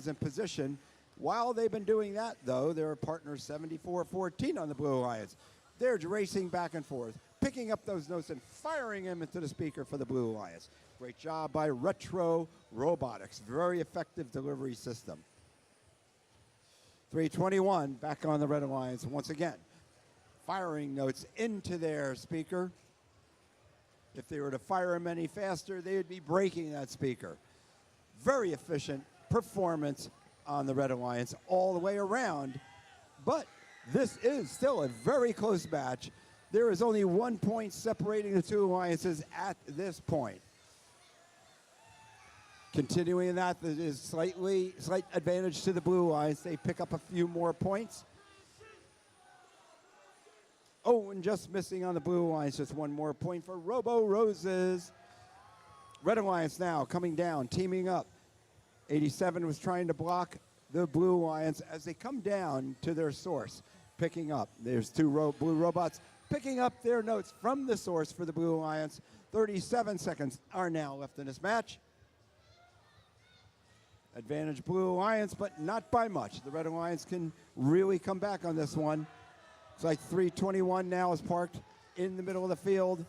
in position. While they've been doing that, though, their partner 74-14 on the Blue Alliance. They're racing back and forth, picking up those notes and firing them into the speaker for the Blue Alliance. Great job by Retro Robotics. Very effective delivery system. 321 back on the Red Alliance once again. Firing notes into their speaker. If they were to fire them any faster, they would be breaking that speaker. Very efficient performance on the Red Alliance all the way around. But this is still a very close match. There is only 1 point separating the two alliances at this point. Continuing that, there is slight advantage to the Blue Alliance. They pick up a few more points. Oh, and just missing on the Blue Alliance, just 1 more point for Robo Roses. Red Alliance now coming down, teaming up. 87 was trying to block the Blue Alliance as they come down to their source, picking up. There's 2 blue robots picking up their notes from the source for the Blue Alliance. 37 seconds are now left in this match. Advantage Blue Alliance, but not by much. The Red Alliance can really come back on this one. It's like 321 now is parked in the middle of the field.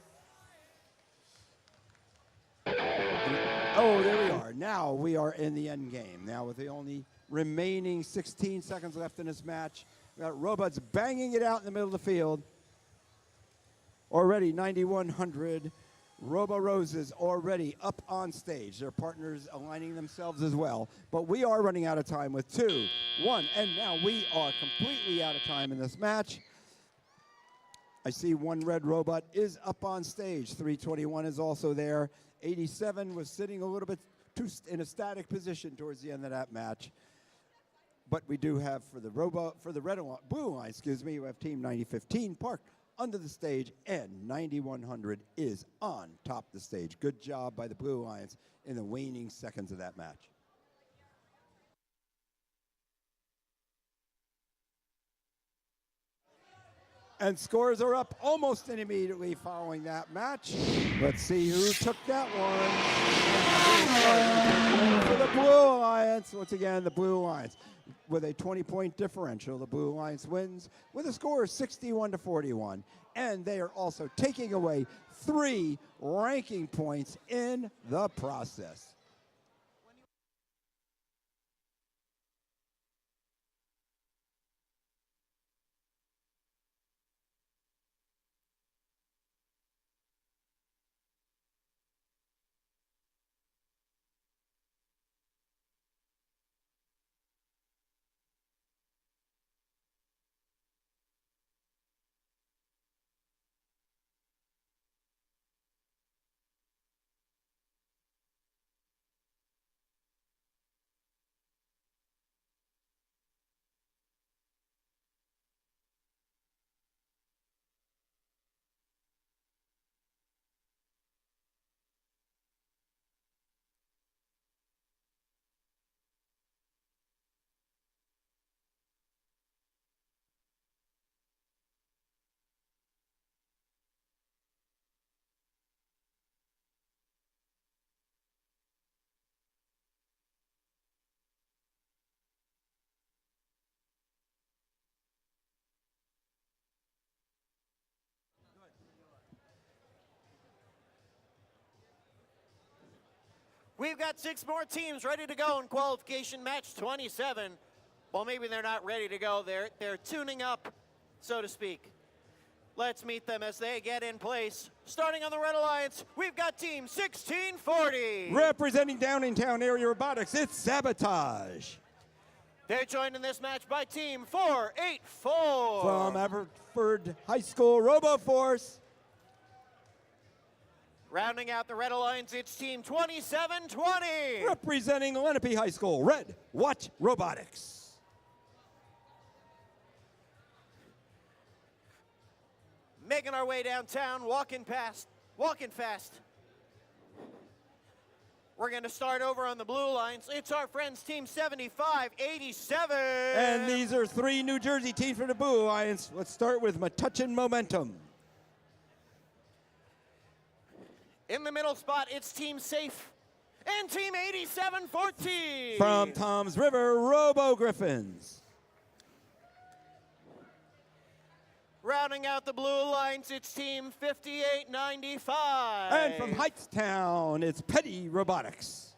Oh, there we are. Now we are in the end game. Now with the only remaining 16 seconds left in this match, we got robots banging it out in the middle of the field. Already 9100 Robo Roses already up on stage. Their partners aligning themselves as well. But we are running out of time with 2, 1, and now we are completely out of time in this match. I see 1 red robot is up on stage. 321 is also there. 87 was sitting a little bit in a static position towards the end of that match. But we do have for the Blue Alliance, we have Team 9015 parked under the stage, and 9100 is on top of the stage. Good job by the Blue Alliance in the waning seconds of that match. And scores are up almost immediately following that match. Let's see who took that one. For the Blue Alliance, once again, the Blue Alliance. with a 20-point differential. The Blue Alliance wins with a score of 61-41. And they are also taking away 3 ranking points in the process. We've got 6 more teams ready to go in qualification match 27. Well, maybe they're not ready to go. They're tuning up, so to speak. Let's meet them as they get in place. Starting on the Red Alliance, we've got team 1640. Representing Downingtown Area Robotics, it's Sabotage. They're joined in this match by team 484. From Everford High School, RoboForce. Rounding out the Red Alliance, it's team 2720. Representing Lenape High School, Red Watch Robotics. Making our way downtown, walking fast. We're going to start over on the Blue Alliance. It's our friends, team 7587. And these are 3 New Jersey teams for the Blue Alliance. Let's start with Metuchen Momentum. In the middle spot, it's Team Safe and Team 8714. From Toms River, Robo Griffins. Rounding out the Blue Alliance, it's Team 5895. And from Heightstown, it's Petty Robotics.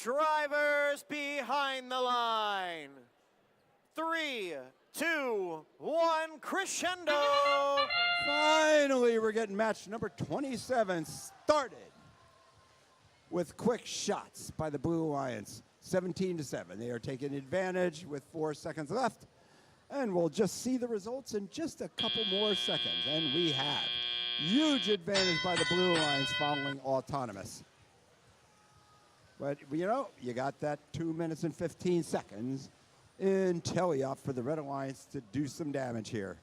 Drivers behind the line. 3, 2, 1, crescendo. Finally, we're getting match number 27 started with quick shots by the Blue Alliance. 17-7. They are taking advantage with 4 seconds left. And we'll just see the results in just a couple more seconds. And we have huge advantage by the Blue Alliance following autonomous. But, you know, you got that 2 minutes and 15 seconds in telly-up for the Red Alliance to do some damage here.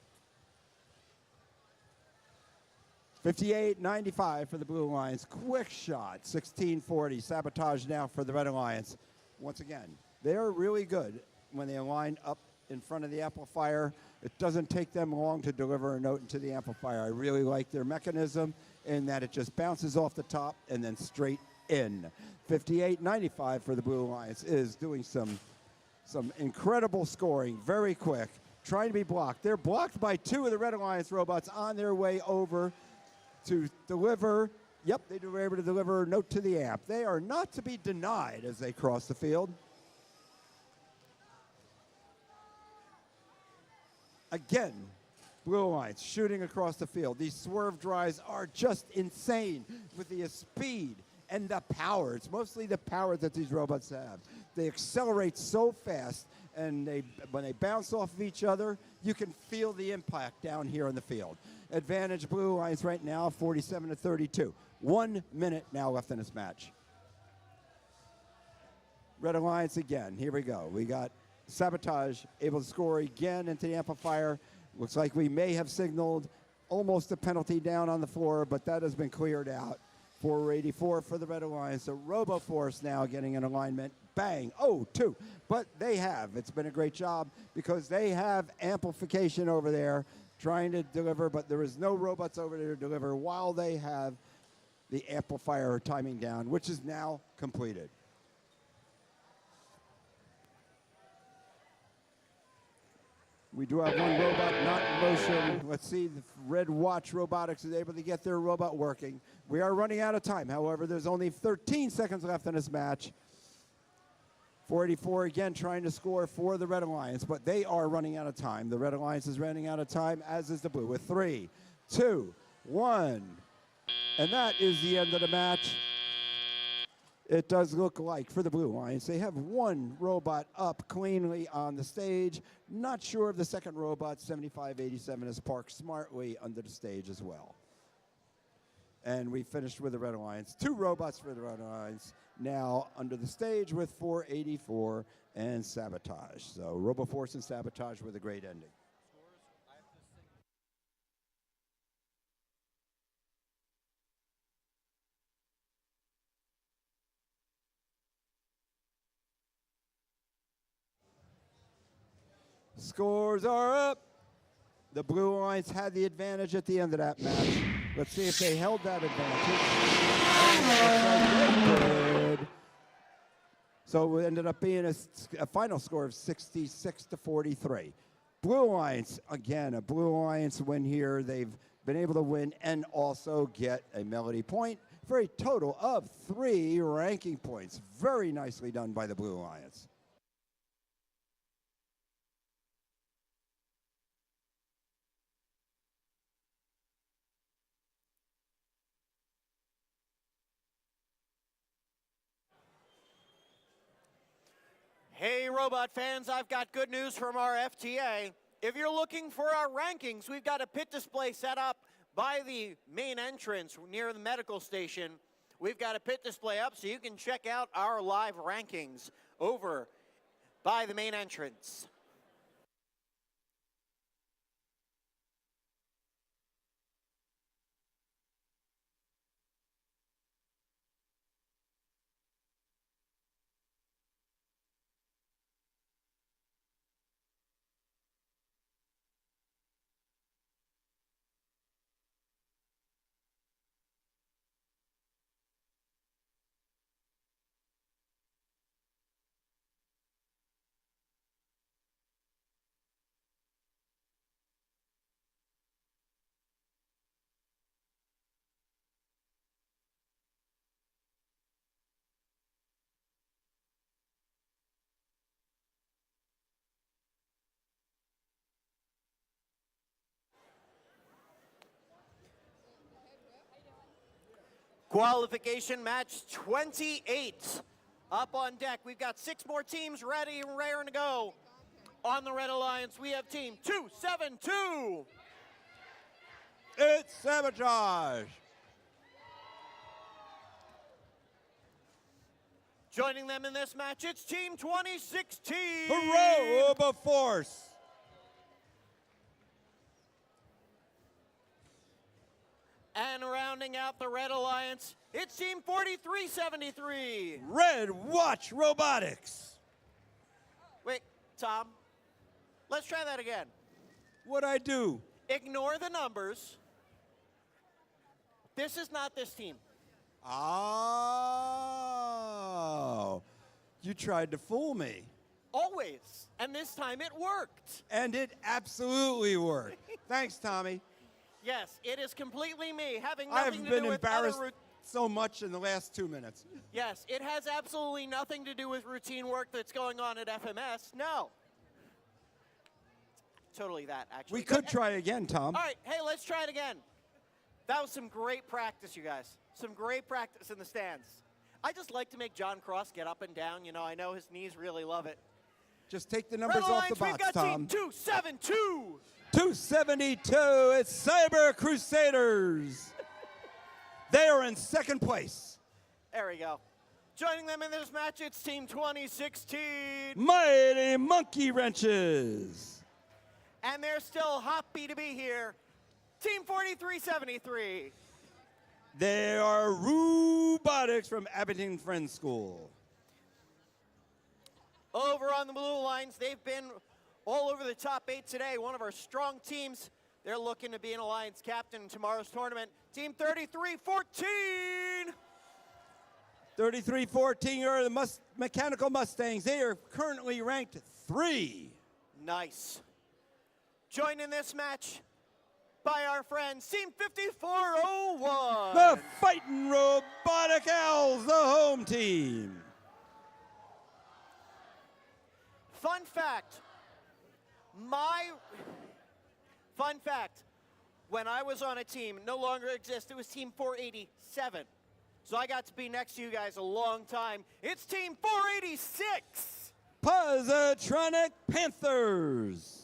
58-95 for the Blue Alliance. Quick shot, 16-40. Sabotage now for the Red Alliance. Once again, they are really good when they line up in front of the amplifier. It doesn't take them long to deliver a note into the amplifier. I really like their mechanism in that it just bounces off the top and then straight in. 58-95 for the Blue Alliance is doing some incredible scoring, very quick, trying to be blocked. They're blocked by 2 of the Red Alliance robots on their way over to deliver. Yep, they were able to deliver a note to the amp. They are not to be denied as they cross the field. Again, Blue Alliance shooting across the field. These swerve drives are just insane with the speed and the power. It's mostly the power that these robots have. They accelerate so fast, and when they bounce off of each other, you can feel the impact down here on the field. Advantage Blue Alliance right now, 47-32. 1 minute now left in this match. Red Alliance again. Here we go. We got Sabotage able to score again into the amplifier. Looks like we may have signaled almost a penalty down on the floor, but that has been cleared out. 484 for the Red Alliance. So RoboForce now getting an alignment. Bang. Oh, 2. But they have. It's been a great job because they have amplification over there trying to deliver, but there is no robots over there to deliver while they have the amplifier timing down, which is now completed. We do have one robot not in motion. Let's see if Red Watch Robotics is able to get their robot working. We are running out of time. However, there's only 13 seconds left in this match. 484 again trying to score for the Red Alliance, but they are running out of time. The Red Alliance is running out of time, as is the Blue, with 3, 2, 1. And that is the end of the match. It does look like, for the Blue Alliance, they have one robot up cleanly on the stage. Not sure if the second robot, 7587, is parked smartly under the stage as well. And we finished with the Red Alliance. 2 robots for the Red Alliance now under the stage with 484 and Sabotage. So RoboForce and Sabotage with a great ending. Scores are up. The Blue Alliance had the advantage at the end of that match. Let's see if they held that advantage. So it ended up being a final score of 66-43. Blue Alliance, again, a Blue Alliance win here. They've been able to win and also get a Melody point for a total of 3 ranking points. Very nicely done by the Blue Alliance. Hey, robot fans, I've got good news from our FTA. If you're looking for our rankings, we've got a pit display set up by the main entrance near the medical station. We've got a pit display up so you can check out our live rankings over by the main entrance. Qualification match 28 up on deck. We've got 6 more teams ready and raring to go. On the Red Alliance, we have team 272. It's Sabotage. Joining them in this match, it's team 2016. Heroic Force. And rounding out the Red Alliance, it's team 4373. Red Watch Robotics. Wait, Tom, let's try that again. What'd I do? Ignore the numbers. This is not this team. Oh, you tried to fool me. Always. And this time it worked. And it absolutely worked. Thanks, Tommy. Yes, it is completely me, having I nothing have to been do with embarrassed other so much in the last 2 minutes. Yes, it has absolutely nothing to do with routine work that's going on at FMS. No. Totally that, actually. We could try again, Tom. All right, hey, let's try it again. That was some great practice, you guys. Some great practice in the stands. I just like to make John Cross get up and down. You know, I know his knees really love it. Just take the numbers Red off the Alliance, box, we've got Tom. team 272. 272, it's Cyber Crusaders. They are in second place. There we go. Joining them in this match, it's team 2016. Mighty Monkey Wrenches. And they're still happy to be here. Team 4373. They are robotics from Abington Friends School. Over on the blue lines, they've been all over the top 8 today. One of our strong teams. They're looking to be an Alliance captain in tomorrow's tournament. Team 3314. 3314 are the Mechanical Mustangs. They are currently ranked 3. Nice. Joined in this match by our friends, Team 5401. The Fighting Robotic Owls, the home team. Fun fact, when I was on a team, no longer exists, it was Team 487. So I got to be next to you guys a long time. It's Team 486. Positronic Panthers.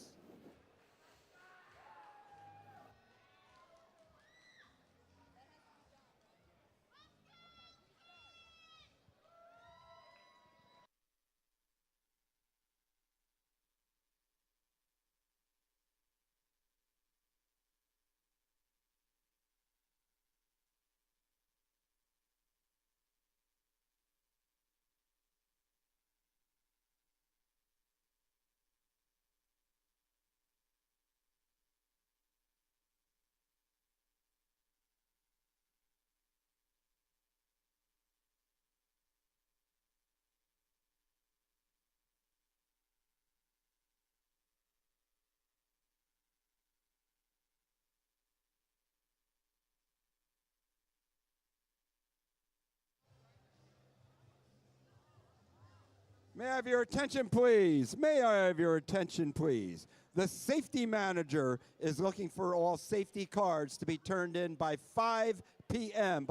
May I have your attention, please? May I have your attention, please? The safety manager is looking for all safety cards to be turned in by 5 p.m.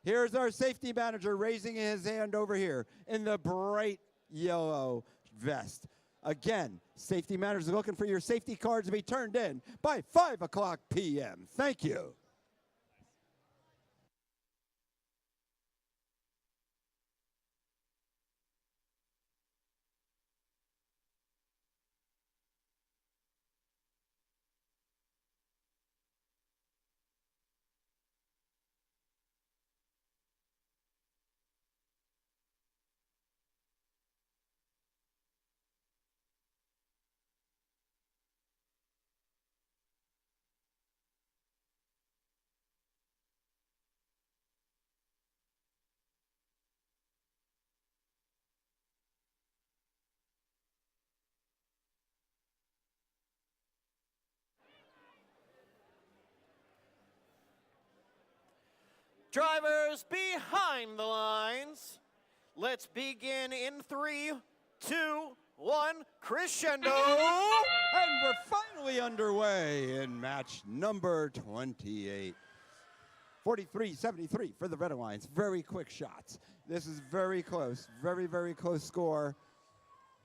Here's our safety manager raising his hand over here in the bright yellow vest. Again, safety manager is looking for your safety cards to be turned in by 5 o'clock p.m. Thank you. Drivers behind the lines. Let's begin in 3, 2, 1, crescendo. And we're finally underway in match number 28. 43-73 for the Red Alliance. Very quick shots. This is very close, very, very close score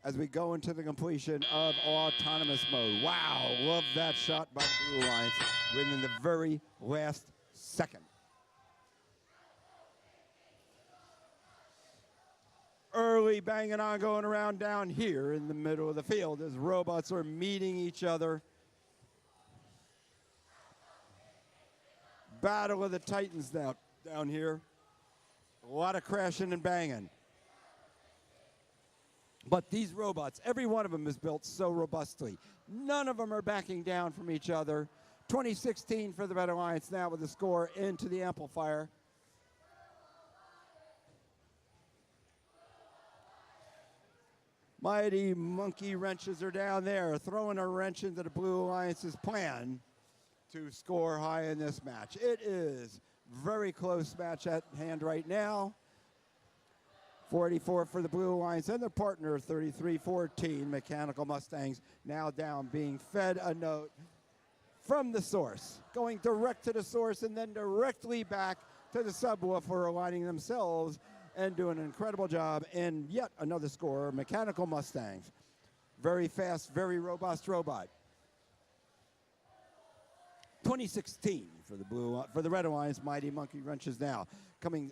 as we go into the completion of autonomous mode. Wow, love that shot by the Blue Alliance within the very last second. Early banging on going around down here in the middle of the field as robots are meeting each other. Battle of the Titans down here. A lot of crashing and banging. But these robots, every one of them is built so robustly. None of them are backing down from each other. 2016 for the Red Alliance now with the score into the amplifier. Mighty monkey wrenches are down there, throwing a wrench into the Blue Alliance's plan to score high in this match. It is very close match at hand right now. 44 for the Blue Alliance and their partner, 33-14. Mechanical Mustangs now down, being fed a note from the source, going direct to the source and then directly back to the subwoofer, aligning themselves and doing an incredible job in yet another score. Mechanical Mustangs. Very fast, very robust robot. 2016 for the Red Alliance. Mighty monkey wrenches now coming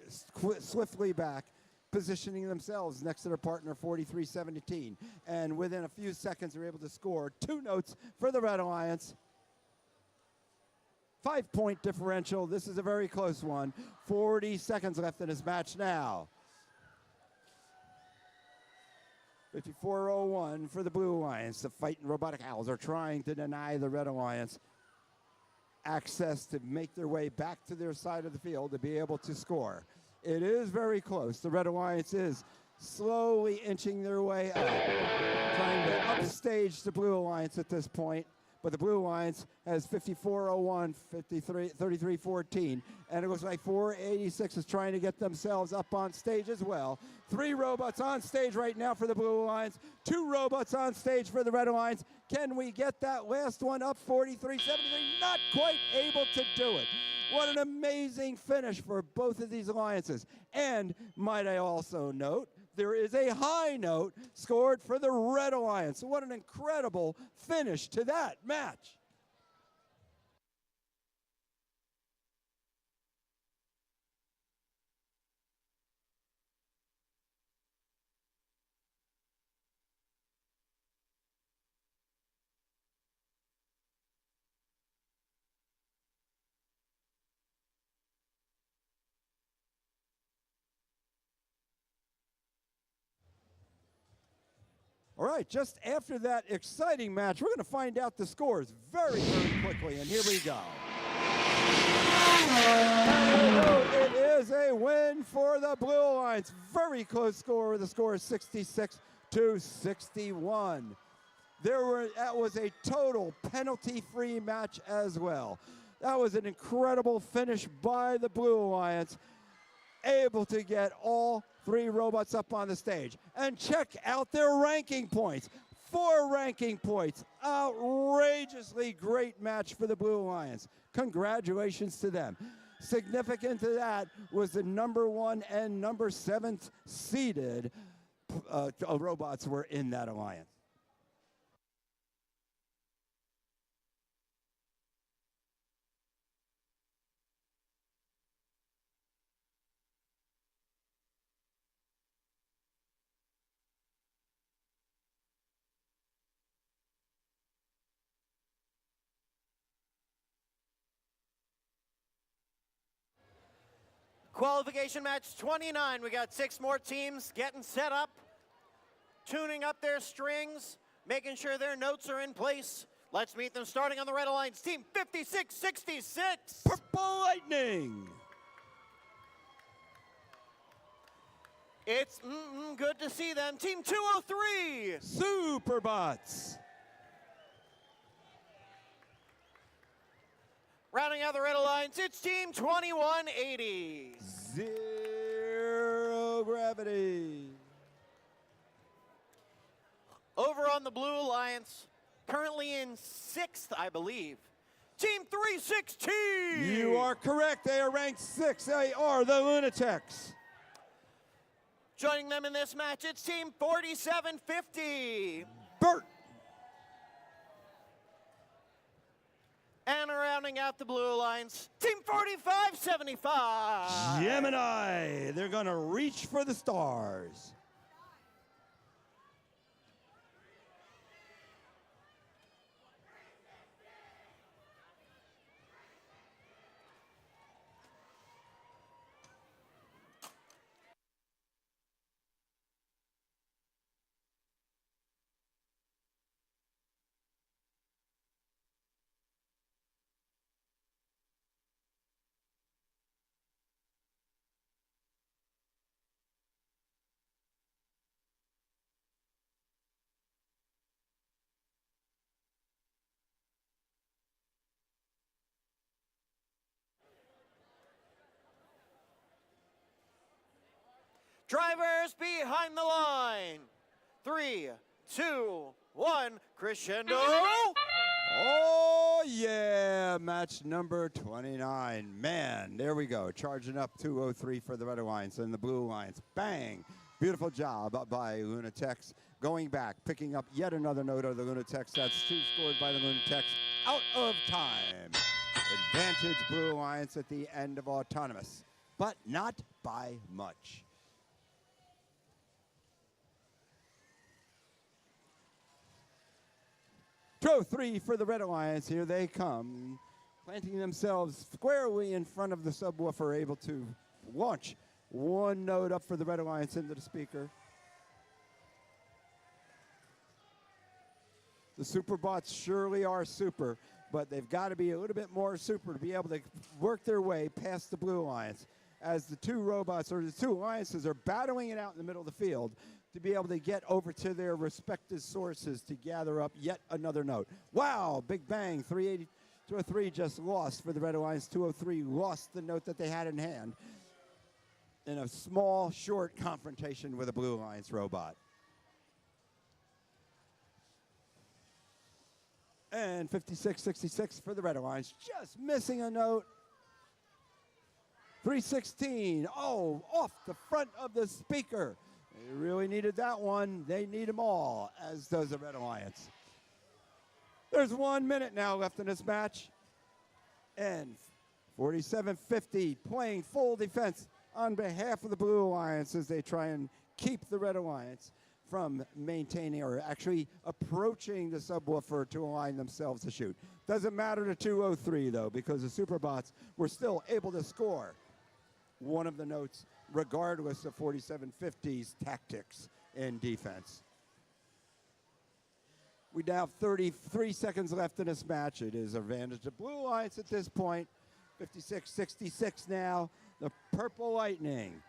swiftly back, positioning themselves next to their partner, 43-17. And within a few seconds, they're able to score 2 notes for the Red Alliance. 5-point differential. This is a very close one. 40 seconds left in this match now. 54-01 for the Blue Alliance. The fighting robotic owls are trying to deny the Red Alliance access to make their way back to their side of the field to be able to score. It is very close. The Red Alliance is slowly inching their way up, trying to upstage the Blue Alliance at this point. But the Blue Alliance has 54-01, 33-14, and it looks like 486 is trying to get themselves up on stage as well. 3 robots on stage right now for the Blue Alliance, 2 robots on stage for the Red Alliance. Can we get that last one up, 43-73? Not quite able to do it. What an amazing finish for both of these alliances. And might I also note, there is a high note scored for the Red Alliance. What an incredible finish to that match. All right, just after that exciting match, we're going to find out the scores very, very quickly, and here we go. It is a win for the Blue Alliance. Very close score. The score is 66-61. That was a total penalty-free match as well. That was an incredible finish by the Blue Alliance, able to get all 3 robots up on the stage. And check out their ranking points. 4 ranking points. Outrageously great match for the Blue Alliance. Congratulations to them. Significant to that was the number 1 and number 7 seeded robots were in that alliance. Qualification match 29. We got 6 more teams getting set up, tuning up their strings, making sure their notes are in place. Let's meet them starting on the Red Alliance team 5666. Purple Lightning. It's good to see them. Team 203. Superbots. Rounding out the Red Alliance, it's Team 2180. Zero Gravity. Over on the Blue Alliance, currently in 6th, I believe, Team 316. You are correct. They are ranked 6. They are the Lunatics. Joining them in this match, it's Team 4750. Bert. And rounding out the Blue Alliance, Team 4575. Gemini. They're going to reach for the stars. Drivers behind the line. 3, 2, 1, crescendo. Oh, yeah, match number 29. Man, there we go. Charging up 203 for the Red Alliance and the Blue Alliance. Bang. Beautiful job by Lunatics. Going back, picking up yet another note of the Lunatics. That's 2 scored by the Lunatics out of time. Advantage Blue Alliance at the end of autonomous, but not by much. Throw 3 for the Red Alliance. Here they come, planting themselves squarely in front of the subwoofer, able to launch 1 note up for the Red Alliance into the speaker. The Superbots surely are super, but they've got to be a little bit more super to be able to work their way past the Blue Alliance, as the 2 robots, or the 2 alliances, are battling it out in the middle of the field to be able to get over to their respective sources to gather up yet another note. Wow, big bang, 380, 203 just lost for the Red Alliance. 203 lost the note that they had in hand in a small, short confrontation with a Blue Alliance robot. And 56-66 for the Red Alliance, just missing a note. 316, oh, off the front of the speaker. They really needed that one. They need them all, as does the Red Alliance. There's 1 minute now left in this match. And 4750 playing full defense on behalf of the Blue Alliance as they try and keep the Red Alliance from maintaining or actually approaching the subwoofer to align themselves to shoot. Doesn't matter to 203 though, because the Superbots were still able to score one of the notes regardless of 4750's tactics in defense. We now have 33 seconds left in this match. It is advantage to Blue Alliance at this point. 56-66 now. The Purple Lightning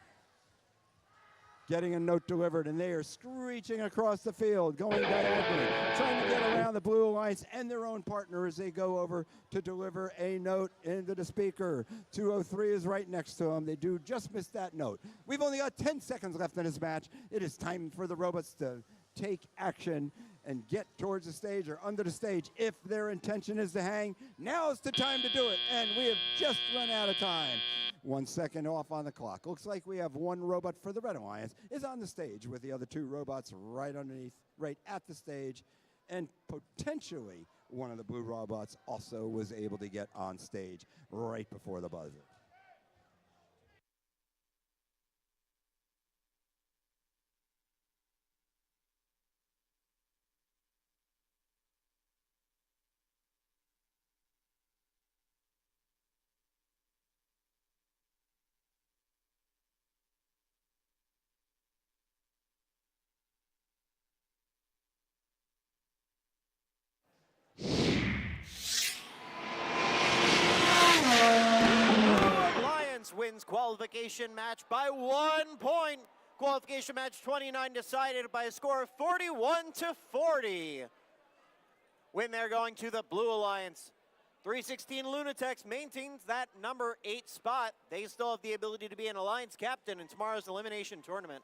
getting a note delivered, and they are screeching across the field, going diagonally, trying to get around the Blue Alliance and their own partner as they go over to deliver a note into the speaker. 203 is right next to them. They do just miss that note. We've only got 10 seconds left in this match. It is time for the robots to take action and get towards the stage or under the stage if their intention is to hang. Now's the time to do it, and we have just run out of time. 1 second off on the clock. Looks like we have 1 robot for the Red Alliance is on the stage with the other 2 robots right underneath, right at the stage, and potentially one of the blue robots also was able to get on stage right before the buzzer. Wins qualification match by 1 point. Qualification match 29 decided by a score of 41-40. Win there going to the Blue Alliance. 316 Lunatics maintains that number 8 spot. They still have the ability to be an Alliance captain in tomorrow's elimination tournament.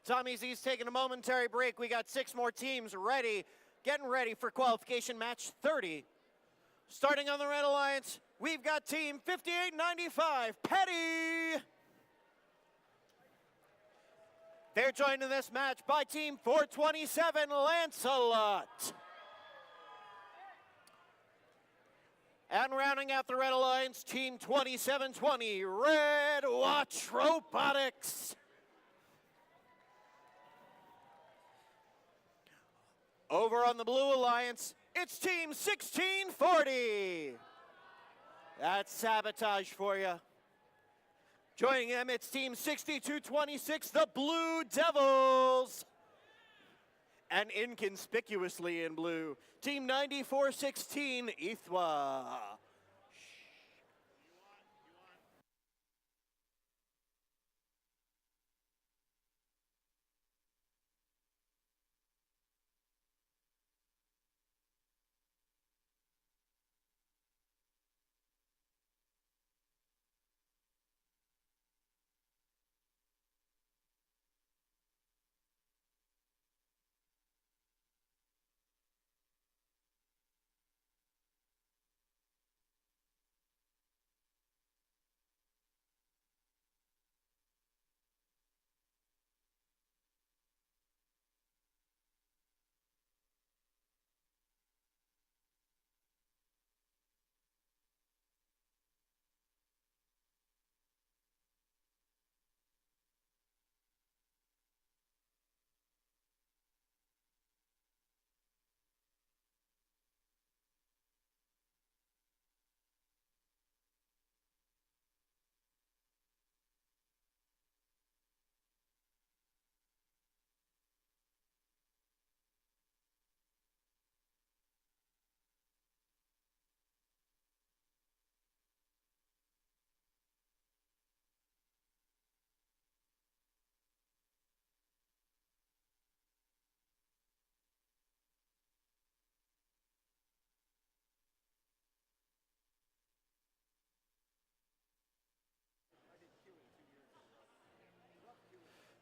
Tommy Z's taking a momentary break. We got 6 more teams ready, getting ready for qualification match 30. Starting on the Red Alliance, we've got team 5895, Petty. They're joined in this match by team 427, Lancelot. And rounding out the Red Alliance, team 2720, Red Watch Robotics. Over on the Blue Alliance, it's team 1640. That's Sabotage for you. Joining them, it's team 6226, the Blue Devils. And inconspicuously in blue, team 9416, Ithwa.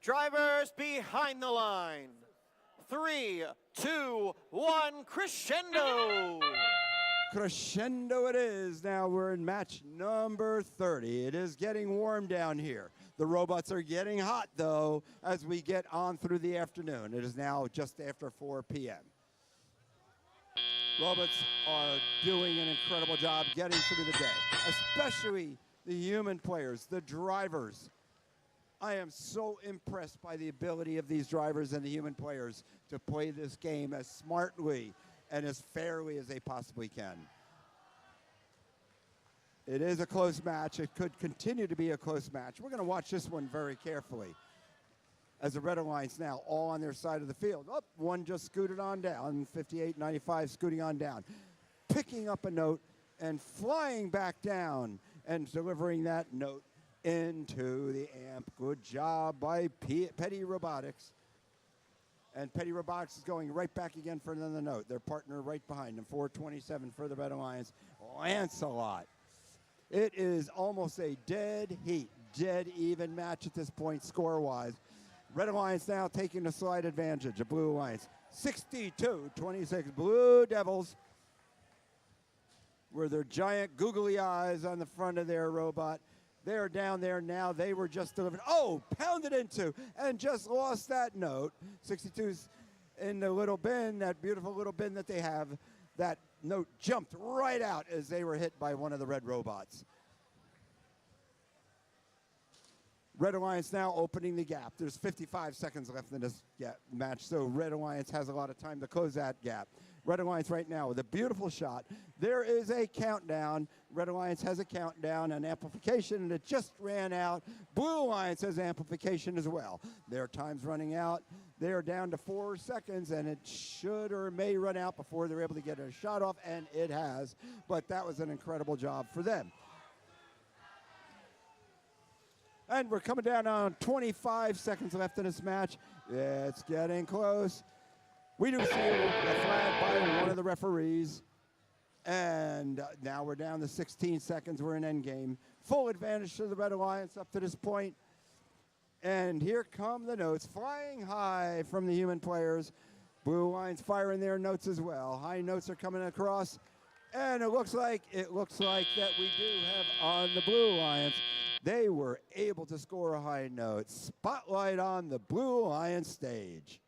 Drivers behind the line. 3, 2, 1, crescendo. Crescendo it is. Now we're in match number 30. It is getting warm down here. The robots are getting hot, though, as we get on through the afternoon. It is now just after 4 p.m. Robots are doing an incredible job getting through the day, especially the human players, the drivers. I am so impressed by the ability of these drivers and the human players to play this game as smartly and as fairly as they possibly can. It is a close match. It could continue to be a close match. We're going to watch this one very carefully as the Red Alliance now all on their side of the field. Oh, one just scooted on down, 58-95 scooting on down, picking up a note and flying back down and delivering that note into the amp. Good job by Petty Robotics. And Petty Robotics is going right back again for another note. Their partner right behind them, 427 for the Red Alliance, Lancelot. It is almost a dead heat, dead even match at this point score-wise. Red Alliance now taking a slight advantage of Blue Alliance. 62-26, Blue Devils, with their giant googly eyes on the front of their robot. They're down there now. They were just delivered. Oh, pounded into and just lost that note. 62's in the little bin, that beautiful little bin that they have. That note jumped right out as they were hit by one of the red robots. Red Alliance now opening the gap. There's 55 seconds left in this match, so Red Alliance has a lot of time to close that gap. Red Alliance right now with a beautiful shot. There is a countdown. Red Alliance has a countdown and amplification, and it just ran out. Blue Alliance has amplification as well. Their time's running out. They are down to 4 seconds, and it should or may run out before they're able to get a shot off, and it has. But that was an incredible job for them. And we're coming down on 25 seconds left in this match. It's getting close. We do see a flag by one of the referees. And now we're down to 16 seconds. We're in endgame. Full advantage to the Red Alliance up to this point. And here come the notes flying high from the human players. Blue Lions firing their notes as well. High notes are coming across. And it looks like that we do have on the Blue Lions. They were able to score a high note. Spotlight on the Blue Lions stage.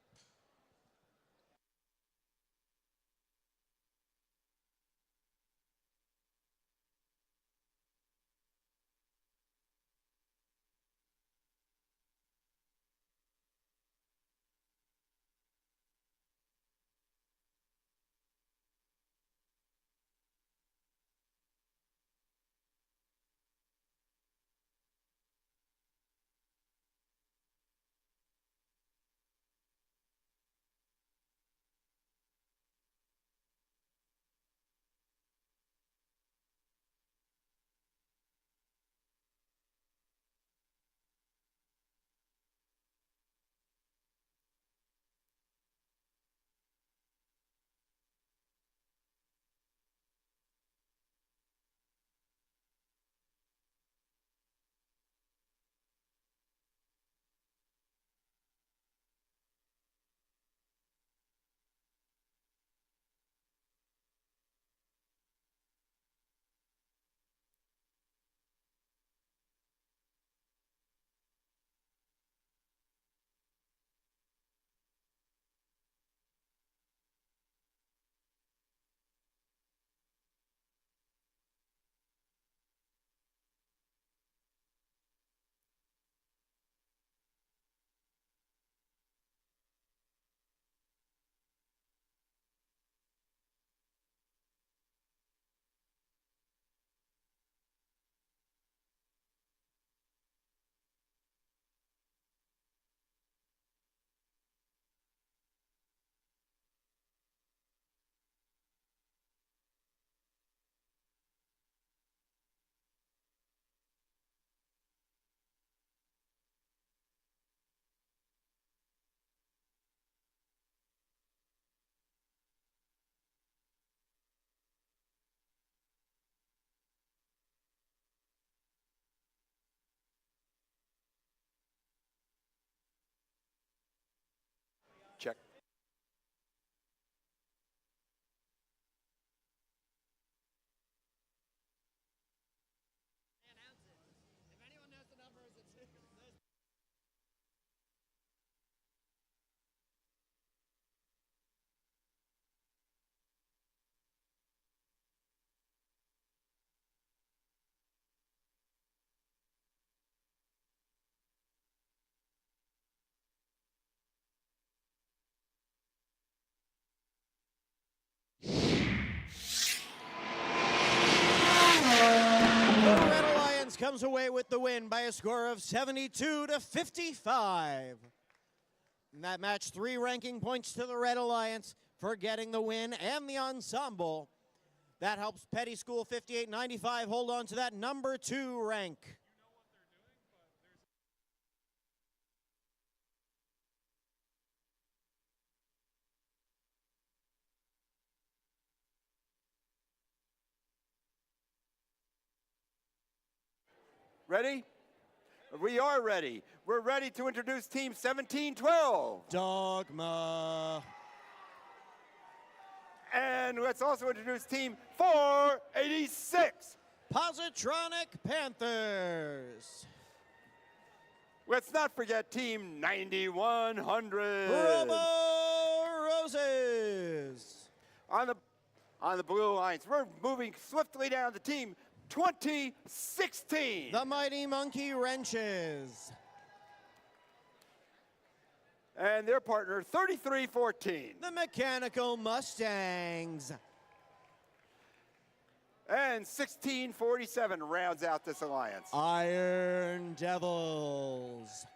Check. The Red Alliance comes away with the win by a score of 72-55. In that match, 3 ranking points to the Red Alliance for getting the win and the ensemble. That helps Petty School 5895 hold on to that number 2 rank. Ready? We are ready. We're ready to introduce Team 1712. Dogma. And let's also introduce Team 486. Positronic Panthers. Let's not forget Team 9100. Robo Roses. On the Blue Lions, we're moving swiftly down to Team 2016. The Mighty Monkey Wrenches. And their partner, 3314. The Mechanical Mustangs. And 1647 rounds out this alliance. Iron Devils.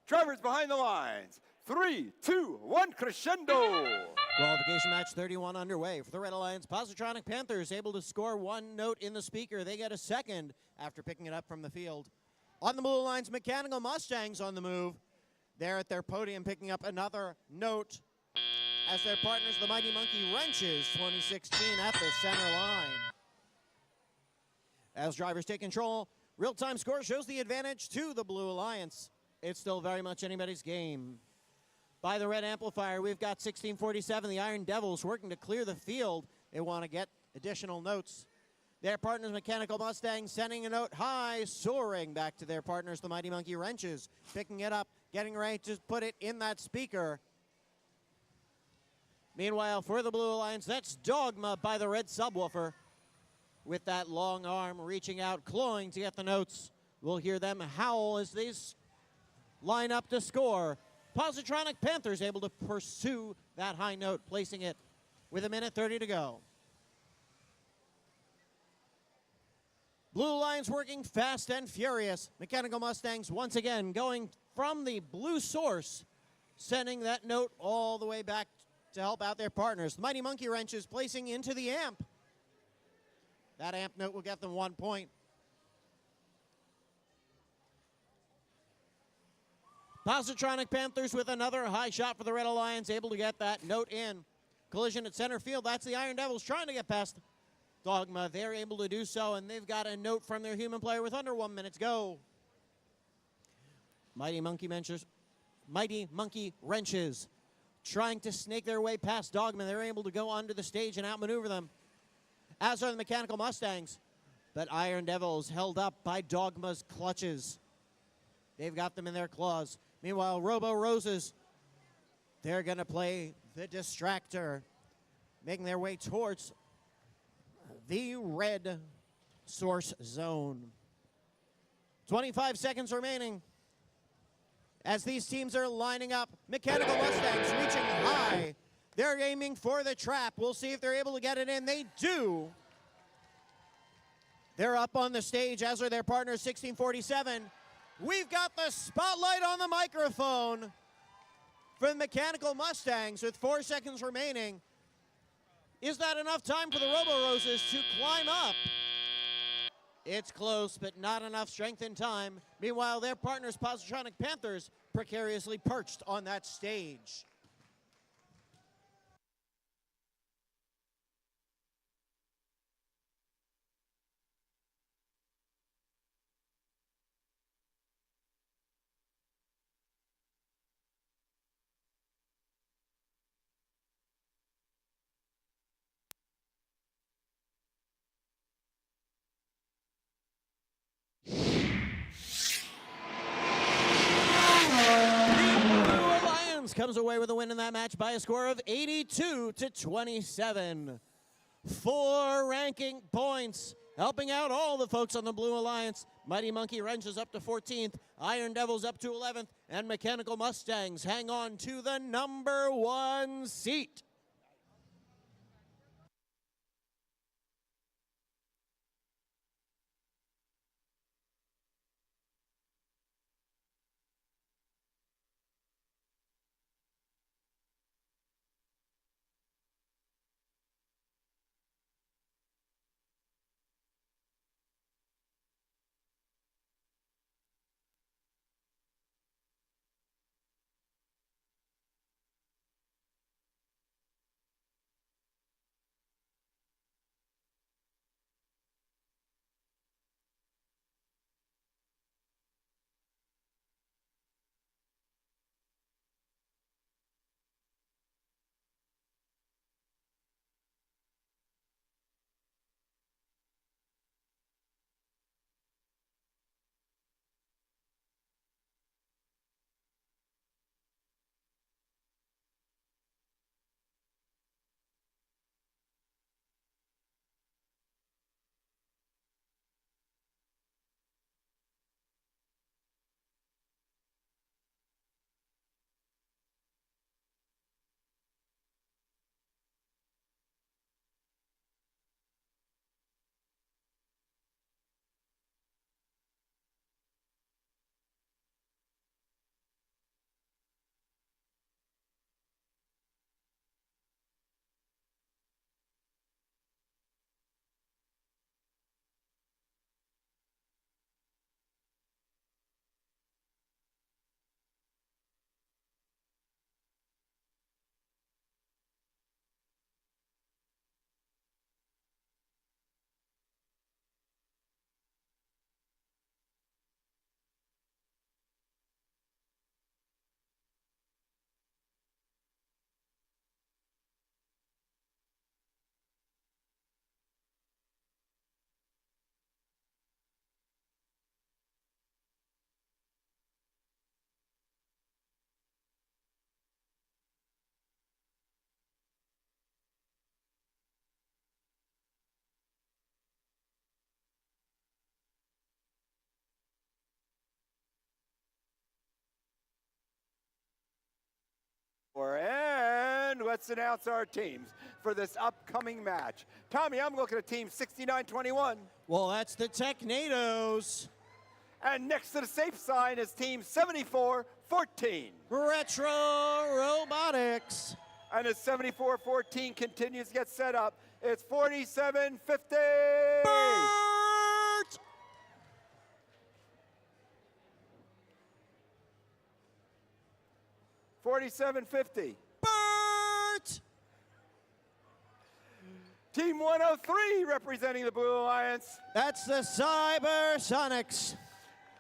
Drivers behind the lines. 3, 2, 1, crescendo. Qualification match 31 underway. For the Red Alliance, Positronic Panthers able to score one note in the speaker. They get a second after picking it up from the field. On the Blue Alliance, Mechanical Mustangs on the move. They're at their podium picking up another note as their partners, the Mighty Monkey Wrenches 2016 at the center line. As drivers take control, real-time score shows the advantage to the Blue Alliance. It's still very much anybody's game. By the red amplifier, we've got 1647, the Iron Devils, working to clear the field. They want to get additional notes. Their partners, Mechanical Mustangs, sending a note high, soaring back to their partners, the Mighty Monkey Wrenches, picking it up, getting ready to put it in that speaker. Meanwhile, for the Blue Alliance, that's Dogma by the red subwoofer, with that long arm reaching out, clawing to get the notes. We'll hear them howl as they line up to score. Positronic Panthers able to pursue that high note, placing it with 1:30 to go. Blue Alliance working fast and furious. Mechanical Mustangs once again going from the blue source, sending that note all the way back to help out their partners. The Mighty Monkey Wrenches placing into the amp. That amp note will get them 1 point. Positronic Panthers with another high shot for the Red Alliance, able to get that note in. Collision at center field. That's the Iron Devils trying to get past Dogma. They're able to do so, and they've got a note from their human player with under 1 minute to go. Mighty Monkey Wrenches trying to snake their way past Dogma. They're able to go onto the stage and outmaneuver them, as are the Mechanical Mustangs. But Iron Devils held up by Dogma's clutches. They've got them in their claws. Meanwhile, Robo Roses, they're going to play the distractor, making their way towards the red source zone. 25 seconds remaining as these teams are lining up. Mechanical Mustangs reaching high. They're aiming for the trap. We'll see if they're able to get it in. They do. They're up on the stage, as are their partners, 1647. We've got the spotlight on the microphone for the Mechanical Mustangs with 4 seconds remaining. Is that enough time for the Robo Roses to climb up? It's close, but not enough strength and time. Meanwhile, their partners, Positronic Panthers, precariously perched on that stage. Comes away with a win in that match by a score of 82-27. 4 ranking points, helping out all the folks on the Blue Alliance. Mighty Monkey Wrenches up to 14th, Iron Devils up to 11th, and Mechanical Mustangs hang on to the #1 seat. let's announce our teams for this upcoming match. Tommy, I'm looking at team 6921. Well, that's the Technados. And next to the safe sign is team 7414. Retro Robotics. And as 7414 continues to get set up, it's 4750. Bert! 4750. Bert! Team 103 representing the Blue Alliance. That's the Cybersonics.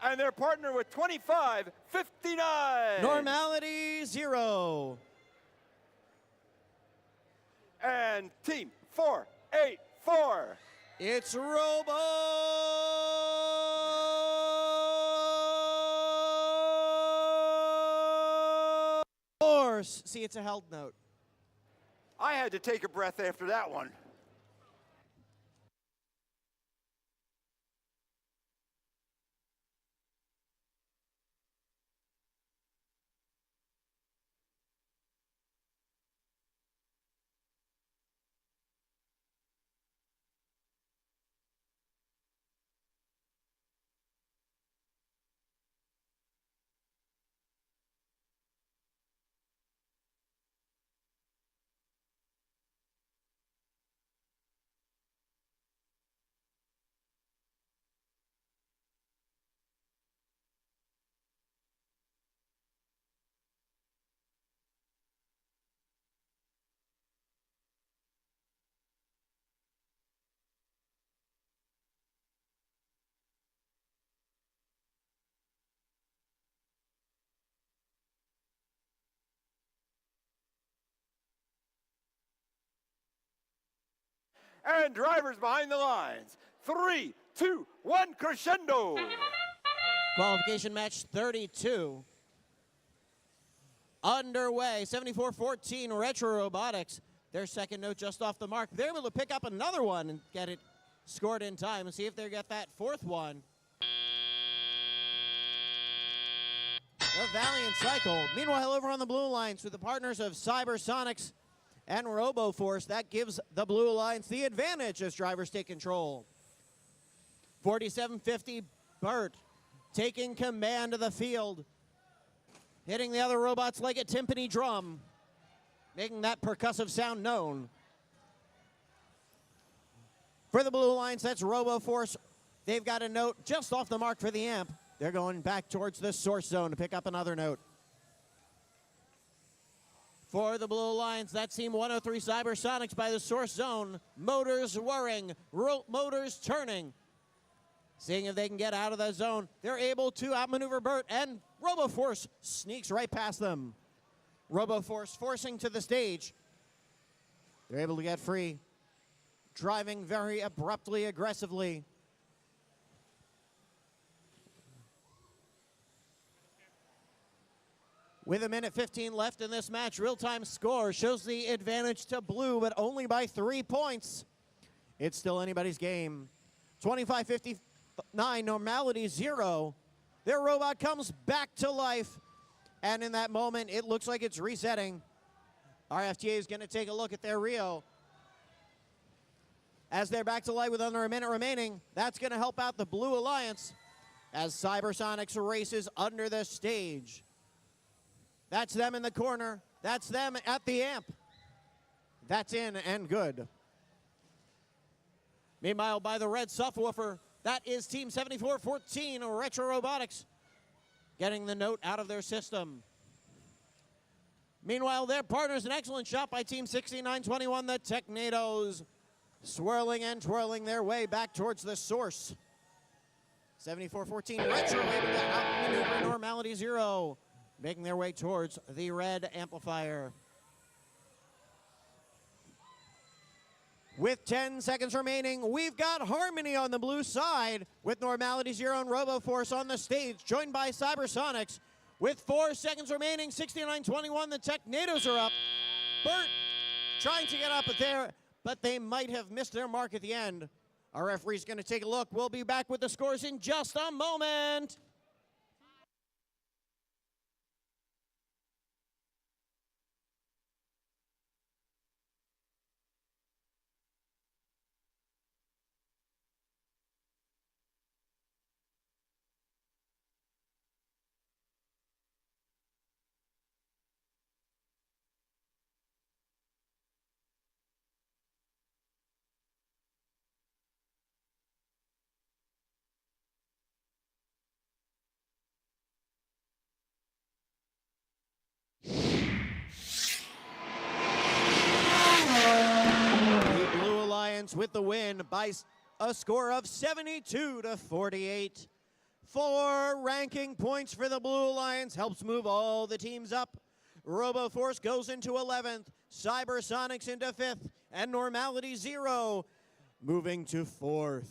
And their partner with 2559. Normality 0. And team 484. It's Robo Force. See, it's a held note. I had to take a breath after that one. And drivers behind the lines. 3, 2, 1, crescendo. Qualification match 32. Underway, 74-14, Retro Robotics. Their second note just off the mark. They're able to pick up another one and get it scored in time and see if they get that fourth one. The Valiant Cycle. Meanwhile, over on the Blue Alliance with the partners of Cybersonics and RoboForce, that gives the Blue Alliance the advantage as drivers take control. 4750, Bert taking command of the field, hitting the other robots like a timpani drum, making that percussive sound known. For the Blue Alliance, that's RoboForce. They've got a note just off the mark for the amp. They're going back towards the source zone to pick up another note. For the Blue Alliance, that's Team 103 Cybersonics by the source zone. Motors whirring, motors turning. Seeing if they can get out of the zone. They're able to outmaneuver Bert, and RoboForce sneaks right past them. RoboForce forcing to the stage. They're able to get free. Driving very abruptly, aggressively. With 1:15 left in this match, real-time score shows the advantage to Blue, but only by 3 points. It's still anybody's game. 25-59, normality 0. Their robot comes back to life, and in that moment, it looks like it's resetting. Our FTA is going to take a look at their Rio. As they're back to life with under a minute remaining, that's going to help out the Blue Alliance as Cybersonics races under the stage. That's them in the corner. That's them at the amp. That's in and good. Meanwhile, by the red subwoofer, that is Team 7414 Retro Robotics getting the note out of their system. Meanwhile, their partners, an excellent shot by Team 6921, the Technados, swirling and twirling their way back towards the source. 7414 Retro able to outmaneuver normality 0. Making their way towards the red amplifier. With 10 seconds remaining, we've got Harmony on the blue side with normality 0 and RoboForce on the stage, joined by Cybersonics. With 4 seconds remaining, 69-21, the Technados are up. Bert trying to get up there, but they might have missed their mark at the end. Our referee's going to take a look. We'll be back with the scores in just a moment. Robots with the win by a score of 72 to 48. 4 ranking points for the Blue Alliance helps move all the teams up. RoboForce goes into 11th, Cybersonics into 5th, and Normality Zero moving to 4th.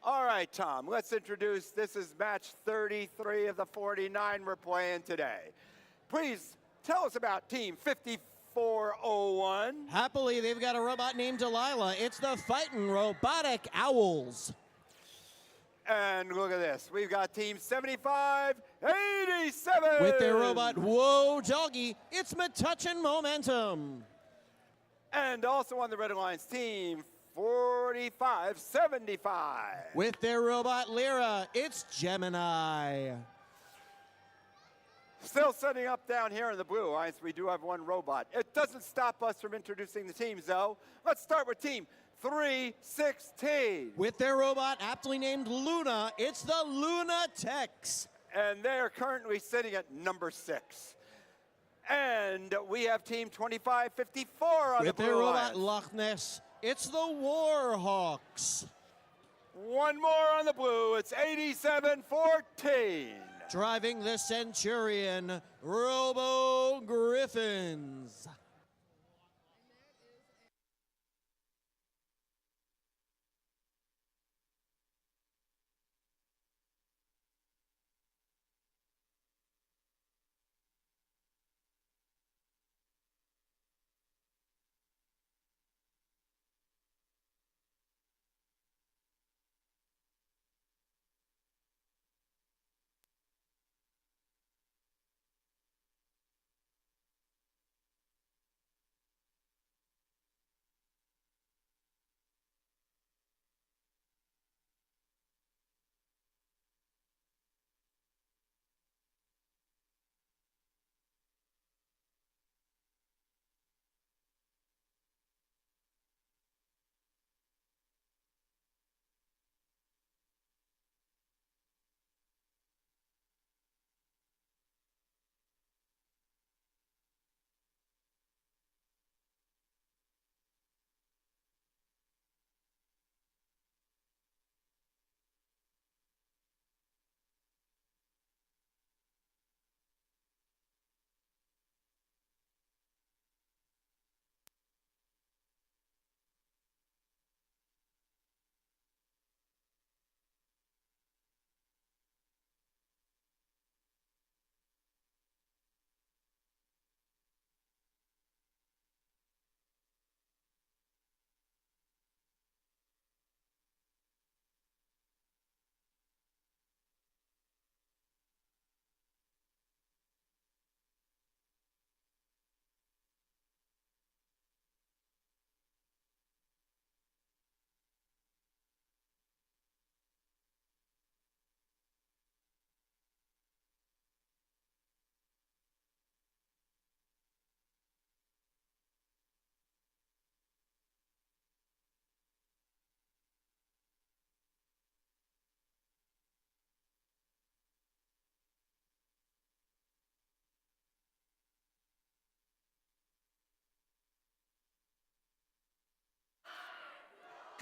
All right, Tom, let's introduce, this is match 33 of the 49 we're playing today. Please tell us about Team 5401. Happily, they've got a robot named Delilah. It's the Fightin' Robotic Owls. And look at this, we've got Team 7587. With their robot, Whoa Doggy, it's Metuchin' Momentum. And also on the Red Alliance team, 4575. With their robot, Lyra, it's Gemini. Still setting up down here in the Blue Alliance, we do have one robot. It doesn't stop us from introducing the teams, though. Let's start with Team 316. With their robot, aptly named Luna, it's the Lunatics. And they are currently sitting at number 6. And we have Team 2554 on the Blue With their robot, Alliance. Loch Ness, it's the Warhawks. One more on the Blue, it's 8714. Driving the Centurion, Robo Griffins.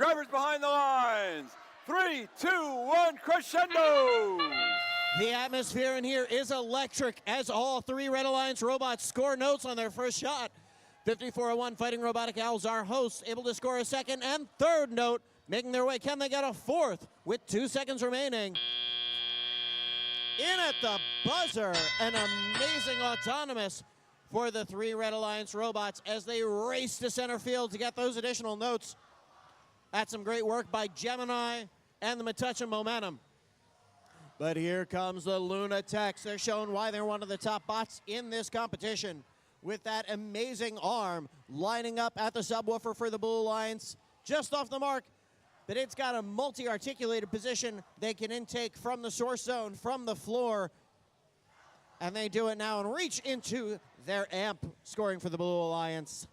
Drivers behind the lines. 3, 2, 1, crescendo. The atmosphere in here is electric as all three Red Alliance robots score notes on their first shot. 5401 Fighting Robotic Owls, our hosts, able to score a second and third note, making their way. Can they get a fourth with 2 seconds remaining? In at the buzzer, an amazing autonomous for the three Red Alliance robots as they race to center field to get those additional notes. That's some great work by Gemini and the Metuchen Momentum. But here comes the Lunatics. They're showing why they're one of the top bots in this competition with that amazing arm lining up at the subwoofer for the Blue Alliance. Just off the mark, but it's got a multi-articulated position. They can intake from the source zone, from the floor, and they do it now and reach into their amp, scoring for the Blue Alliance.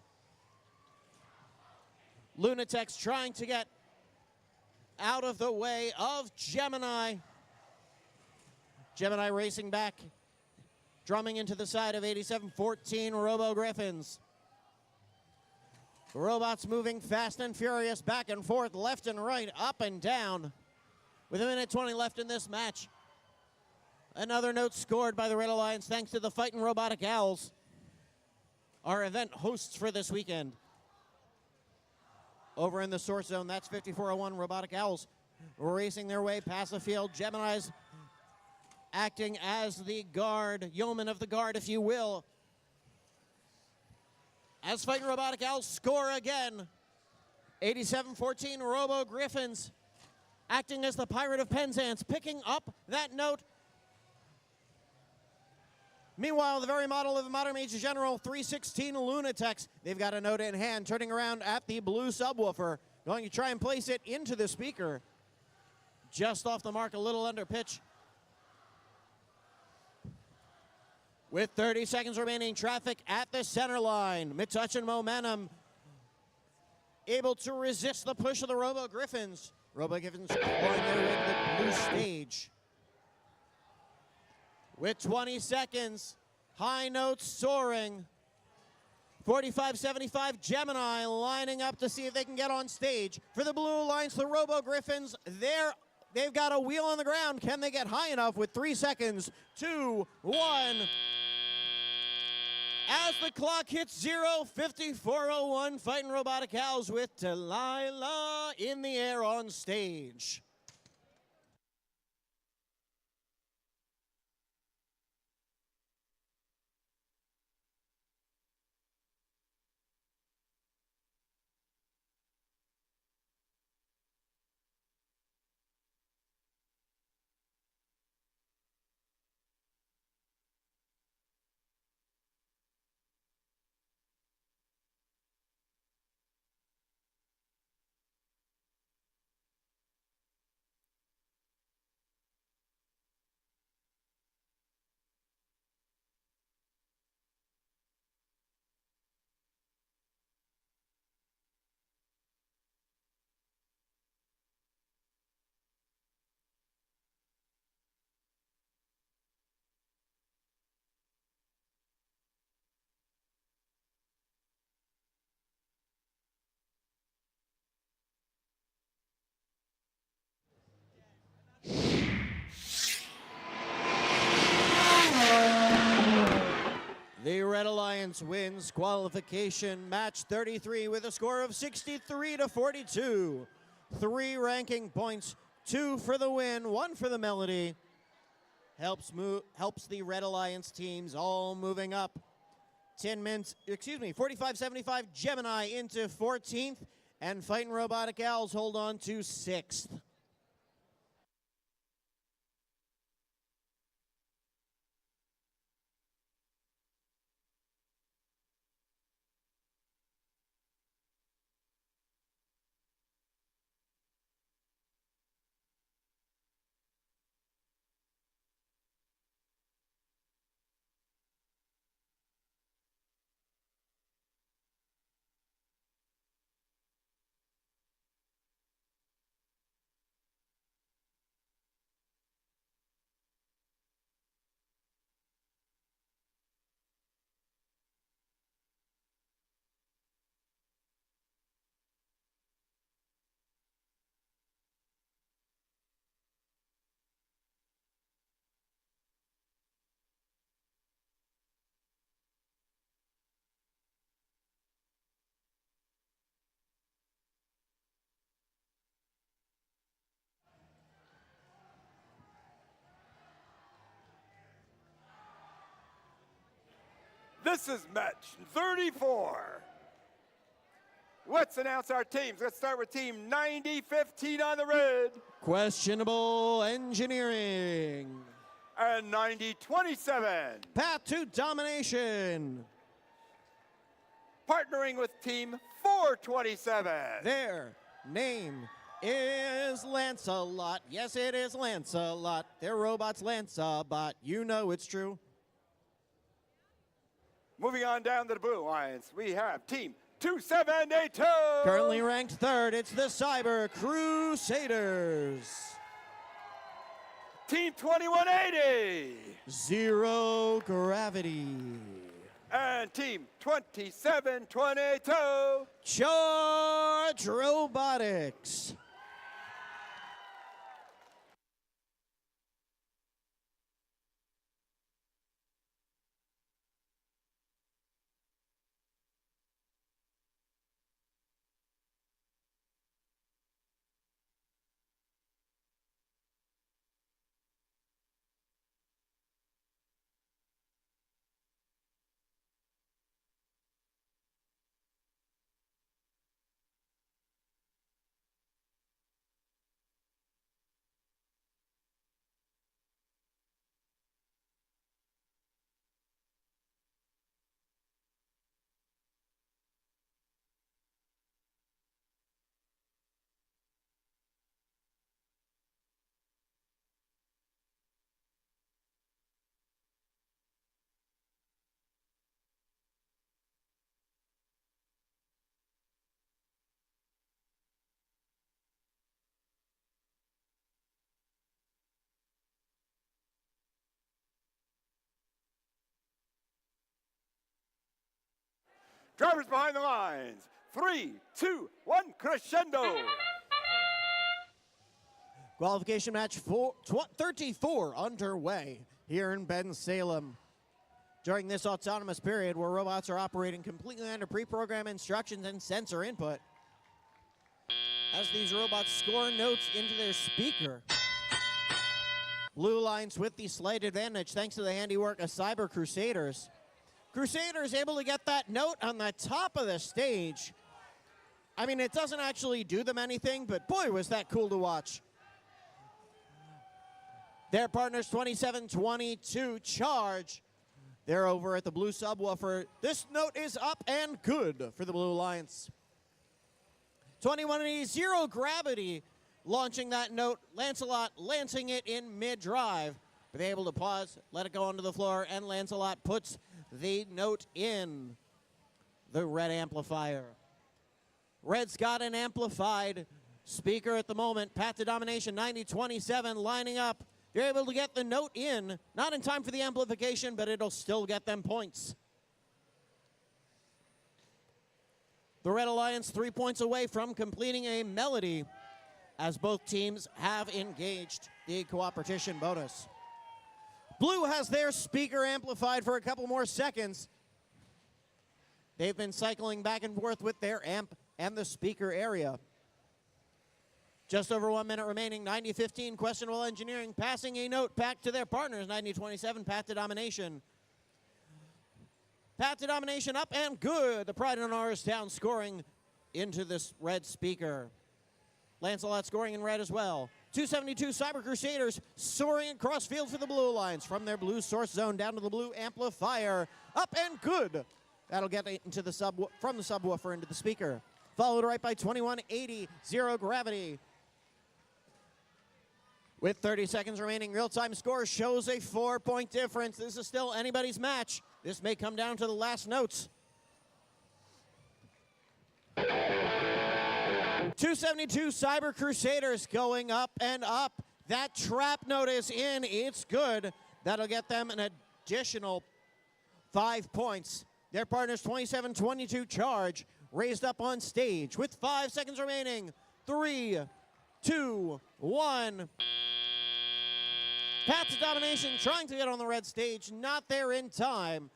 Lunatics trying to get out of the way of Gemini. Gemini racing back, drumming into the side of 8714 Robo Griffins. Robots moving fast and furious, back and forth, left and right, up and down. With 1:20 left in this match. Another note scored by the Red Alliance thanks to the Fighting Robotic Owls, our event hosts for this weekend. Over in the source zone, that's 5401 Robotic Owls racing their way past the field. Gemini's acting as the guard, yeoman of the guard, if you will. As Fighting Robotic Owls score again. 8714 Robo Griffins acting as the Pirate of Penzance, picking up that note. Meanwhile, the very model of the modern Major General 316 Lunatics, they've got a note in hand, turning around at the blue subwoofer, going to try and place it into the speaker. Just off the mark, a little under pitch. With 30 seconds remaining, traffic at the center line. Metuchen Momentum able to resist the push of the Robo Griffins. Robo Griffins going their way to the blue stage. With 20 seconds, high notes soaring. 45-75 Gemini lining up to see if they can get on stage. For the Blue Alliance, the Robo Griffins, they've got a wheel on the ground. Can they get high enough with 3 seconds? 2, 1. As the clock hits 0, 5401 Fighting Robotic Owls with Delilah in the air on stage. The Red Alliance wins qualification match 33 with a score of 63-42. 3 ranking points, 2 for the win, 1 for the melody. Helps the Red Alliance teams all moving up. 45-75 Gemini into 14th, and Fighting Robotic Owls hold on to 6th. This is match 34. Let's announce our teams. Let's start with team 9015 on the red. Questionable engineering. And 9027. Path to domination. Partnering with team 427. Their name is Lancelot. Yes, it is Lancelot. Their robot's Lancelot. You know it's true. Moving on down to the Blue Alliance, we have team 2782. Currently ranked third, it's the Cyber Crusaders. Team 2180. Zero Gravity. And team 2722. Charge Robotics. Drivers behind the lines. 3, 2, 1, crescendo. Qualification match 34 underway here in Bensalem. During this autonomous period where robots are operating completely under pre-programmed instructions and sensor input, as these robots score notes into their speaker. Blue Alliance with the slight advantage thanks to the handiwork of Cyber Crusaders. Crusaders able to get that note on the top of the stage. I mean, it doesn't actually do them anything, but boy, was that cool to watch. Their partners 2722 Charge. They're over at the blue subwoofer. This note is up and good for the Blue Alliance. 2180 Zero Gravity launching that note. Lancelot lancing it in mid-drive. But they're able to pause, let it go onto the floor, and Lancelot puts the note in the red amplifier. Red's got an amplified speaker at the moment. Path to Domination 9027 lining up. They're able to get the note in, not in time for the amplification, but it'll still get them points. The Red Alliance 3 points away from completing a melody as both teams have engaged the cooperation bonus. Blue has their speaker amplified for a couple more seconds. They've been cycling back and forth with their amp and the speaker area. Just over 1 minute remaining, 9015 questionable engineering, passing a note back to their partners, 9027 Path to Domination. Path to Domination up and good. The Pride in Norristown scoring into this red speaker. Lancelot scoring in red as well. 272 Cyber Crusaders soaring across field for the Blue Alliance from their blue source zone down to the blue amplifier. Up and good. That'll get into the from the subwoofer into the speaker. Followed right by 2180 Zero Gravity. With 30 seconds remaining, real-time score shows a 4-point difference. This is still anybody's match. This may come down to the last notes. 272 Cyber Crusaders going up and up. That trap note is in. It's good. That'll get them an additional 5 points. Their partners 2722 Charge raised up on stage with 5 seconds remaining. 3, 2, 1. Path to Domination trying to get on the red stage. Not there in time.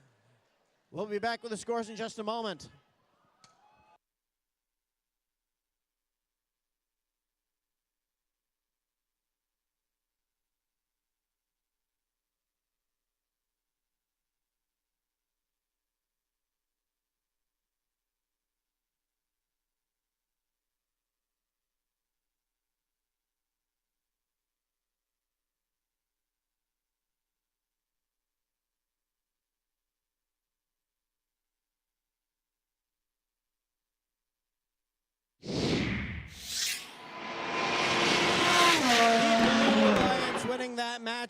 We'll be back with the scores in just a moment.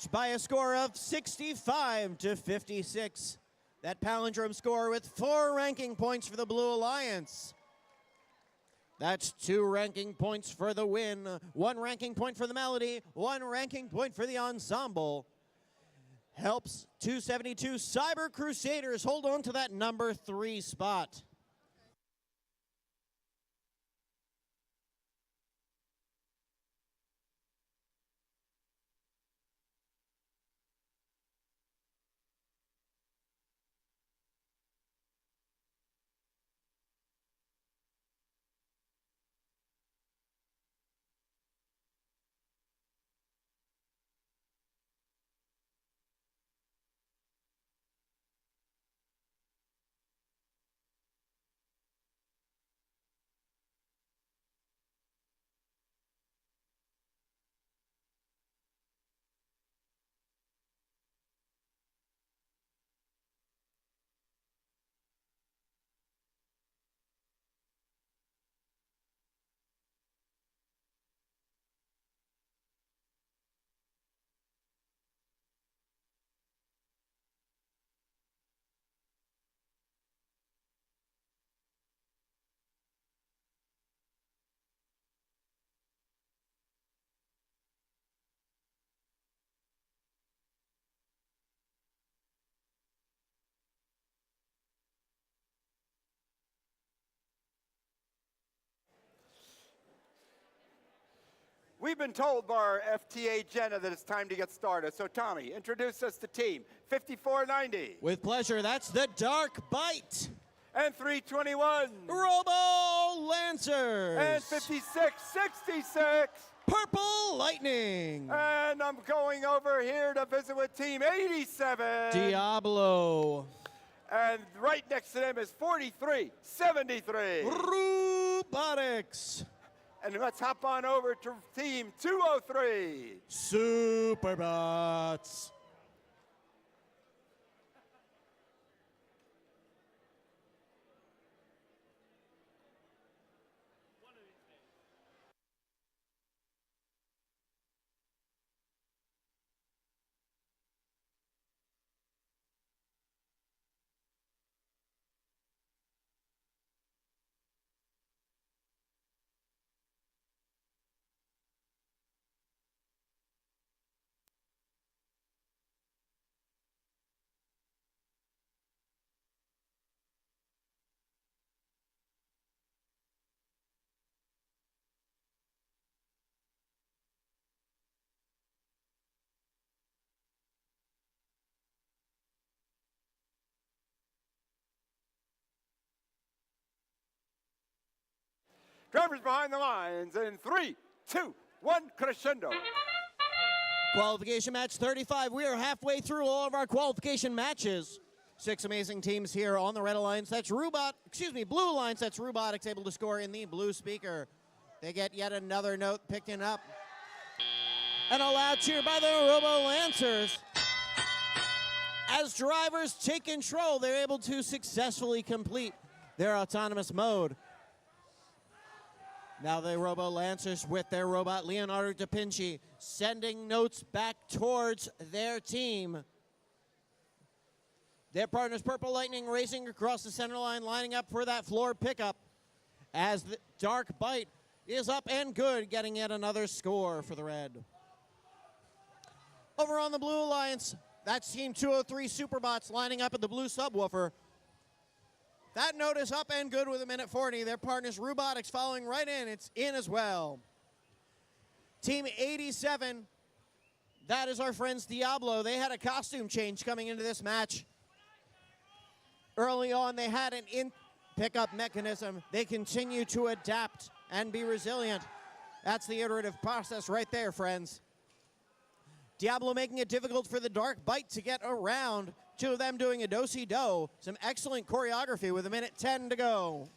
match by a score of 65 to 56. That palindrome score with 4 ranking points for the Blue Alliance. That's 2 ranking points for the win, 1 ranking point for the melody, 1 ranking point for the ensemble. Helps 272 Cyber Crusaders hold on to that number 3 spot. We've been told by our FTA Jenna that it's time to get started. So Tommy, introduce us to team 5490. With pleasure, that's the Dark Bite. And 321. Robo Lancers. And 5666. Purple Lightning. And I'm going over here to visit with team 87. Diablo. And right next to them is 4373. Robotics. And let's hop on over to team 203. Superbots. Drivers behind the lines in 3, 2, 1, crescendo. Qualification match 35. We are halfway through all of our qualification matches. 6 amazing teams here on the Red Alliance. That's Blue Alliance. That's Robotics able to score in the blue speaker. They get yet another note picking up. And a loud cheer by the Robo Lancers. As drivers take control, they're able to successfully complete their autonomous mode. Now the Robo Lancers with their robot Leonardo da Vinci sending notes back towards their team. Their partners Purple Lightning racing across the center line, lining up for that floor pickup as the Dark Bite is up and good, getting yet another score for the red. Over on the Blue Alliance, that's Team 203 Superbots lining up at the blue subwoofer. That note is up and good with 1:40. Their partners Robotics following right in. It's in as well. Team 87, that is our friends Diablo. They had a costume change coming into this match. Early on, they had an in-pickup mechanism. They continue to adapt and be resilient. That's the iterative process right there, friends. Diablo making it difficult for the Dark Bite to get around. 2 of them doing a do-si-do. Some excellent choreography with 1:10 to go.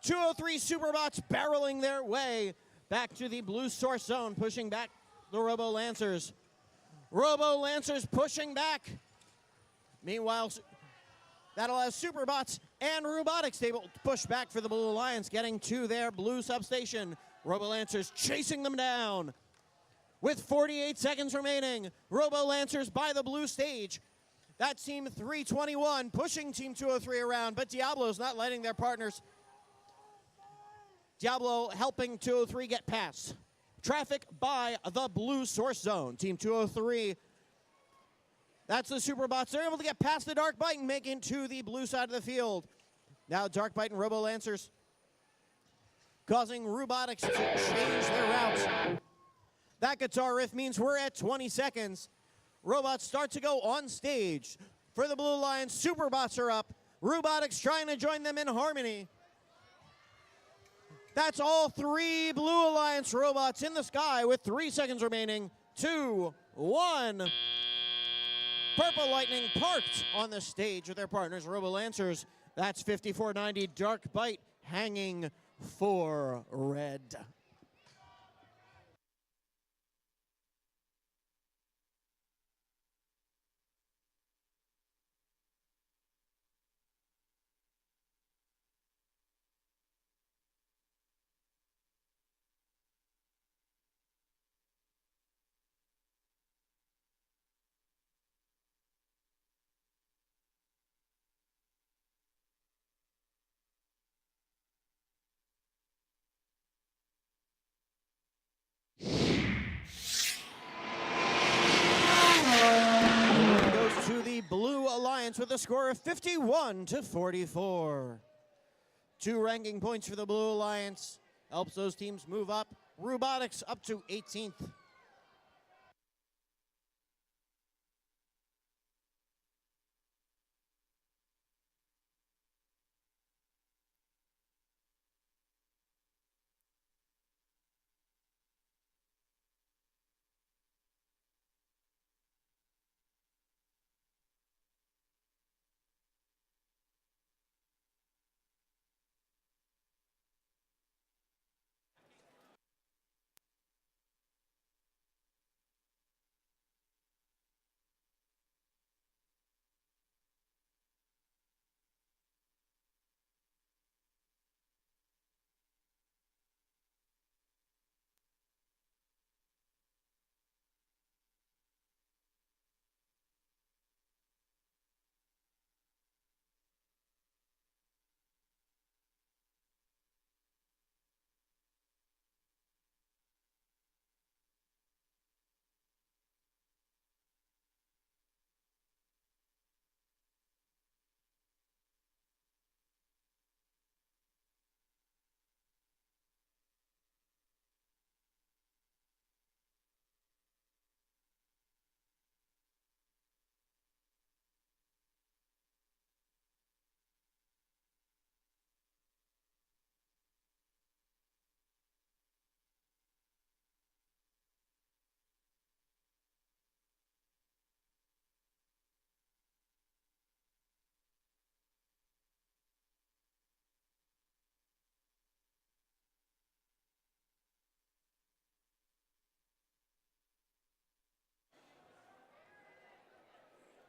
203 Superbots barreling their way back to the blue source zone, pushing back the Robo Lancers. Robo Lancers pushing back. Meanwhile, that allows Superbots and Robotics able to push back for the Blue Alliance, getting to their blue substation. Robo Lancers chasing them down. with 48 seconds remaining. Robo Lancers by the blue stage. That's Team 321 pushing Team 203 around, but Diablo's not letting their partners. Diablo helping 203 get past. Traffic by the blue source zone. Team 203, that's the Superbots. They're able to get past the Dark Bite and make it to the blue side of the field. Now Dark Bite and Robo Lancers causing Robotics to change their routes. That guitar riff means we're at 20 seconds. Robots start to go on stage. For the Blue Alliance, Superbots are up. Robotics trying to join them in harmony. That's all 3 Blue Alliance robots in the sky with 3 seconds remaining. 2, 1. Purple Lightning parked on the stage with their partners, Robo Lancers. That's 5490 Dark Bite hanging for red. Goes to the Blue Alliance with a score of 51-44. 2 ranking points for the Blue Alliance. Helps those teams move up. Robotics up to 18th.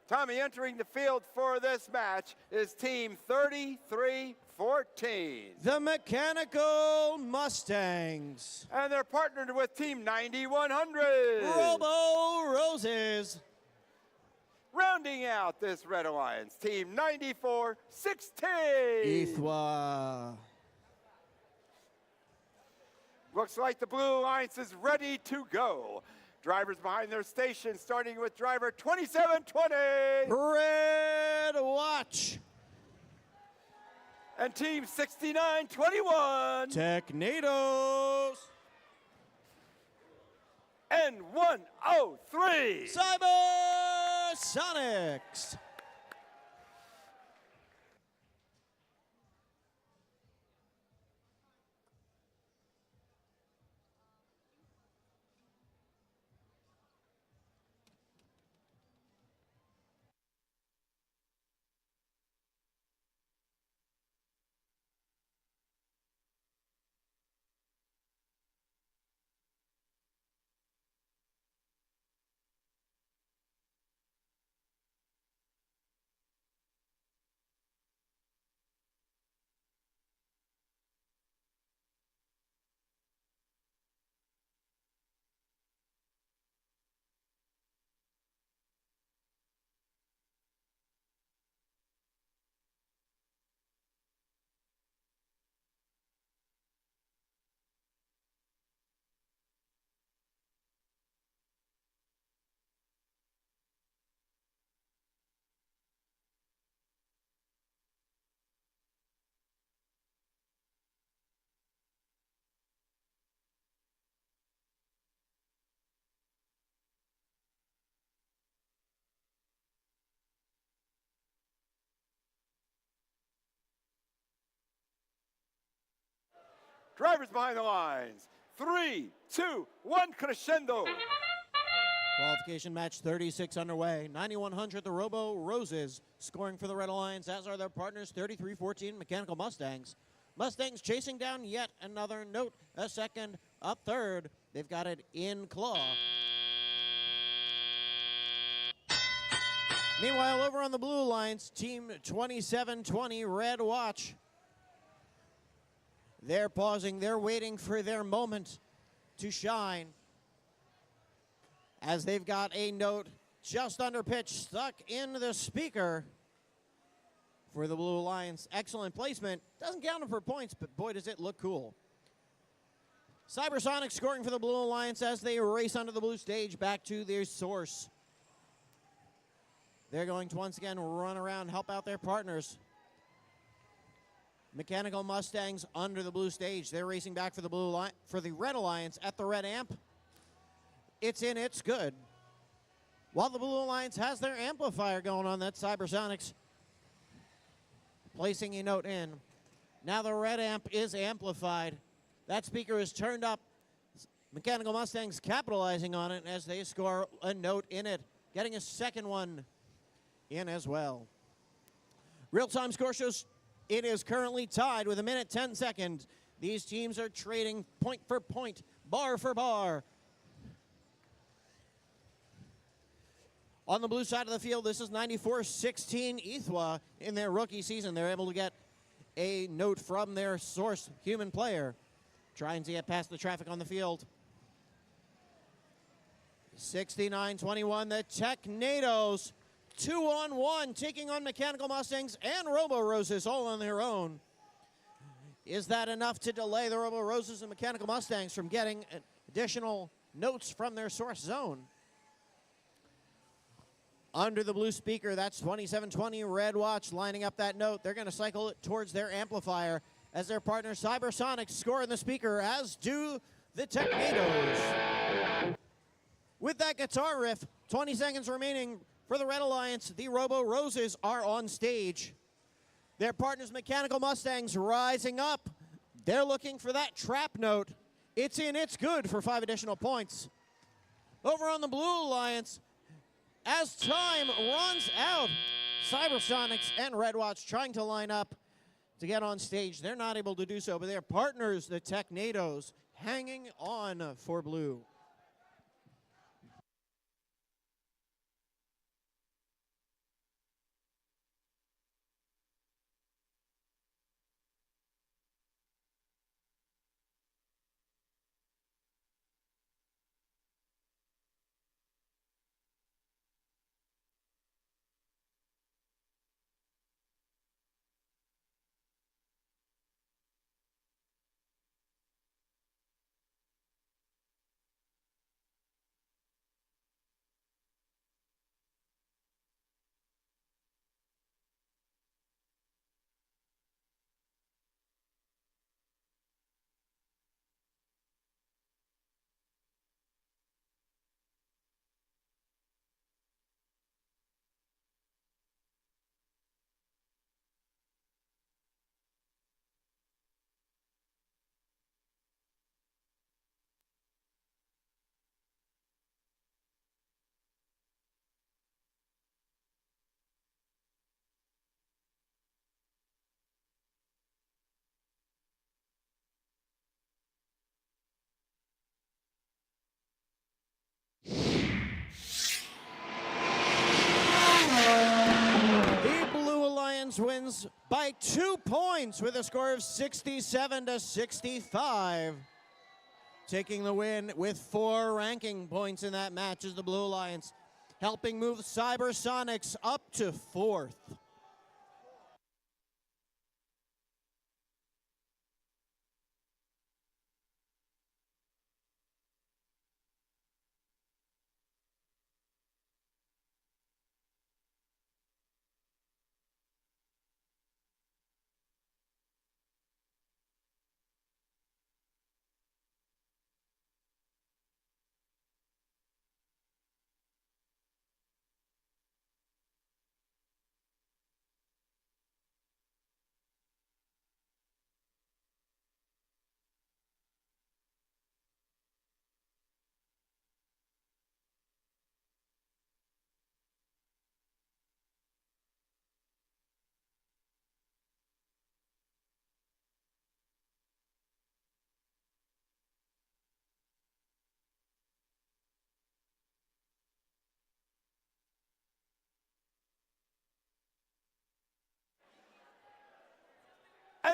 Tommy, entering the field for this match is Team 3314. The Mechanical Mustangs. And they're partnered with Team 9100. Robo Roses. Rounding out this Red Alliance, Team 9416. Ethwa. Looks like the Blue Alliance is ready to go. Drivers behind their station, starting with driver 2720. Red Watch. And team 6921. Technados. And 103. Cybersonics. Drivers behind the lines. 3, 2, 1, crescendo. Qualification match 36 underway. 9100, the Robo Roses scoring for the Red Alliance, as are their partners 3314 Mechanical Mustangs. Mustangs chasing down yet another note, a second, up third. They've got it in claw. Meanwhile, over on the Blue Alliance, team 2720 Red Watch. They're pausing, they're waiting for their moment to shine, as they've got a note just under pitch stuck in the speaker for the Blue Alliance. Excellent placement. Doesn't count them for points, but boy, does it look cool. Cybersonic scoring for the Blue Alliance as they race onto the blue stage back to their source. They're going to once again run around, help out their partners. Mechanical Mustangs under the blue stage. They're racing back for the Red Alliance at the red amp. It's in, it's good. While the Blue Alliance has their amplifier going on, that's Cybersonics placing a note in. Now the red amp is amplified. That speaker is turned up. Mechanical Mustangs capitalizing on it as they score a note in it, getting a second one in as well. Real-time score shows it is currently tied with 1:10 seconds. These teams are trading point for point, bar for bar. On the blue side of the field, this is 94-16 Ethwa in their rookie season. They're able to get a note from their source human player. Trying to get past the traffic on the field. 69-21, the Technados. 2-on-1, taking on Mechanical Mustangs and Robo Roses all on their own. Is that enough to delay the Robo Roses and Mechanical Mustangs from getting additional notes from their source zone? Under the blue speaker, that's 2720 Red Watch lining up that note. They're going to cycle it towards their amplifier as their partner Cybersonic score in the speaker, as do the Technados. With that guitar riff, 20 seconds remaining for the Red Alliance. The Robo Roses are on stage. Their partners Mechanical Mustangs rising up. They're looking for that trap note. It's in, it's good for 5 additional points. Over on the Blue Alliance, as time runs out, Cybersonics and Red Watch trying to line up to get on stage. They're not able to do so, but their partners, the Technados, hanging on for blue. Wins by 2 points with a score of 67-65. Taking the win with 4 ranking points in that match is the Blue Alliance, helping move Cybersonics up to 4th.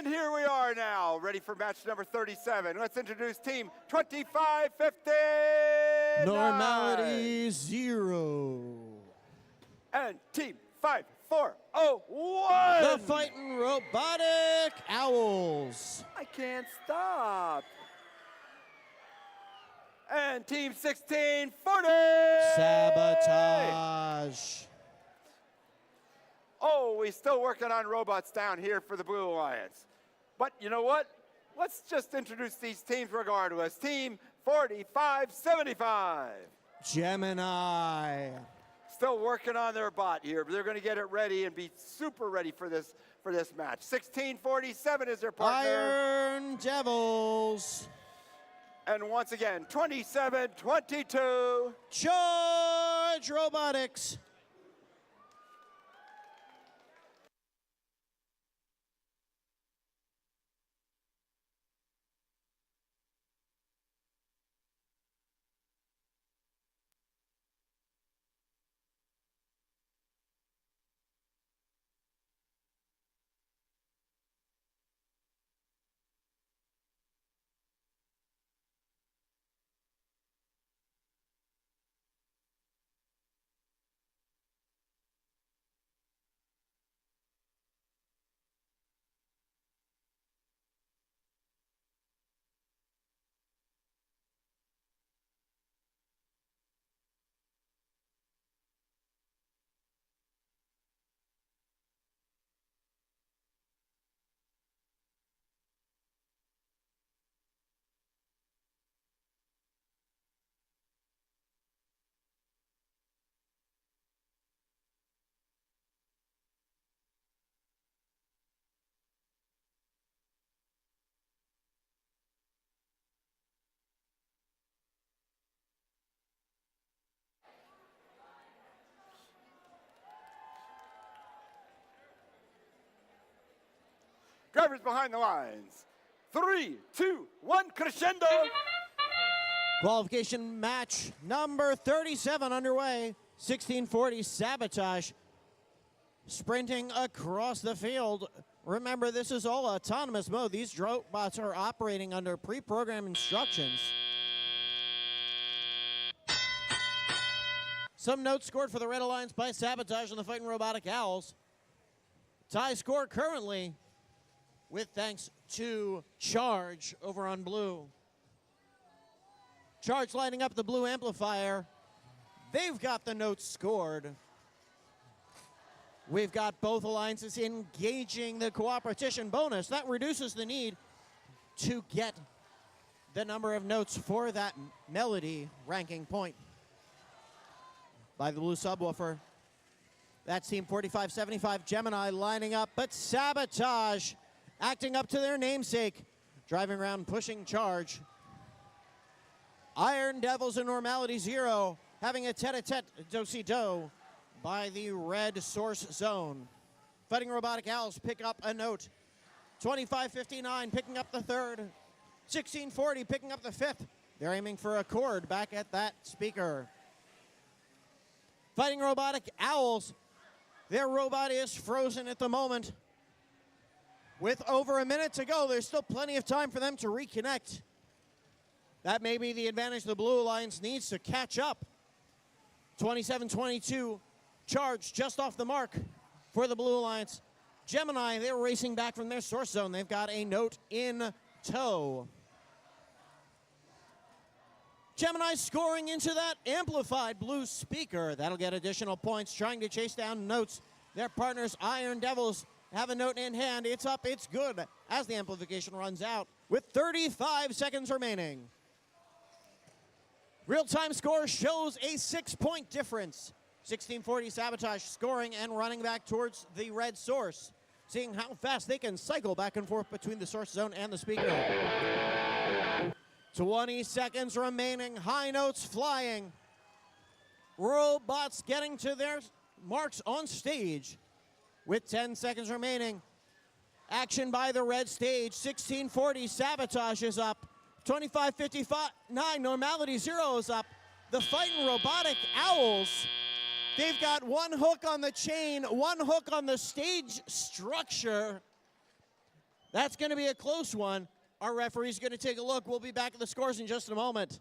And here we are now, ready for match number 37. Let's introduce team 2559. Normality 0. And team 5401. The Fighting Robotic Owls. I can't stop. And team 1640. Sabotage. Oh, we're still working on robots down here for the Blue Alliance. But you know what? Let's just introduce these teams regardless. Team 4575. Gemini. Still working on their bot here, but they're going to get it ready and be super ready for this match. 1647 is their partner. Iron Devils. And once again, 2722. Charge Robotics. Drivers behind the lines. 3, 2, 1, crescendo. Qualification match number 37 underway. 1640 Sabotage sprinting across the field. Remember, this is all autonomous mode. These robots are operating under pre-programmed instructions. Some notes scored for the Red Alliance by Sabotage and the Fighting Robotic Owls. Tie score currently with thanks to Charge over on blue. Charge lighting up the blue amplifier. They've got the notes scored. We've got both alliances engaging the cooperation bonus. That reduces the need to get the number of notes for that melody ranking point by the blue subwoofer. That's team 4575 Gemini lining up, but Sabotage acting up to their namesake, driving around, pushing Charge. Iron Devils in Normality 0, having a tete-a-tete do-si-do by the red source zone. Fighting Robotic Owls pick up a note. 2559 picking up the third. 1640 picking up the fifth. They're aiming for a chord back at that speaker. Fighting Robotic Owls, their robot is frozen at the moment. With over a minute to go, there's still plenty of time for them to reconnect. That may be the advantage the Blue Alliance needs to catch up. 27-22, Charge just off the mark for the Blue Alliance. Gemini, they're racing back from their source zone. They've got a note in tow. Gemini scoring into that amplified blue speaker. That'll get additional points, trying to chase down notes. Their partners, Iron Devils, have a note in hand. It's up, it's good, as the amplification runs out with 35 seconds remaining. Real-time score shows a 6-point difference. 1640 Sabotage scoring and running back towards the red source, seeing how fast they can cycle back and forth between the source zone and the speaker. 20 seconds remaining, high notes flying. Robots getting to their marks on stage. With 10 seconds remaining, action by the red stage. 1640 Sabotage is up. 2559 Normality 0 is up. The Fighting Robotic Owls, they've got one hook on the chain, one hook on the stage structure. That's going to be a close one. Our referee's going to take a look. We'll be back at the scores in just a moment.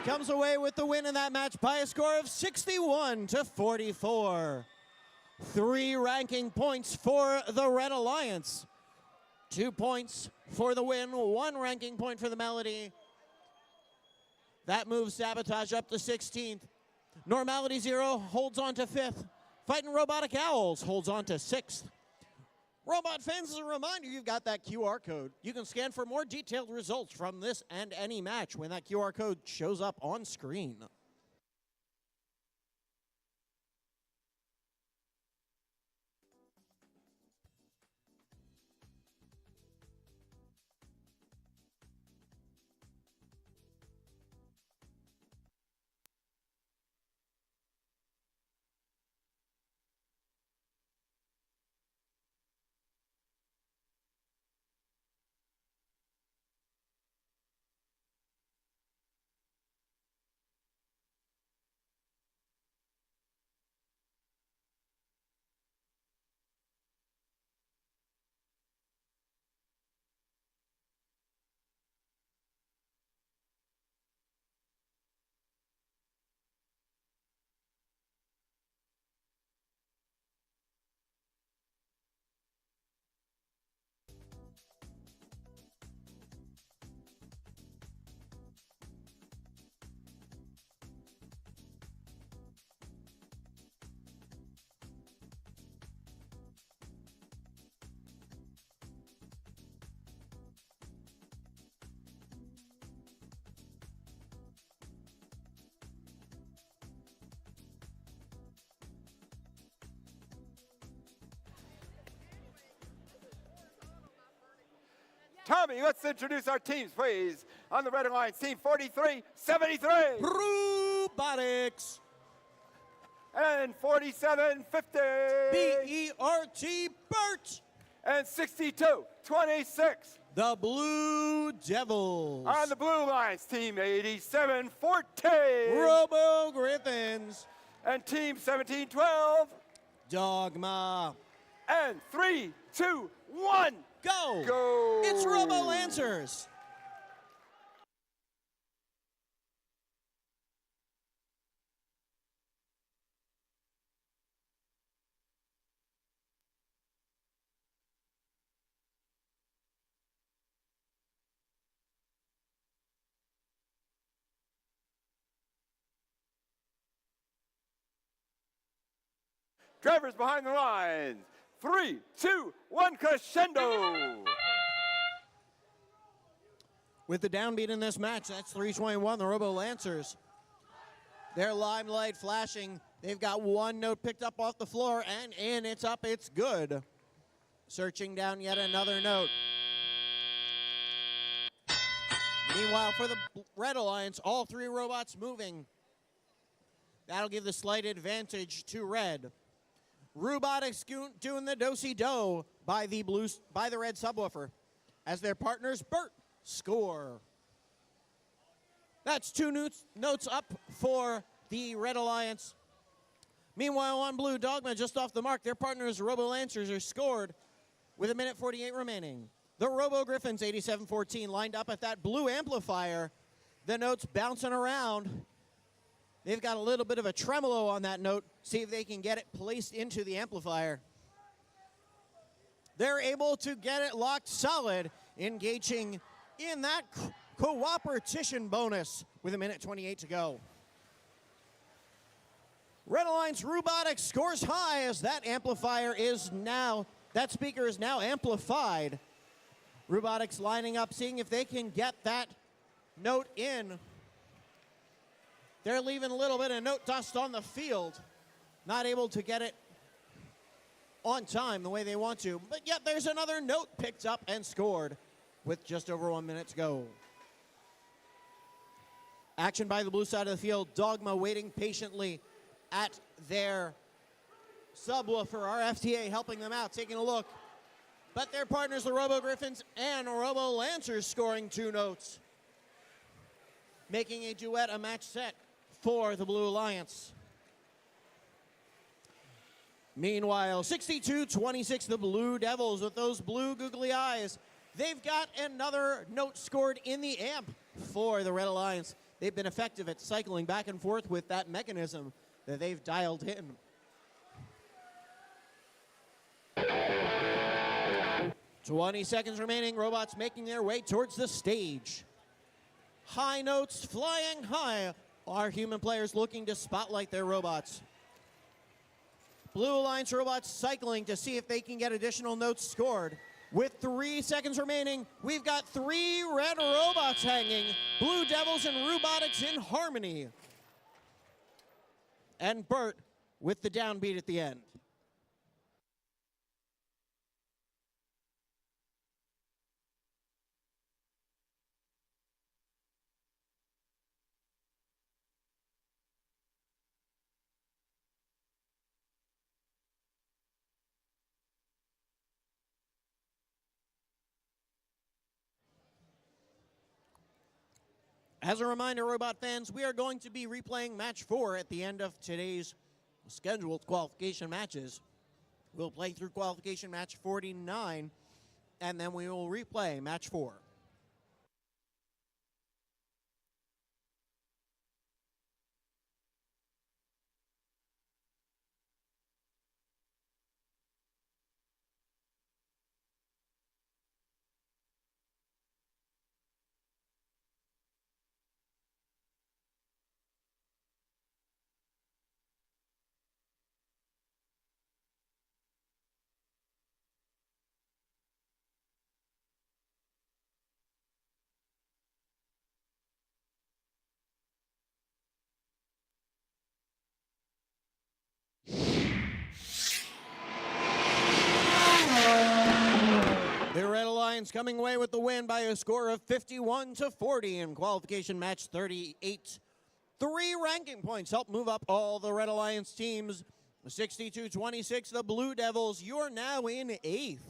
Comes away with the win in that match by a score of 61-44. 3 ranking points for the Red Alliance. 2 points for the win, 1 ranking point for the Melody. That moves Sabotage up to 16th. Normality Zero holds on to 5th. Fighting Robotic Owls holds on to 6th. Robot fans, as a reminder, you've got that QR code. You can scan for more detailed results from this and any match when that QR code shows up on screen. Tommy, let's introduce our teams, please. On the Red Alliance, team 4373. Robotics. And 4750. BERT Bert. And 6226. the Blue Devils. On the Blue Alliance, Team 8714. Robo Griffins. And Team 1712. Dogma. And 3, 2, 1. Go. Go. It's Robo Lancers. Drivers behind the lines. 3, 2, 1, crescendo. With the downbeat in this match, that's 321, the Robo Lancers. Their limelight flashing. They've got one note picked up off the floor, and in, it's up, it's good. Searching down yet another note. Meanwhile, for the Red Alliance, all three robots moving. That'll give the slight advantage to Red. Robotics doing the do-si-do by the red subwoofer as their partners Bert score. That's two notes up for the Red Alliance. Meanwhile, on blue, Dogma just off the mark. Their partners Robo Lancers are scored with 1:48 remaining. The Robo Griffins 8714 lined up at that blue amplifier. The notes bouncing around. They've got a little bit of a tremolo on that note. See if they can get it placed into the amplifier. They're able to get it locked solid, engaging in that cooperation bonus with 1:28 to go. Red Alliance Robotics scores high as that speaker is now amplified. Robotics lining up, seeing if they can get that note in. They're leaving a little bit of note dust on the field. Not able to get it on time the way they want to. But yet there's another note picked up and scored with just over 1 minute to go. Action by the blue side of the field. Dogma waiting patiently at their subwoofer. Our FTA helping them out, taking a look. But their partners, the Robo Griffins and Robo Lancers, scoring 2 notes. Making a duet, a match set for the Blue Alliance. Meanwhile, 62-26, the Blue Devils with those blue googly eyes. They've got another note scored in the amp for the Red Alliance. They've been effective at cycling back and forth with that mechanism that they've dialed in. "20 seconds remaining. Robots making their way towards the stage. High notes flying high. Our human players looking to spotlight their robots. Blue Alliance robots cycling to see if they can get additional notes scored. With 3 seconds remaining, we've got 3 red robots hanging. Blue Devils and Robotics in harmony. And Bert with the downbeat at the end. As a reminder, Robot fans, we are going to be replaying Match 4 at the end of today's scheduled qualification matches. We'll play through qualification match 49, and then we will replay Match 4. The Red Alliance coming away with the win by a score of 51-40 in qualification match 38. 3 ranking points help move up all the Red Alliance teams. 62-26, the Blue Devils, you're now in 8th.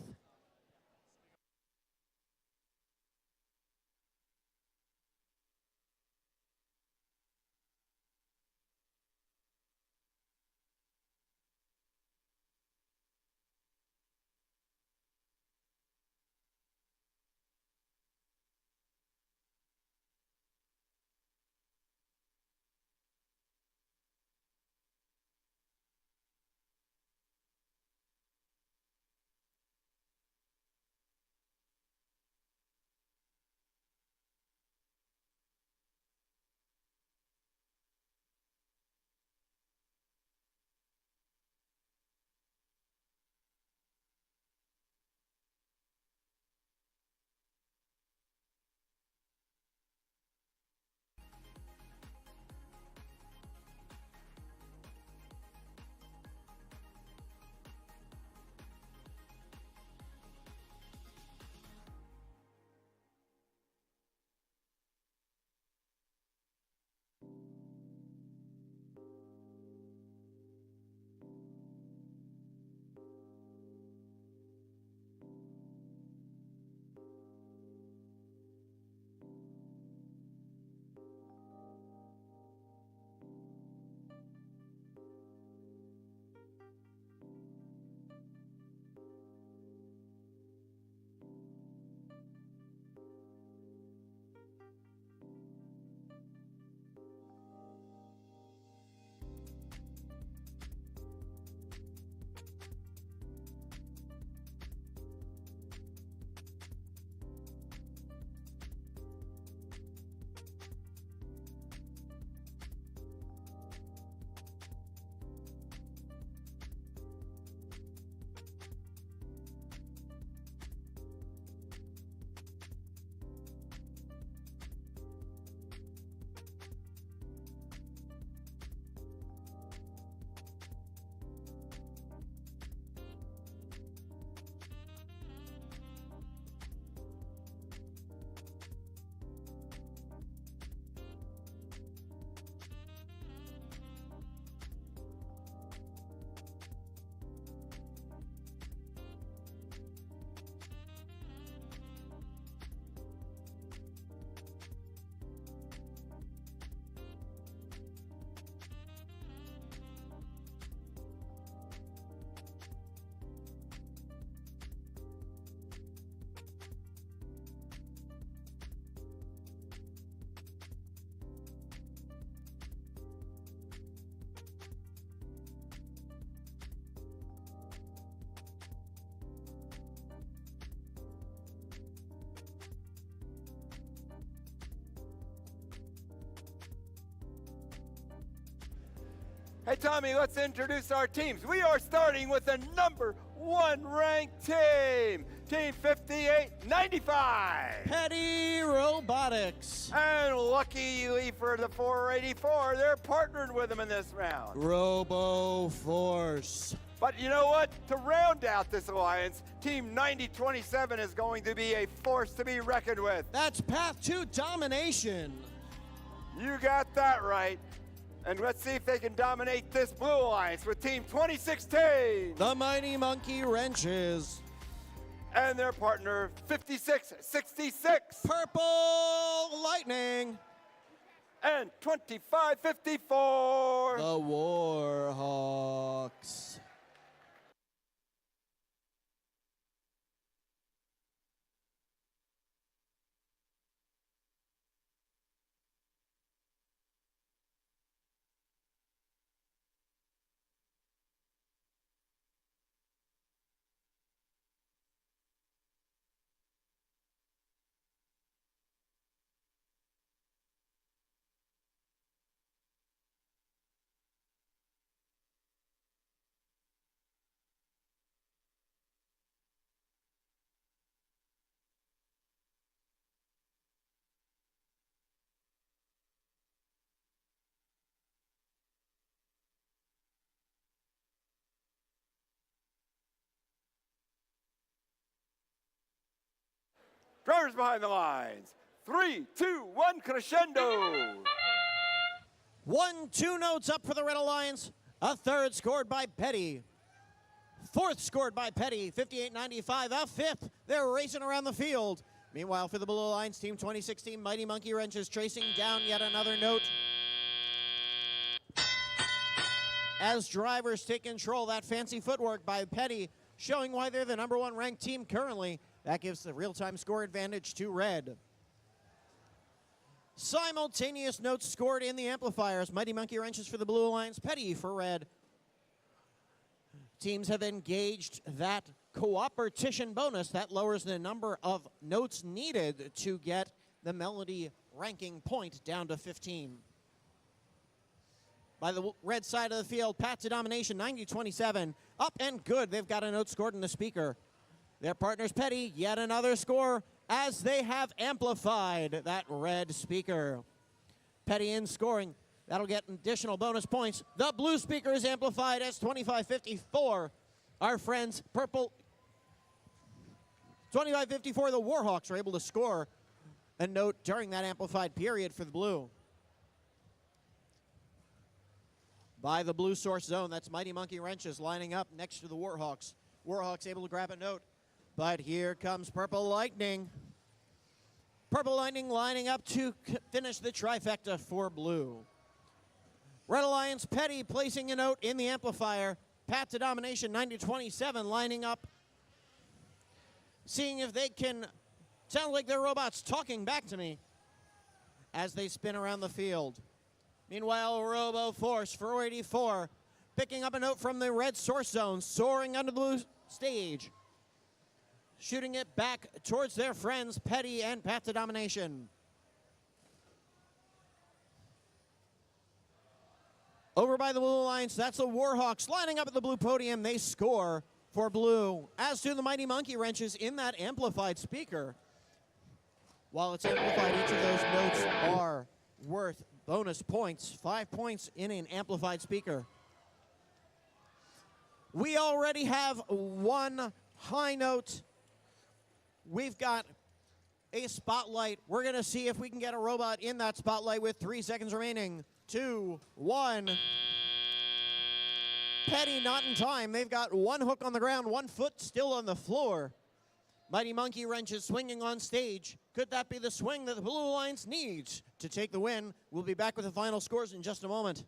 Hey, Tommy, let's introduce our teams. We are starting with the number 1 ranked team, Team 5895. Petty Robotics. And luckily for the 484, they're partnered with them in this round. Robo Force. But you know what? To round out this alliance, Team 9027 is going to be a force to be reckoned with. That's Path to Domination. You got that right. And let's see if they can dominate this blue alliance with Team 2016. The Mighty Monkey Wrenches. And their partner, 5666. Purple Lightning. And 2554. The Warhawks. Drivers behind the lines. 3, 2, 1, crescendo. 1, 2 notes up for the Red Alliance. A third scored by Petty. Fourth scored by Petty, 58.95. A fifth, they're racing around the field. Meanwhile, for the Blue Alliance, Team 2016, Mighty Monkey Wrenches tracing down yet another note. As drivers take control, that fancy footwork by Petty, showing why they're the number 1 ranked team currently. That gives the real-time score advantage to Red. Simultaneous notes scored in the amplifiers. Mighty Monkey Wrenches for the Blue Alliance, Petty for Red. Teams have engaged that cooperation bonus. That lowers the number of notes needed to get the melody ranking point down to 15. By the red side of the field, Path to Domination, 90-27. Up and good. They've got a note scored in the speaker. Their partners, Petty, yet another score as they have amplified that red speaker. Petty in scoring. That'll get additional bonus points. The blue speaker is amplified as 25-54. Our friends, purple, 25-54, the Warhawks are able to score a note during that amplified period for the blue. By the blue source zone, that's Mighty Monkey Wrenches lining up next to the Warhawks. Warhawks able to grab a note. But here comes Purple Lightning. Purple Lightning lining up to finish the trifecta for blue. Red Alliance, Petty placing a note in the amplifier. Path to Domination, 90-27, lining up. Seeing if they can, sound like their robots talking back to me as they spin around the field. Meanwhile, Robo Force, 484, picking up a note from the red source zone, soaring under the blue stage. Shooting it back towards their friends, Petty and Path to Domination. Over by the Blue Alliance, that's the Warhawks lining up at the blue podium. They score for blue, as do the Mighty Monkey Wrenches in that amplified speaker. While it's amplified, each of those notes are worth bonus points, 5 points in an amplified speaker. We already have one high note. We've got a spotlight. We're going to see if we can get a robot in that spotlight with 3 seconds remaining. 2, 1. Petty not in time. They've got one hook on the ground, 1 foot still on the floor. Mighty Monkey Wrenches swinging on stage. Could that be the swing that the Blue Alliance needs to take the win? We'll be back with the final scores in just a moment.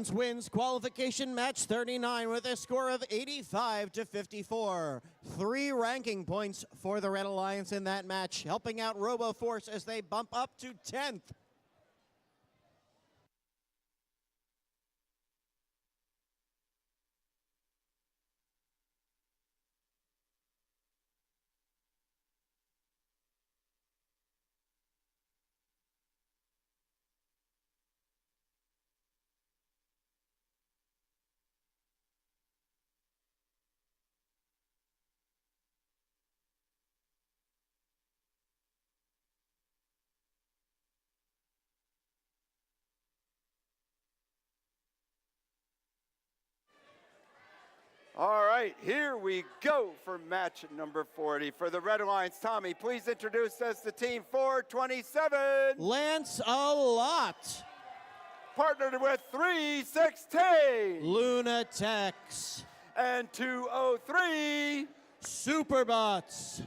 Alliance wins qualification match 39 with a score of 85-54. 3 ranking points for the Red Alliance in that match, helping out RoboForce as they bump up to 10th. All right, here we go for match number 40. For the Red Alliance, Tommy, please introduce us to team 427. Lance a lot. Partnered with 316. Lunatex. And 203. Superbots.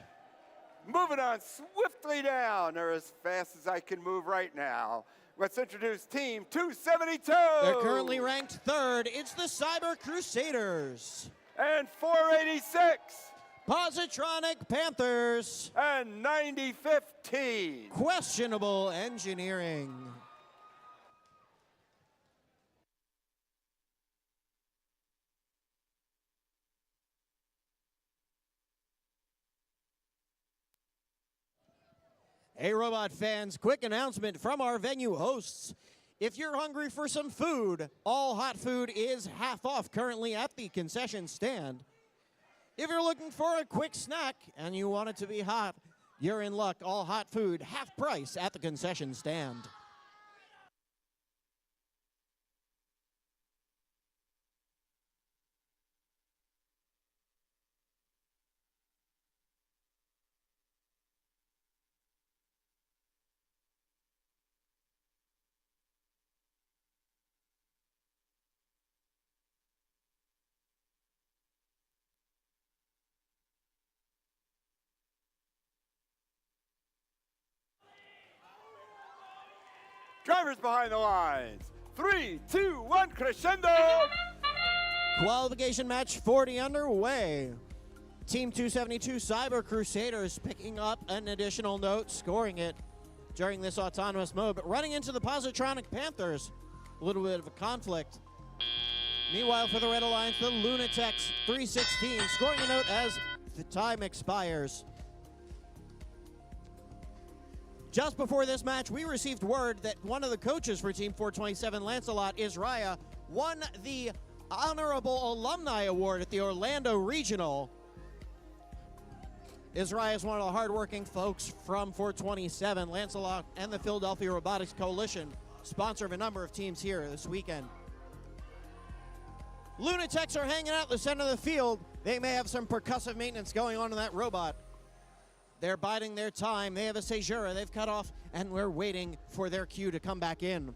Moving on swiftly down, or as fast as I can move right now. Let's introduce team 272. They're currently ranked 3rd. It's the Cyber Crusaders. And 486. Positronic Panthers. And 9015. Questionable Engineering. Hey, Robot fans, quick announcement from our venue hosts. If you're hungry for some food, all hot food is half off currently at the concession stand. If you're looking for a quick snack and you want it to be hot, you're in luck. All hot food, half price at the concession stand. Drivers behind the lines. 3, 2, 1, crescendo. Qualification match 40 underway. Team 272 Cyber Crusaders picking up an additional note, scoring it during this autonomous mode, but running into the Positronic Panthers. A little bit of a conflict. Meanwhile, for the Red Alliance, the Lunatex 316 scoring a note as the time expires. Just before this match, we received word that one of the coaches for Team 427, Lancelot Israya, won the Honorable Alumni Award at the Orlando Regional. Israya is one of the hardworking folks from 427. Lancelot and the Philadelphia Robotics Coalition, sponsor of a number of teams here this weekend. Lunatex are hanging out in the center of the field. They may have some percussive maintenance going on in that robot. They're biding their time. They have a Seizura they've cut off, and we're waiting for their cue to come back in.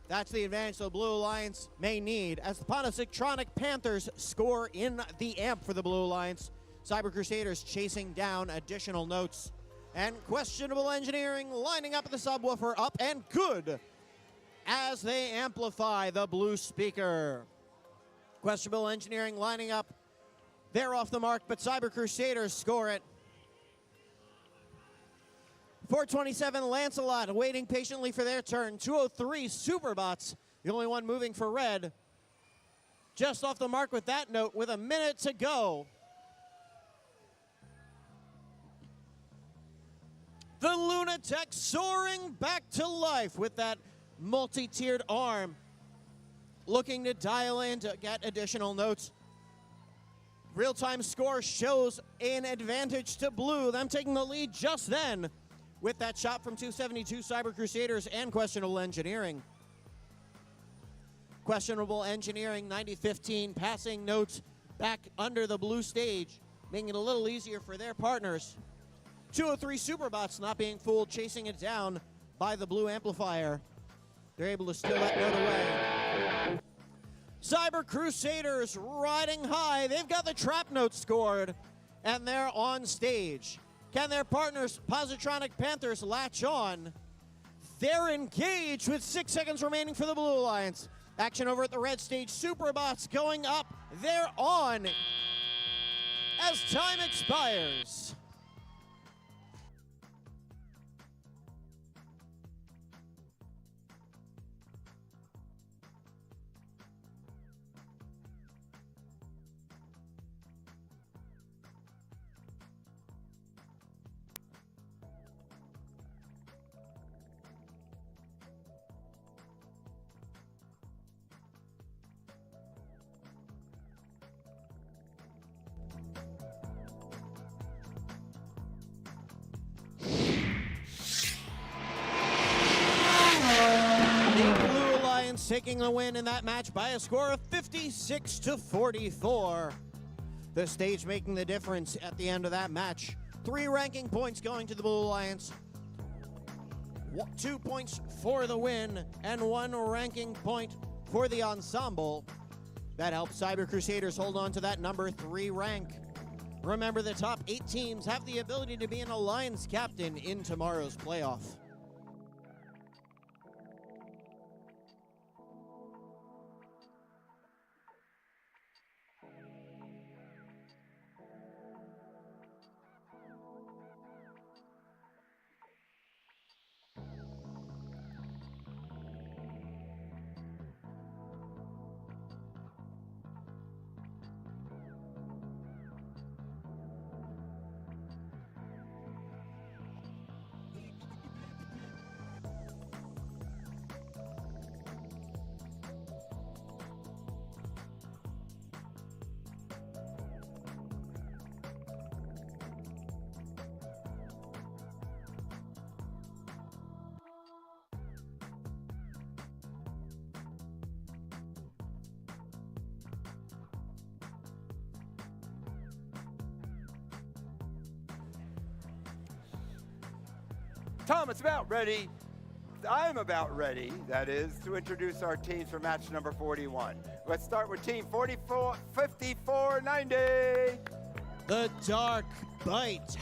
That's the advantage the Blue Alliance may need as the Positronic Panthers score in the amp for the Blue Alliance. Cyber Crusaders chasing down additional notes. And Questionable Engineering lining up at the subwoofer, up and good as they amplify the blue speaker. Questionable Engineering lining up. They're off the mark, but Cyber Crusaders score it. 427 Lancelot waiting patiently for their turn. 203 Superbots, the only one moving for red. Just off the mark with that note with a minute to go. The Lunatex soaring back to life with that multi-tiered arm. Looking to dial in to get additional notes. Real-time score shows an advantage to blue. Them taking the lead just then with that shot from 272 Cyber Crusaders and Questionable Engineering. Questionable Engineering 9015 passing notes back under the blue stage, making it a little easier for their partners. 203 Superbots not being fooled, chasing it down by the blue amplifier. They're able to steal that note away. Cyber Crusaders riding high. They've got the trap note scored, and they're on stage. Can their partners, Positronic Panthers, latch on? They're engaged with 6 seconds remaining for the Blue Alliance. Action over at the red stage. Superbots going up. They're on as time expires. Taking the win in that match by a score of 56-44. The stage making the difference at the end of that match. 3 ranking points going to the Blue Alliance, 2 points for the win, and 1 ranking point for the ensemble. That helps Cyber Crusaders hold on to that number 3 rank. Remember, the top 8 teams have the ability to be an Alliance captain in tomorrow's playoff. Tom, it's about ready. I'm about ready, that is, to introduce our teams for match number 41. Let's start with team 5490. The Dark Bite.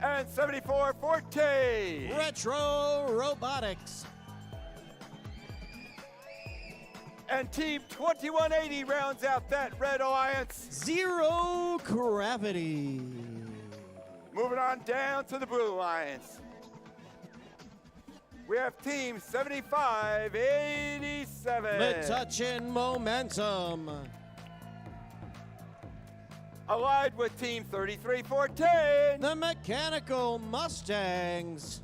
And 7440. Retro Robotics. And team 2180 rounds out that Red Alliance. Zero Gravity. Moving on down to the Blue Alliance. We have team 7587. Metuchen Momentum. Allied with team 33410. The Mechanical Mustangs.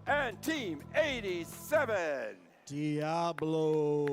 And team 87. Diablo.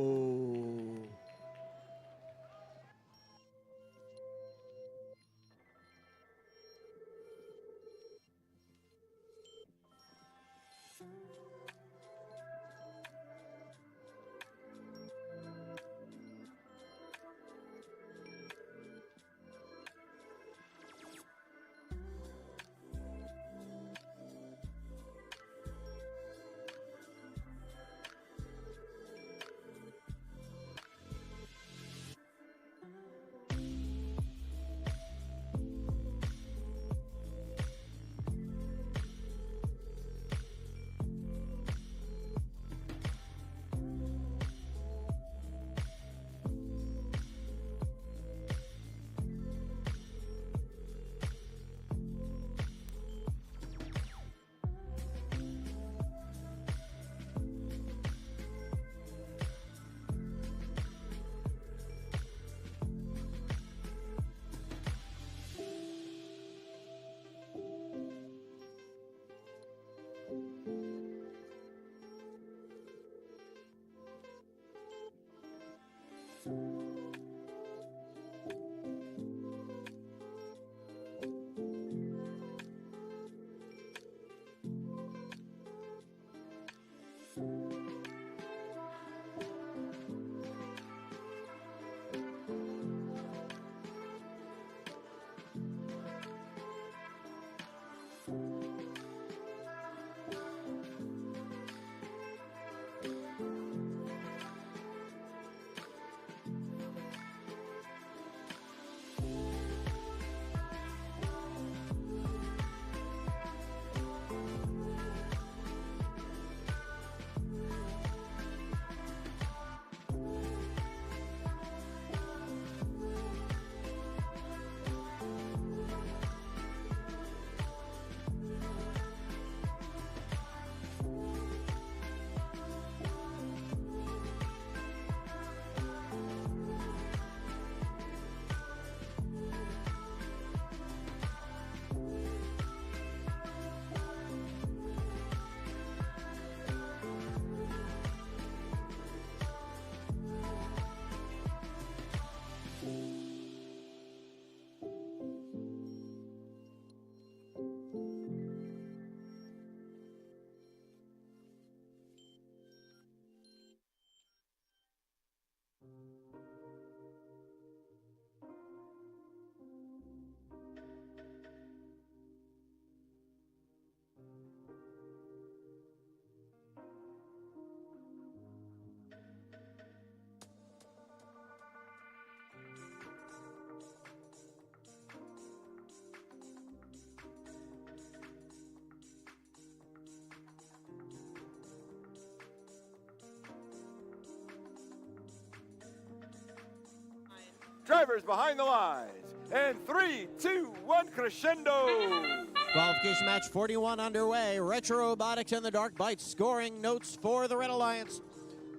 drivers behind the lines. And 3, 2, 1, crescendo. Qualification match 41 underway. Retro Robotics and the Dark Bites scoring notes for the Red Alliance.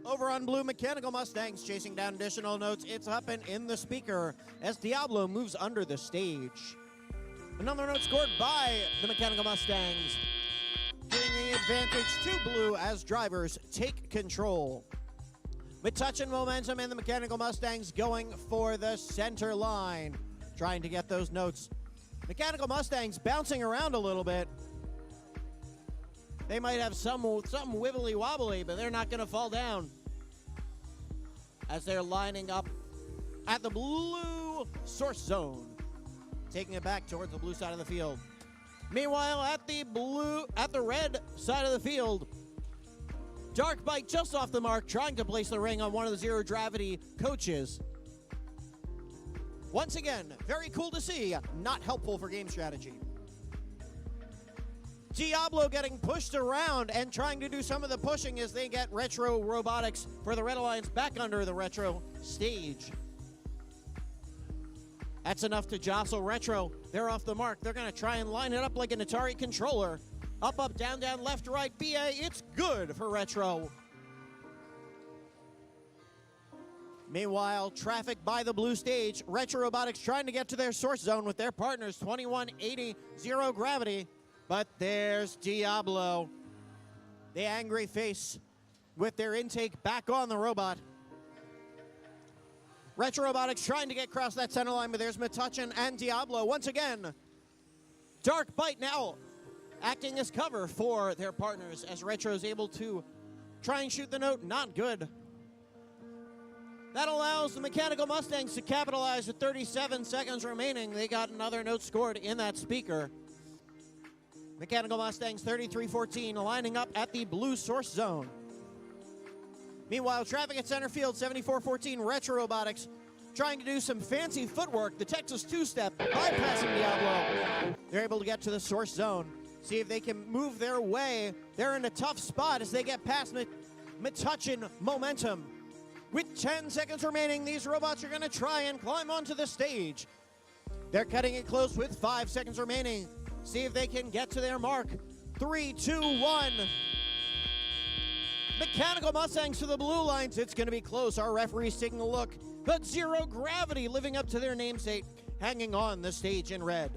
Over on blue, Mechanical Mustangs chasing down additional notes. It's up and in the speaker as Diablo moves under the stage. Another note scored by the Mechanical Mustangs, giving the advantage to blue as drivers take control. With touch and momentum, and the Mechanical Mustangs going for the center line, trying to get those notes. Mechanical Mustangs bouncing around a little bit. They might have some wibbly wobbly, but they're not going to fall down as they're lining up at the blue source zone, taking it back towards the blue side of the field. Meanwhile, at the red side of the field, Dark Bite just off the mark, trying to place the ring on one of the zero gravity coaches. Once again, very cool to see, not helpful for game strategy. Diablo getting pushed around and trying to do some of the pushing as they get Retro Robotics for the Red Alliance back under the Retro stage. That's enough to jostle Retro. They're off the mark. They're going to try and line it up like an Atari controller. Up, up, down, down, left, right, BA. It's good for Retro. Meanwhile, traffic by the blue stage. Retro Robotics trying to get to their source zone with their partners, 2180 zero gravity. But there's Diablo, the angry face with their intake back on the robot. Retro Robotics trying to get across that center line, but there's Metuchen and Diablo. Once again, Dark Bite now acting as cover for their partners as Retro is able to try and shoot the note. Not good. That allows the Mechanical Mustangs to capitalize with 37 seconds remaining. They got another note scored in that speaker. Mechanical Mustangs 33-14 lining up at the blue source zone. Meanwhile, traffic at center field 74-14. Retro Robotics trying to do some fancy footwork. The Texas two-step bypassing Diablo. They're able to get to the source zone. See if they can move their way. They're in a tough spot as they get past Metuchen momentum. With 10 seconds remaining, these robots are going to try and climb onto the stage. They're cutting it close with 5 seconds remaining. See if they can get to their mark. 3, 2, 1. Mechanical Mustangs to the blue lines. It's going to be close. Our referee's taking a look. But zero gravity living up to their namesake, hanging on the stage in red.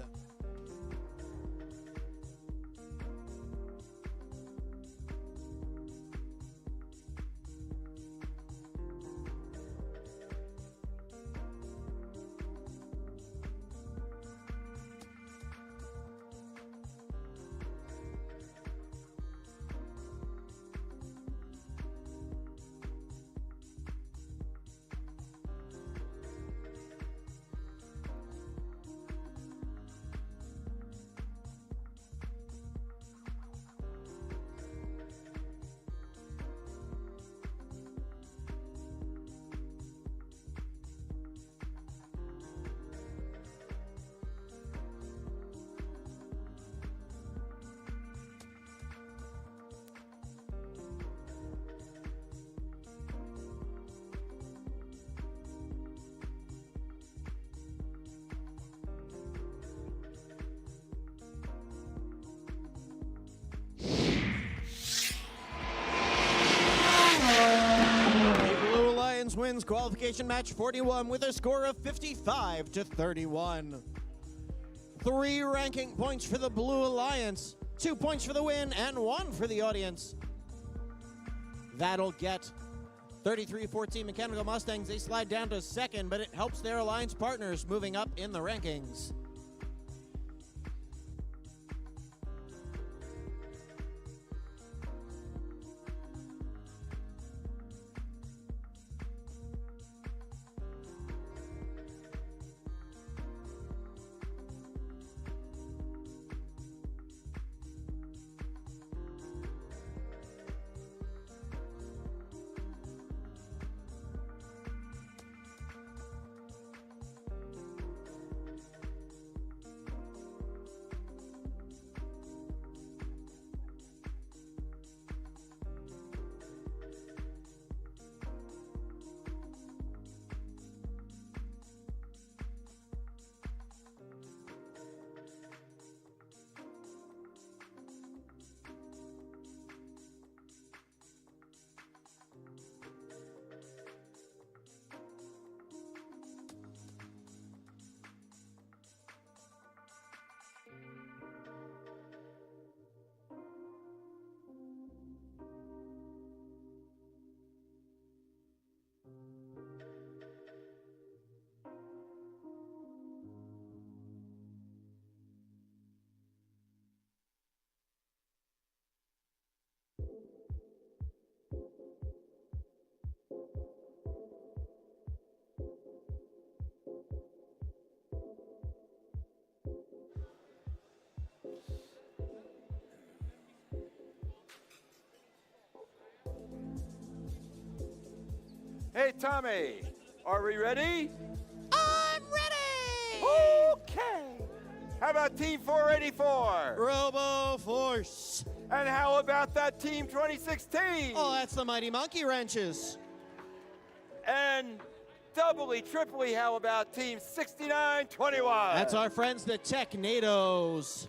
Wins qualification match 41 with a score of 55-31. 3 ranking points for the Blue Alliance, 2 points for the win, and 1 for the audience. That'll get 33-14 Mechanical Mustangs. They slide down to second, but it helps their alliance partners moving up in the rankings. Hey, Tommy, are we ready? I'm ready! Okay. How about Team 484? Robo Force. And how about that Team 2016? Oh, that's the Mighty Monkey Wrenches. And doubly, triply, how about Team 6921? That's our friends, the Technados.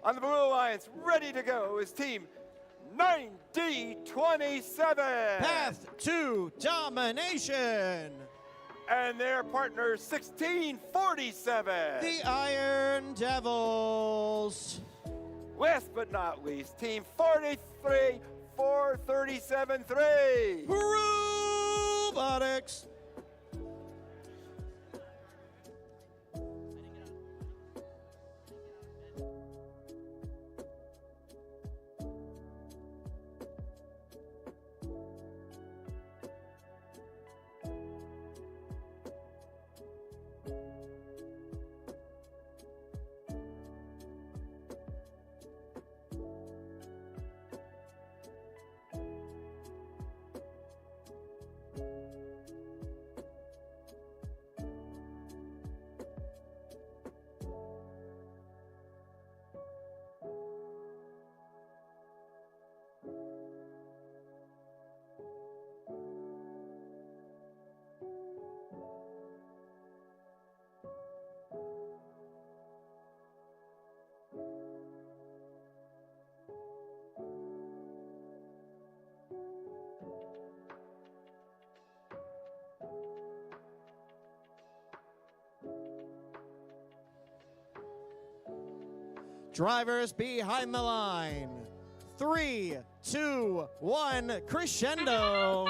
On the Blue Alliance, ready to go is Team 9027. Path to Domination. And their partner, 1647. The Iron Devils. Last but not least, Team 43, 437-3. Robotics. Drivers behind the line. 3, 2, 1, crescendo.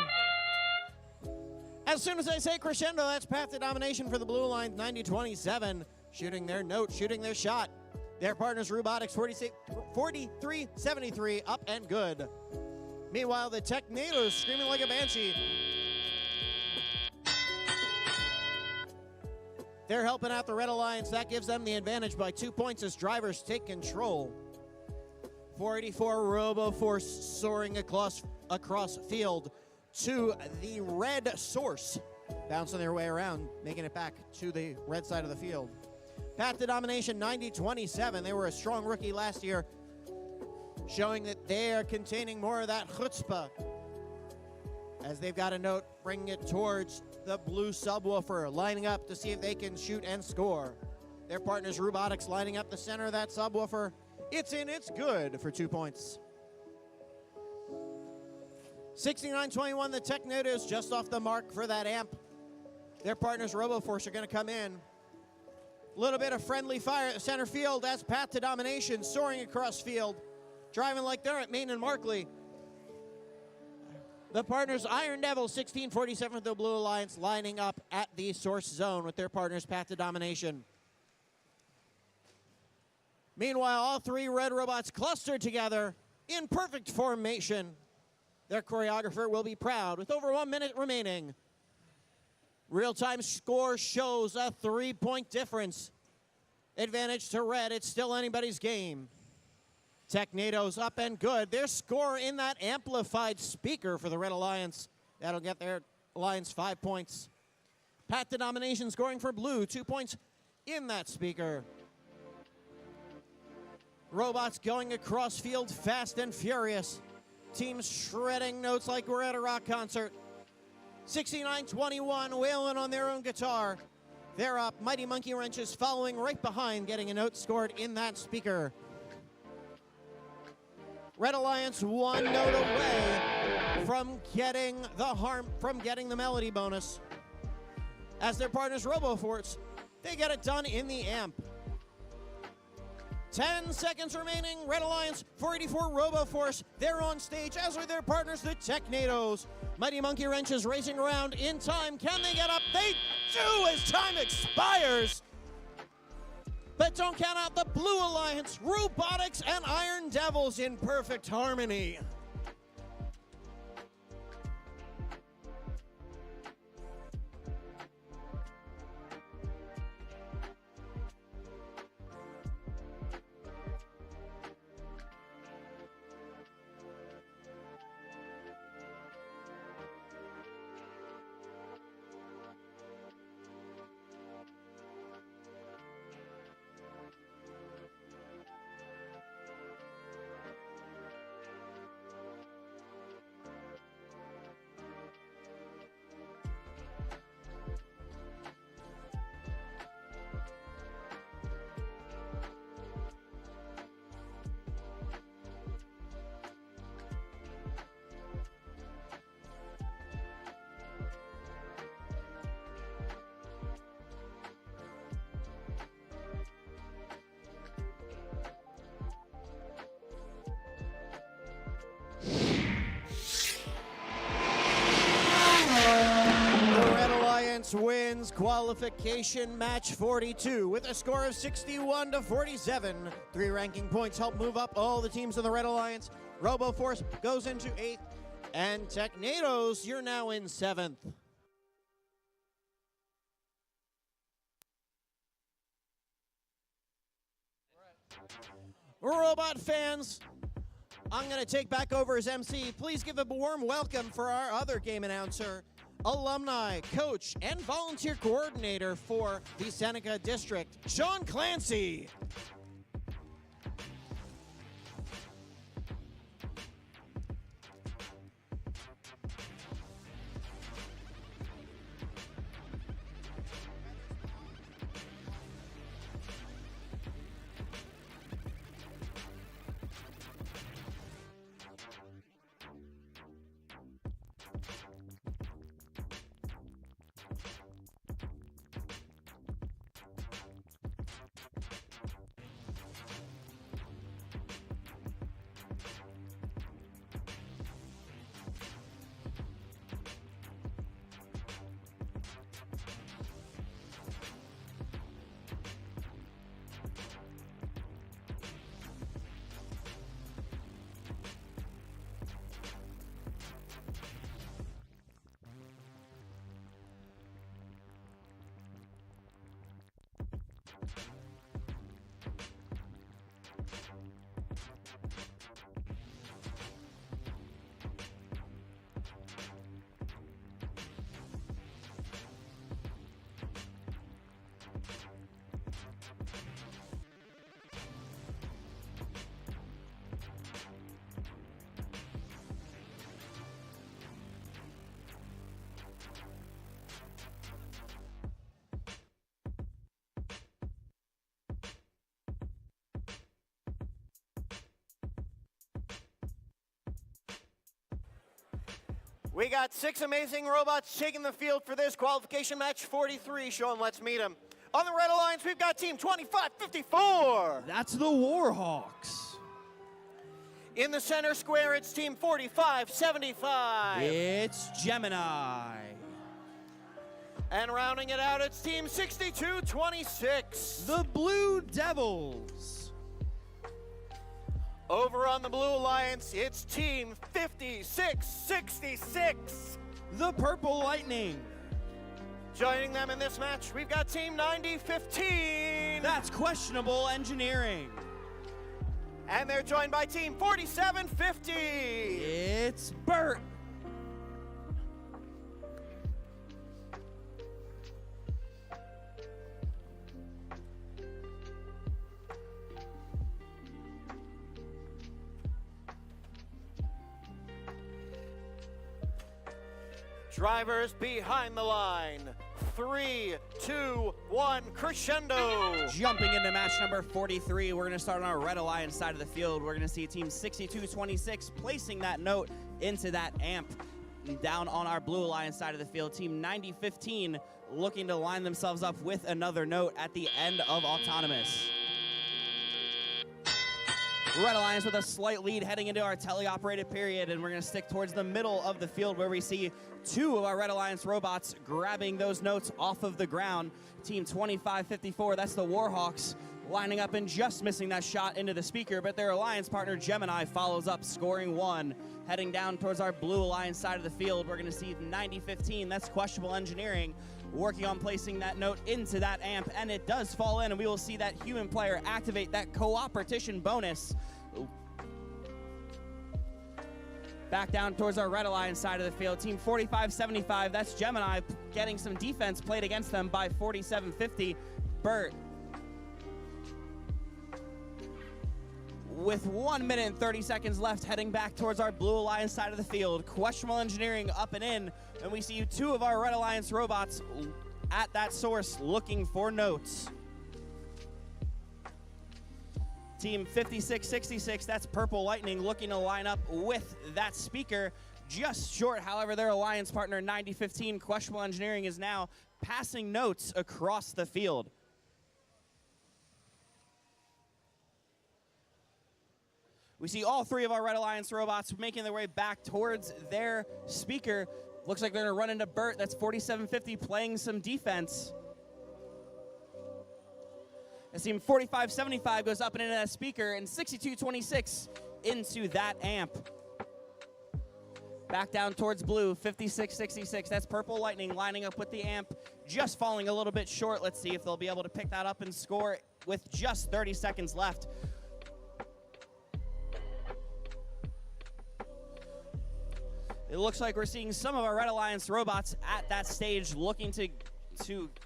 As soon as I say crescendo, that's Path to Domination for the Blue Line, 9027. Shooting their note, shooting their shot. Their partners, Robotics, 4373, up and good. Meanwhile, the Technados screaming like a banshee. They're helping out the Red Alliance. That gives them the advantage by 2 points as drivers take control. 484 Robo Force soaring across field to the red source. Bouncing their way around, making it back to the red side of the field. Path to Domination 9027. They were a strong rookie last year, showing that they are containing more of that chutzpah. As they've got a note, bringing it towards the blue subwoofer, lining up to see if they can shoot and score. Their partners, Robotics, lining up the center of that subwoofer. It's in, it's good for 2 points. 69-21, the Technados just off the mark for that amp. Their partners, RoboForce, are going to come in. A little bit of friendly fire at center field. That's Path to Domination, soaring across field. Driving like they're at Maine and Markley. The partners, Iron Devil, 1647 for the Blue Alliance, lining up at the source zone with their partners, Path to Domination. Meanwhile, all three red robots clustered together in perfect formation. Their choreographer will be proud with over 1 minute remaining. Real-time score shows a 3-point difference. Advantage to red. It's still anybody's game. Technados up and good. Their score in that amplified speaker for the Red Alliance. That'll get their Alliance 5 points. Path to Domination scoring for blue. 2 points in that speaker. Robots going across field fast and furious. Teams shredding notes like we're at a rock concert. 69-21, wailing on their own guitar. They're up. Mighty Monkey Wrenches following right behind, getting a note scored in that speaker. Red Alliance 1 note away from getting the melody bonus. As their partners RoboForce, they get it done in the amp. 10 seconds remaining. Red Alliance 484 RoboForce. They're on stage, as are their partners, the Technados. Mighty Monkey Wrenches racing around in time. Can they get up? They do as time expires. But don't count out the Blue Alliance, Robotics, and Iron Devils in perfect harmony. wins qualification match 42 with a score of 61-47. 3 ranking points help move up all the teams in the Red Alliance. RoboForce goes into 8th, and Technados, you're now in 7th. Robot fans, I'm going to take back over as MC. Please give a warm welcome for our other game announcer, alumni, coach, and volunteer coordinator for the Seneca District, Sean Clancy. We got 6 amazing robots taking the field for this qualification match 43. Sean, let's meet them. On the Red Alliance, we've got Team 2554. That's the Warhawks. In the center square, it's Team 4575. It's Gemini. And rounding it out, it's Team 6226. The Blue Devils. Over on the Blue Alliance, it's Team 5666. The Purple Lightning. Joining them in this match, we've got Team 9015. That's Questionable Engineering. And they're joined by Team 4750. It's Bert. Drivers behind the line. 3, 2, 1, crescendo. Jumping into match number 43, we're going to start on our Red Alliance side of the field. We're going to see Team 6226 placing that note into that amp. Down on our Blue Alliance side of the field, Team 9015 looking to line themselves up with another note at the end of Autonomous. Red Alliance with a slight lead heading into our teleoperated period, and we're going to stick towards the middle of the field where we see 2 of our Red Alliance robots grabbing those notes off of the ground. Team 2554, that's the Warhawks, lining up and just missing that shot into the speaker, but their Alliance partner Gemini follows up, scoring 1. Heading down towards our Blue Alliance side of the field, we're going to see 9015, that's Questionable Engineering, working on placing that note into that amp, and it does fall in, and we will see that human player activate that cooperation bonus. Back down towards our Red Alliance side of the field, Team 4575, that's Gemini, getting some defense played against them by 4750, Bert. With 1 minute and 30 seconds left, heading back towards our Blue Alliance side of the field. Questionable Engineering up and in, and we see 2 of our Red Alliance robots at that source looking for notes. Team 5666, that's Purple Lightning, looking to line up with that speaker. Just short, however, their Alliance partner 9015, Questionable Engineering, is now passing notes across the field. We see all 3 of our Red Alliance robots making their way back towards their speaker. Looks like they're going to run into Burt. That's 4750 playing some defense. As team 4575 goes up and into that speaker, and 6226 into that amp. Back down towards blue, 5666. That's Purple Lightning lining up with the amp, just falling a little bit short. Let's see if they'll be able to pick that up and score with just 30 seconds left. It looks like we're seeing some of our Red Alliance robots at that stage looking to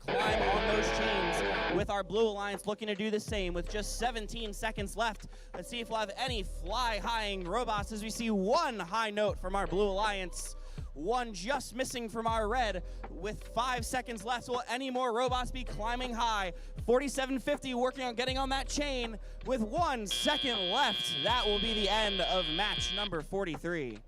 climb on those chains, with our Blue Alliance looking to do the same with just 17 seconds left. Let's see if we'll have any fly-high-ing robots as we see one high note from our Blue Alliance, one just missing from our Red. With 5 seconds left, will any more robots be climbing high? 4750 working on getting on that chain with 1 second left. That will be the end of match number 43.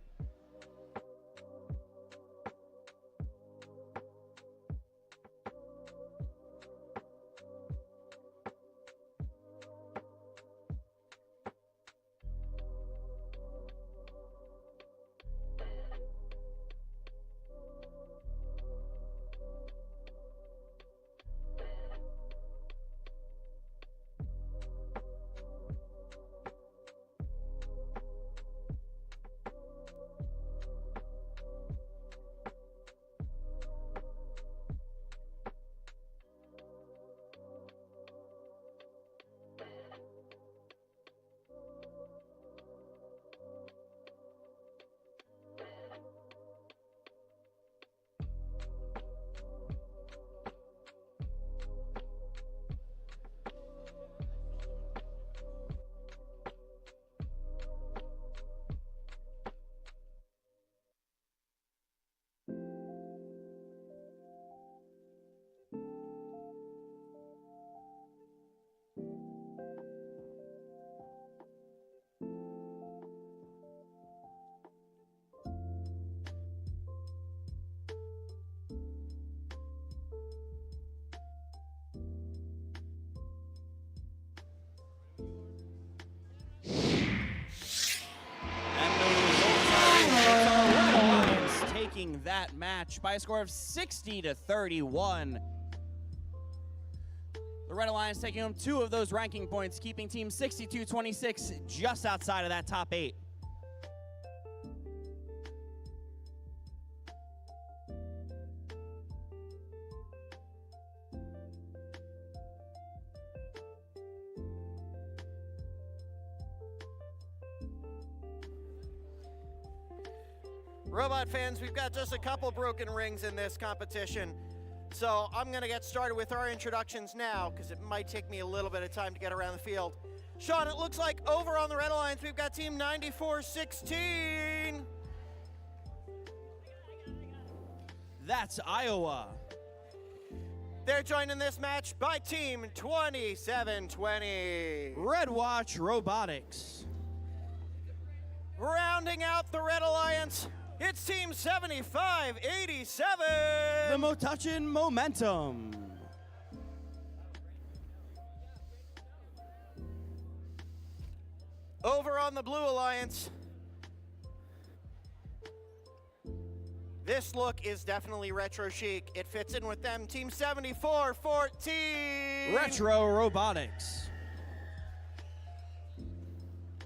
That match by a score of 60-31. The Red Alliance taking home 2 of those ranking points, keeping team 6226 just outside of that top 8. Robot fans, we've got just a couple broken rings in this competition, so I'm going to get started with our introductions now because it might take me a little bit of time to get around the field. Sean, it looks like over on the Red Alliance we've got team 9416. That's Iowa. They're joined in this match by team 2720. Red Watch Robotics. Rounding out the Red Alliance, it's team 7587. The Motouchin Momentum. Over on the Blue Alliance, this look is definitely retro chic. It fits in with them. Team 7414. Retro Robotics.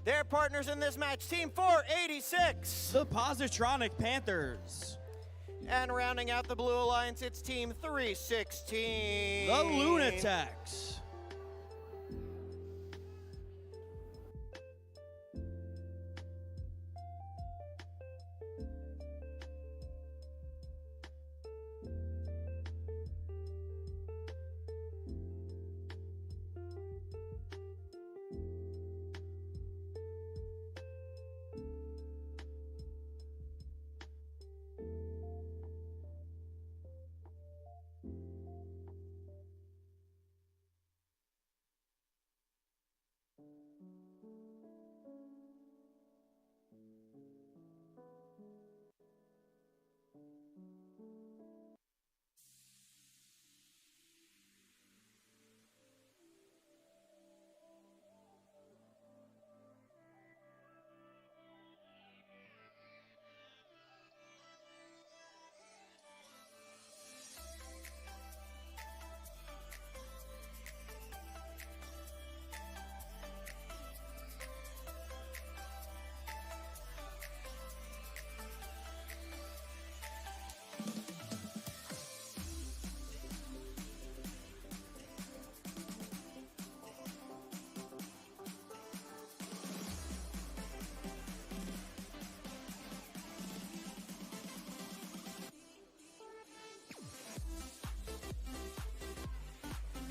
Their partners in this match, team 486. The Positronic Panthers. And rounding out the Blue Alliance, it's team 316. The Lunatics.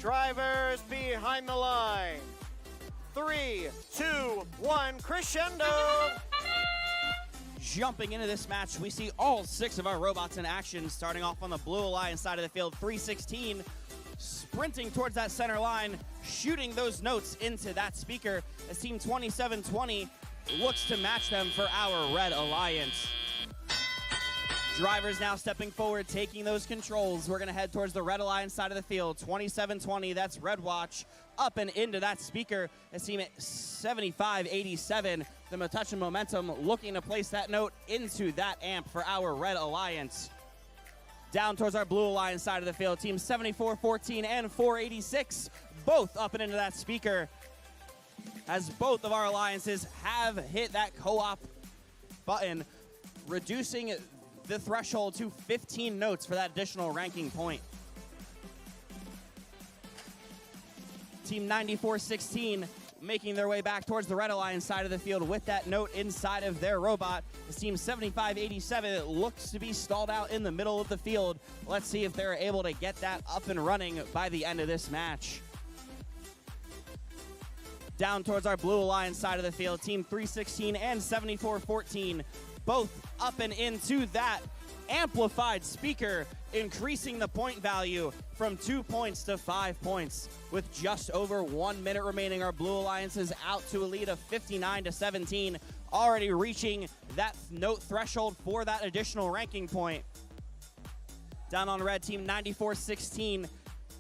Drivers behind the line. 3, 2, 1, crescendo. Jumping into this match, we see all 6 of our robots in action, starting off on the Blue Alliance side of the field. 316 sprinting towards that center line, shooting those notes into that speaker as Team 2720 looks to match them for our Red Alliance. Drivers now stepping forward, taking those controls. We're going to head towards the Red Alliance side of the field. 2720, that's Red Watch, up and into that speaker as Team 7587, the Metuchen Momentum, looking to place that note into that amp for our Red Alliance. Down towards our Blue Alliance side of the field, Team 7414 and 486, both up and into that speaker as both of our alliances have hit that co-op button, reducing the threshold to 15 notes for that additional ranking point. Team 9416 making their way back towards the Red Alliance side of the field with that note inside of their robot. As Team 7587 looks to be stalled out in the middle of the field. Let's see if they're able to get that up and running by the end of this match. Down towards our Blue Alliance side of the field, Team 316 and 7414 both up and into that amplified speaker, increasing the point value from 2 points to 5 points. With just over 1 minute remaining, our Blue Alliance is out to a lead of 59-17, already reaching that note threshold for that additional ranking point. Down on red, Team 9416,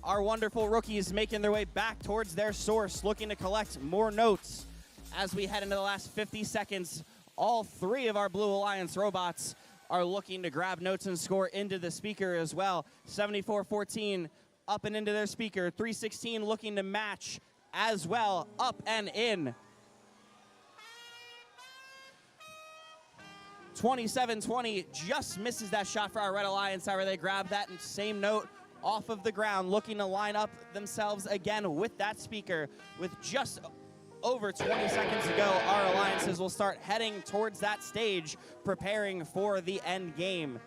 our wonderful rookies making their way back towards their source, looking to collect more notes. As we head into the last 50 seconds, all 3 of our Blue Alliance robots are looking to grab notes and score into the speaker as well. 7414 up and into their speaker. 316 looking to match as well, up and in. 2720 just misses that shot for our Red Alliance. However, they grab that same note off of the ground, looking to line up themselves again with that speaker. With just over 20 seconds to go, our alliances will start heading towards that stage, preparing for the end game.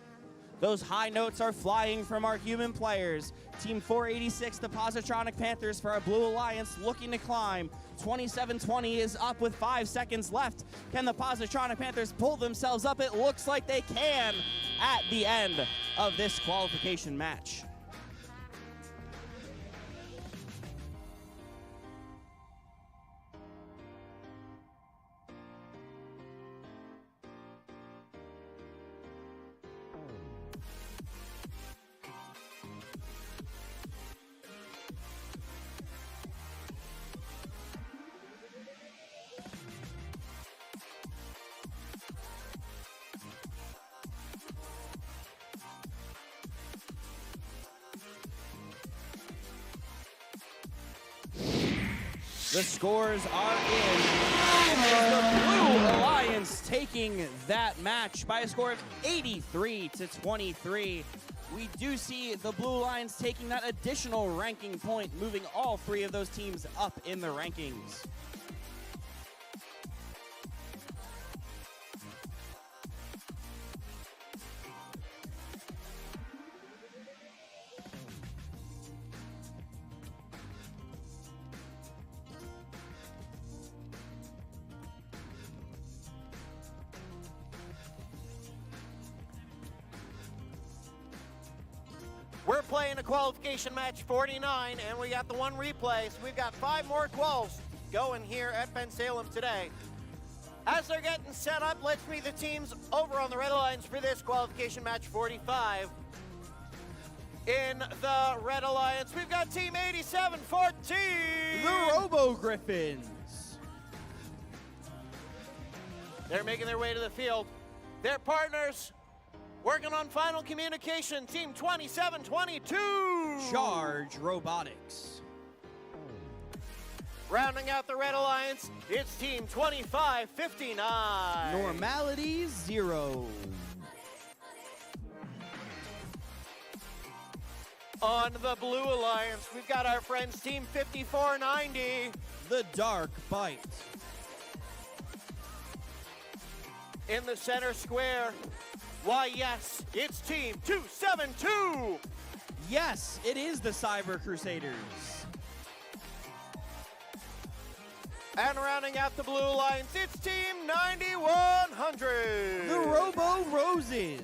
Those high notes are flying from our human players. Team 486, the Positronic Panthers for our Blue Alliance, looking to climb. 2720 is up with 5 seconds left. Can the Positronic Panthers pull themselves up? It looks like they can at the end of this qualification match. The scores are in. And the Blue Alliance taking that match by a score of 83-23. We do see the Blue Alliance taking that additional ranking point, moving all 3 of those teams up in the rankings. We're playing a qualification match 49, and we got the 1 replay, so we've got 5 more quals going here at Bensalem today. As they're getting set up, let's meet the teams over on the Red Alliance for this qualification match 45. In the Red Alliance, we've got Team 8714. The Robo Griffins. They're making their way to the field. Their partners working on final communication, Team 2722. Charge Robotics. Rounding out the Red Alliance, it's Team 2559. Normality 0. On the Blue Alliance, we've got our friends Team 5490. The Dark Bite. In the center square, why yes, Team 272. Yes, it is the Cyber Crusaders. And rounding out the Blue Alliance, it's Team 9100. The Robo Roses.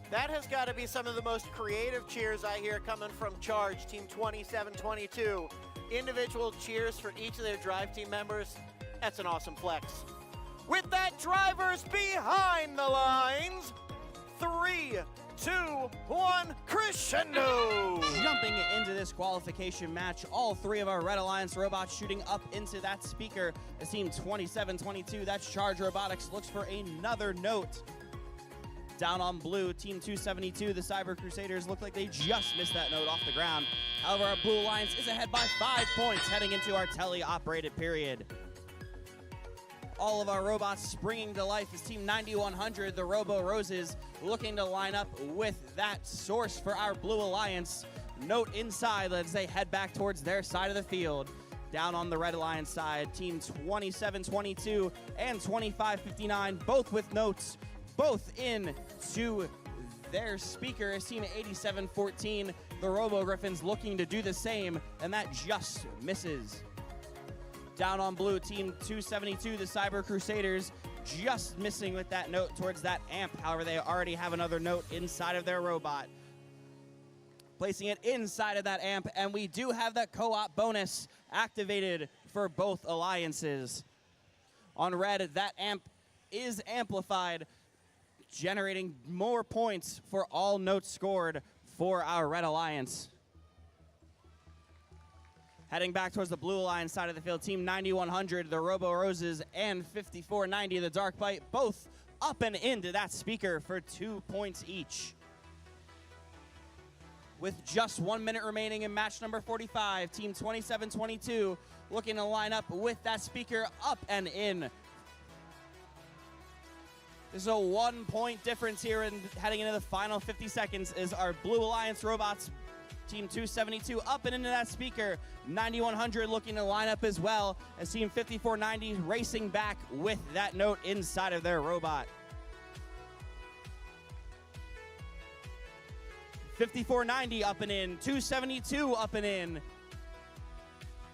That has got to be some of the most creative cheers I hear coming from Charge, Team 2722. Individual cheers for each of their drive team members. That's an awesome flex. With that, drivers behind the lines. 3, 2, 1, crescendo! Jumping into this qualification match, all three of our Red Alliance robots shooting up into that speaker. As Team 2722, that's Charge Robotics, looks for another note. Down on blue, Team 272, the Cyber Crusaders look like they just missed that note off the ground. However, our Blue Alliance is ahead by 5 points heading into our tele-operated period. All of our robots springing to life as Team 9100, the Robo Roses, looking to line up with that source for our Blue Alliance. Note inside as they head back towards their side of the field. Down on the Red Alliance side, Team 2722 and 2559, both with notes, both in to their speaker as Team 8714, the Robo Griffins, looking to do the same, and that just misses. Down on blue, Team 272, the Cyber Crusaders, just missing with that note towards that amp. However, they already have another note inside of their robot. Placing it inside of that amp, and we do have that co-op bonus activated for both alliances. On red, that amp is amplified, generating more points for all notes scored for our Red Alliance. Heading back towards the Blue Alliance side of the field, Team 9100, the Robo Roses, and 5490, the Dark Bite, both up and into that speaker for 2 points each. With just 1 minute remaining in match number 45, Team 2722 looking to line up with that speaker up and in. There's a 1 point difference here, and heading into the final 50 seconds is our Blue Alliance robots. Team 272 up and into that speaker. 9100 looking to line up as well as Team 5490 racing back with that note inside of their robot. 5490 up and in, 272 up and in.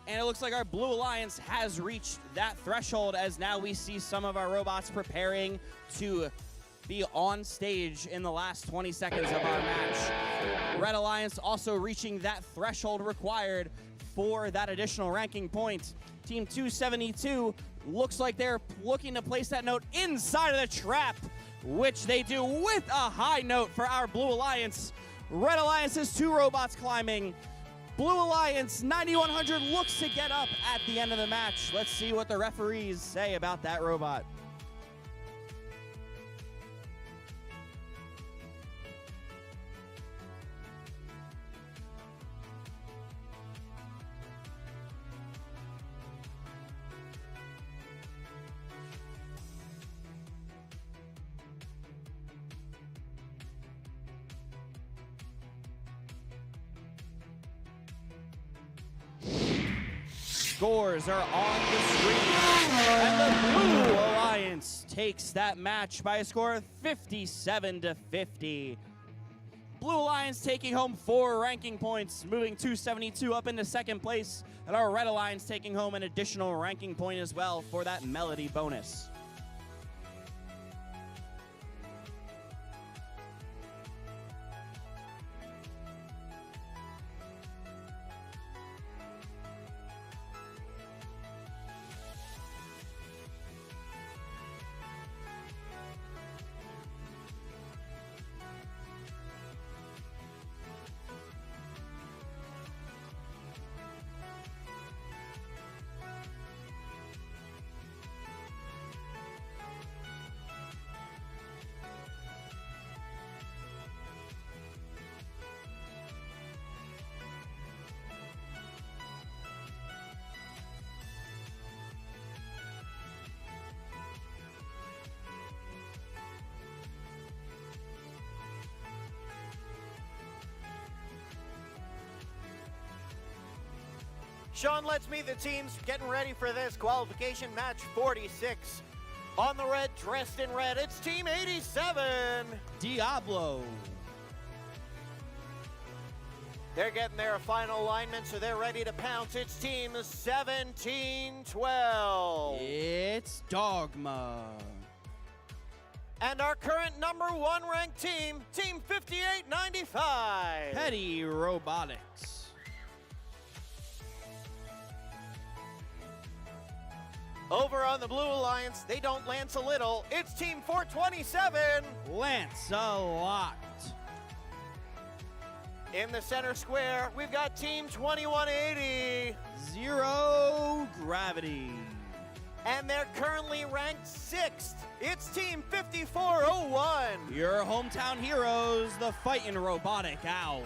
And it looks like our Blue Alliance has reached that threshold as now we see some of our robots preparing to be on stage in the last 20 seconds of our match. Red Alliance also reaching that threshold required for that additional ranking point. Team 272 looks like they're looking to place that note inside of the trap, which they do with a high note for our Blue Alliance. Red Alliance's 2 robots climbing. Blue Alliance 9100 looks to get up at the end of the match. Let's see what the referees say about that robot. scores are on the screen. And the Blue Alliance takes that match by a score of 57-50. Blue Alliance taking home 4 ranking points, moving 272 up into second place. And our Red Alliance taking home an additional ranking point as well for that Melody bonus. Sean, let's meet the teams getting ready for this qualification match 46. On the red, dressed in red, it's Team 87. Diablo. They're getting their final alignment, so they're ready to pounce. It's Team 1712. It's Dogma. And our current #1 ranked team, Team 5895. Petty Robotics. Over on the Blue Alliance, they don't lance a little. It's Team 427. Lance a lot. In the center square, we've got Team 2180. Zero Gravity. And they're currently ranked 6th. It's Team 5401. Your hometown heroes, the Fightin' Robotic Owls.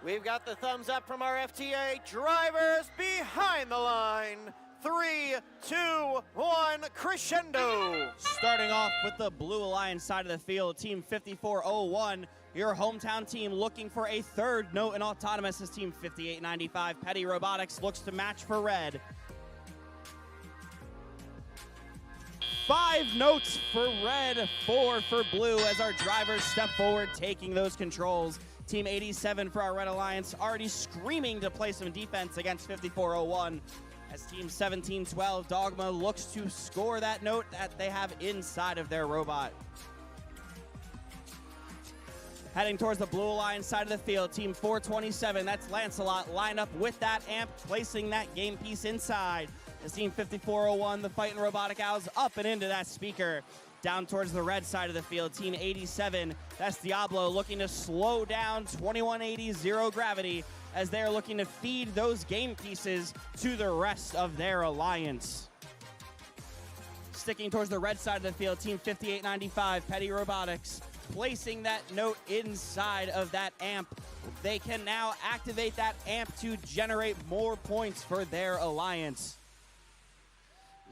We've got the thumbs up from our FTA drivers behind the line. 3, 2, 1, crescendo. Starting off with the Blue Alliance side of the field, Team 5401. Your hometown team looking for a 3rd note in autonomous is Team 5895. Petty Robotics looks to match for red. 5 notes for red, 4 for blue as our drivers step forward, taking those controls. Team 87 for our Red Alliance already screaming to play some defense against 5401. As Team 1712 Dogma looks to score that note that they have inside of their robot. Heading towards the Blue Alliance side of the field, Team 427, that's Lancelot, line up with that amp, placing that game piece inside. As Team 5401, the Fightin' Robotic Owls, up and into that speaker. Down towards the red side of the field, Team 87, that's Diablo, looking to slow down 2180 Zero Gravity as they're looking to feed those game pieces to the rest of their alliance. Sticking towards the red side of the field, Team 5895, Petty Robotics, placing that note inside of that amp. They can now activate that amp to generate more points for their alliance.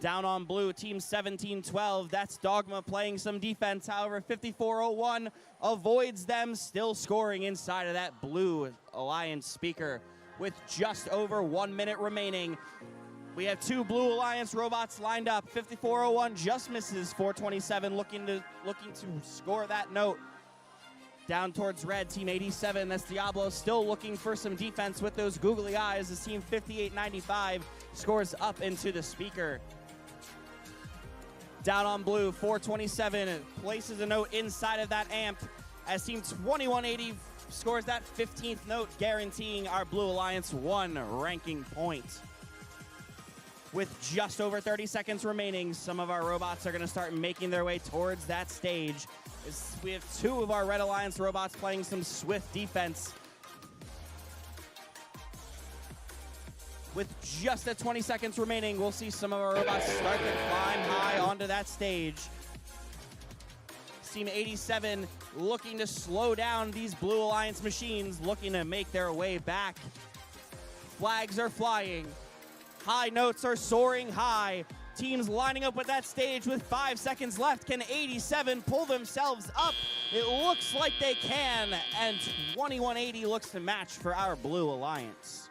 Down on blue, Team 1712, that's Dogma playing some defense. However, 5401 avoids them, still scoring inside of that Blue Alliance speaker. with just over 1 minute remaining. We have 2 Blue Alliance robots lined up. 5401 just misses. 427 looking to score that note. Down towards red, Team 87, that's Diablo, still looking for some defense with those googly eyes as Team 5895 scores up into the speaker. Down on blue, 427 places a note inside of that amp as Team 2180 scores that 15th note, guaranteeing our Blue Alliance 1 ranking point. With just over 30 seconds remaining, some of our robots are going to start making their way towards that stage. We have 2 of our Red Alliance robots playing some swift defense. With just at 20 seconds remaining, we'll see some of our robots start to climb high onto that stage. Team 87 looking to slow down these Blue Alliance machines, looking to make their way back. Flags are flying. High notes are soaring high. Teams lining up with that stage with 5 seconds left. Can 87 pull themselves up? It looks like they can, and 2180 looks to match for our Blue Alliance.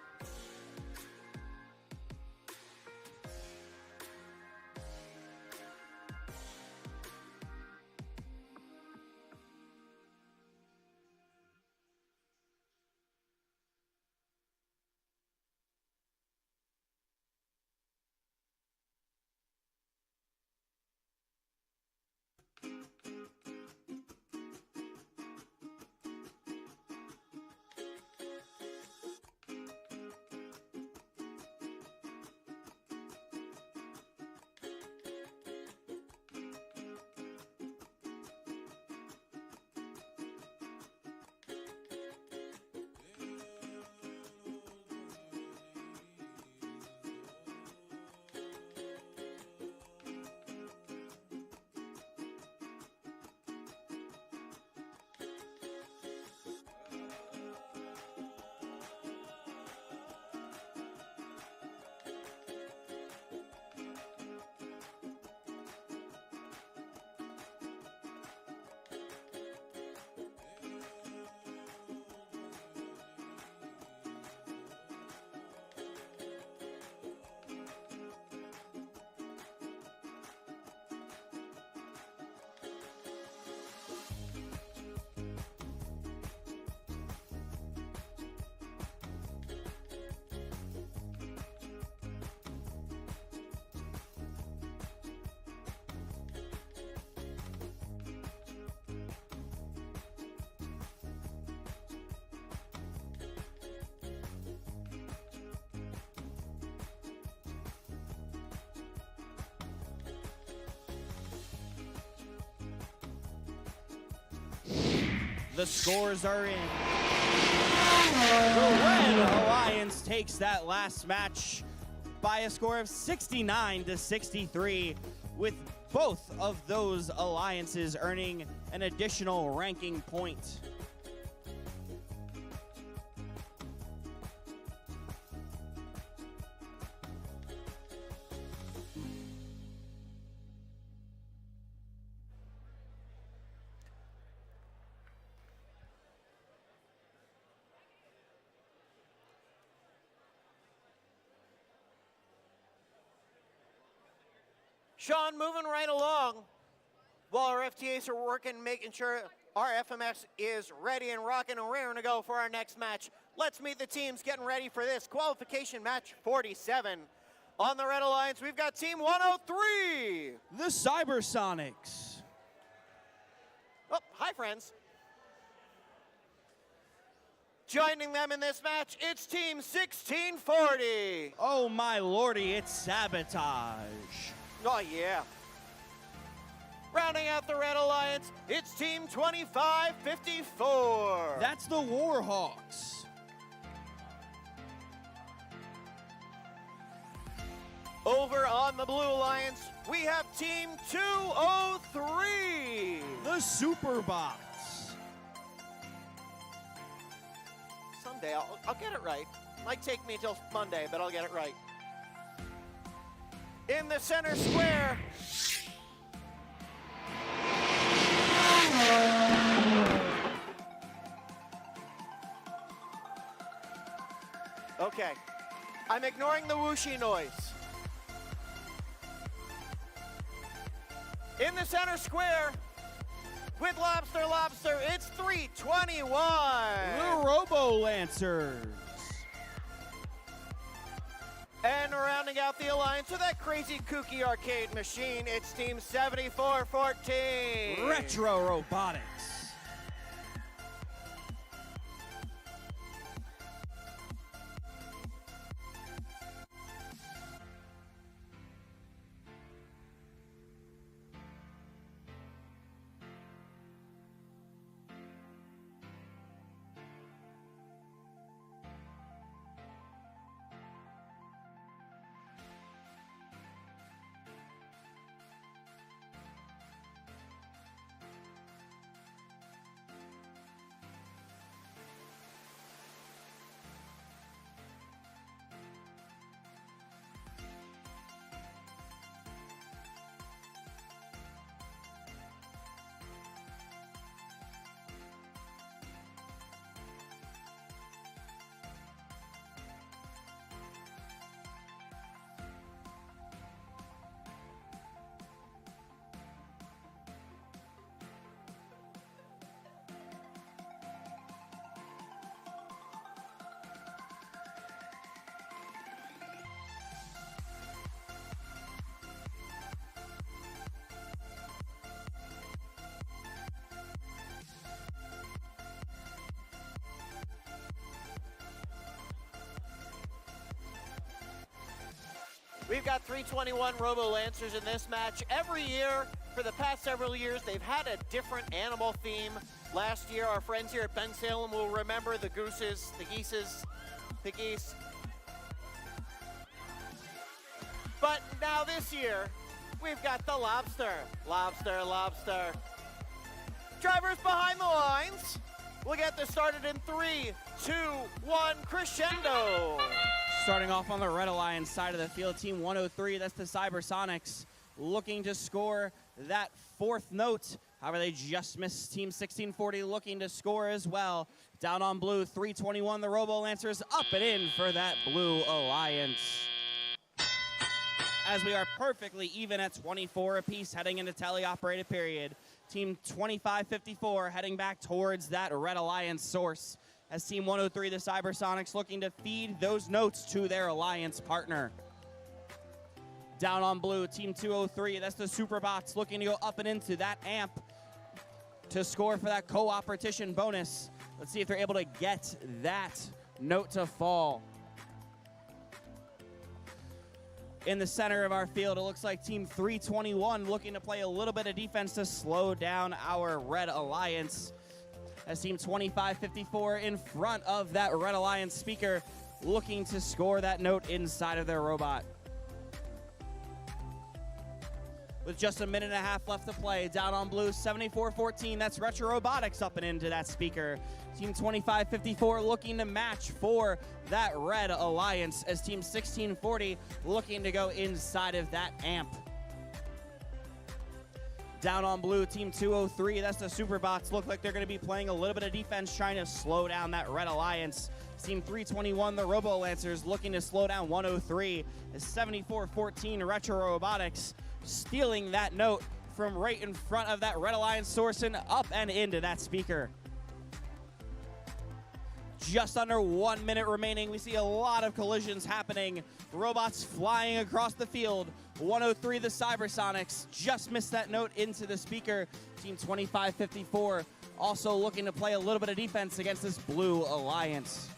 The scores are in. The Red Alliance takes that last match by a score of 69-63, with both of those alliances earning an additional ranking point. Sean, moving right along while our FTAs are working, making sure our FMS is ready and rocking and raring to go for our next match. Let's meet the teams getting ready for this qualification match 47. On the Red Alliance, we've got Team 103. The Cybersonics. Oh, hi, friends. Joining them in this match, it's Team 1640. Oh, my lordy, it's Sabotage. Oh, yeah. Rounding out the Red Alliance, it's Team 2554. That's the Warhawks. Over on the Blue Alliance, we have Team 203. The Superbots. Someday I'll get it right. Might take me till Monday, but I'll get it right. In the center square, Okay. I'm ignoring the whooshy noise. In the center square, with Lobster, it's 321. The Robo Lancers. And rounding out the alliance with that crazy kooky arcade machine, it's Team 7414. Retro Robotics. We've got 321 Robo Lancers in this match. Every year, for the past several years, they've had a different animal theme. Last year, our friends here at Bensalem will remember the gooses, the geese. But now this year, we've got the lobster. Lobster. Drivers behind the lines. We'll get this started in 3, 2, 1, crescendo. Starting off on the Red Alliance side of the field, Team 103, that's the Cybersonics, looking to score that fourth note. However, they just missed. Team 1640 looking to score as well. Down on blue, 321, the Robo Lancers up and in for that Blue Alliance. As we are perfectly even at 24 apiece heading into teleoperated period. Team 2554 heading back towards that Red Alliance source. As Team 103, the Cybersonics, looking to feed those notes to their alliance partner. Down on blue, Team 203, that's the Superbots, looking to go up and into that amp to score for that co-opetition bonus. Let's see if they're able to get that note to fall. In the center of our field, it looks like Team 321 looking to play a little bit of defense to slow down our Red Alliance. As Team 2554 in front of that Red Alliance speaker, looking to score that note inside of their robot. With just a minute and a half left to play, down on blue, 7414, that's Retro Robotics up and into that speaker. Team 2554 looking to match for that Red Alliance, as Team 1640 looking to go inside of that amp. Down on blue, Team 203, that's the Superbots. Look like they're going to be playing a little bit of defense, trying to slow down that Red Alliance. Team 321, the Robo Lancers, looking to slow down 103. As 7414, Retro Robotics stealing that note from right in front of that Red Alliance source and up and into that speaker. Just under 1 minute remaining. We see a lot of collisions happening. Robots flying across the field. 103, the Cybersonics, just missed that note into the speaker. Team 2554 also looking to play a little bit of defense against this Blue Alliance.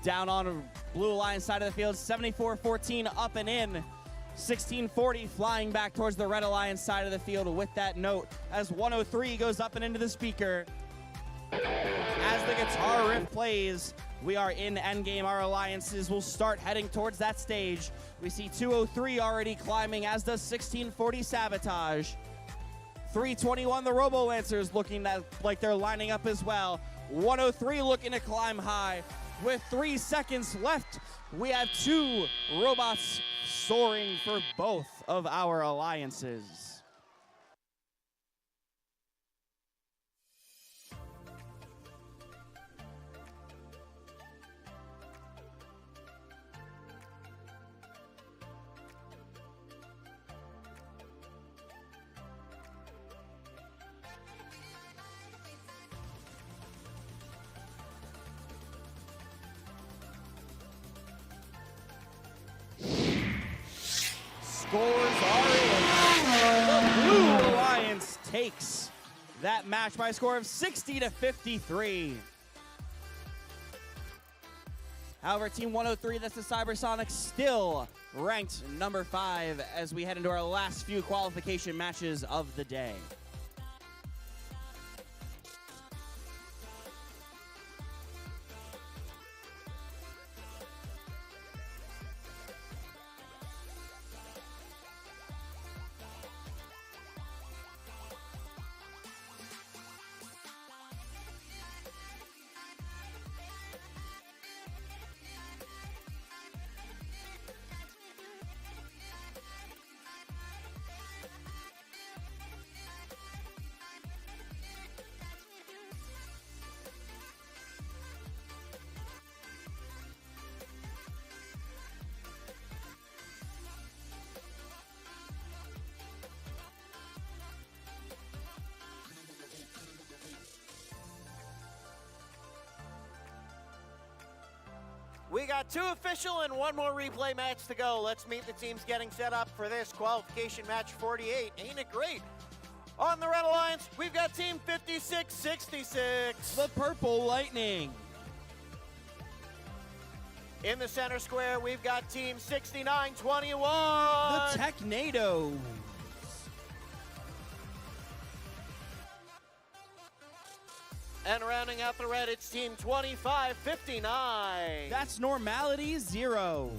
Down on Blue Alliance side of the field, 7414 up and in. 1640 flying back towards the Red Alliance side of the field with that note as 103 goes up and into the speaker. As the guitar riff plays, we are in endgame. Our alliances will start heading towards that stage. We see 203 already climbing, as does 1640 Sabotage. 321, the Robo Lancers, looking like they're lining up as well. 103 looking to climb high. With 3 seconds left, we have 2 robots soaring for both of our alliances. scores are in. The Blue Alliance takes that match by a score of 60-53. However, Team 103, that's the Cybersonics, still ranked number 5 as we head into our last few qualification matches of the day. We got 2 official and 1 more replay match to go. Let's meet the teams getting set up for this qualification match 48. Ain't it great? On the Red Alliance, we've got Team 5666. The Purple Lightning. In the center square, we've got Team 6921. The Technados. And rounding out the red, it's Team 2559. That's Normality 0.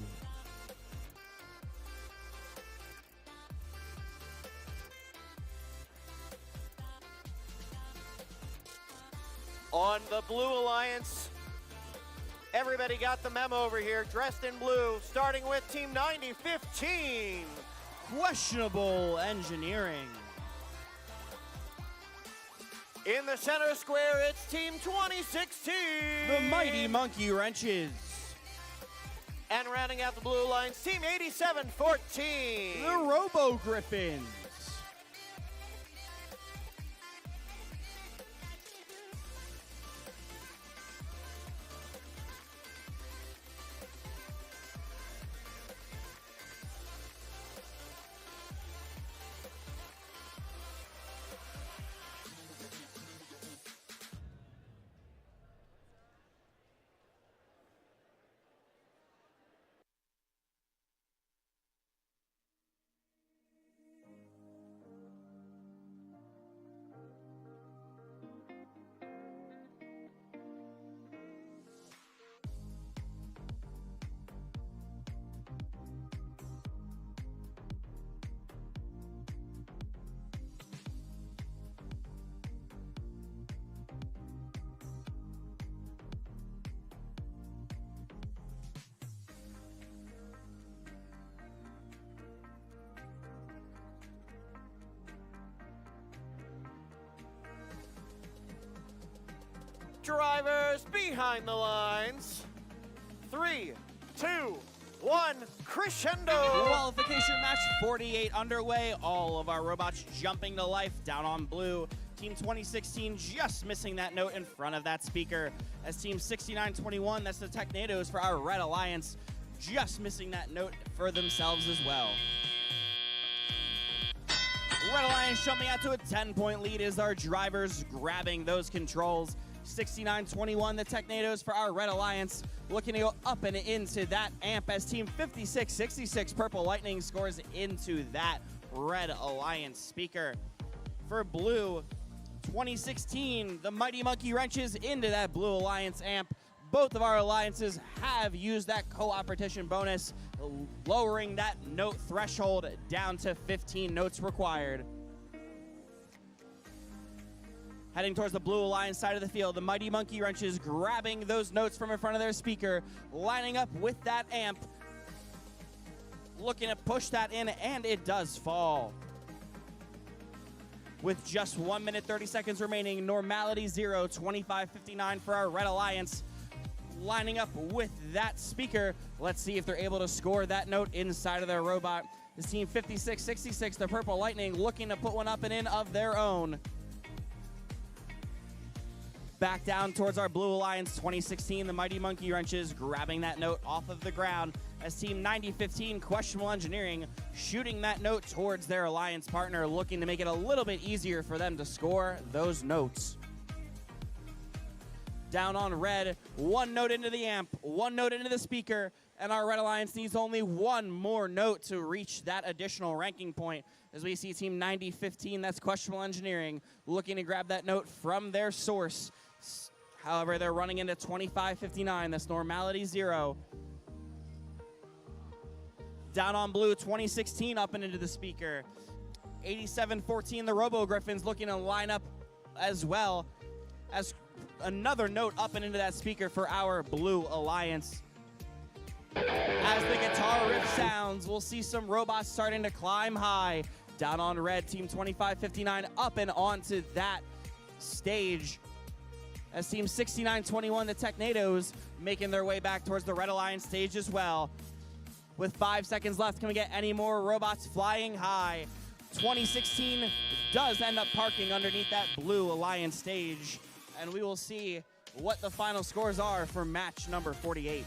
On the Blue Alliance, everybody got the memo over here, dressed in blue, starting with Team 9015. Questionable Engineering. In the center square, it's Team 2016. The Mighty Monkey Wrenches. And rounding out the Blue Alliance, Team 8714. The Robo Griffins. Drivers behind the lines. 3, 2, 1, crescendo. Qualification match 48 underway. All of our robots jumping to life down on blue. Team 2016 just missing that note in front of that speaker. As Team 6921, that's the Technados for our Red Alliance, just missing that note for themselves as well. Red Alliance jumping out to a 10-point lead as our drivers grabbing those controls. 6921, the Technados for our Red Alliance, looking to go up and into that amp as Team 5666, Purple Lightning, scores into that Red Alliance speaker. For blue, 2016, the Mighty Monkey Wrenches into that Blue Alliance amp. Both of our alliances have used that co-opetition bonus, lowering that note threshold down to 15 notes required. Heading towards the Blue Alliance side of the field, the Mighty Monkey Wrenches grabbing those notes from in front of their speaker, lining up with that amp, looking to push that in, and it does fall. With just 1 minute, 30 seconds remaining, Normality 0, 2559 for our Red Alliance, lining up with that speaker. Let's see if they're able to score that note inside of their robot. This Team 5666, the Purple Lightning, looking to put one up and in of their own. Back down towards our Blue Alliance 2016, the Mighty Monkey Wrenches grabbing that note off of the ground as Team 9015 Questionable Engineering shooting that note towards their Alliance partner, looking to make it a little bit easier for them to score those notes. Down on red, one note into the amp, one note into the speaker, and our Red Alliance needs only one more note to reach that additional ranking point. As we see Team 9015, that's Questionable Engineering, looking to grab that note from their source. However, they're running into 2559, that's Normality 0. Down on blue, 2016 up and into the speaker. 8714, the Robo Griffins looking to line up as well as another note up and into that speaker for our Blue Alliance. As the guitar riff sounds, we'll see some robots starting to climb high. Down on red, Team 2559 up and onto that stage. As Team 6921, the Technados, making their way back towards the Red Alliance stage as well. With 5 seconds left, can we get any more robots flying high? 2016 does end up parking underneath that Blue Alliance stage. And we will see what the final scores are for match number 48.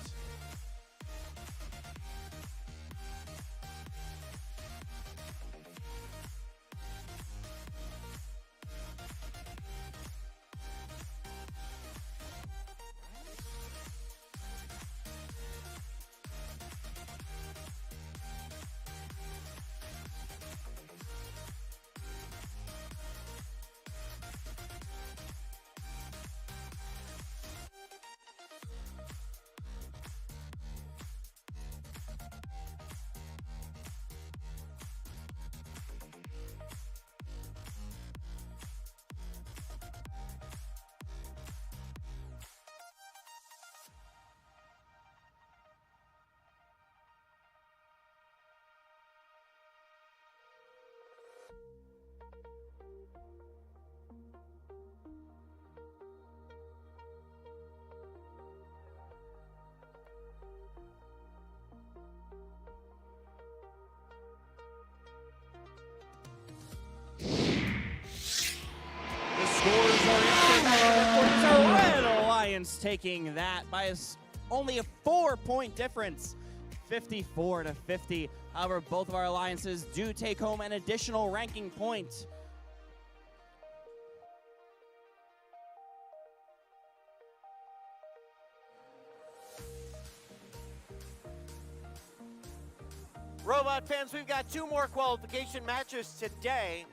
Red Alliance taking that by only a 4-point difference, 54-50. However, both of our alliances do take home an additional ranking point. Robot fans, we've got 2 more qualification matches today.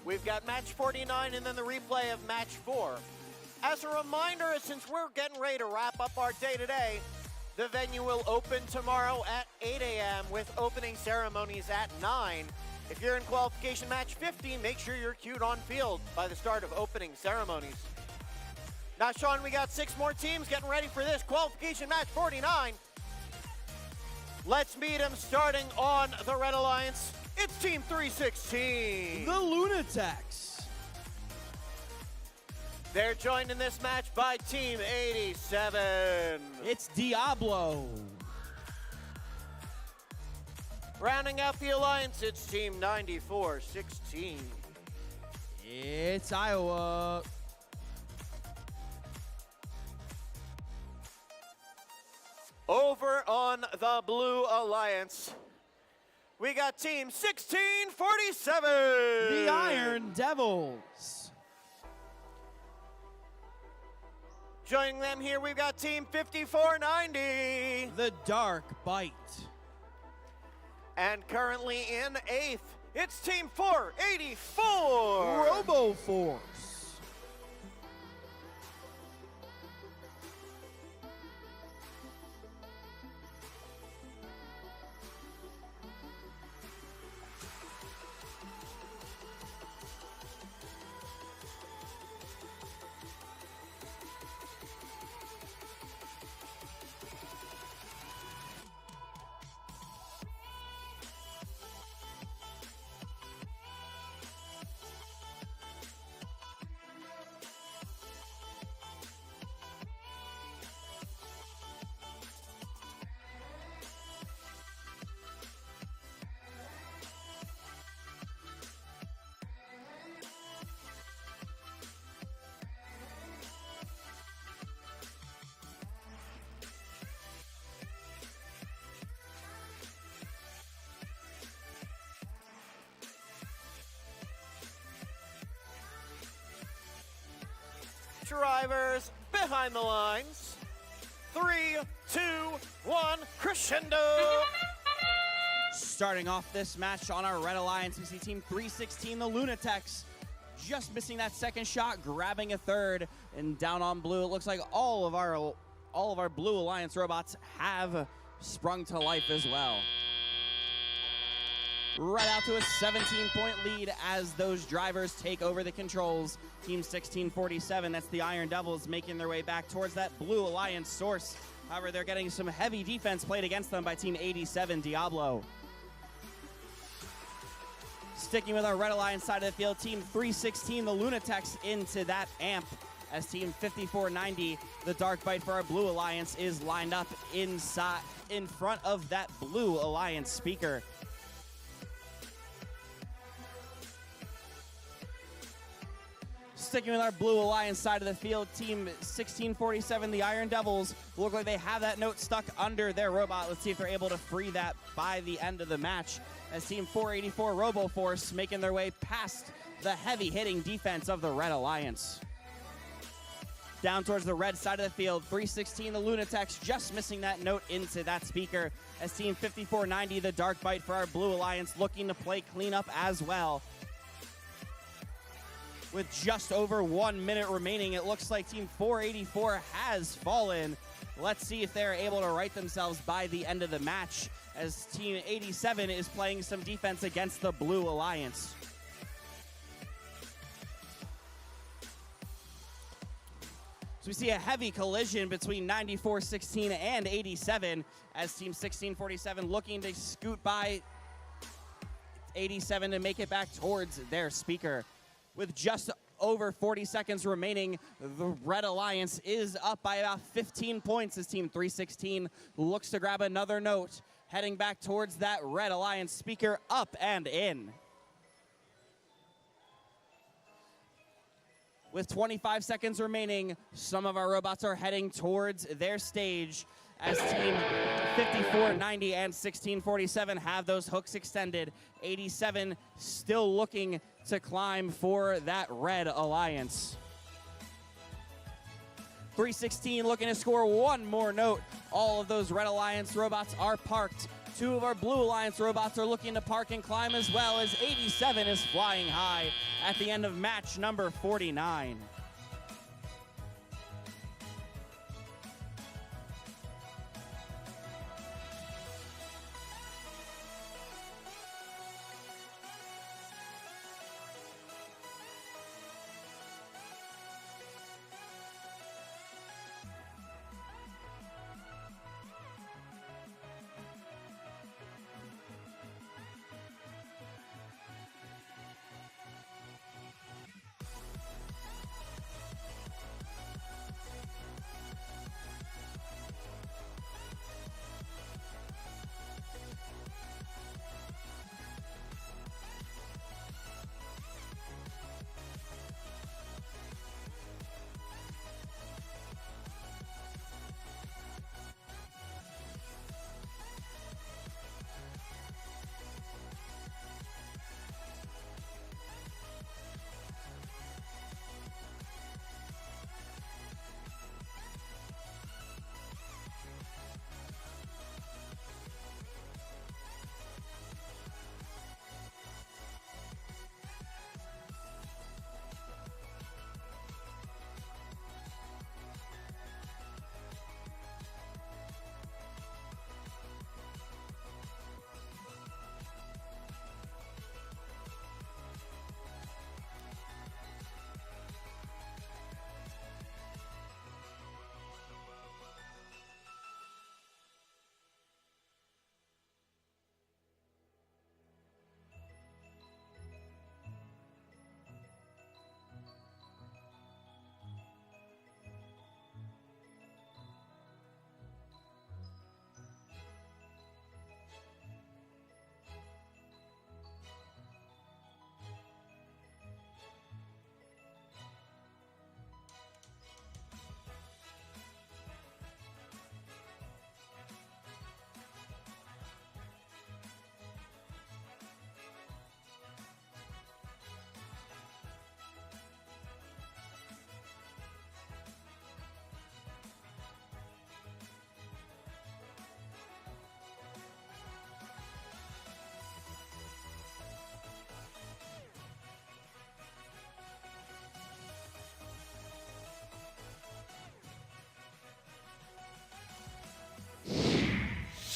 We've got match 49 and then the replay of match 4. As a reminder, since we're getting ready to wrap up our day today, the venue will open tomorrow at 8 a.m. with opening ceremonies at 9. If you're in qualification match 50, make sure you're queued on field by the start of opening ceremonies. Now, Sean, we got 6 more teams getting ready for this qualification match 49. Let's meet them starting on the Red Alliance. It's Team 316. The Lunatics. They're joined in this match by Team 87. It's Diablo. Rounding out the alliance, it's Team 9416. It's Iowa. Over on the Blue Alliance, we got Team 1647. The Iron Devils. Joining them here, we've got Team 5490. The Dark Bite. And currently in 8th, it's Team 484. RoboForce. drivers behind the lines. 3, 2, 1, crescendo! Starting off this match on our Red Alliance, we see Team 316, the Lunatics, just missing that second shot, grabbing a third, and down on blue, it looks like all of our Blue Alliance robots have sprung to life as well. Right out to a 17-point lead as those drivers take over the controls. Team 1647, that's the Iron Devils, making their way back towards that Blue Alliance source. However, they're getting some heavy defense played against them by Team 87, Diablo. Sticking with our Red Alliance side of the field, Team 316, the Lunatics, into that amp as Team 5490, the Dark Bite for our Blue Alliance, is lined up in front of that Blue Alliance speaker. Sticking with our Blue Alliance side of the field, Team 1647, the Iron Devils, look like they have that note stuck under their robot. Let's see if they're able to free that by the end of the match, as Team 484 RoboForce making their way past the heavy-hitting defense of the Red Alliance. Down towards the red side of the field, 316, the Lunatics, just missing that note into that speaker, as Team 5490, the Dark Bite for our Blue Alliance, looking to play cleanup as well. With just over 1 minute remaining, it looks like Team 484 has fallen. Let's see if they're able to right themselves by the end of the match, as Team 87 is playing some defense against the Blue Alliance. So we see a heavy collision between 9416 and 87, as Team 1647 looking to scoot by 87 to make it back towards their speaker. With just over 40 seconds remaining, the Red Alliance is up by about 15 points as Team 316 looks to grab another note, heading back towards that Red Alliance speaker, up and in. With 25 seconds remaining, some of our robots are heading towards their stage, as Team 5490 and 1647 have those hooks extended. 87 still looking to climb for that Red Alliance. 316 looking to score one more note. All of those Red Alliance robots are parked. Two of our Blue Alliance robots are looking to park and climb as well, as 87 is flying high at the end of match number 49.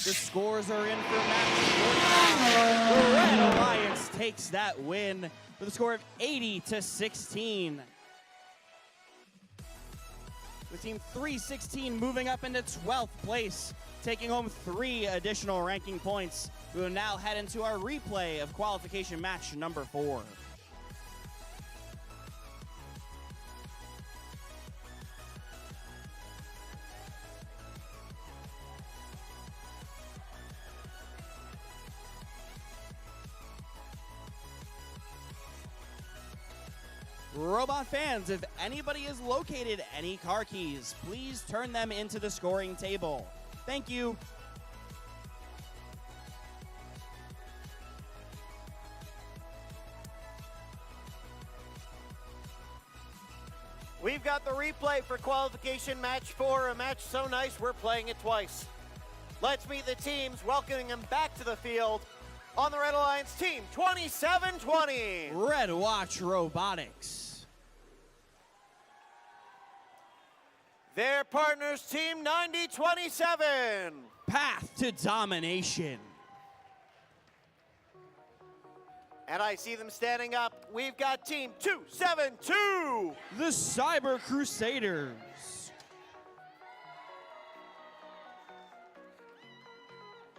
The scores are in for match 49. The Red Alliance takes that win with a score of 80-16. With Team 316 moving up into 12th place, taking home 3 additional ranking points. We will now head into our replay of qualification match number 4. Robot fans, if anybody has located any car keys, please turn them into the scoring table. Thank you. We've got the replay for qualification match 4, a match so nice we're playing it twice. Let's meet the teams, welcoming them back to the field. On the Red Alliance team, 2720. Red Watch Robotics. Their partners, team 9027. Path to Domination. And I see them standing up. We've got team 272. The Cyber Crusaders.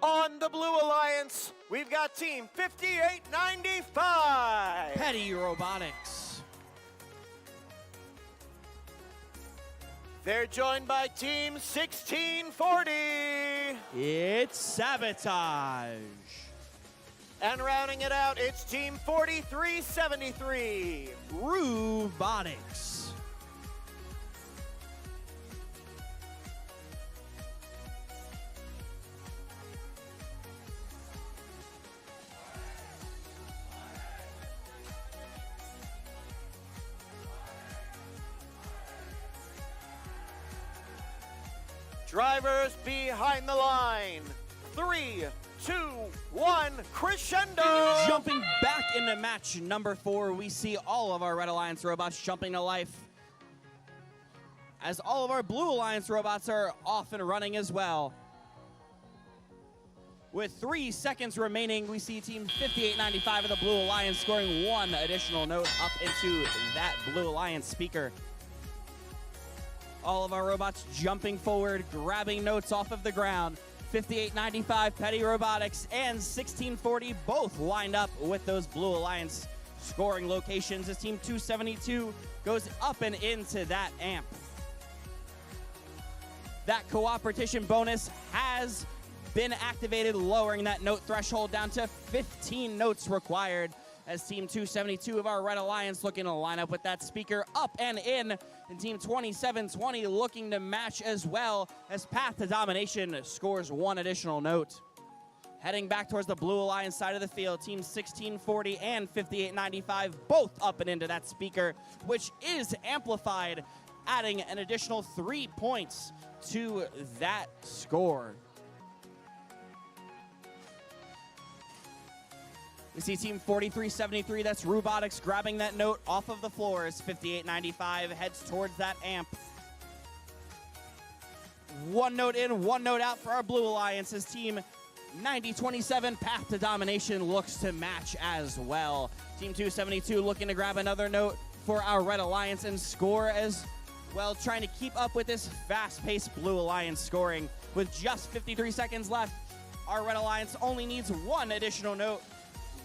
On the Blue Alliance, we've got team 5895. Petty Robotics. They're joined by team 1640. It's Sabotage. And rounding it out, it's team 4373. Robotics. Drivers behind the line. 3, 2, 1, crescendo! Jumping back into match number 4, we see all of our Red Alliance robots jumping to life, as all of our Blue Alliance robots are off and running as well. With 3 seconds remaining, we see Team 5895 of the Blue Alliance scoring 1 additional note up into that Blue Alliance speaker. All of our robots jumping forward, grabbing notes off of the ground. 5895, Petty Robotics, and 1640 both lined up with those Blue Alliance scoring locations as Team 272 goes up and into that amp. That cooperation bonus has been activated, lowering that note threshold down to 15 notes required as Team 272 of our Red Alliance looking to line up with that speaker up and in. And Team 2720 looking to match as well as Path to Domination scores 1 additional note. Heading back towards the Blue Alliance side of the field, Team 1640 and 5895 both up and into that speaker, which is amplified, adding an additional 3 points to that score. We see Team 4373, that's Robotics, grabbing that note off of the floor as 5895 heads towards that amp. 1 note in, 1 note out for our Blue Alliance as Team 9027, Path to Domination, looks to match as well. Team 272 looking to grab another note for our Red Alliance and score as well, trying to keep up with this fast-paced Blue Alliance scoring. With just 53 seconds left, our Red Alliance only needs 1 additional note.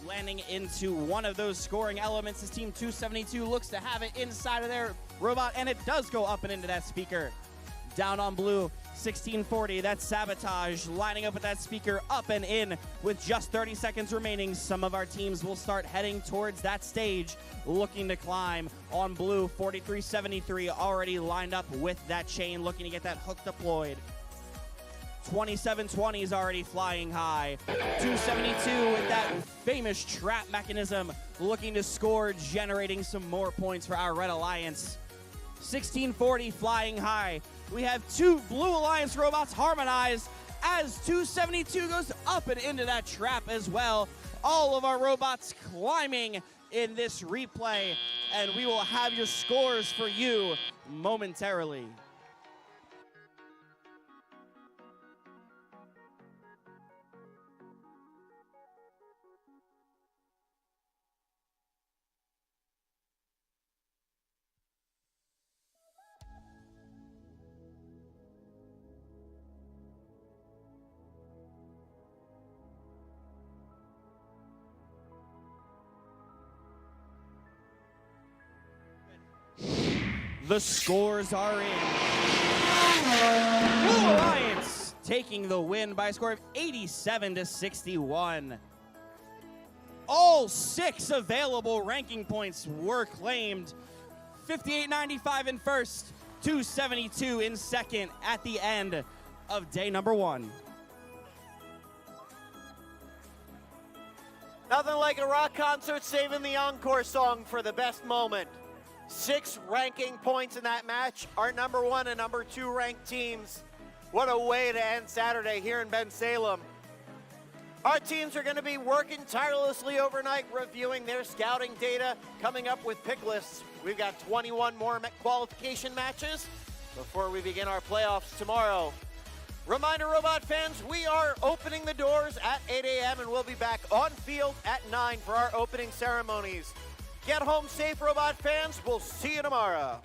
Landing into one of those scoring elements as Team 272 looks to have it inside of their robot, and it does go up and into that speaker. Down on Blue, 1640, that's Sabotage, lining up with that speaker up and in. With just 30 seconds remaining, some of our teams will start heading towards that stage, looking to climb. On Blue, 4373 already lined up with that chain, looking to get that hook deployed. 2720 is already flying high. 272 with that famous trap mechanism, looking to score, generating some more points for our Red Alliance. 1640 flying high. We have 2 Blue Alliance robots harmonized as 272 goes up and into that trap as well. All of our robots climbing in this replay, and we will have your scores for you momentarily. . The scores are in. Blue Alliance taking the win by a score of 87-61. All 6 available ranking points were claimed. 58.95 in first, 272 in second at the end of day number 1. Nothing like a rock concert saving the encore song for the best moment. 6 ranking points in that match. Our number 1 and number 2 ranked teams. What a way to end Saturday here in Bensalem. Our teams are going to be working tirelessly overnight, reviewing their scouting data, coming up with pick lists. We've got 21 more qualification matches before we begin our playoffs tomorrow. Reminder, Robot fans, we are opening the doors at 8 a.m. and we'll be back on field at 9 for our opening ceremonies. Get home safe, Robot fans. We'll see you tomorrow.